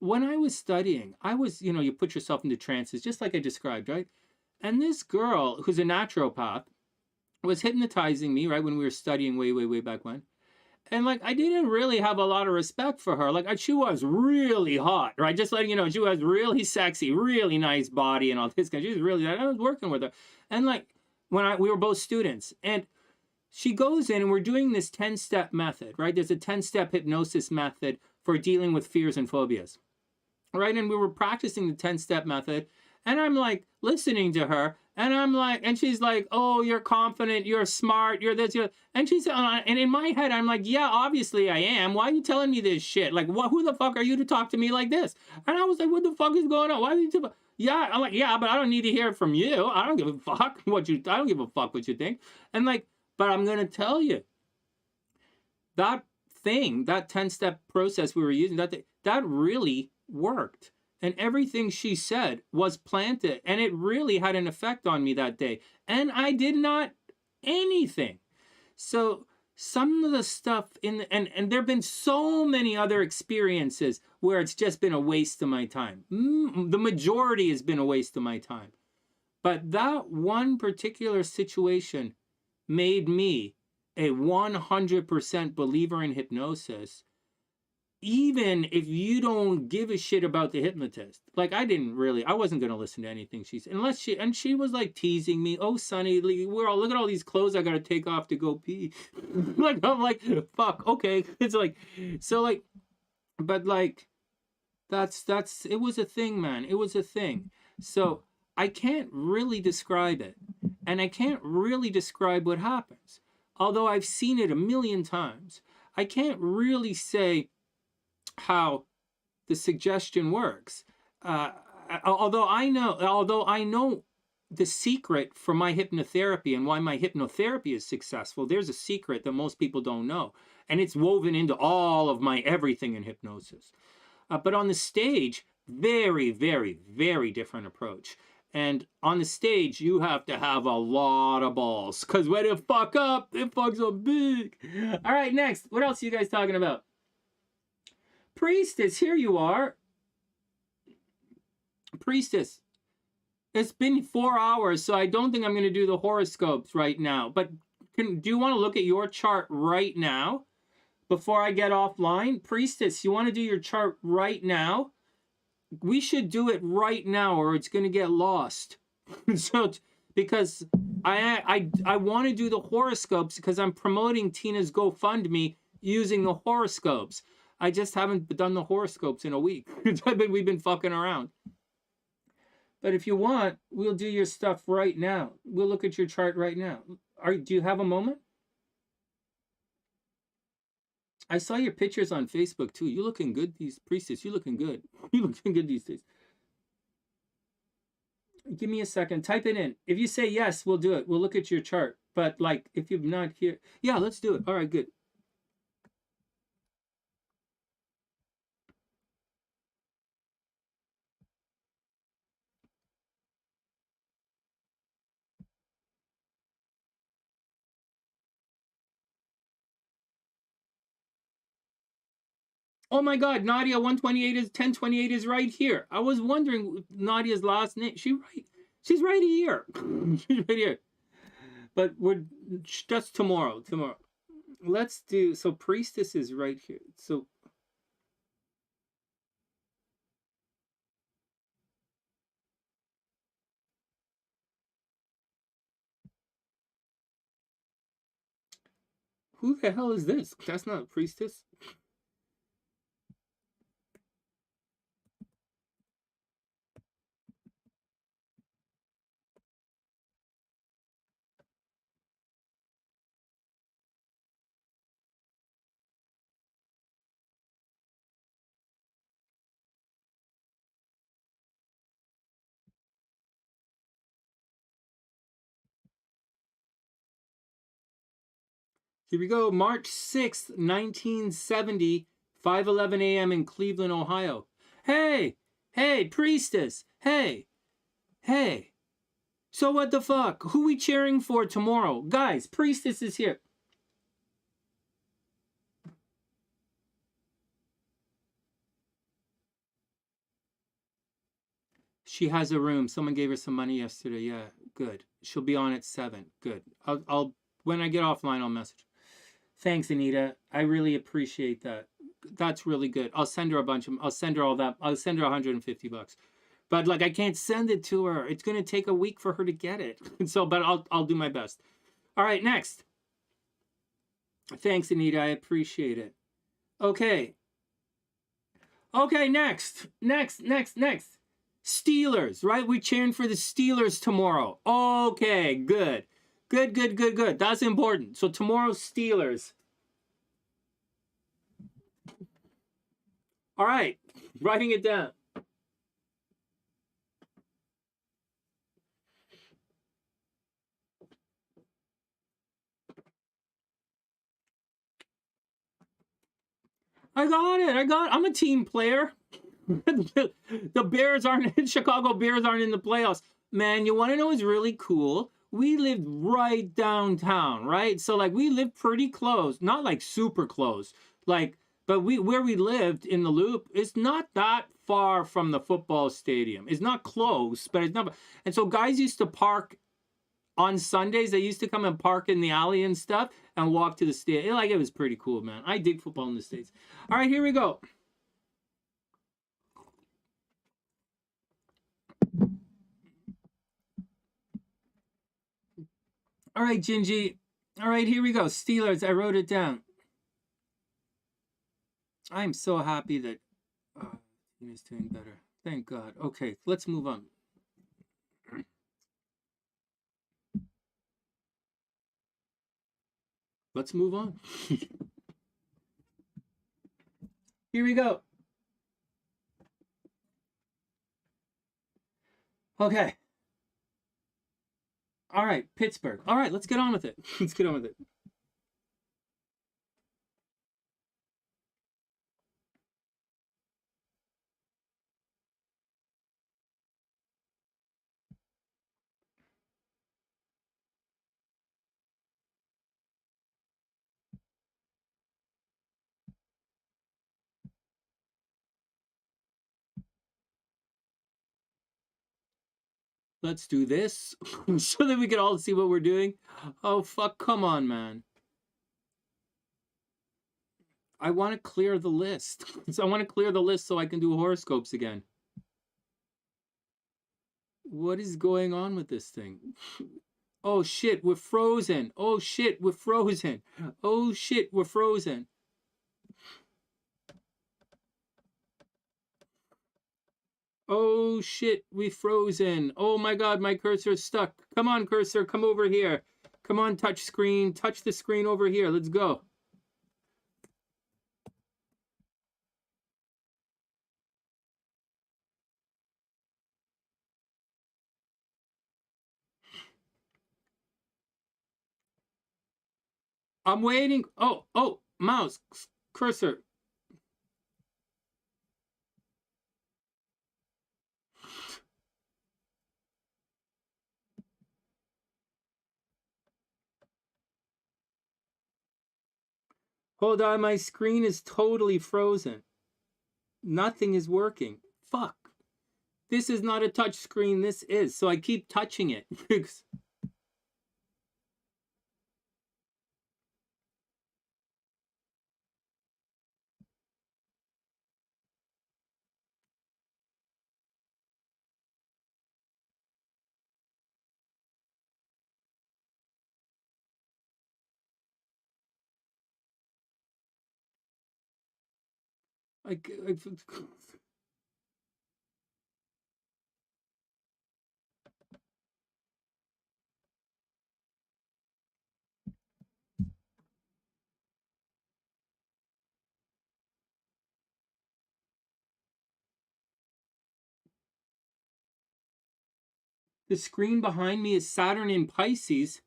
when I was studying, I was, you put yourself into trances, just like I described, right? And this girl, who's a naturopath, was hypnotizing me, right, when we were studying way, way, way back when. And like, I didn't really have a lot of respect for her. Like, she was really hot, right? Just letting you know, she was really sexy, really nice body and all this kind. She was really, I was working with her. And like, we were both students, and she goes in and we're doing this 10-step method, right? There's a 10-step hypnosis method for dealing with fears and phobias, right? And we were practicing the 10-step method, and I'm like listening to her, and I'm like, and she's like, oh, you're confident, you're smart, you're this, you're, and she's, and in my head, I'm like, yeah, obviously I am. Why are you telling me this shit? Like, who the fuck are you to talk to me like this? And I was like, what the fuck is going on? Why are you doing? Yeah, I'm like, yeah, but I don't need to hear it from you. I don't give a fuck I don't give a fuck what you think. And like, but I'm going to tell you, that thing, that 10-step process we were using, that really worked. And everything she said was planted. And it really had an effect on me that day. And I did not anything. So some of the stuff and there have been so many other experiences where it's just been a waste of my time. The majority has been a waste of my time. But that one particular situation made me a 100% believer in hypnosis, even if you don't give a shit about the hypnotist. Like, I wasn't going to listen to anything she said, and she was like teasing me. Oh, Sunny, look at all these clothes I got to take off to go pee. Like, I'm like, fuck, okay. It's like, so like, but like, it was a thing, man. It was a thing. So I can't really describe it, and I can't really describe what happens. Although I've seen it a million times, I can't really say how the suggestion works. Although I know the secret for my hypnotherapy and why my hypnotherapy is successful, there's a secret that most people don't know, and it's woven into all of my everything in hypnosis. But on the stage, very, very, very different approach. And on the stage, you have to have a lot of balls, because when it fuck up, it fucks up big. All right, next. What else are you guys talking about? Priestess, here you are. Priestess, it's been 4 hours, so I don't think I'm going to do the horoscopes right now. But do you want to look at your chart right now before I get offline? Priestess, you want to do your chart right now? We should do it right now, or it's going to get lost. So, because I want to do the horoscopes because I'm promoting Tina's GoFundMe using the horoscopes. I just haven't done the horoscopes in a week. We've been fucking around. But if you want, we'll do your stuff right now. We'll look at your chart right now. Do you have a moment? I saw your pictures on Facebook too. You looking good, these priestess. You looking good. You looking good these days. Give me a second. Type it in. If you say yes, we'll do it. We'll look at your chart. But like, if you're not here, yeah, let's do it. All right, good. Oh my God, Nadia 1028 is right here. I was wondering Nadia's last name. She's right here. She's right here. But that's tomorrow. Let's do, so priestess is right here. So who the hell is this? That's not priestess. Here we go. March 6th, 1970, 5:11 a.m. in Cleveland, Ohio. Hey, priestess. Hey. So what the fuck? Who we cheering for tomorrow? Guys, priestess is here. She has a room. Someone gave her some money yesterday. Yeah, good. She'll be on at 7. Good. I'll when I get offline, I'll message. Thanks, Anita. I really appreciate that. That's really good. I'll send her I'll send her all that. I'll send her $150. But like, I can't send it to her. It's going to take a week for her to get it. So, but I'll do my best. All right, next. Thanks, Anita. I appreciate it. Okay. Okay, next. Steelers, right? We're cheering for the Steelers tomorrow. Okay, good. Good. That's important. So tomorrow's Steelers. All right, writing it down. I got it. I'm a team player. The Bears aren't, Chicago Bears aren't in the playoffs. Man, you want to know what's really cool? We lived right downtown, right? So like, we lived pretty close, not like super close, like, but where we lived in the Loop, it's not that far from the football stadium. It's not close, but it's not. And so guys used to park On Sundays, I used to come and park in the alley and stuff and walk to the stadium. Like, it was pretty cool, man. I dig football in the States. All right, here we go. All right, Gingie. All right, here we go. Steelers, I wrote it down. I'm so happy that Tina's doing better. Thank God. Okay, let's move on. Let's move on. Here we go. Okay. All right, Pittsburgh. All right, let's get on with it. Let's get on with it. Let's do this so that we can all see what we're doing. Oh, fuck. Come on, man. I want to clear the list. So I want to clear the list so I can do horoscopes again. What is going on with this thing? Oh, shit. We're frozen. Oh, shit. We're frozen. Oh, shit. We're frozen. Oh, shit. We frozen. Oh, my God. My cursor is stuck. Come on, cursor. Come over here. Come on, touch screen. Touch the screen over here. Let's go. I'm waiting. Oh, mouse, cursor. Hold on, my screen is totally frozen. Nothing is working. Fuck. This is not a touch screen, this is. So I keep touching it. I the screen behind me is Saturn in Pisces.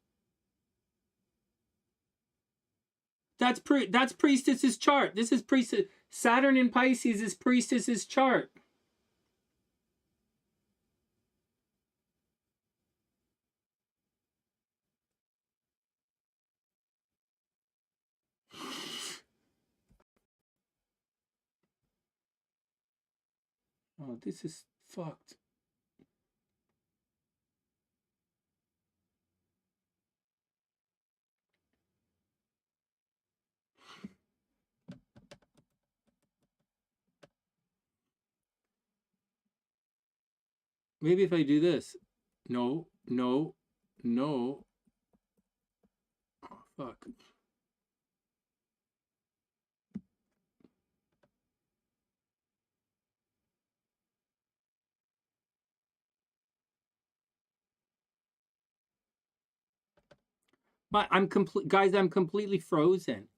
That's Priestess's chart. This is Priestess. Saturn in Pisces is Priestess's chart. Oh, this is fucked. Maybe if I do this. No. Oh, fuck. But guys, I'm completely frozen.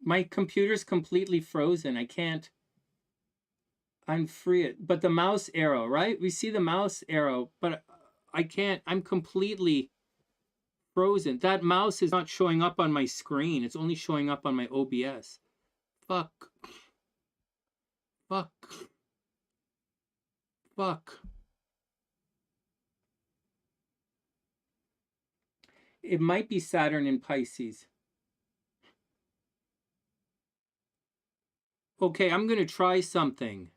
My computer's completely frozen. I can't unfree it. But the mouse arrow, right? We see the mouse arrow, but I can't. I'm completely frozen. That mouse is not showing up on my screen. It's only showing up on my OBS. Fuck. It might be Saturn in Pisces. Okay, I'm going to try something.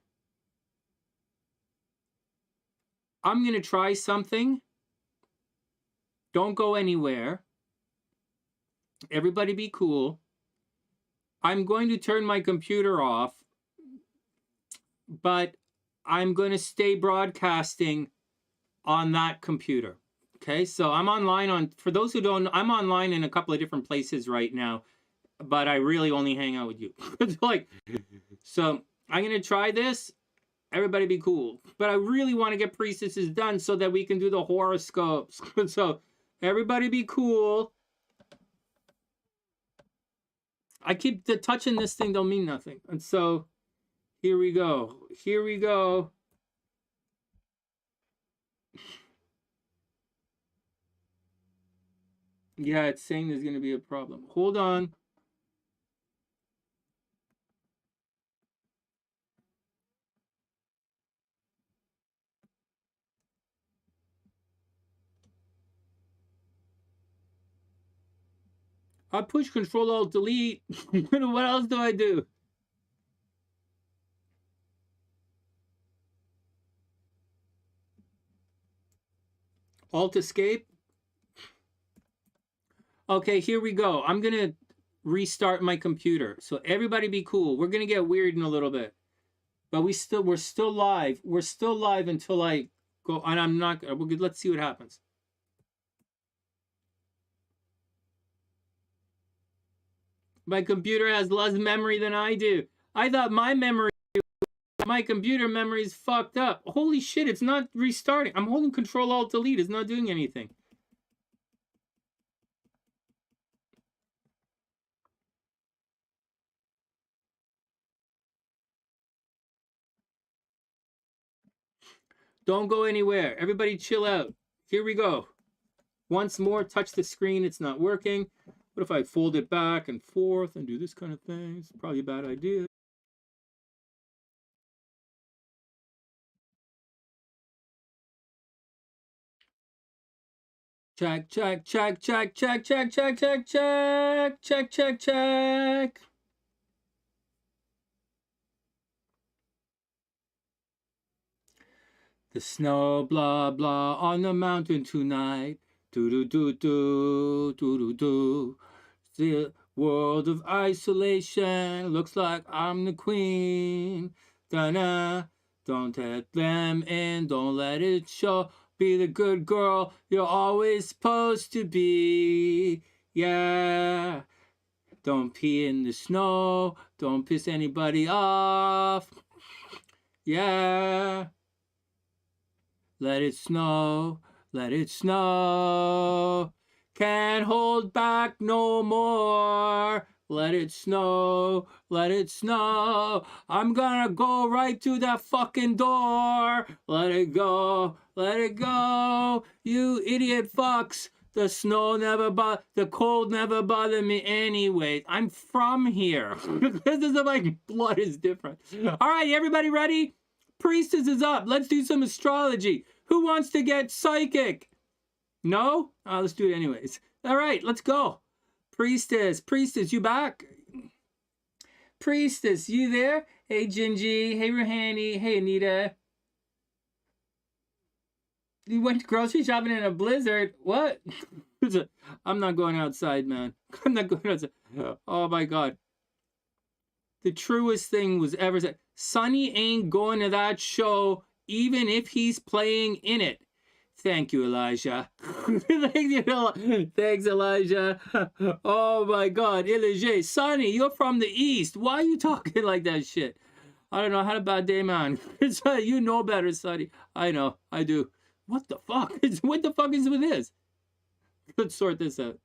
Don't go anywhere. Everybody be cool. I'm going to turn my computer off, but I'm going to stay broadcasting on that computer. Okay, so I'm online on, for those who don't know, I'm online in a couple of different places right now, but I really only hang out with you. It's like, so I'm going to try this. Everybody be cool. But I really want to get priestesses done so that we can do the horoscopes. So everybody be cool. I keep touching this thing, don't mean nothing. And so here we go. Here we go. Yeah, it's saying there's going to be a problem. Hold on. I push Control Alt Delete. What else do I do? Alt Escape. Okay, here we go. I'm going to restart my computer. So everybody be cool. We're going to get weird in a little bit. But we're still live. We're still live until I go, and I'm not, let's see what happens. My computer has less memory than I do. I thought my computer memory is fucked up. Holy shit, it's not restarting. I'm holding Control Alt Delete. It's not doing anything. Don't go anywhere. Everybody chill out. Here we go. Once more, touch the screen. It's not working. What if I fold it back and forth and do this kind of thing? It's probably a bad idea. Check, check, check, check, check, check, check, check, check, check, check, check. The snow, blah, blah, on the mountain tonight. Do-do-do-do, do-do-do. The world of isolation looks like I'm the queen. Da-na. Don't let them in, don't let it show. Be the good girl you're always supposed to be. Yeah. Don't pee in the snow. Don't piss anybody off. Yeah. Let it snow. Let it snow. Can't hold back no more. Let it snow. Let it snow. I'm gonna go right to that fucking door. Let it go. Let it go. You idiot fucks. The snow never the cold never bothered me anyway. I'm from here. This is like blood is different. All right, everybody ready? Priestess is up. Let's do some astrology. Who wants to get psychic? No? Let's do it anyways. All right, let's go. Priestess, you back? Priestess, you there? Hey, Gingie. Hey, Ruhani. Hey, Anita. You went grocery shopping in a blizzard? What? I'm not going outside, man. I'm not going outside. Oh, my God. The truest thing was ever said. Sunny ain't going to that show even if he's playing in it. Thank you, Elijah. Thanks, Elijah. Oh, my God. Elijah. Sunny, you're from the East. Why are you talking like that shit? I don't know. I had a bad day, man. You know better, Sunny. I know. I do. What the fuck? What the fuck is with this? Let's sort this out.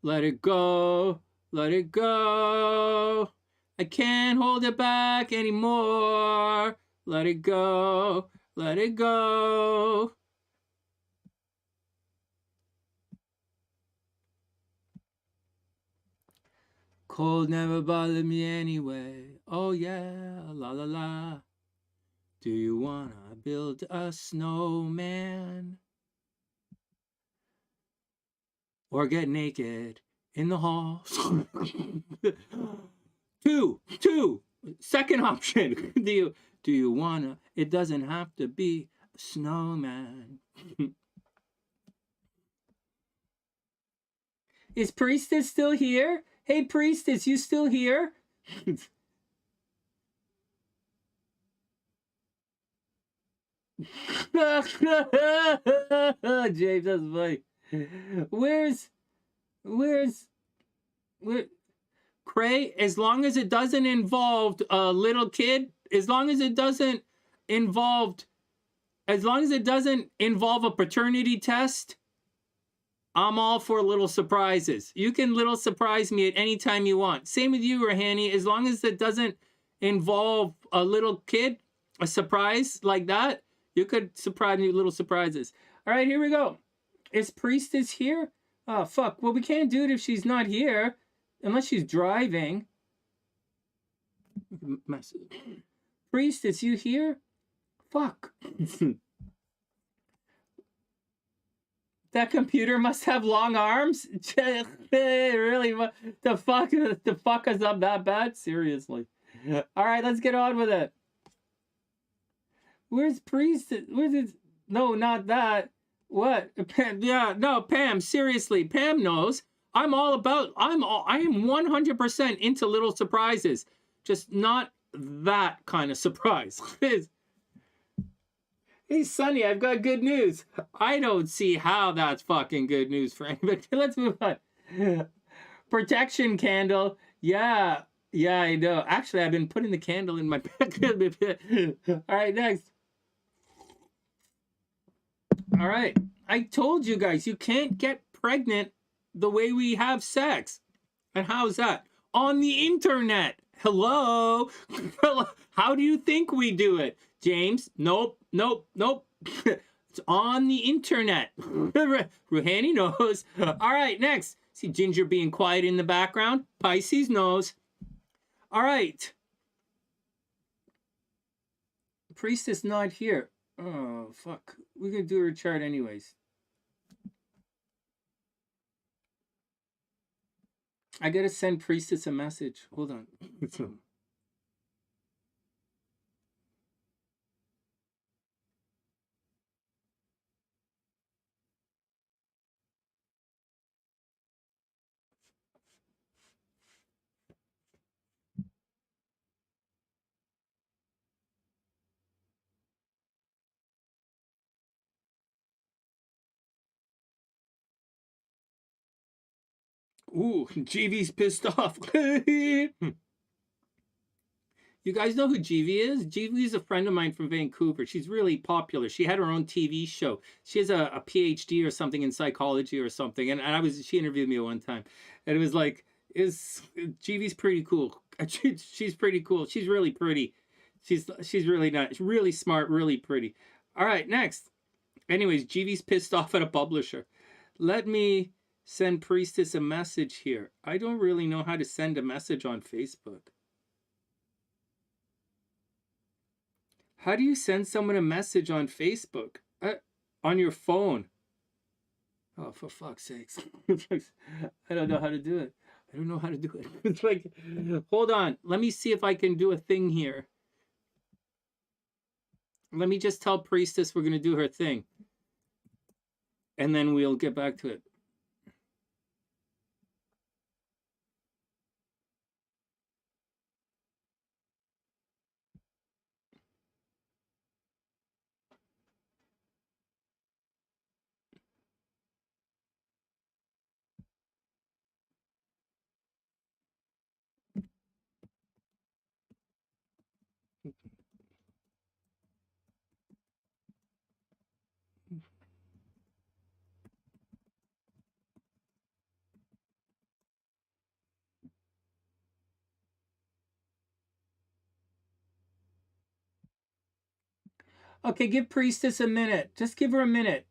Let it go. Let it go. I can't hold it back anymore. Let it go. Let it go. Cold never bothered me anyway. Oh yeah, la la la. Do you wanna build a snowman? Or get naked in the hall? Two. Second option. Do you wanna? It doesn't have to be a snowman. Is Priestess still here? Hey, Priestess, you still here? James, that's funny. Where's Cray? As long as it doesn't involve a little kid, as long as it doesn't involve a paternity test, I'm all for little surprises. You can little surprise me at any time you want. Same with you, Ruhani. As long as it doesn't involve a little kid, a surprise like that, you could surprise me with little surprises. All right, here we go. Is Priestess here? Oh, fuck. Well, we can't do it if she's not here. Unless she's driving. Priestess, you here? Fuck. That computer must have long arms? Really? The fuck us up that bad? Seriously. All right, let's get on with it. Where's Priestess? Where's it? No, not that. What? Pam, yeah, no, Pam, seriously. Pam knows. I am 100% into little surprises. Just not that kind of surprise. Hey, Sunny, I've got good news. I don't see how that's fucking good news for anybody. Let's move on. Protection candle. Yeah, I know. Actually, I've been putting the candle in my back. All right, next. All right. I told you guys, you can't get pregnant the way we have sex. And how's that? On the internet. Hello? How do you think we do it? James? Nope. It's on the internet. Ruhani knows. All right, next. See Ginger being quiet in the background? Pisces knows. All right. Priestess not here. Oh, fuck. We're going to do her chart anyways. I got to send Priestess a message. Hold on. Ooh, GV's pissed off. You guys know who GV is? GV is a friend of mine from Vancouver. She's really popular. She had her own TV show. She has a PhD or something in psychology or something. And she interviewed me at one time. And it was like, GV's pretty cool. She's pretty cool. She's really pretty. She's really nice. Really smart, really pretty. All right, next. Anyways, GV's pissed off at a publisher. Let me send Priestess a message here. I don't really know how to send a message on Facebook. How do you send someone a message on Facebook? On your phone? Oh, for fuck's sakes. I don't know how to do it. It's like, hold on. Let me see if I can do a thing here. Let me just tell Priestess we're going to do her thing. And then we'll get back to it. Okay, give Priestess a minute. Just give her a minute.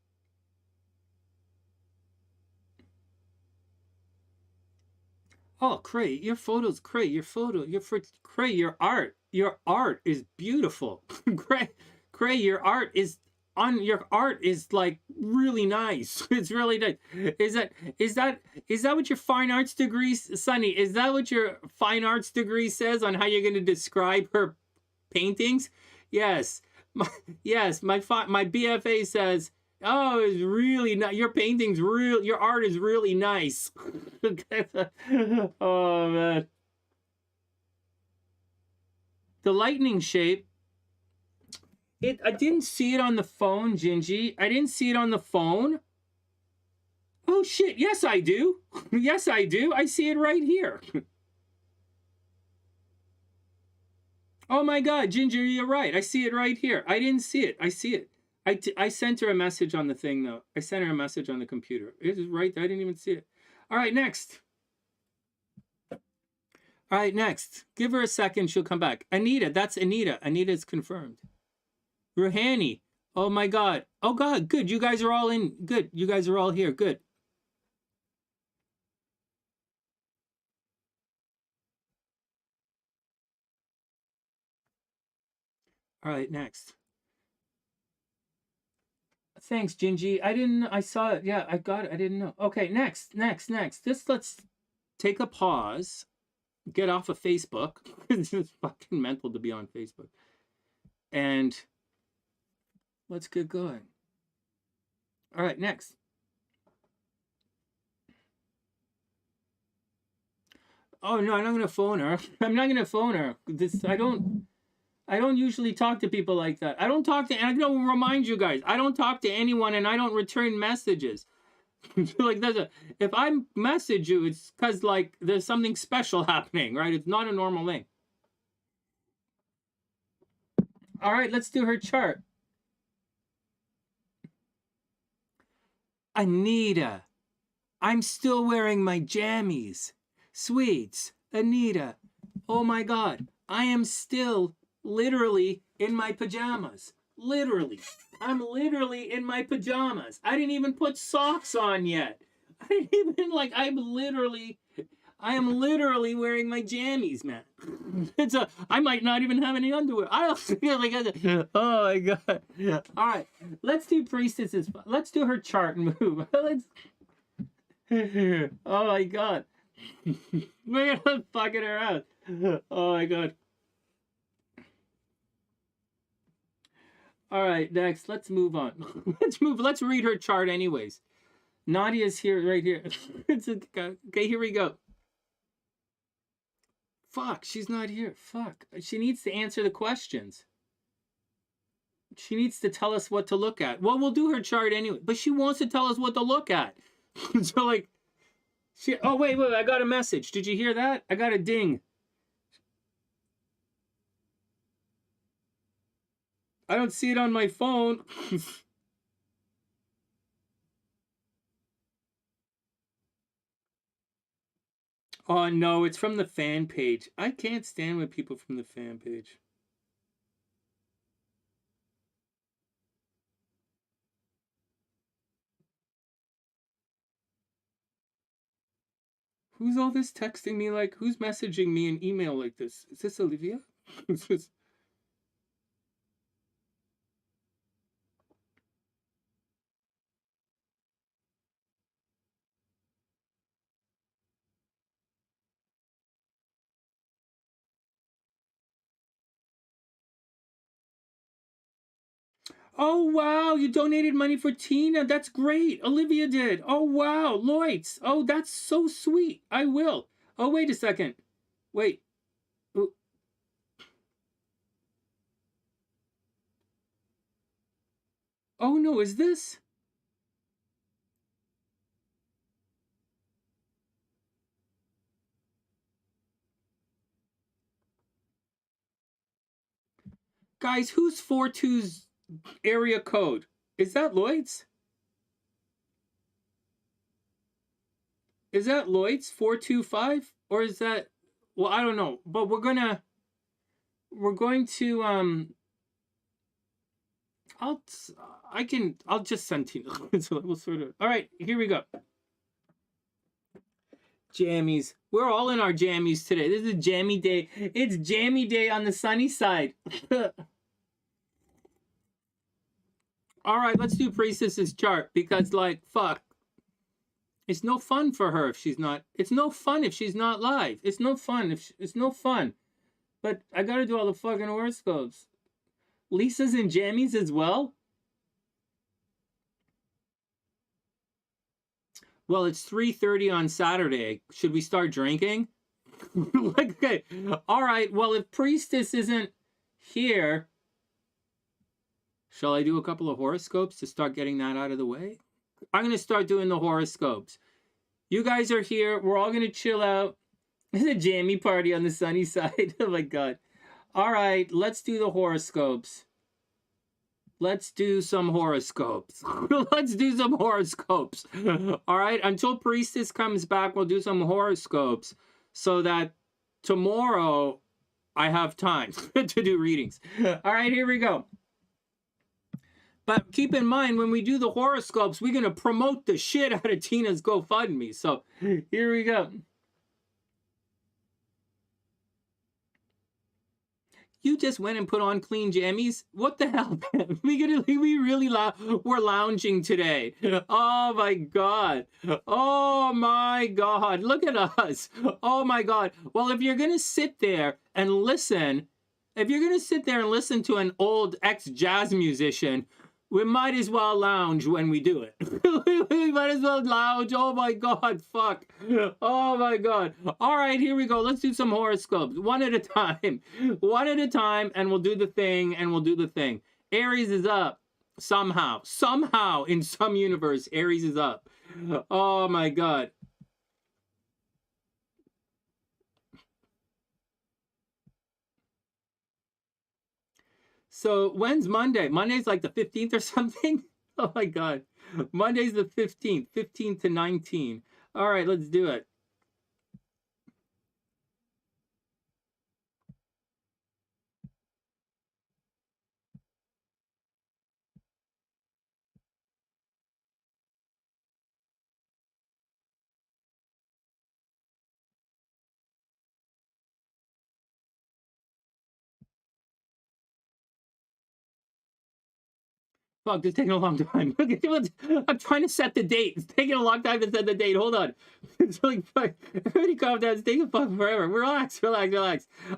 Oh, Cray, your photos, Cray, your art is beautiful. Cray, your art is like really nice. It's really nice. Is that what your fine arts degree, Sunny? Is that what your fine arts degree says on how you're going to describe her paintings? Yes. My BFA says Oh, it's really nice. Your painting's real. Your art is really nice. Oh man, the lightning shape. I didn't see it on the phone, Gingie. I didn't see it on the phone. Oh shit! Yes, I do. Yes, I do. I see it right here. Oh my God, Ginger, you're right. I see it right here. I didn't see it. I see it. I sent her a message on the thing, though. I sent her a message on the computer. It is right. I didn't even see it. All right, next. All right, next. Give her a second. She'll come back. Anita. That's Anita. Anita's confirmed. Ruhani. Oh my God. Oh God. Good. You guys are all in. Good. You guys are all here. Good. All right, next. Thanks, Gingie. I saw it. Yeah, I got it. I didn't know. Okay, next. Just let's take a pause. Get off of Facebook. It's just fucking mental to be on Facebook. And let's get going. All right, next. Oh no, I'm not gonna phone her. I'm not gonna phone her. I don't usually talk to people like that. I don't talk to, and I'm gonna remind you guys, I don't talk to anyone and I don't return messages. Like if I message you, it's because like there's something special happening, right? It's not a normal thing. All right, let's do her chart. Anita, I'm still wearing my jammies. Sweets, Anita, oh my God, I am still literally in my pajamas. Literally. I'm literally in my pajamas. I didn't even put socks on yet. I didn't even I am literally wearing my jammies, man. I might not even have any underwear. I don't feel like oh my God. All right, let's do priestesses. Let's do her chart and move. Oh my God. We're gonna fucking her out. Oh my God. All right, next. Let's move on. Let's read her chart anyways. Nadia's here, right here. Okay, here we go. Fuck, she's not here. Fuck. She needs to answer the questions. She needs to tell us what to look at. Well, we'll do her chart anyway, but she wants to tell us what to look at. So like, oh wait, I got a message. Did you hear that? I got a ding. I don't see it on my phone. Oh no, it's from the fan page. I can't stand with people from the fan page. Who's all this texting me like? Who's messaging me an email like this? Is this Olivia? Oh wow, you donated money for Tina. That's great. Olivia did. Oh wow, Lloyd's. Oh, that's so sweet. I will. Oh, wait a second. Wait. Oh no, is this? Guys, who's 42's area code? Is that Lloyd's? Is that Lloyd's 425? Or is that, well, I don't know. But we're going to I'll just send Tina. So we'll sort of. All right, here we go. Jammies. We're all in our jammies today. This is a jammy day. It's jammy day on the sunny side. All right, let's do Priestess's chart because, like, fuck. It's no fun for her if she's not. It's no fun if she's not live. It's no fun it's no fun. But I gotta do all the fucking horoscopes. Lisa's in jammies as well. Well, it's 3:30 on Saturday. Should we start drinking? Like, okay. All right. Well, if Priestess isn't here, shall I do a couple of horoscopes to start getting that out of the way? I'm going to start doing the horoscopes. You guys are here. We're all going to chill out. It's a jammy party on the sunny side. Oh my God. All right. Let's do the horoscopes. Let's do some horoscopes. Let's do some horoscopes. All right. Until Priestess comes back, we'll do some horoscopes so that tomorrow I have time to do readings. All right. Here we go. But keep in mind, when we do the horoscopes, we're going to promote the shit out of Tina's GoFundMe. So here we go. You just went and put on clean jammies? What the hell, man? We're lounging today. Oh my God. Oh my God. Look at us. Oh my God. Well, if you're going to sit there and listen, to an old ex-jazz musician, we might as well lounge when we do it. We might as well lounge. Oh my God, fuck. Oh my God. All right, here we go. Let's do some horoscopes. One at a time. One at a time, and we'll do the thing, Aries is up. Somehow in some universe, Aries is up. Oh my God. So when's Monday? Monday's like the 15th or something? Oh my God. Monday's the 15th, 15 to 19. All right, let's do it. Fuck, this is taking a long time. I'm trying to set the date. It's taking a long time to set the date. Hold on. It's like, fuck. Everybody calm down. It's taking fucking forever. Relax.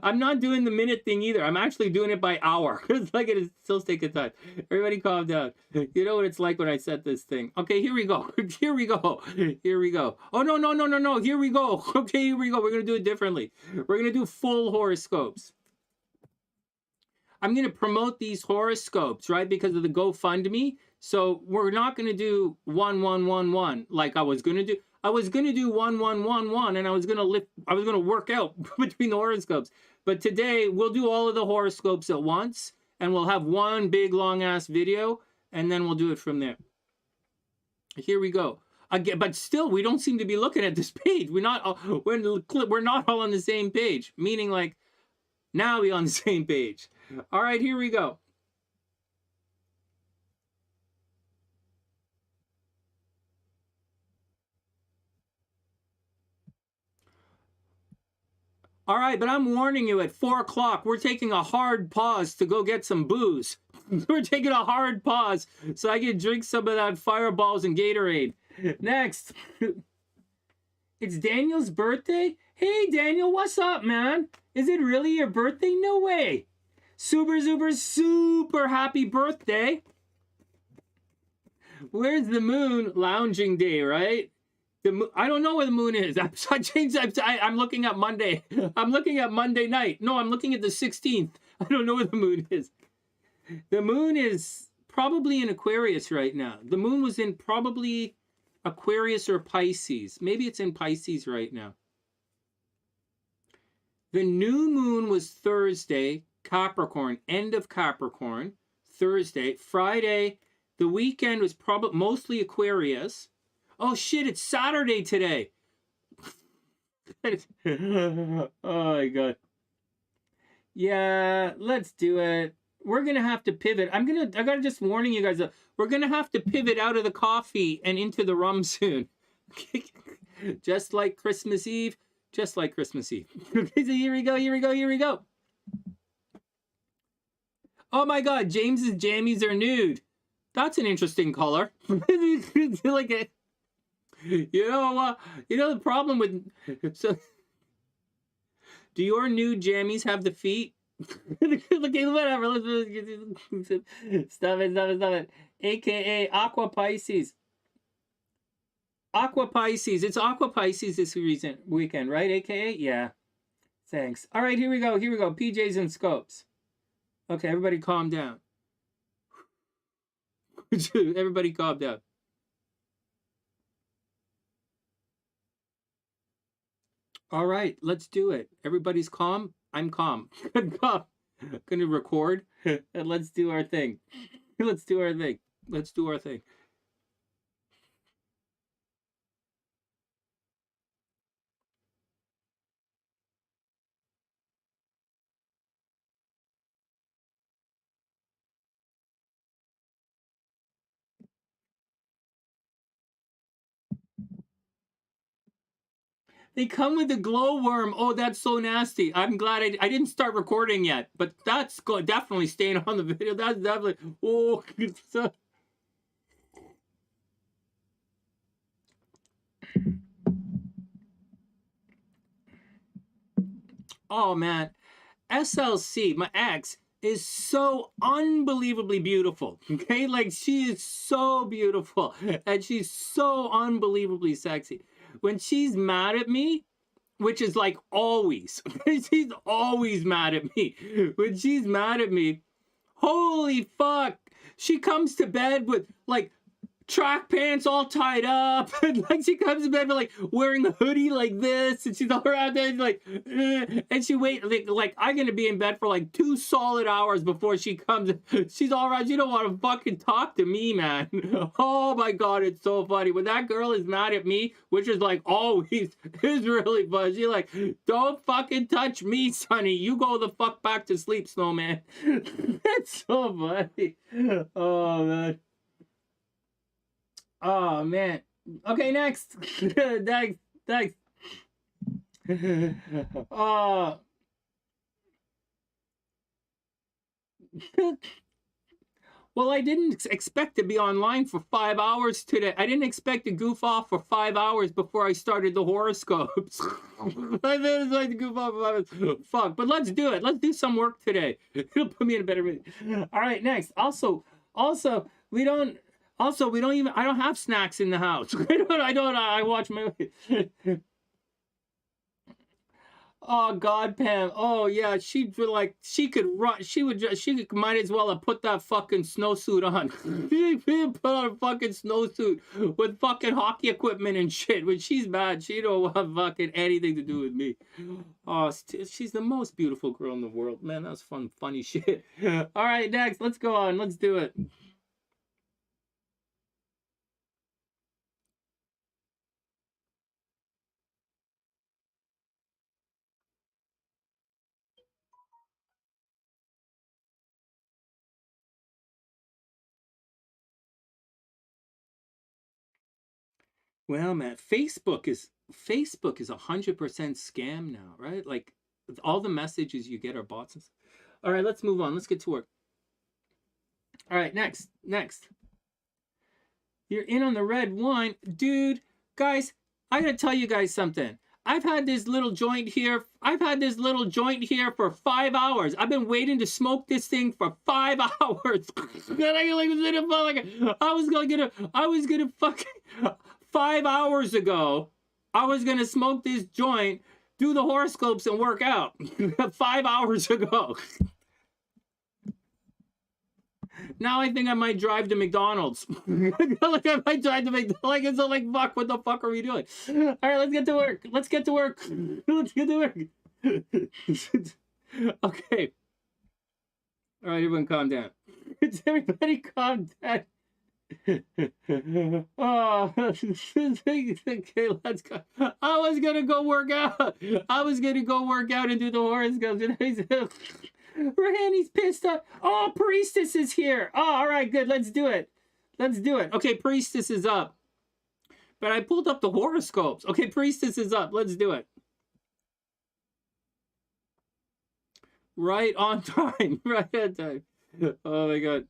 I'm not doing the minute thing either. I'm actually doing it by hour. It's like it is still taking time. Everybody calm down. You know what it's like when I set this thing. Okay, here we go. Here we go. Oh, no. Here we go. Okay, here we go. We're going to do it differently. We're going to do full horoscopes. I'm going to promote these horoscopes, right? Because of the GoFundMe. So we're not going to do 1-1-1-1 like I was going to do. I was going to do 1-1-1-1 and I was going to work out between the horoscopes. But today we'll do all of the horoscopes at once and we'll have one big long ass video and then we'll do it from there. Here we go. Again, but still, we don't seem to be looking at this page. We're not all on the same page, meaning like now we're on the same page. All right, here we go. All right, but I'm warning you at 4 o'clock, we're taking a hard pause to go get some booze. We're taking a hard pause so I can drink some of that Fireballs and Gatorade. Next. It's Daniel's birthday? Hey, Daniel, what's up, man? Is it really your birthday? No way. Super happy birthday. Where's the moon? Lounging day, right? I don't know where the moon is. I'm looking at Monday. I'm looking at Monday night. No, I'm looking at the 16th. I don't know where the moon is. The moon is probably in Aquarius right now. The moon was in probably Aquarius or Pisces. Maybe it's in Pisces right now. The new moon was Thursday, Capricorn, end of Capricorn, Thursday. Friday, the weekend was probably mostly Aquarius. Oh shit, it's Saturday today. Oh my God. Yeah, let's do it. We're gonna have to pivot. I gotta just warning you guys. We're gonna have to pivot out of the coffee and into the rum soon. Just like Christmas Eve. Just like Christmas Eve. Okay, so here we go. Oh my God, James's jammies are nude. That's an interesting color. Like a, you know the problem with so. Do your nude jammies have the feet? Okay, whatever. Stop it. AKA Aqua Pisces. Aqua Pisces. It's Aqua Pisces this weekend, right? AKA? Yeah. Thanks. All right, here we go. Here we go. PJs and scopes. Okay, everybody calm down. Everybody calm down. All right, let's do it. Everybody's calm. I'm calm. I'm calm. Gonna record and let's do our thing. Let's do our thing. Let's do our thing. They come with a glowworm. Oh, that's so nasty. I'm glad I didn't start recording yet, but that's definitely staying on the video. That's definitely. Oh, so... oh man, SLC, my ex, is so unbelievably beautiful. Okay, like she is so beautiful, and she's so unbelievably sexy. When she's mad at me, which is like always, she's always mad at me. When she's mad at me, holy fuck, she comes to bed with like track pants all tied up, and like she comes to bed with like wearing a hoodie like this, and she's all around there like, and she wait like I'm gonna be in bed for like 2 solid hours before she comes. She's all around. She don't want to fucking talk to me, man. Oh my god, it's so funny when that girl is mad at me, which is like always is really fun. She's like, don't fucking touch me, Sonny. You go the fuck back to sleep, snowman. It's so funny. Oh man. Oh man. Okay, next. Next. Oh. Well, I didn't expect to be online for 5 hours today. I didn't expect to goof off for 5 hours before I started the horoscopes. I didn't expect to goof off for 5 hours. Fuck, but let's do it. Let's do some work today. It'll put me in a better mood. All right, next. Also, we don't even, I don't have snacks in the house. I watch my... Oh God, Pam. Oh yeah, she could run. She might as well have put that fucking snowsuit on. She put on a fucking snowsuit with fucking hockey equipment and shit. When she's mad, she don't want fucking anything to do with me. Oh, she's the most beautiful girl in the world, man. That was funny shit. All right, next, let's go on. Let's do it. Well, man, Facebook is 100% scam now, right? Like all the messages you get are bots. All right, let's move on. Let's get to work. All right, next. You're in on the red wine, dude. Guys, I gotta tell you guys something. I've had this little joint here. For 5 hours. I've been waiting to smoke this thing for 5 hours. I was gonna fucking 5 hours ago. I was gonna smoke this joint, do the horoscopes, and work out. 5 hours ago. Now I think I might drive to McDonald's. Like I might drive to McDonald's. Like it's all like, fuck, what the fuck are we doing? All right, let's get to work. Let's get to work. Okay. All right, everyone calm down. Everybody calm down. Oh, okay, let's go. I was gonna go work out and do the horoscopes. Ruhani's pissed off. Oh, Priestess is here. Oh, all right, good. Let's do it. Okay, Priestess is up. But I pulled up the horoscopes. Okay, Priestess is up. Let's do it. Right on time. Right on time. Oh my god.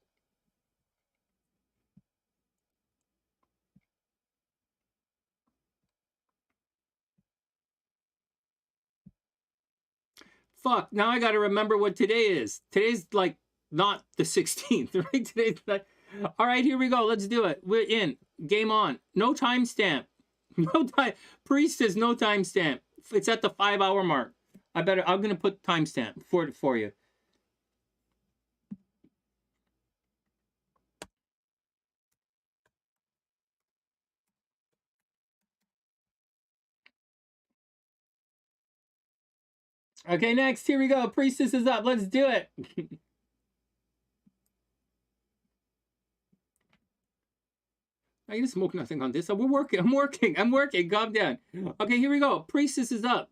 Fuck, now I gotta remember what today is. Today's like not the 16th, right? Today's like... All right, here we go. Let's do it. We're in. Game on. No timestamp. No time. Priestess, no timestamp. It's at the 5-hour mark. I'm gonna put timestamp for you. Okay, next. Here we go. Priestess is up. Let's do it. I can smoke nothing on this. We're working. I'm working. Calm down. Okay, here we go. Priestess is up.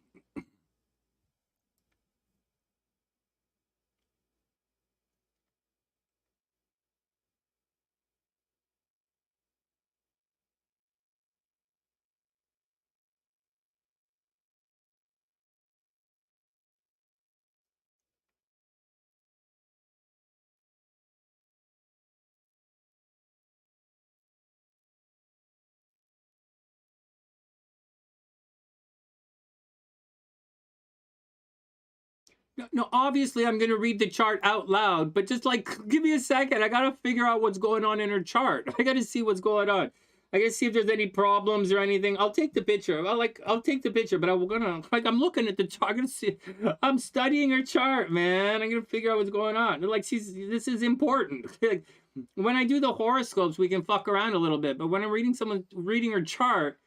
No, obviously I'm going to read the chart out loud, but just like, give me a second. I got to figure out what's going on in her chart. I got to see what's going on. I got to see if there's any problems or anything. I'll take the picture. I'll take the picture, but I'm looking at the chart. I'm going to see, I'm studying her chart, man. I'm going to figure out what's going on. Like, this is important. Like, when I do the horoscopes, we can fuck around a little bit, but when I'm reading her chart,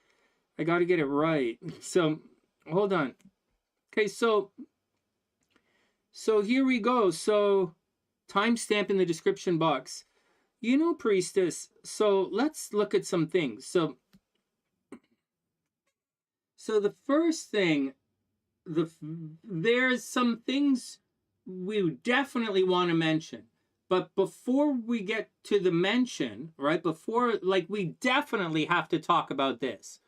I got to get it right. So, hold on. Okay, so here we go. So, timestamp in the description box. You know, Priestess, so let's look at some things. So the first thing, there's some things we definitely want to mention. But before we get to the mention, right, we definitely have to talk about this.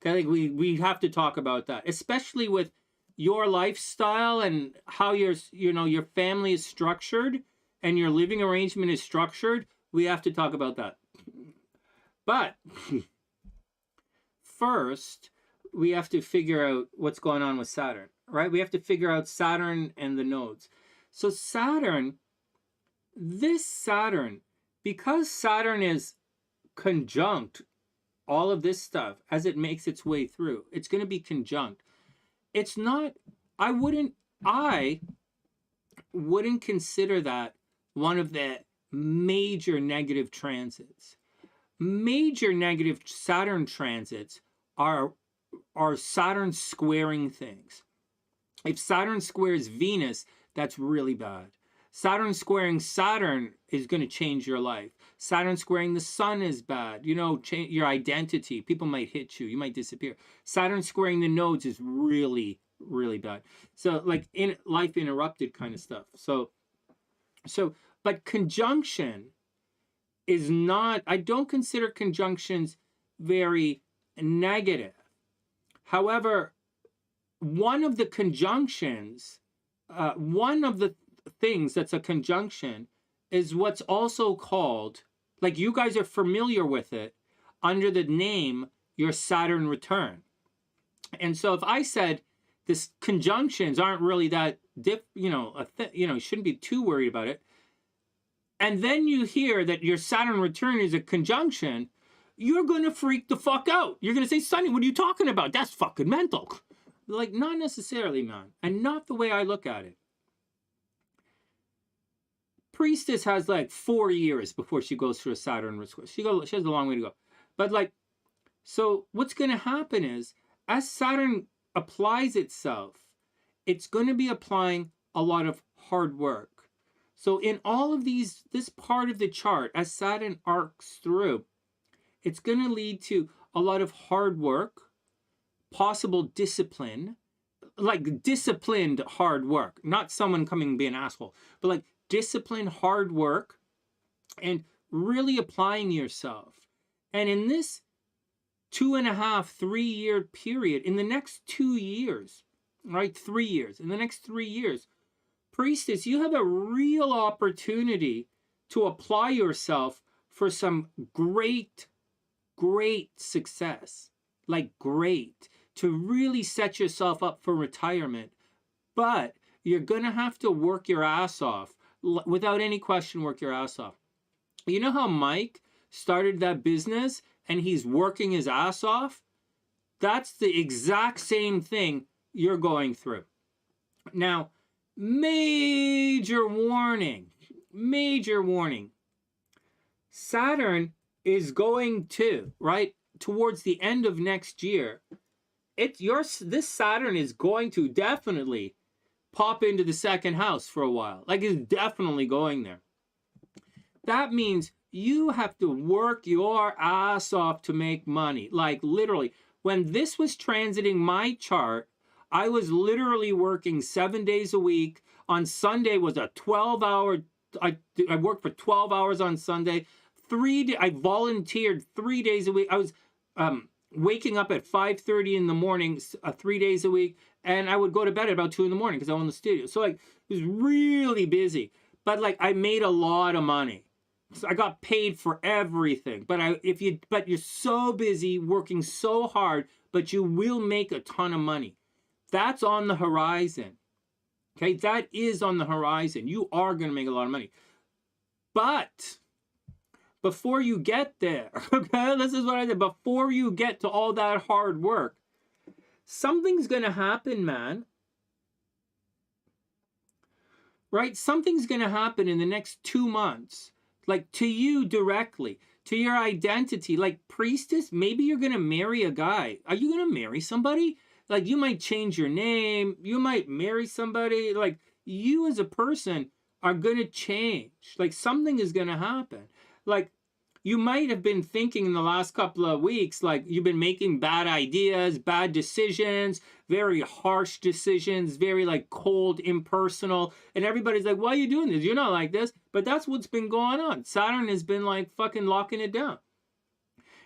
Okay, like we have to talk about that, especially with your lifestyle and how your family is structured and your living arrangement is structured. We have to talk about that. But first, we have to figure out what's going on with Saturn, right? We have to figure out Saturn and the nodes. So Saturn, because Saturn is conjunct all of this stuff as it makes its way through, it's going to be conjunct. It's not, I wouldn't consider that one of the major negative transits. Major negative Saturn transits are Saturn squaring things. If Saturn squares Venus, that's really bad. Saturn squaring Saturn is going to change your life. Saturn squaring the sun is bad. Change your identity. People might hit you. You might disappear. Saturn squaring the nodes is really, really bad. So, like, in life interrupted kind of stuff. But conjunction is not, I don't consider conjunctions very negative. However, one of the things that's a conjunction is what's also called, like you guys are familiar with it, under the name your Saturn return. And so if I said this conjunctions aren't really that you shouldn't be too worried about it, and then you hear that your Saturn return is a conjunction, you're going to freak the fuck out. You're going to say, Sonny, what are you talking about? That's fucking mental. Like, not necessarily, man. And not the way I look at it. Priestess has like 4 years before she goes through a Saturn return. She has a long way to go. But like, so what's going to happen is, as Saturn applies itself, it's going to be applying a lot of hard work. So in all of this part of the chart, as Saturn arcs through, it's going to lead to a lot of hard work, possible discipline, like disciplined hard work, not someone coming and be an asshole, but like disciplined hard work and really applying yourself. And in this 2.5, 3 year period, in the next 2 years, right? 3 years, in the next 3 years, Priestess, you have a real opportunity to apply yourself for some great success. Like great. To really set yourself up for retirement. But you're going to have to work your ass off. Without any question, work your ass off. You know how Mike started that business and he's working his ass off? That's the exact same thing you're going through. Now, major warning, major warning. Saturn is going to, right, towards the end of next year, this Saturn is going to definitely pop into the second house for a while. Like, it's definitely going there. That means you have to work your ass off to make money. Like, literally. When this was transiting my chart, I was literally working 7 days a week. On Sunday was a 12-hour, I worked for 12 hours on Sunday. I volunteered 3 days a week. I was waking up at 5:30 in the morning, 3 days a week, and I would go to bed at about 2 in the morning because I was in the studio. So, like, it was really busy. But, like, I made a lot of money. So I got paid for everything. But you're so busy, working so hard, but you will make a ton of money. That's on the horizon. Okay, that is on the horizon. You are going to make a lot of money. But before you get there, okay, this is what I said, before you get to all that hard work, something's going to happen, man. Right? Something's going to happen in the next 2 months. Like, to you directly, to your identity. Like, priestess, maybe you're going to marry a guy. Are you going to marry somebody? Like, you might change your name. You might marry somebody. Like, you as a person are going to change. Like, something is going to happen. Like, you might have been thinking in the last couple of weeks, like, you've been making bad ideas, bad decisions, very harsh decisions, very, like, cold, impersonal. And everybody's like, why are you doing this? You're not like this. But that's what's been going on. Saturn has been, like, fucking locking it down.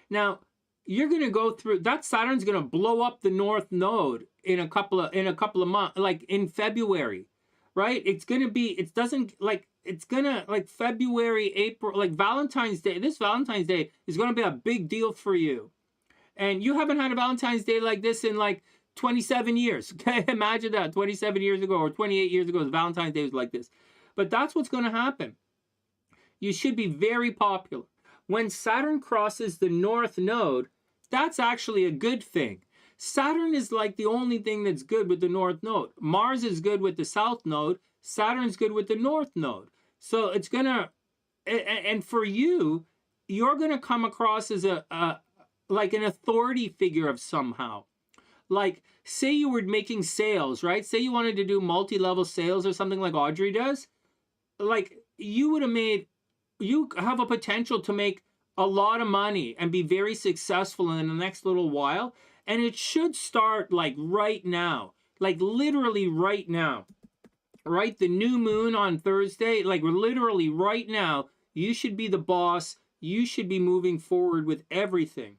Now, you're going to go through, that Saturn's going to blow up the North Node in a couple of months, like, in February, right? It's going to be, it doesn't, like, it's gonna, like, February, April, like Valentine's Day. This Valentine's Day is gonna be a big deal for you. And you haven't had a Valentine's Day like this in like 27 years. Okay, imagine that. 27 years ago or 28 years ago, Valentine's Day was like this. But that's what's gonna happen. You should be very popular. When Saturn crosses the North Node, that's actually a good thing. Saturn is like the only thing that's good with the North Node. Mars is good with the South Node. Saturn's good with the North Node. So it's gonna, and for you, you're gonna come across as like an authority figure of somehow. Like, say you were making sales, right? Say you wanted to do multi-level sales or something like Audrey does. Like, you would have made, you have a potential to make a lot of money and be very successful in the next little while. And it should start like right now, like literally right now. Right? The new moon on Thursday, like literally right now, you should be the boss. You should be moving forward with everything.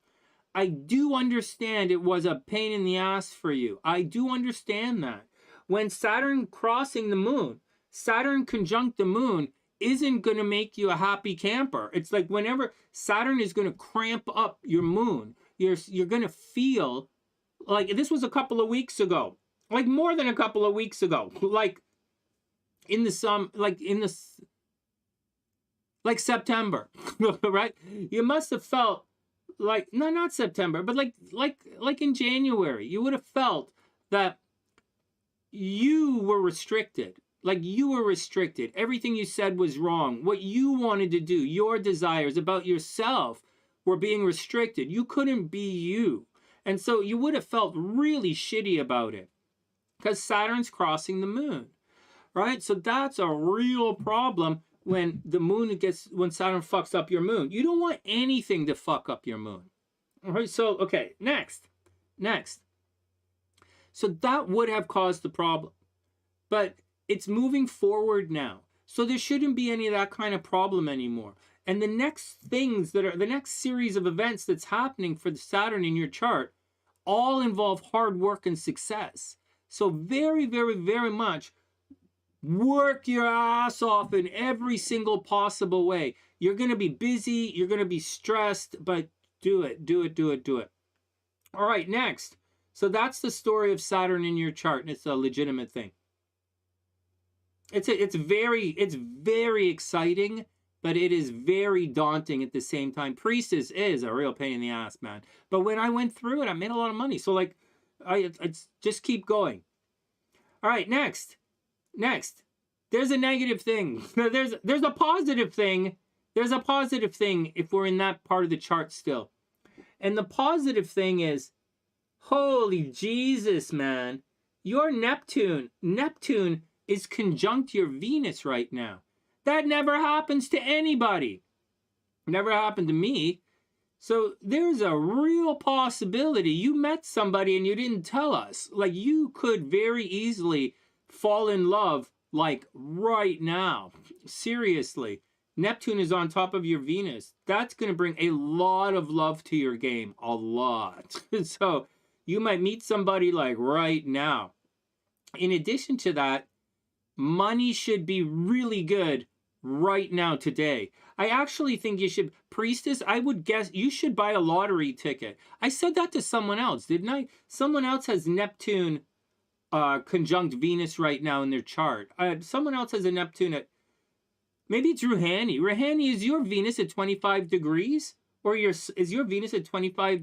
I do understand it was a pain in the ass for you. I do understand that. When Saturn crossing the moon, Saturn conjunct the moon isn't going to make you a happy camper. It's like whenever Saturn is going to cramp up your moon, you're going to feel like, this was a couple of weeks ago, like more than a couple of weeks ago, like like September, right? You must have felt like, no, not September, but like in January, you would have felt that you were restricted. Like, you were restricted. Everything you said was wrong. What you wanted to do, your desires about yourself were being restricted. You couldn't be you. And so you would have felt really shitty about it because Saturn's crossing the moon. Right? So that's a real problem when when Saturn fucks up your moon. You don't want anything to fuck up your moon. All right, so, okay, next. So that would have caused the problem. But it's moving forward now. So there shouldn't be any of that kind of problem anymore. And the next the next series of events that's happening for the Saturn in your chart all involve hard work and success. So very, very, very much, work your ass off in every single possible way. You're going to be busy. You're going to be stressed, but do it. All right, next. So that's the story of Saturn in your chart, and it's a legitimate thing. It's very exciting, but it is very daunting at the same time. Priestess is a real pain in the ass, man. But when I went through it, I made a lot of money. So like, I just keep going. All right, next. There's a negative thing. There's a positive thing. There's a positive thing if we're in that part of the chart still. And the positive thing is, holy Jesus, man. Your Neptune is conjunct your Venus right now. That never happens to anybody. Never happened to me. So there's a real possibility you met somebody and you didn't tell us. Like, you could very easily fall in love, like, right now. Seriously. Neptune is on top of your Venus. That's going to bring a lot of love to your game. A lot. So you might meet somebody, like, right now. In addition to that, money should be really good right now, today. I actually think you should, Priestess, I would guess you should buy a lottery ticket. I said that to someone else, didn't I? Someone else has Neptune conjunct Venus right now in their chart. Someone else has a Neptune at, maybe it's Ruhani. Ruhani, is your Venus at 25 degrees? Or is your Venus at 23?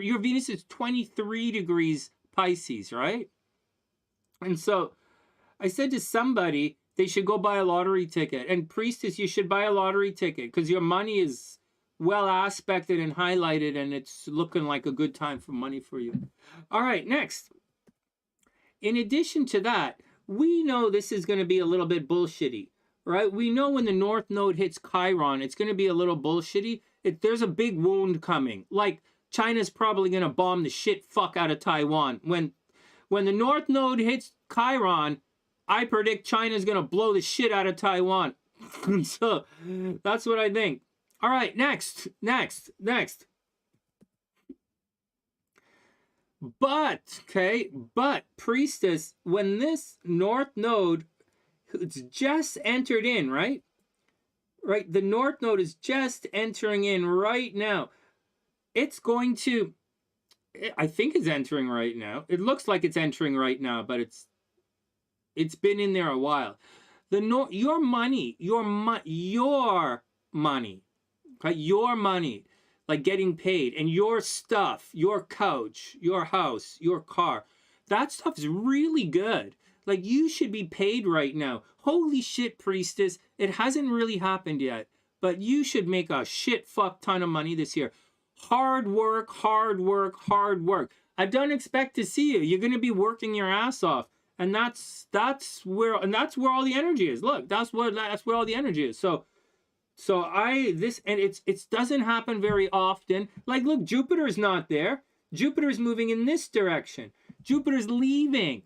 Your Venus is 23 degrees Pisces, right? And so I said to somebody, they should go buy a lottery ticket. And Priestess, you should buy a lottery ticket because your money is well aspected and highlighted, and it's looking like a good time for money for you. All right, next. In addition to that, we know this is going to be a little bit bullshitty, right? We know when the North Node hits Chiron, it's going to be a little bullshitty. There's a big wound coming. Like, China's probably going to bomb the shit fuck out of Taiwan. When the North Node hits Chiron, I predict China's going to blow the shit out of Taiwan. So, that's what I think. All right, next. But Priestess, when this North Node, it's just entered in, right? Right, the North Node is just entering in right now. It's going to, I think it's entering right now. It looks like it's entering right now, but it's been in there a while. Your money, okay, your money, like getting paid, and your stuff, your couch, your house, your car, that stuff is really good. Like, you should be paid right now. Holy shit, Priestess. It hasn't really happened yet, but you should make a shit fuck ton of money this year. Hard work. I don't expect to see you. You're going to be working your ass off. And that's where all the energy is. Look, that's where all the energy is. So it doesn't happen very often. Like, look, Jupiter's not there. Jupiter's moving in this direction. Jupiter's leaving,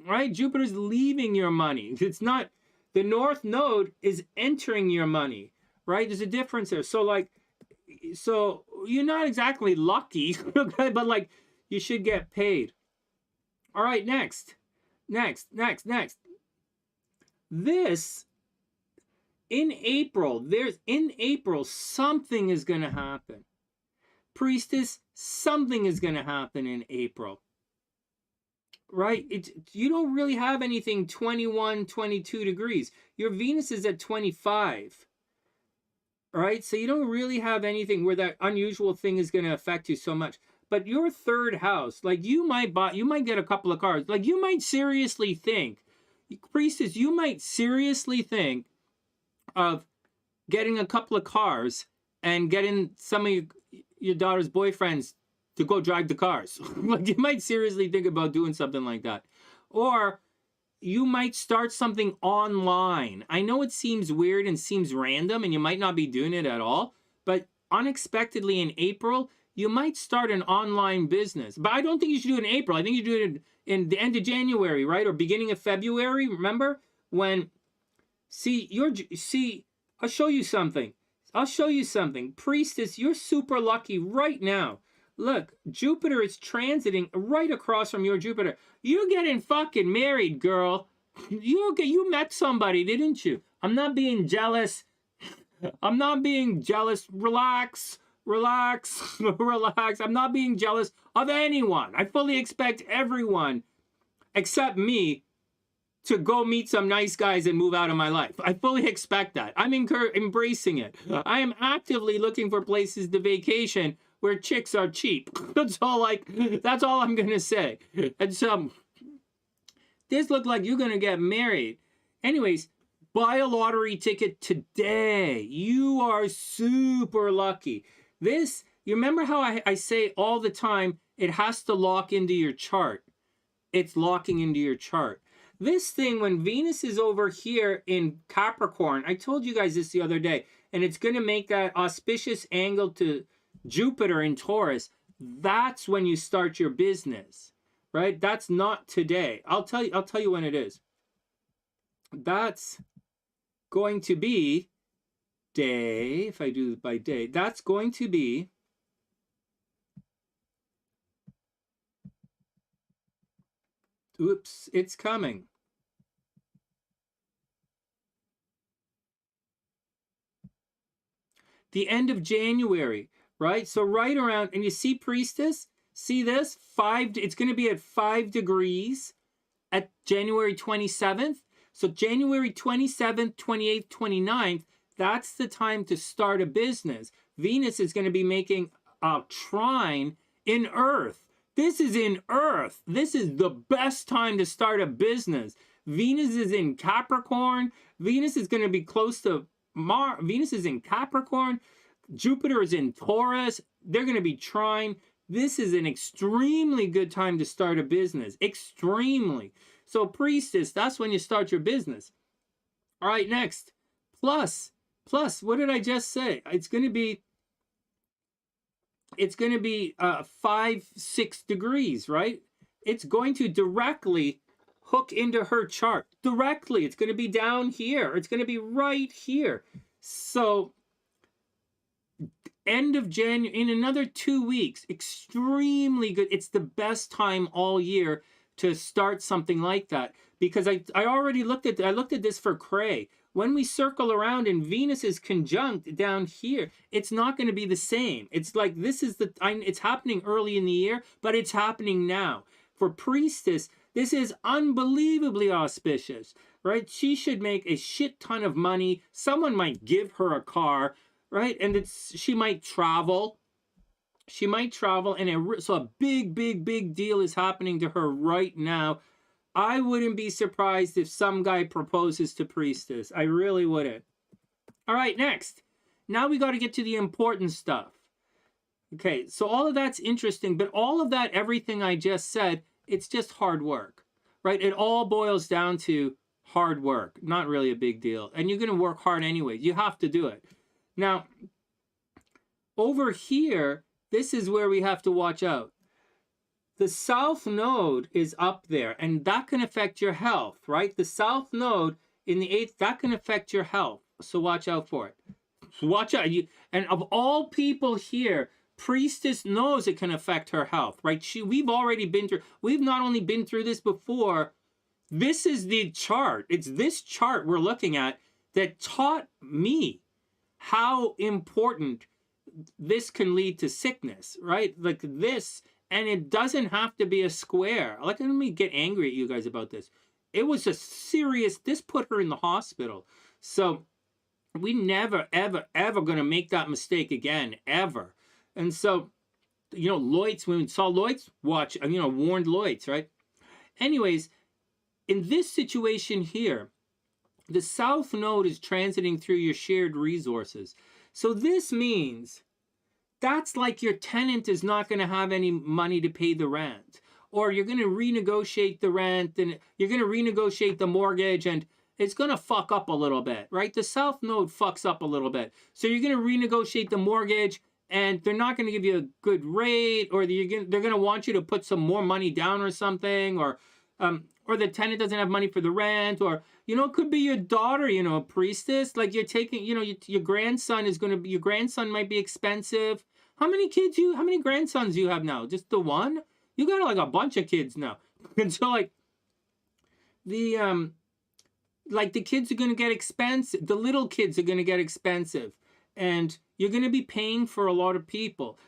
right? Jupiter's leaving your money. It's not, the North Node is entering your money, right? There's a difference there. So you're not exactly lucky, okay? But like, you should get paid. All right, next. This, in April, something is going to happen. Priestess, something is going to happen in April. Right? You don't really have anything 21, 22 degrees. Your Venus is at 25. Right? So you don't really have anything where that unusual thing is going to affect you so much. But your third house, like, you might get a couple of cars. Like, you might seriously think, Priestess, you might seriously think of getting a couple of cars and getting some of your daughter's boyfriends to go drive the cars. Like, you might seriously think about doing something like that. Or you might start something online. I know it seems weird and seems random, and you might not be doing it at all, but unexpectedly in April, you might start an online business. But I don't think you should do it in April. I think you do it in the end of January, right? Or beginning of February. Remember when, I'll show you something. Priestess, you're super lucky right now. Look, Jupiter is transiting right across from your Jupiter. You're getting fucking married, girl. You met somebody, didn't you? I'm not being jealous. Relax. I'm not being jealous of anyone. I fully expect everyone, except me, to go meet some nice guys and move out of my life. I fully expect that. I'm embracing it. I am actively looking for places to vacation where chicks are cheap. That's all I'm going to say. And so this looked like you're going to get married. Anyways, buy a lottery ticket today. You are super lucky. This, you remember how I say all the time, it has to lock into your chart. It's locking into your chart. This thing, when Venus is over here in Capricorn, I told you guys this the other day, and it's going to make that auspicious angle to Jupiter in Taurus. That's when you start your business, right? That's not today. I'll tell you when it is. That's going to be day, if I do it by day, that's going to be oops, it's coming. The end of January, right? So right around, and you see Priestess? See this? It's going to be at 5 degrees at January 27th. So January 27th, 28th, 29th, that's the time to start a business. Venus is going to be making a trine in Earth. This is in Earth. This is the best time to start a business. Venus is in Capricorn. Venus is going to be close to Mars. Venus is in Capricorn. Jupiter is in Taurus. They're going to be trine. This is an extremely good time to start a business. Extremely. So Priestess, that's when you start your business. All right, next. Plus, what did I just say? It's going to be 5-6 degrees, right? It's going to directly hook into her chart. Directly. It's going to be down here. It's going to be right here. So end of January, in another 2 weeks, extremely good. It's the best time all year to start something like that, because I already looked at this for Cray. When we circle around and Venus is conjunct down here, it's not going to be the same. It's like it's happening early in the year, but it's happening now. For Priestess, this is unbelievably auspicious, right? She should make a shit ton of money. Someone might give her a car, right? And she might travel. She might travel, and so a big deal is happening to her right now. I wouldn't be surprised if some guy proposes to Priestess. I really wouldn't. All right, next. Now we got to get to the important stuff. Okay, so all of that's interesting, but all of that, everything I just said, it's just hard work, right? It all boils down to hard work. Not really a big deal. And you're going to work hard anyway. You have to do it. Now, over here, this is where we have to watch out. The South Node is up there, and that can affect your health, right? The South Node in the 8th, that can affect your health. So watch out for it. Watch out. And of all people here, Priestess knows it can affect her health, right? We've not only been through this before, this is the chart. It's this chart we're looking at that taught me how important this can lead to sickness, right? Like this. And it doesn't have to be a square. Like, let me get angry at you guys about this. It was a serious, this put her in the hospital. So we never, ever going to make that mistake again, ever. And so, Lloyds, when we saw Lloyds, warned Lloyds, right? Anyways, in this situation here, the South Node is transiting through your shared resources. So this means that's like your tenant is not going to have any money to pay the rent, or you're going to renegotiate the rent, and you're going to renegotiate the mortgage, and it's going to fuck up a little bit, right? The South Node fucks up a little bit. So you're going to renegotiate the mortgage, and they're not going to give you a good rate, or they're going to want you to put some more money down or something, or the tenant doesn't have money for the rent, or, it could be your daughter, a priestess, like you're taking, your grandson your grandson might be expensive. How many grandsons do you have now? Just the one? You got like a bunch of kids now. And so the kids are going to get expensive. The little kids are going to get expensive. And you're going to be paying for a lot of people.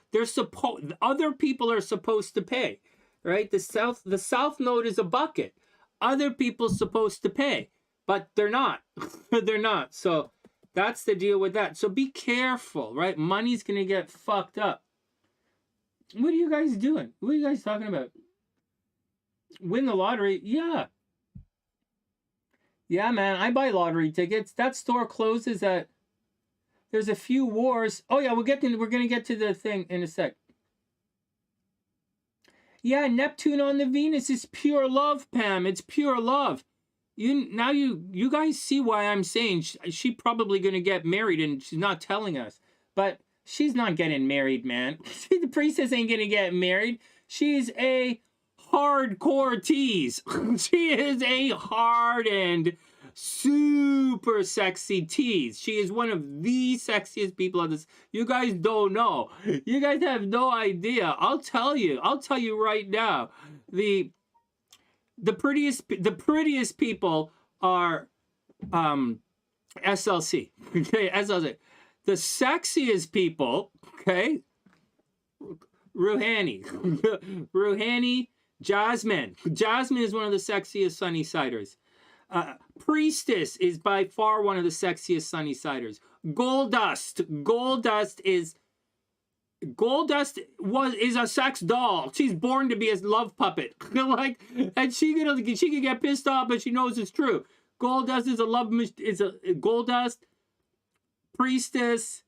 Other people are supposed to pay, right? The South Node is a bucket. other people supposed to pay, but they're not. They're not. So that's the deal with that. So be careful, right? Money's going to get fucked up. What are you guys doing? What are you guys talking about? Win the lottery? Yeah. Yeah, man. I buy lottery tickets. That store closes at... There's a few wars. Oh, yeah. We're going to get to the thing in a sec. Yeah, Neptune on the Venus is pure love, Pam. It's pure love. You guys see why I'm saying she probably going to get married and she's not telling us. But she's not getting married, man. The priestess ain't going to get married. She's a hardcore tease. She is a hardened, super sexy tease. She is one of the sexiest people on this. You guys don't know. You guys have no idea. I'll tell you right now. The prettiest people are SLC. Okay, SLC. The sexiest people, okay, Ruhani. Ruhani, Jasmine. Jasmine is one of the sexiest Sunny-siders. Priestess is by far one of the sexiest Sunny-siders. Goldust is a sex doll. She's born to be a love puppet. Like, and she can get pissed off, but she knows it's true. Goldust is Goldust, Priestess,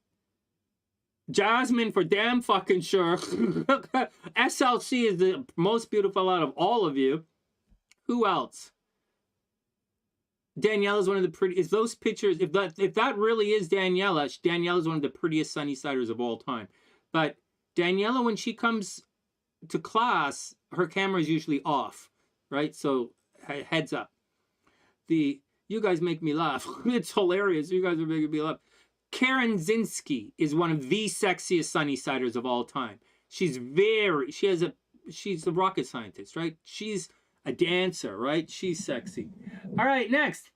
Jasmine for damn fucking sure. SLC is the most beautiful out of all of you. Who else? Danielle is one of the prettiest. Those pictures, if that really is Daniela is one of the prettiest Sunny-siders of all time. But Daniela, when she comes to class, her camera is usually off, right? So heads up. You guys make me laugh. It's hilarious. You guys are making me laugh. Karen Zinski is one of the sexiest Sunny-siders of all time. She's a rocket scientist, right? She's a dancer, right? She's sexy. All right, next.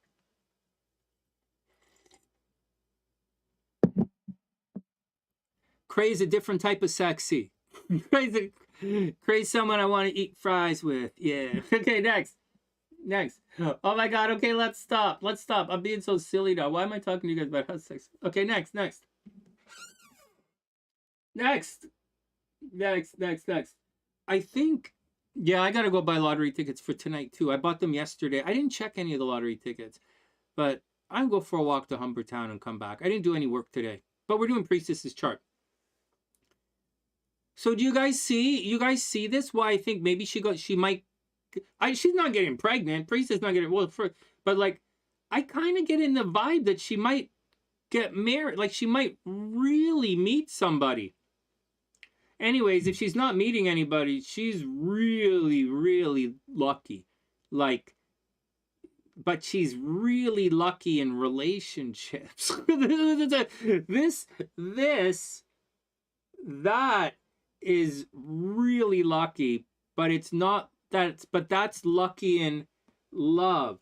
Craze a different type of sexy. Craze someone I want to eat fries with. Yeah. Okay, next. Oh my God. Okay, let's stop. I'm being so silly now. Why am I talking to you guys about how sex? Okay, next. I think, yeah, I got to go buy lottery tickets for tonight too. I bought them yesterday. I didn't check any of the lottery tickets, but I'll go for a walk to Humbertown and come back. I didn't do any work today, but we're doing Priestess's chart. So do you guys see this? Why I think maybe she's not getting pregnant. Priestess not getting, but like, I kind of get in the vibe that she might get married. Like she might really meet somebody. Anyways, if she's not meeting anybody, she's really, really lucky. Like, but she's really lucky in relationships. That is really lucky, but it's not that. But that's lucky in love,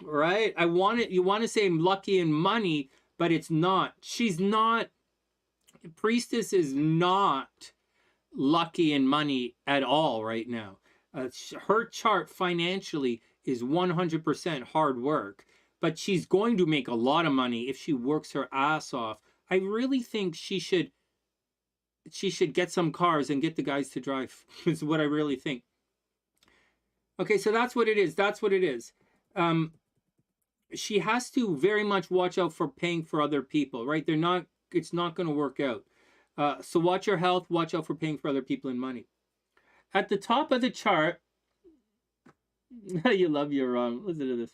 right? You want to say lucky in money, but it's not. She's not. Priestess is not lucky in money at all right now. Her chart financially is 100% hard work, but she's going to make a lot of money if she works her ass off. I really think she should get some cars and get the guys to drive. Is what I really think. Okay, so that's what it is. She has to very much watch out for paying for other people, right? It's not going to work out. So watch your health, watch out for paying for other people in money. At the top of the chart, you love your, listen to this.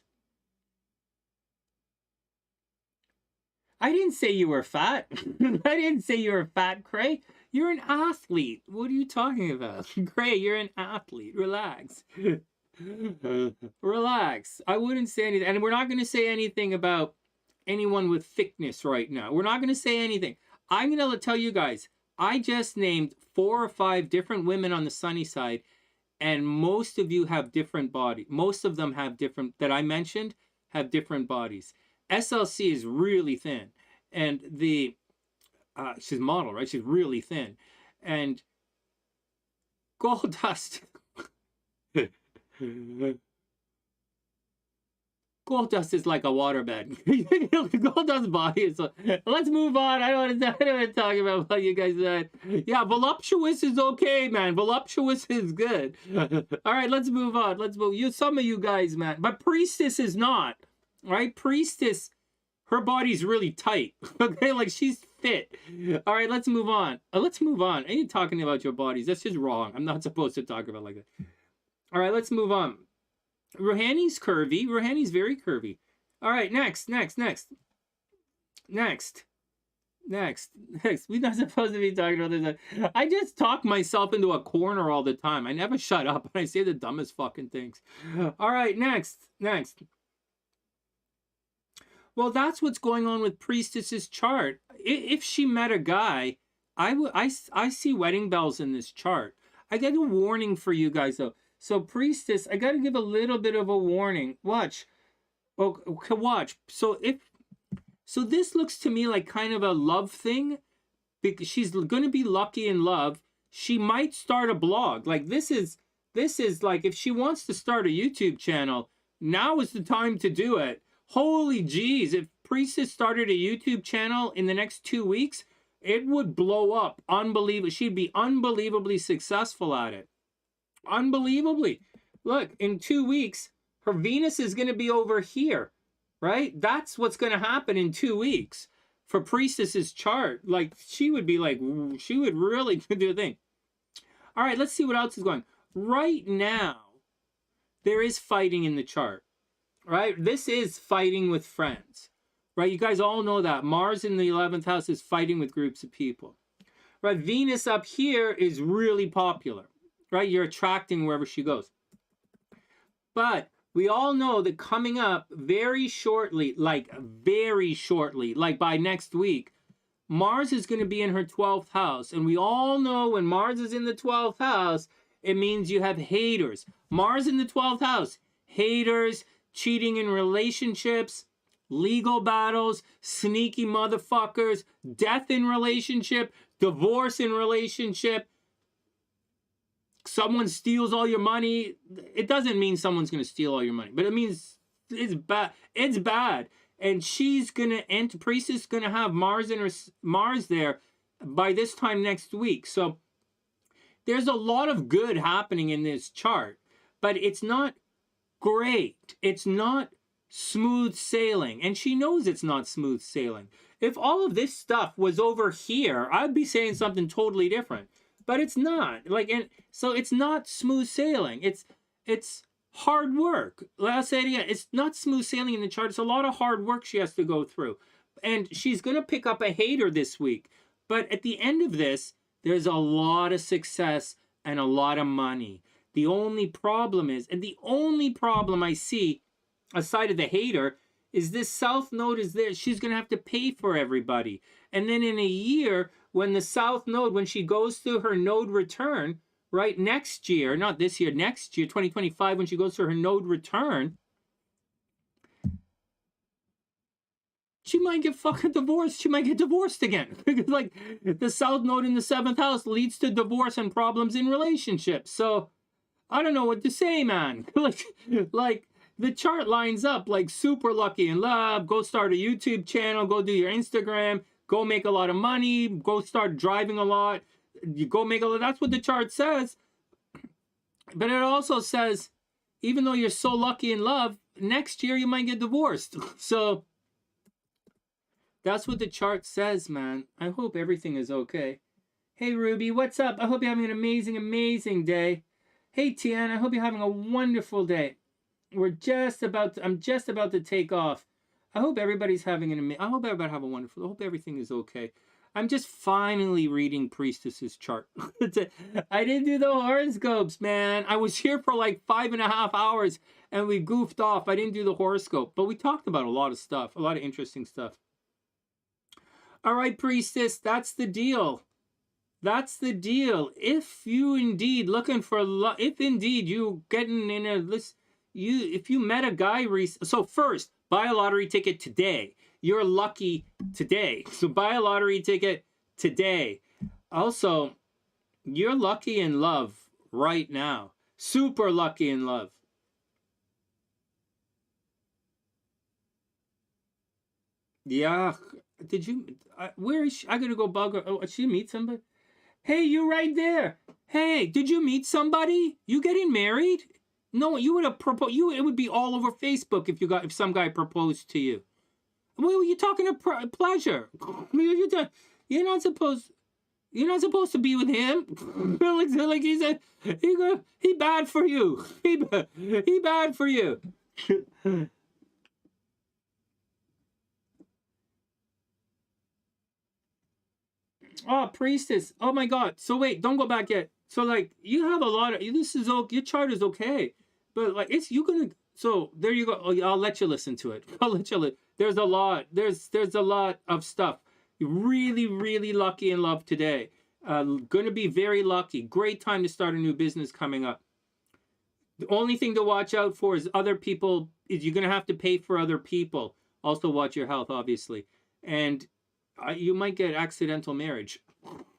I didn't say you were fat. I didn't say you were fat, Cray. You're an athlete. What are you talking about? Cray, you're an athlete. Relax. Relax. I wouldn't say anything. And we're not going to say anything about anyone with thickness right now. We're not going to say anything. I'm going to tell you guys, I just named 4 or 5 different women on the sunny side, and most of you have different bodies. Most of them have different, that I mentioned, have different bodies. SLC is really thin, and she's a model, right? She's really thin. And Gold Dust, Gold dust is like a waterbed. Gold dust body is. Let's move on. I don't want to talk about what you guys said. Yeah, voluptuous is okay, man. Voluptuous is good. All right, let's move on. Let's move. Some of you guys, man, but priestess is not. Right, priestess. Her body's really tight. Okay, like she's fit. All right, let's move on. Let's move on. I ain't talking about your bodies. That's just wrong. I'm not supposed to talk about like that. All right, let's move on. Ruhani's curvy. Ruhani's very curvy. All right, next. We're not supposed to be talking about this. I just talk myself into a corner all the time. I never shut up, and I say the dumbest fucking things. All right, next. Well, that's what's going on with Priestess's chart. If she met a guy, I see wedding bells in this chart. I get a warning for you guys, though. So, Priestess, I got to give a little bit of a warning. Watch. Okay, watch. So this looks to me like kind of a love thing. Because she's going to be lucky in love. She might start a blog. Like, this is like, if she wants to start a YouTube channel, now is the time to do it. Holy jeez, if Priestess started a YouTube channel in the next 2 weeks, it would blow up. Unbelievable. She'd be unbelievably successful at it. Unbelievably. Look, in 2 weeks, her Venus is going to be over here, right? That's what's going to happen in 2 weeks for Priestess's chart. Like, she would be like, she would really do a thing. All right, let's see what else is going. Right now, there is fighting in the chart, right? This is fighting with friends, right? You guys all know that. Mars in the 11th house is fighting with groups of people, right? Venus up here is really popular. Right, you're attracting wherever she goes. But we all know that coming up very shortly, like by next week, Mars is going to be in her 12th house. And we all know when Mars is in the 12th house, it means you have haters. Mars in the 12th house, haters, cheating in relationships, legal battles, sneaky motherfuckers, death in relationship, divorce in relationship. Someone steals all your money. It doesn't mean someone's going to steal all your money, but it means it's bad. It's bad. And she's going to enter, Priestess is going to have Mars there by this time next week. So there's a lot of good happening in this chart, but it's not great. It's not smooth sailing. And she knows it's not smooth sailing. If all of this stuff was over here, I'd be saying something totally different. But it's not. And so it's not smooth sailing. It's hard work. I'll say it again. It's not smooth sailing in the chart. It's a lot of hard work she has to go through. And she's going to pick up a hater this week. But at the end of this, there's a lot of success and a lot of money. The only problem is, and the only problem I see aside of the hater, is this South Node is there. She's going to have to pay for everybody. And then in a year, when the South Node, when she goes through her node return, right, next year, not this year, next year, 2025, when she goes through her node return, she might get fucking divorced. She might get divorced again. Like, the South Node in the 7th house leads to divorce and problems in relationships. So, I don't know what to say, man. like, the chart lines up like super lucky in love. Go start a YouTube channel. Go do your Instagram. Go make a lot of money. Go start driving a lot. You go make a lot. That's what the chart says. But it also says, even though you're so lucky in love, next year you might get divorced. So that's what the chart says, man. I hope everything is okay. Hey, Ruby, what's up? I hope you're having an amazing, amazing day. Hey, Tian, I hope you're having a wonderful day. I'm just about to take off. I hope everybody's having I hope everybody have a wonderful. I hope everything is okay. I'm just finally reading Priestess's chart. I didn't do the horoscopes, man. I was here for like 5.5 hours and we goofed off. I didn't do the horoscope, but we talked about a lot of stuff, a lot of interesting stuff. All right, Priestess, that's the deal. That's the deal. If you indeed looking for love, if indeed you getting in a list, if you met a guy recently, so first, buy a lottery ticket today. You're lucky today. So buy a lottery ticket today. Also, you're lucky in love right now. Super lucky in love. Yeah. Did you? Where is she? I gotta go bug her. Oh, did she meet somebody? Hey, you right there. Hey, did you meet somebody? You getting married? No, you would have proposed. It would be all over Facebook if some guy proposed to you. Well, you're talking to pleasure. You're not supposed. You're not supposed to be with him. like he bad for you. He bad for you. Oh, priestess. Oh my God. So wait, don't go back yet. So like you have a lot of this is okay. Your chart is okay, but like you gonna. So there you go. Oh, I'll let you listen to it. I'll let you. There's a lot. There's a lot of stuff. You're really lucky in love today. Going to be very lucky. Great time to start a new business coming up. The only thing to watch out for is other people. Is you're going to have to pay for other people. Also watch your health, obviously, and you might get accidental marriage.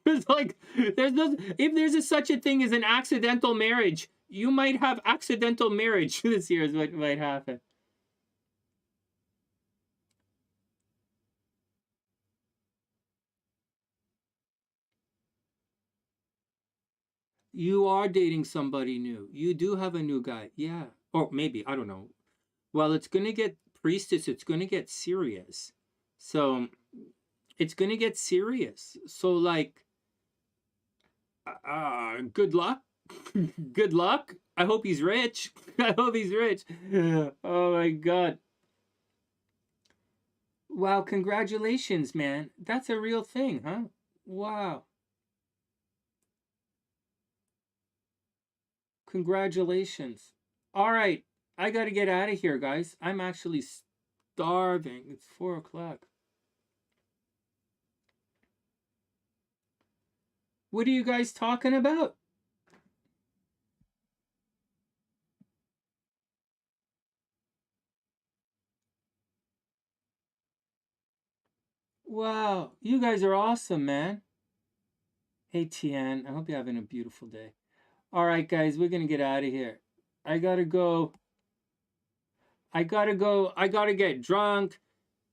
It's like if there's such a thing as an accidental marriage, you might have accidental marriage this year is what might happen. You are dating somebody new. You do have a new guy. Yeah. Or maybe, I don't know. Well, it's going to get priestess. It's going to get serious. So it's going to get serious. So like, good luck. Good luck. I hope he's rich. I hope he's rich. Oh my God. Wow. Congratulations, man. That's a real thing, huh? Wow. Congratulations. All right. I got to get out of here, guys. I'm actually starving. It's 4 o'clock. What are you guys talking about? Wow. You guys are awesome, man. Hey, Tian. I hope you're having a beautiful day. All right, guys. We're going to get out of here. I got to go. I got to get drunk.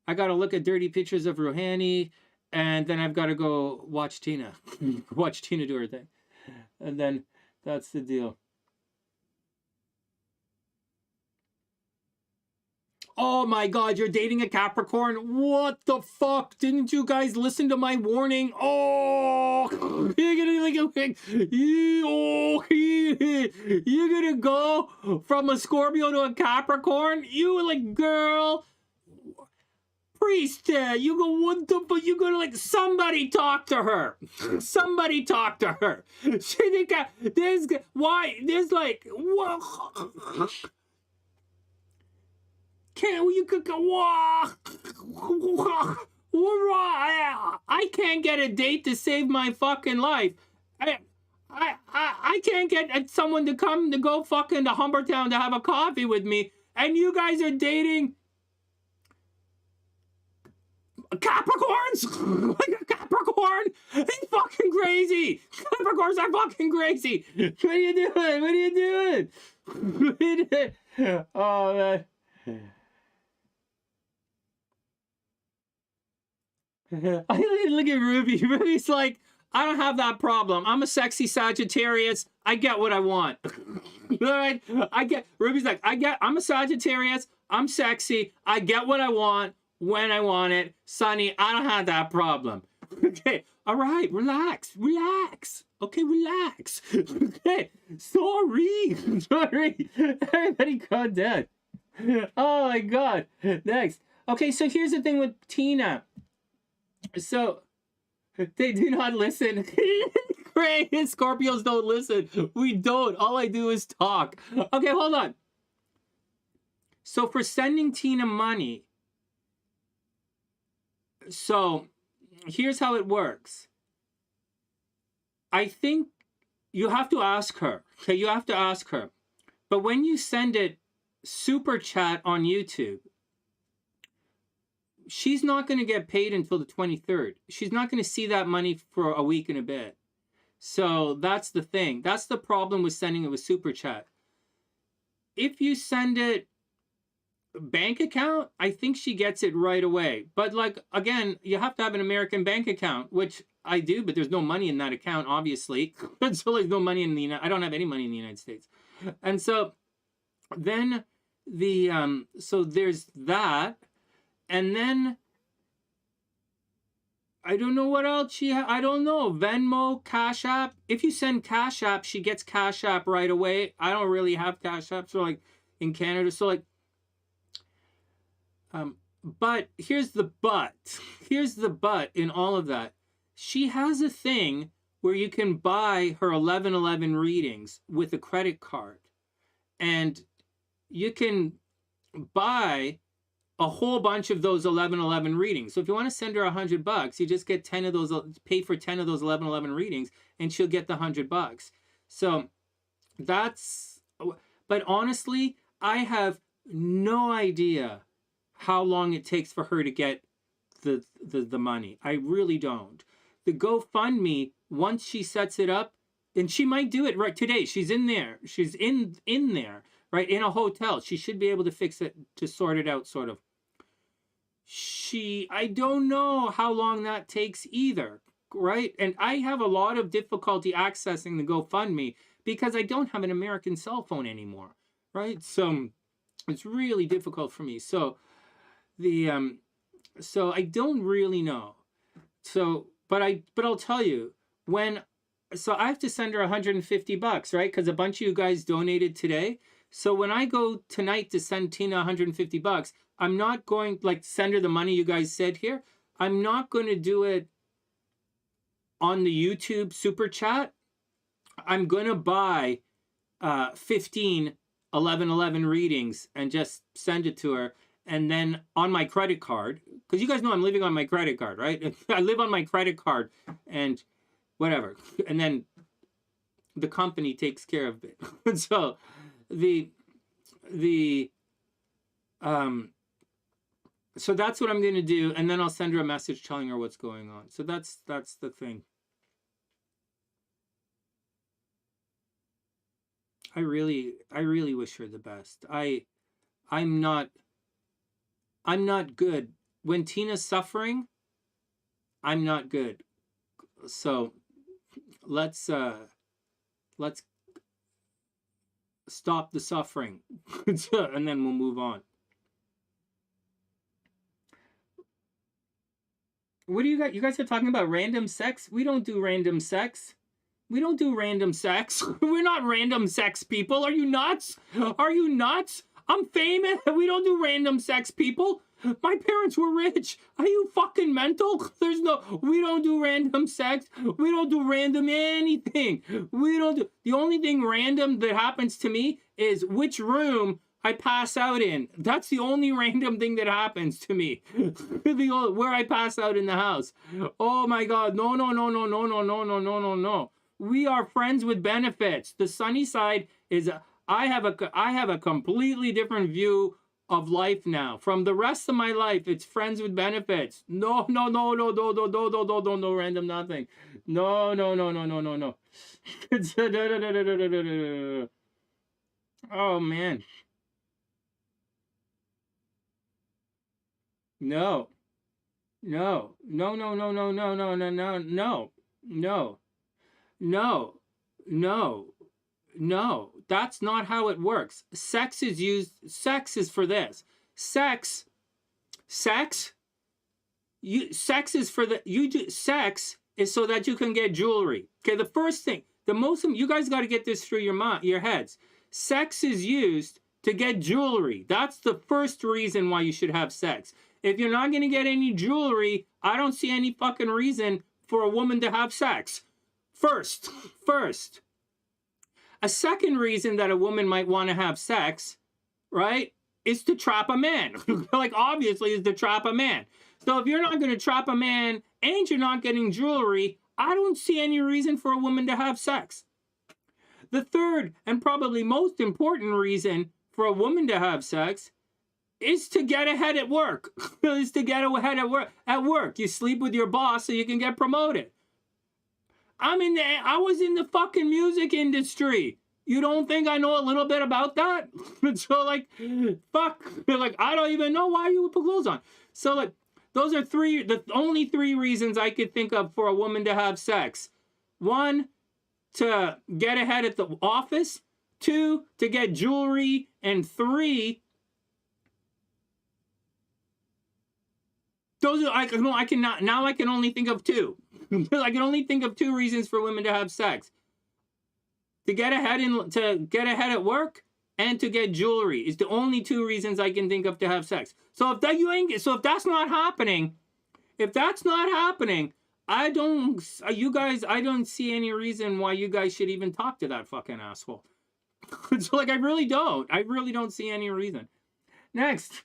I got to look at dirty pictures of Ruhani. And then I've got to go watch Tina. Watch Tina do her thing. And then that's the deal. Oh my God, you're dating a Capricorn? What the fuck? Didn't you guys listen to my warning? Oh, you're gonna go from a Scorpio to a Capricorn? You like, girl, priest, you go, what the, but you gonna like, somebody talk to her. Somebody talk to her. There's like, what? You could go. I can't get a date to save my fucking life. I can't get someone to come to go fucking to Humbertown to have a coffee with me, and you guys are dating Capricorns? Like a Capricorn? It's fucking crazy. Capricorns are fucking crazy. What are you doing? What are you doing? What are you doing? Oh man. I look at Ruby. Ruby's like, I don't have that problem. I'm a sexy Sagittarius. I get what I want. All right? Ruby's like, I'm a Sagittarius. I'm sexy. I get what I want when I want it. Sunny, I don't have that problem. Okay. All right. Relax. Okay, relax. Okay. Sorry. Everybody calm down. Oh my God. Next. Okay, so here's the thing with Tina. So they do not listen. Great. Scorpios don't listen. We don't. All I do is talk. Okay, hold on. So for sending Tina money, so here's how it works. I think you have to ask her. Okay, you have to ask her. But when you send it super chat on YouTube, she's not going to get paid until the 23rd. She's not going to see that money for a week and a bit. So that's the thing. That's the problem with sending it with super chat. If you send it bank account, I think she gets it right away. But like, again, you have to have an American bank account, which I do, but there's no money in that account, obviously. So there's no money in the United, I don't have any money in the United States. And so then so there's that. And then I don't know what else I don't know. Venmo, Cash App. If you send Cash App, she gets Cash App right away. I don't really have Cash App, so like in Canada. So like, but here's the but. Here's the but in all of that. She has a thing where you can buy her 1111 readings with a credit card. And you can buy a whole bunch of those 1111 readings. So if you want to send her $100, you just get 10 of those, pay for 10 of those 1111 readings, and she'll get the $100. So that's, but honestly, I have no idea how long it takes for her to get the money. I really don't. The GoFundMe, once she sets it up, and she might do it right today. She's in there. She's in there, right? In a hotel. She should be able to fix it, to sort it out, sort of. I don't know how long that takes either, right? And I have a lot of difficulty accessing the GoFundMe because I don't have an American cell phone anymore, right? So it's really difficult for me. So so I don't really know. So, but I'll tell you, so I have to send her $150, right? Because a bunch of you guys donated today. So when I go tonight to send Tina $150, I'm not going, like, send her the money you guys said here. I'm not going to do it on the YouTube super chat. I'm going to buy 15 1111 readings and just send it to her. And then on my credit card, because you guys know I'm living on my credit card, right? I live on my credit card and whatever. And then the company takes care of it. So so that's what I'm going to do. And then I'll send her a message telling her what's going on. So that's the thing. I really wish her the best. I'm not good. When Tina's suffering, I'm not good. So let's stop the suffering. And then we'll move on. What do you got? You guys are talking about random sex? We don't do random sex. We don't do random sex. We're not random sex people. Are you nuts? Are you nuts? I'm famous. We don't do random sex people. My parents were rich. Are you fucking mental? We don't do random sex. We don't do random anything. We don't do, the only thing random that happens to me is which room I pass out in. That's the only random thing that happens to me. Where I pass out in the house. Oh my God. No. We are friends with benefits. The sunny side is, I have a completely different view of life now. From the rest of my life, it's friends with benefits. No, random nothing. No. It's oh man. No. That's not how it works. Sex is for this. Sex is for sex is so that you can get jewelry. Okay, the first thing, you guys got to get this through your heads. Sex is used to get jewelry. That's the first reason why you should have sex. If you're not going to get any jewelry, I don't see any fucking reason for a woman to have sex. First. A second reason that a woman might want to have sex, right, is to trap a man. Like, obviously, is to trap a man. So if you're not going to trap a man and you're not getting jewelry, I don't see any reason for a woman to have sex. The third and probably most important reason for a woman to have sex is to get ahead at work. Is to get ahead at work. You sleep with your boss so you can get promoted. I was in the fucking music industry. You don't think I know a little bit about that? So like, fuck, like I don't even know why you would put clothes on. So like, those are the only three reasons I could think of for a woman to have sex. One, to get ahead at the office. Two, to get jewelry. And three, those are, I can only think of two. I can only think of two reasons for women to have sex. To get ahead at work and to get jewelry is the only two reasons I can think of to have sex. So if that's not happening, I don't see any reason why you guys should even talk to that fucking asshole. So like I really don't see any reason. Next.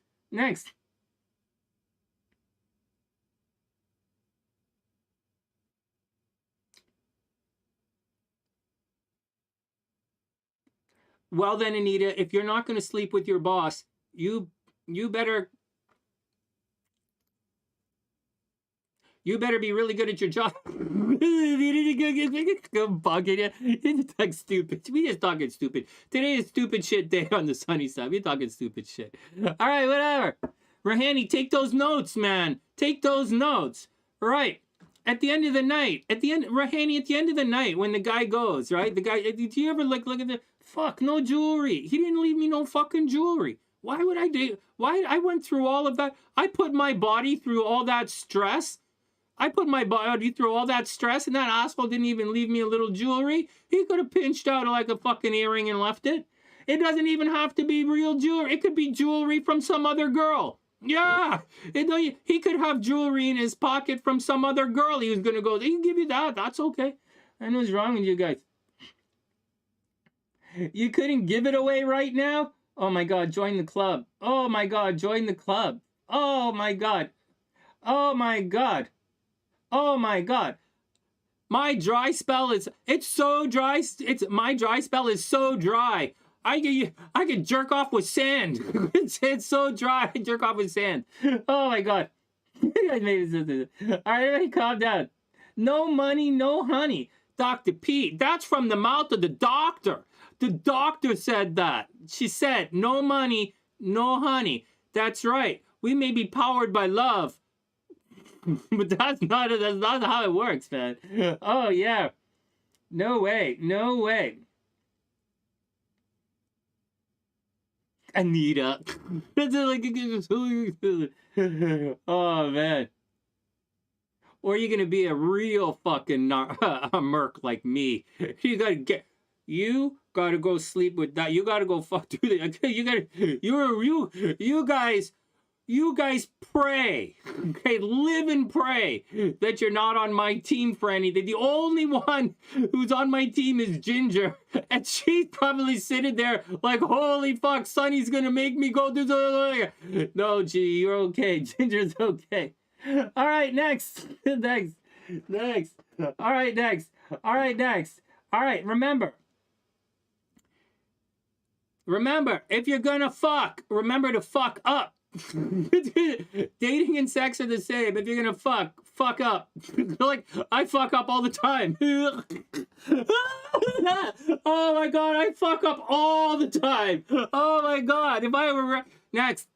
Well then, Anita, if you're not going to sleep with your boss, you better be really good at your job. Talk stupid. We just talking stupid. Today is stupid shit day on the sunny side. We talking stupid shit. All right, whatever. Rahani, take those notes, man. Take those notes. All right. At the end of the night, Rahani, at the end of the night, when the guy goes, right? The guy, do you ever like look at the fuck? No jewelry. He didn't leave me no fucking jewelry. Why would I do? Why I went through all of that? I put my body through all that stress. And that asshole didn't even leave me a little jewelry. He could have pinched out like a fucking earring and left it. It doesn't even have to be real jewelry. It could be jewelry from some other girl. Yeah, he could have jewelry in his pocket from some other girl. He was gonna go, he can give you that. That's okay. And what's wrong with you guys? You couldn't give it away right now? Oh my God, join the club. Oh my God, join the club. Oh my God. Oh my God. Oh my God. My dry spell is, it's so dry. My dry spell is so dry. I can jerk off with sand. It's so dry. I jerk off with sand. Oh my God. All right, everybody calm down. No money, no honey. Dr. Pete, that's from the mouth of the doctor. The doctor said that. She said, no money, no honey. That's right. We may be powered by love. But that's not how it works, man. Oh yeah. No way. No way. Anita. Oh man. Or you're gonna be a real fucking a merc like me. You gotta go sleep with that. You gotta go fuck through that. You guys pray. Okay, live and pray that you're not on my team for anything. The only one who's on my team is Ginger. And she's probably sitting there like, holy fuck, Sunny's gonna make me go do the... No, G, you're okay. Ginger's okay. All right, next. Next. All right, next. All right, remember, if you're gonna fuck, remember to fuck up. Dating and sex are the same. If you're gonna fuck up. Like, I fuck up all the time. Oh my God, I fuck up all the time. Oh my God, if I ever... Next.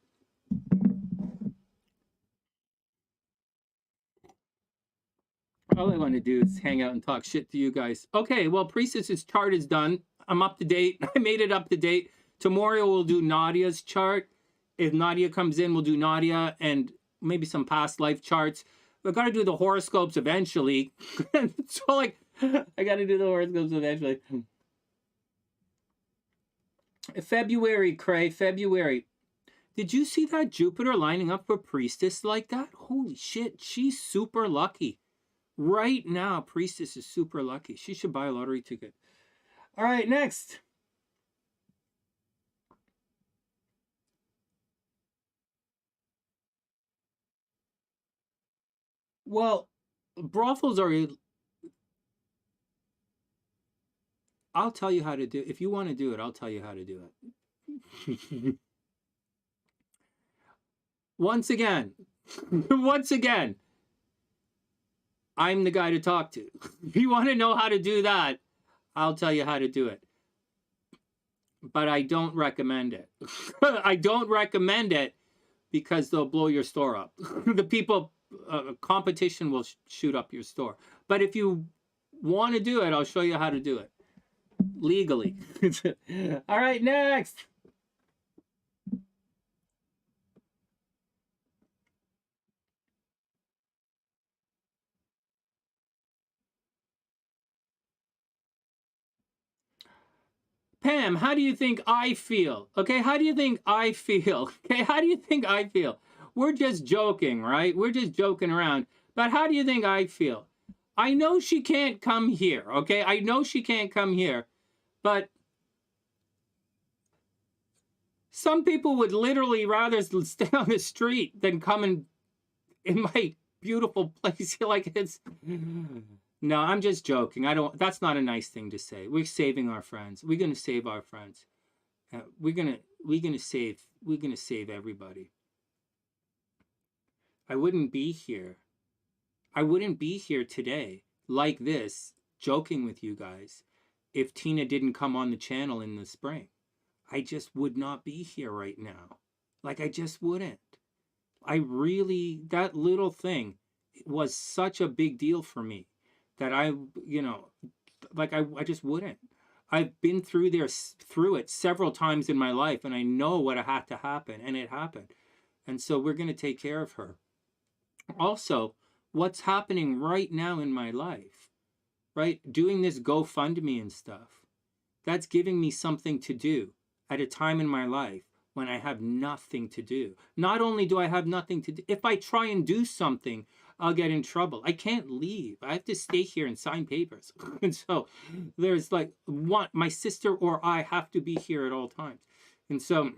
All I want to do is hang out and talk shit to you guys. Okay, well, Priestess's chart is done. I'm up to date. I made it up to date. Tomorrow we'll do Nadia's chart. If Nadia comes in, we'll do Nadia and maybe some past life charts. We've got to do the horoscopes eventually. So, like, I got to do the horoscopes eventually. February, Cray, February. Did you see that Jupiter lining up for Priestess like that? Holy shit, she's super lucky. Right now, Priestess is super lucky. She should buy a lottery ticket. All right, next. Well, brothels are... I'll tell you how to do it. If you want to do it, I'll tell you how to do it. Once again, I'm the guy to talk to. If you want to know how to do that, I'll tell you how to do it. but I don't recommend it. I don't recommend it because they'll blow your store up. The people, competition will shoot up your store. But if you want to do it, I'll show you how to do it legally. All right, next. Pam, how do you think I feel? Okay, how do you think I feel? Okay, how do you think I feel? We're just joking, right? We're just joking around. But how do you think I feel? I know she can't come here, okay? I know she can't come here. But some people would literally rather stay on the street than come in my beautiful place. Like, it's... No, I'm just joking. That's not a nice thing to say. We're saving our friends. We're going to save our friends. We're going to save everybody. I wouldn't be here. I wouldn't be here today like this, joking with you guys, if Tina didn't come on the channel in the spring. I just would not be here right now. Like, I just wouldn't. That little thing was such a big deal for me that I just wouldn't. I've been through it several times in my life, and I know what had to happen, and it happened. And so we're going to take care of her. Also, what's happening right now in my life, right? Doing this GoFundMe and stuff, that's giving me something to do at a time in my life when I have nothing to do. Not only do I have nothing to do, if I try and do something, I'll get in trouble. I can't leave. I have to stay here and sign papers. And so there's like my sister or I have to be here at all times. And so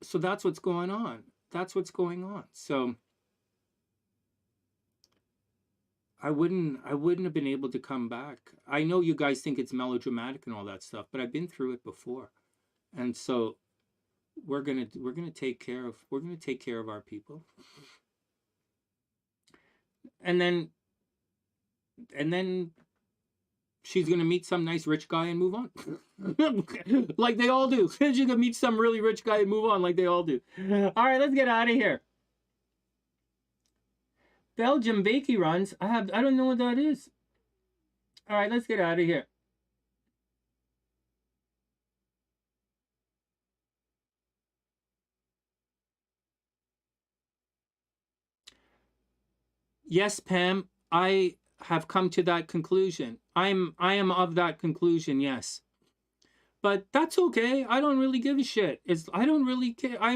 so that's what's going on. That's what's going on. So I wouldn't have been able to come back. I know you guys think it's melodramatic and all that stuff, but I've been through it before. And so we're gonna take care of our people. And then she's gonna meet some nice rich guy and move on. Like they all do. She's gonna meet some really rich guy and move on like they all do. All right, let's get out of here. Belgium Bakey runs. I don't know what that is. All right, let's get out of here. Yes, Pam, I have come to that conclusion. I am of that conclusion, yes. But that's okay. I don't really give a shit. I don't really care. I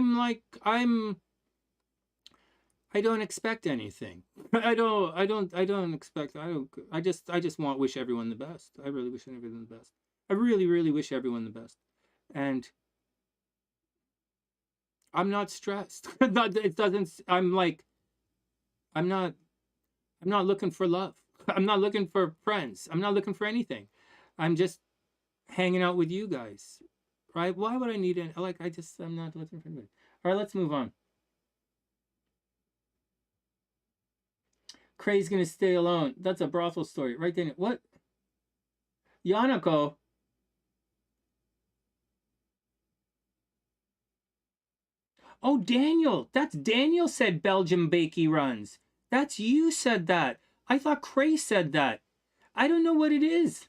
don't expect anything. I just wish everyone the best. I really wish everyone the best. I really, really wish everyone the best. And I'm not stressed. I'm not looking for love. I'm not looking for friends. I'm not looking for anything. I'm just hanging out with you guys. Right? Why would I need it? I'm not looking for anybody. All right, let's move on. Cray's gonna stay alone. That's a brothel story. Right then. What? Yanako. Oh, Daniel. That's Daniel said Belgium Bakey runs. That's you said that. I thought Cray said that. I don't know what it is.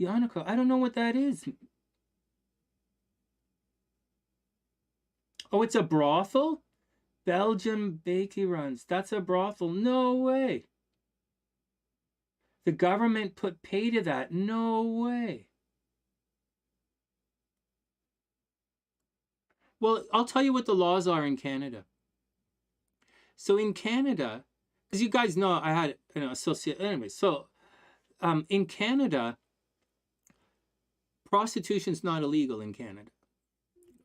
Yanako, I don't know what that is. Oh, it's a brothel? Belgium Bakey runs. That's a brothel. No way. The government put pay to that. No way. Well, I'll tell you what the laws are in Canada. So in Canada, because you guys know I had an associate. Anyway, so in Canada, prostitution's not illegal in Canada,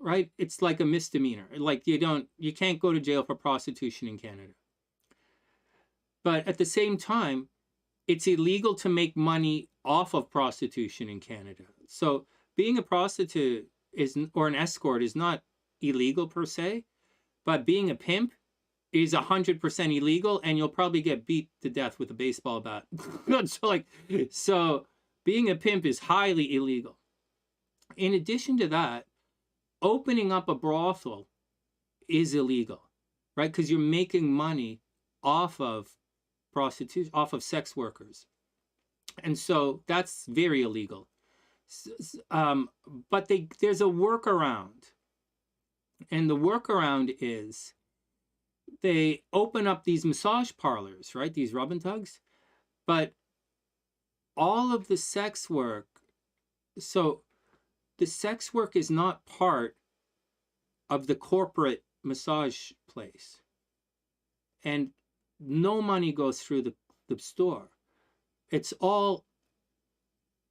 right? It's like a misdemeanor. Like you can't go to jail for prostitution in Canada. But at the same time, it's illegal to make money off of prostitution in Canada. So being a prostitute or an escort is not illegal per se, but being a pimp is 100% illegal, and you'll probably get beat to death with a baseball bat. So being a pimp is highly illegal. In addition to that, opening up a brothel is illegal, right? Because you're making money off of prostitution, off of sex workers. And so that's very illegal. But there's a workaround. And the workaround is they open up these massage parlors, right? These rub and tugs. But all of the sex work, so the sex work is not part of the corporate massage place. And no money goes through the store. It's all,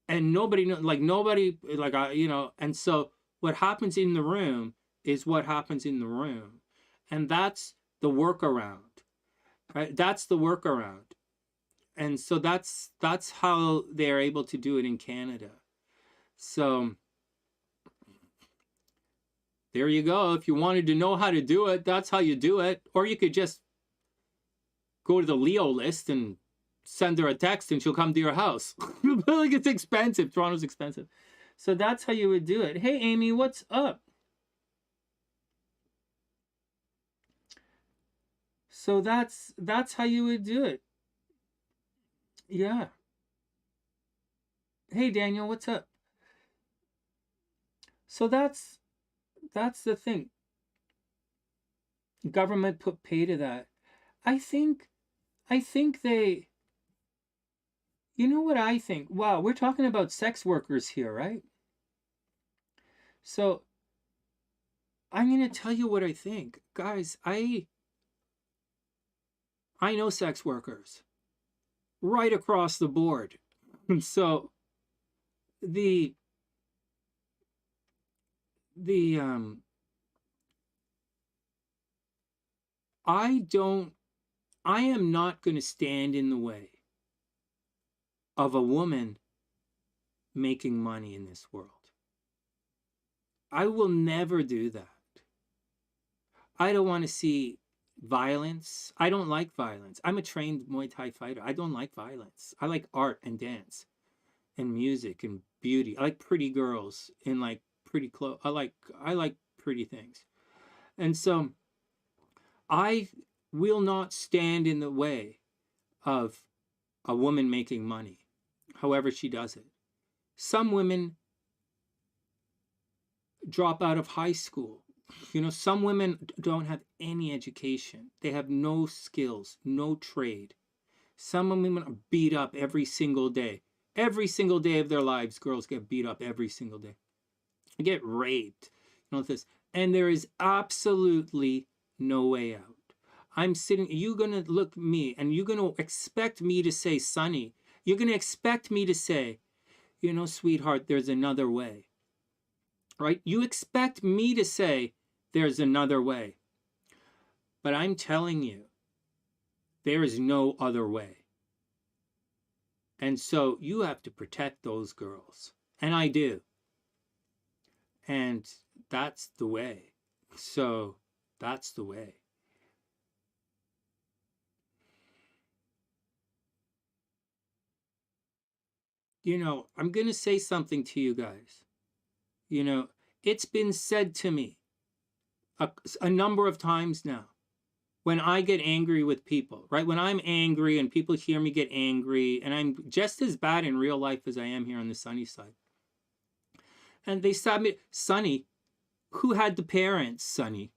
and nobody, and so what happens in the room is what happens in the room. And that's the workaround, right? That's the workaround. And so that's how they're able to do it in Canada. So there you go. If you wanted to know how to do it, that's how you do it. Or you could just go to the Leo list and send her a text and she'll come to your house. Like, it's expensive. Toronto's expensive. So that's how you would do it. Hey, Amy, what's up? So that's how you would do it. Yeah. Hey, Daniel, what's up? So that's the thing. Government put pay to that. I think they, you know what I think? Wow, we're talking about sex workers here, right? So I'm going to tell you what I think. Guys, I know sex workers right across the board. So I am not going to stand in the way of a woman making money in this world. I will never do that. I don't want to see violence. I don't like violence. I'm a trained Muay Thai fighter. I don't like violence. I like art and dance and music and beauty. I like pretty girls in like pretty clothes. I like pretty things. And so I will not stand in the way of a woman making money, however she does it. Some women drop out of high school. You know, some women don't have any education. They have no skills, no trade. Some women are beat up every single day. Every single day of their lives, girls get beat up every single day. They get raped. You know this. And there is absolutely no way out. I'm sitting, you're going to look at me and you're going to expect me to say, Sunny, you're going to expect me to say, you know, sweetheart, there's another way. Right? You expect me to say, there's another way. But I'm telling you, there is no other way. And so you have to protect those girls. And I do. And that's the way. So that's the way. You know, I'm going to say something to you guys. You know, it's been said to me a number of times now when I get angry with people, right? When I'm angry and people hear me get angry, and I'm just as bad in real life as I am here on the sunny side. And they said me, Sunny, who had the parents, Sunny?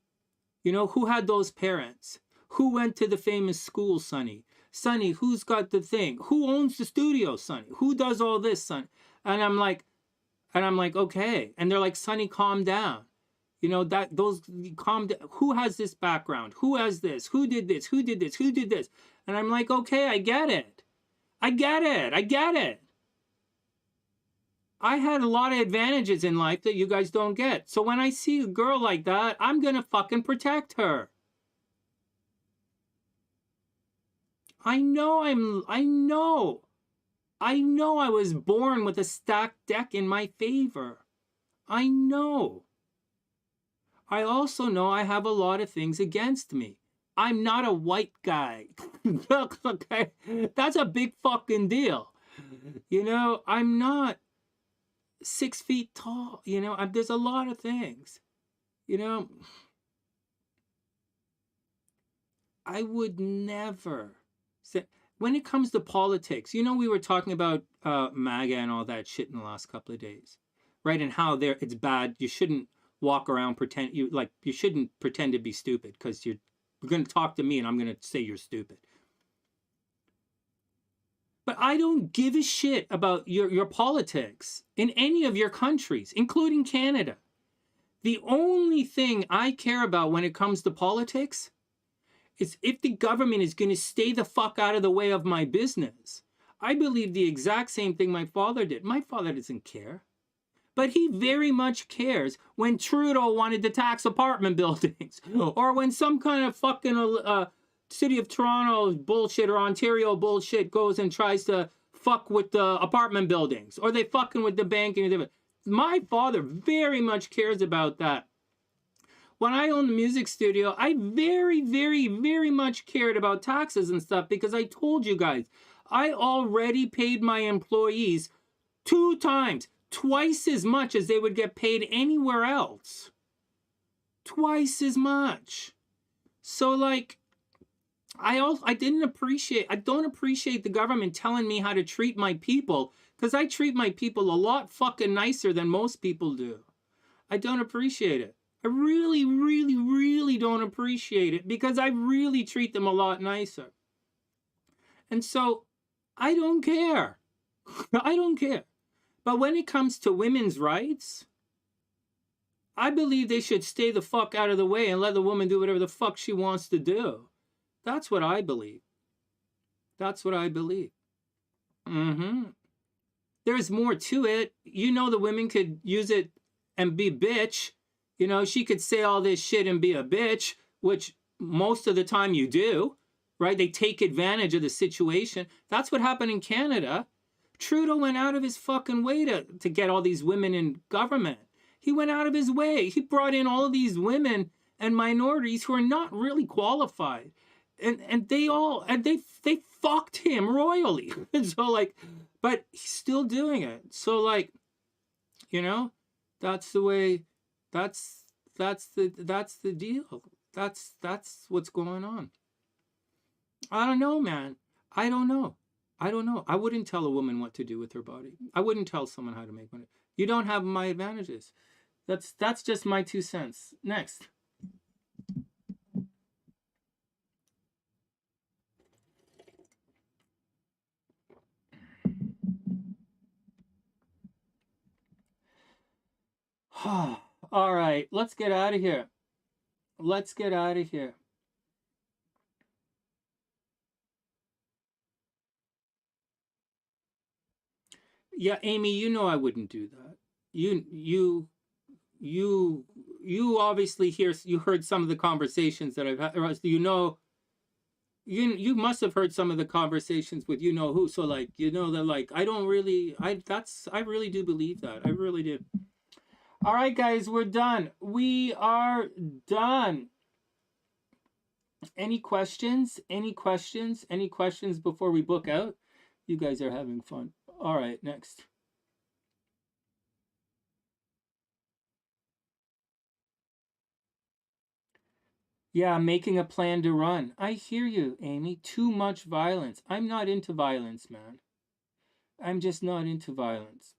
You know, who had those parents? Who went to the famous school, Sunny? Sunny, who's got the thing? Who owns the studio, Sunny? Who does all this, Sunny? And I'm like, okay. And they're like, Sunny, calm down. You know, calm down. Who has this background? Who has this? Who did this? Who did this? Who did this? And I'm like, okay, I get it. I get it. I had a lot of advantages in life that you guys don't get. So when I see a girl like that, I'm going to fucking protect her. I know I was born with a stacked deck in my favor. I know. I also know I have a lot of things against me. I'm not a white guy. Okay? That's a big fucking deal. You know, I'm not 6 feet tall. You know, there's a lot of things. You know, I would never say, when it comes to politics, you know, we were talking about MAGA and all that shit in the last couple of days, right? And how it's bad. You shouldn't walk around you shouldn't pretend to be stupid, because you're going to talk to me and I'm going to say you're stupid. But I don't give a shit about your politics in any of your countries, including Canada. The only thing I care about when it comes to politics is if the government is going to stay the fuck out of the way of my business. I believe the exact same thing my father did. My father doesn't care. But he very much cares when Trudeau wanted to tax apartment buildings, or when some kind of fucking City of Toronto bullshit or Ontario bullshit goes and tries to fuck with the apartment buildings, or they fucking with the banking. My father very much cares about that. When I owned the music studio, I very, very, very much cared about taxes and stuff, because I told you guys, I already paid my employees 2 times, twice as much as they would get paid anywhere else. Twice as much. So, like, I don't appreciate the government telling me how to treat my people, because I treat my people a lot fucking nicer than most people do. I don't appreciate it. I really, really, really don't appreciate it, because I really treat them a lot nicer. And so, I don't care. I don't care. But when it comes to women's rights, I believe they should stay the fuck out of the way and let the woman do whatever the fuck she wants to do. That's what I believe. That's what I believe. There's more to it. You know, the women could use it and be bitch. You know, she could say all this shit and be a bitch, which most of the time you do, right? They take advantage of the situation. That's what happened in Canada. Trudeau went out of his fucking way to get all these women in government. He went out of his way. He brought in all of these women and minorities who are not really qualified. And they fucked him royally. So, like, but he's still doing it. So, like, you know, that's the way, that's the deal. That's what's going on. I don't know, man. I don't know. I wouldn't tell a woman what to do with her body. I wouldn't tell someone how to make money. You don't have my advantages. That's just my 2 cents. Next. All right, let's get out of here. Let's get out of here. Yeah, Amy, you know I wouldn't do that. You obviously heard some of the conversations that I've had. Or you know, you must have heard some of the conversations with you know who. So, like, you know that, like, I really do believe that. I really do. All right, guys, we're done. We are done. Any questions? Any questions? Any questions before we book out? You guys are having fun. All right, next. Yeah, making a plan to run. I hear you, Amy. Too much violence. I'm not into violence, man. I'm just not into violence.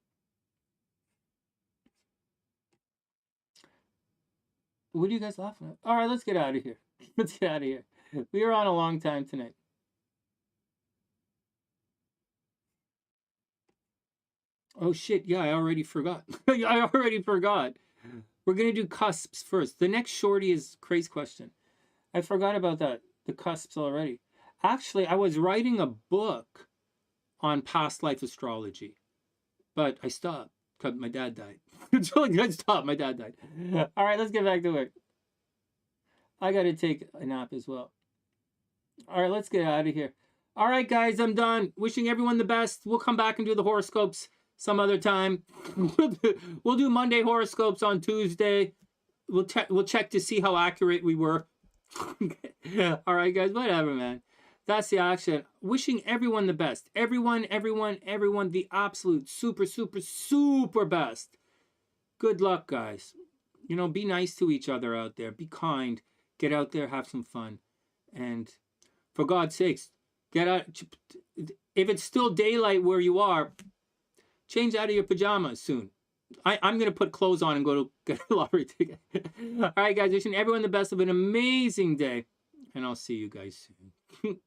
What are you guys laughing at? All right, let's get out of here. Let's get out of here. We are on a long time tonight. Oh, shit. Yeah, I already forgot. I already forgot. We're going to do cusps first. The next shorty is Craig's question. I forgot about that. The cusps already. Actually, I was writing a book on past life astrology, but I stopped because my dad died. I stopped. My dad died. All right, let's get back to work. I got to take a nap as well. All right, let's get out of here. All right, guys, I'm done. Wishing everyone the best. We'll come back and do the horoscopes some other time. We'll do Monday horoscopes on Tuesday. We'll check to see how accurate we were. All right, guys, whatever, man. That's the action. Wishing everyone the best. Everyone, the absolute super, super, super best. Good luck, guys. You know, be nice to each other out there. Be kind. Get out there, have some fun. And for God's sakes, get out. If it's still daylight where you are, change out of your pajamas soon. I'm going to put clothes on and go to get a lottery ticket. All right, guys. Wishing everyone the best of an amazing day. And I'll see you guys soon.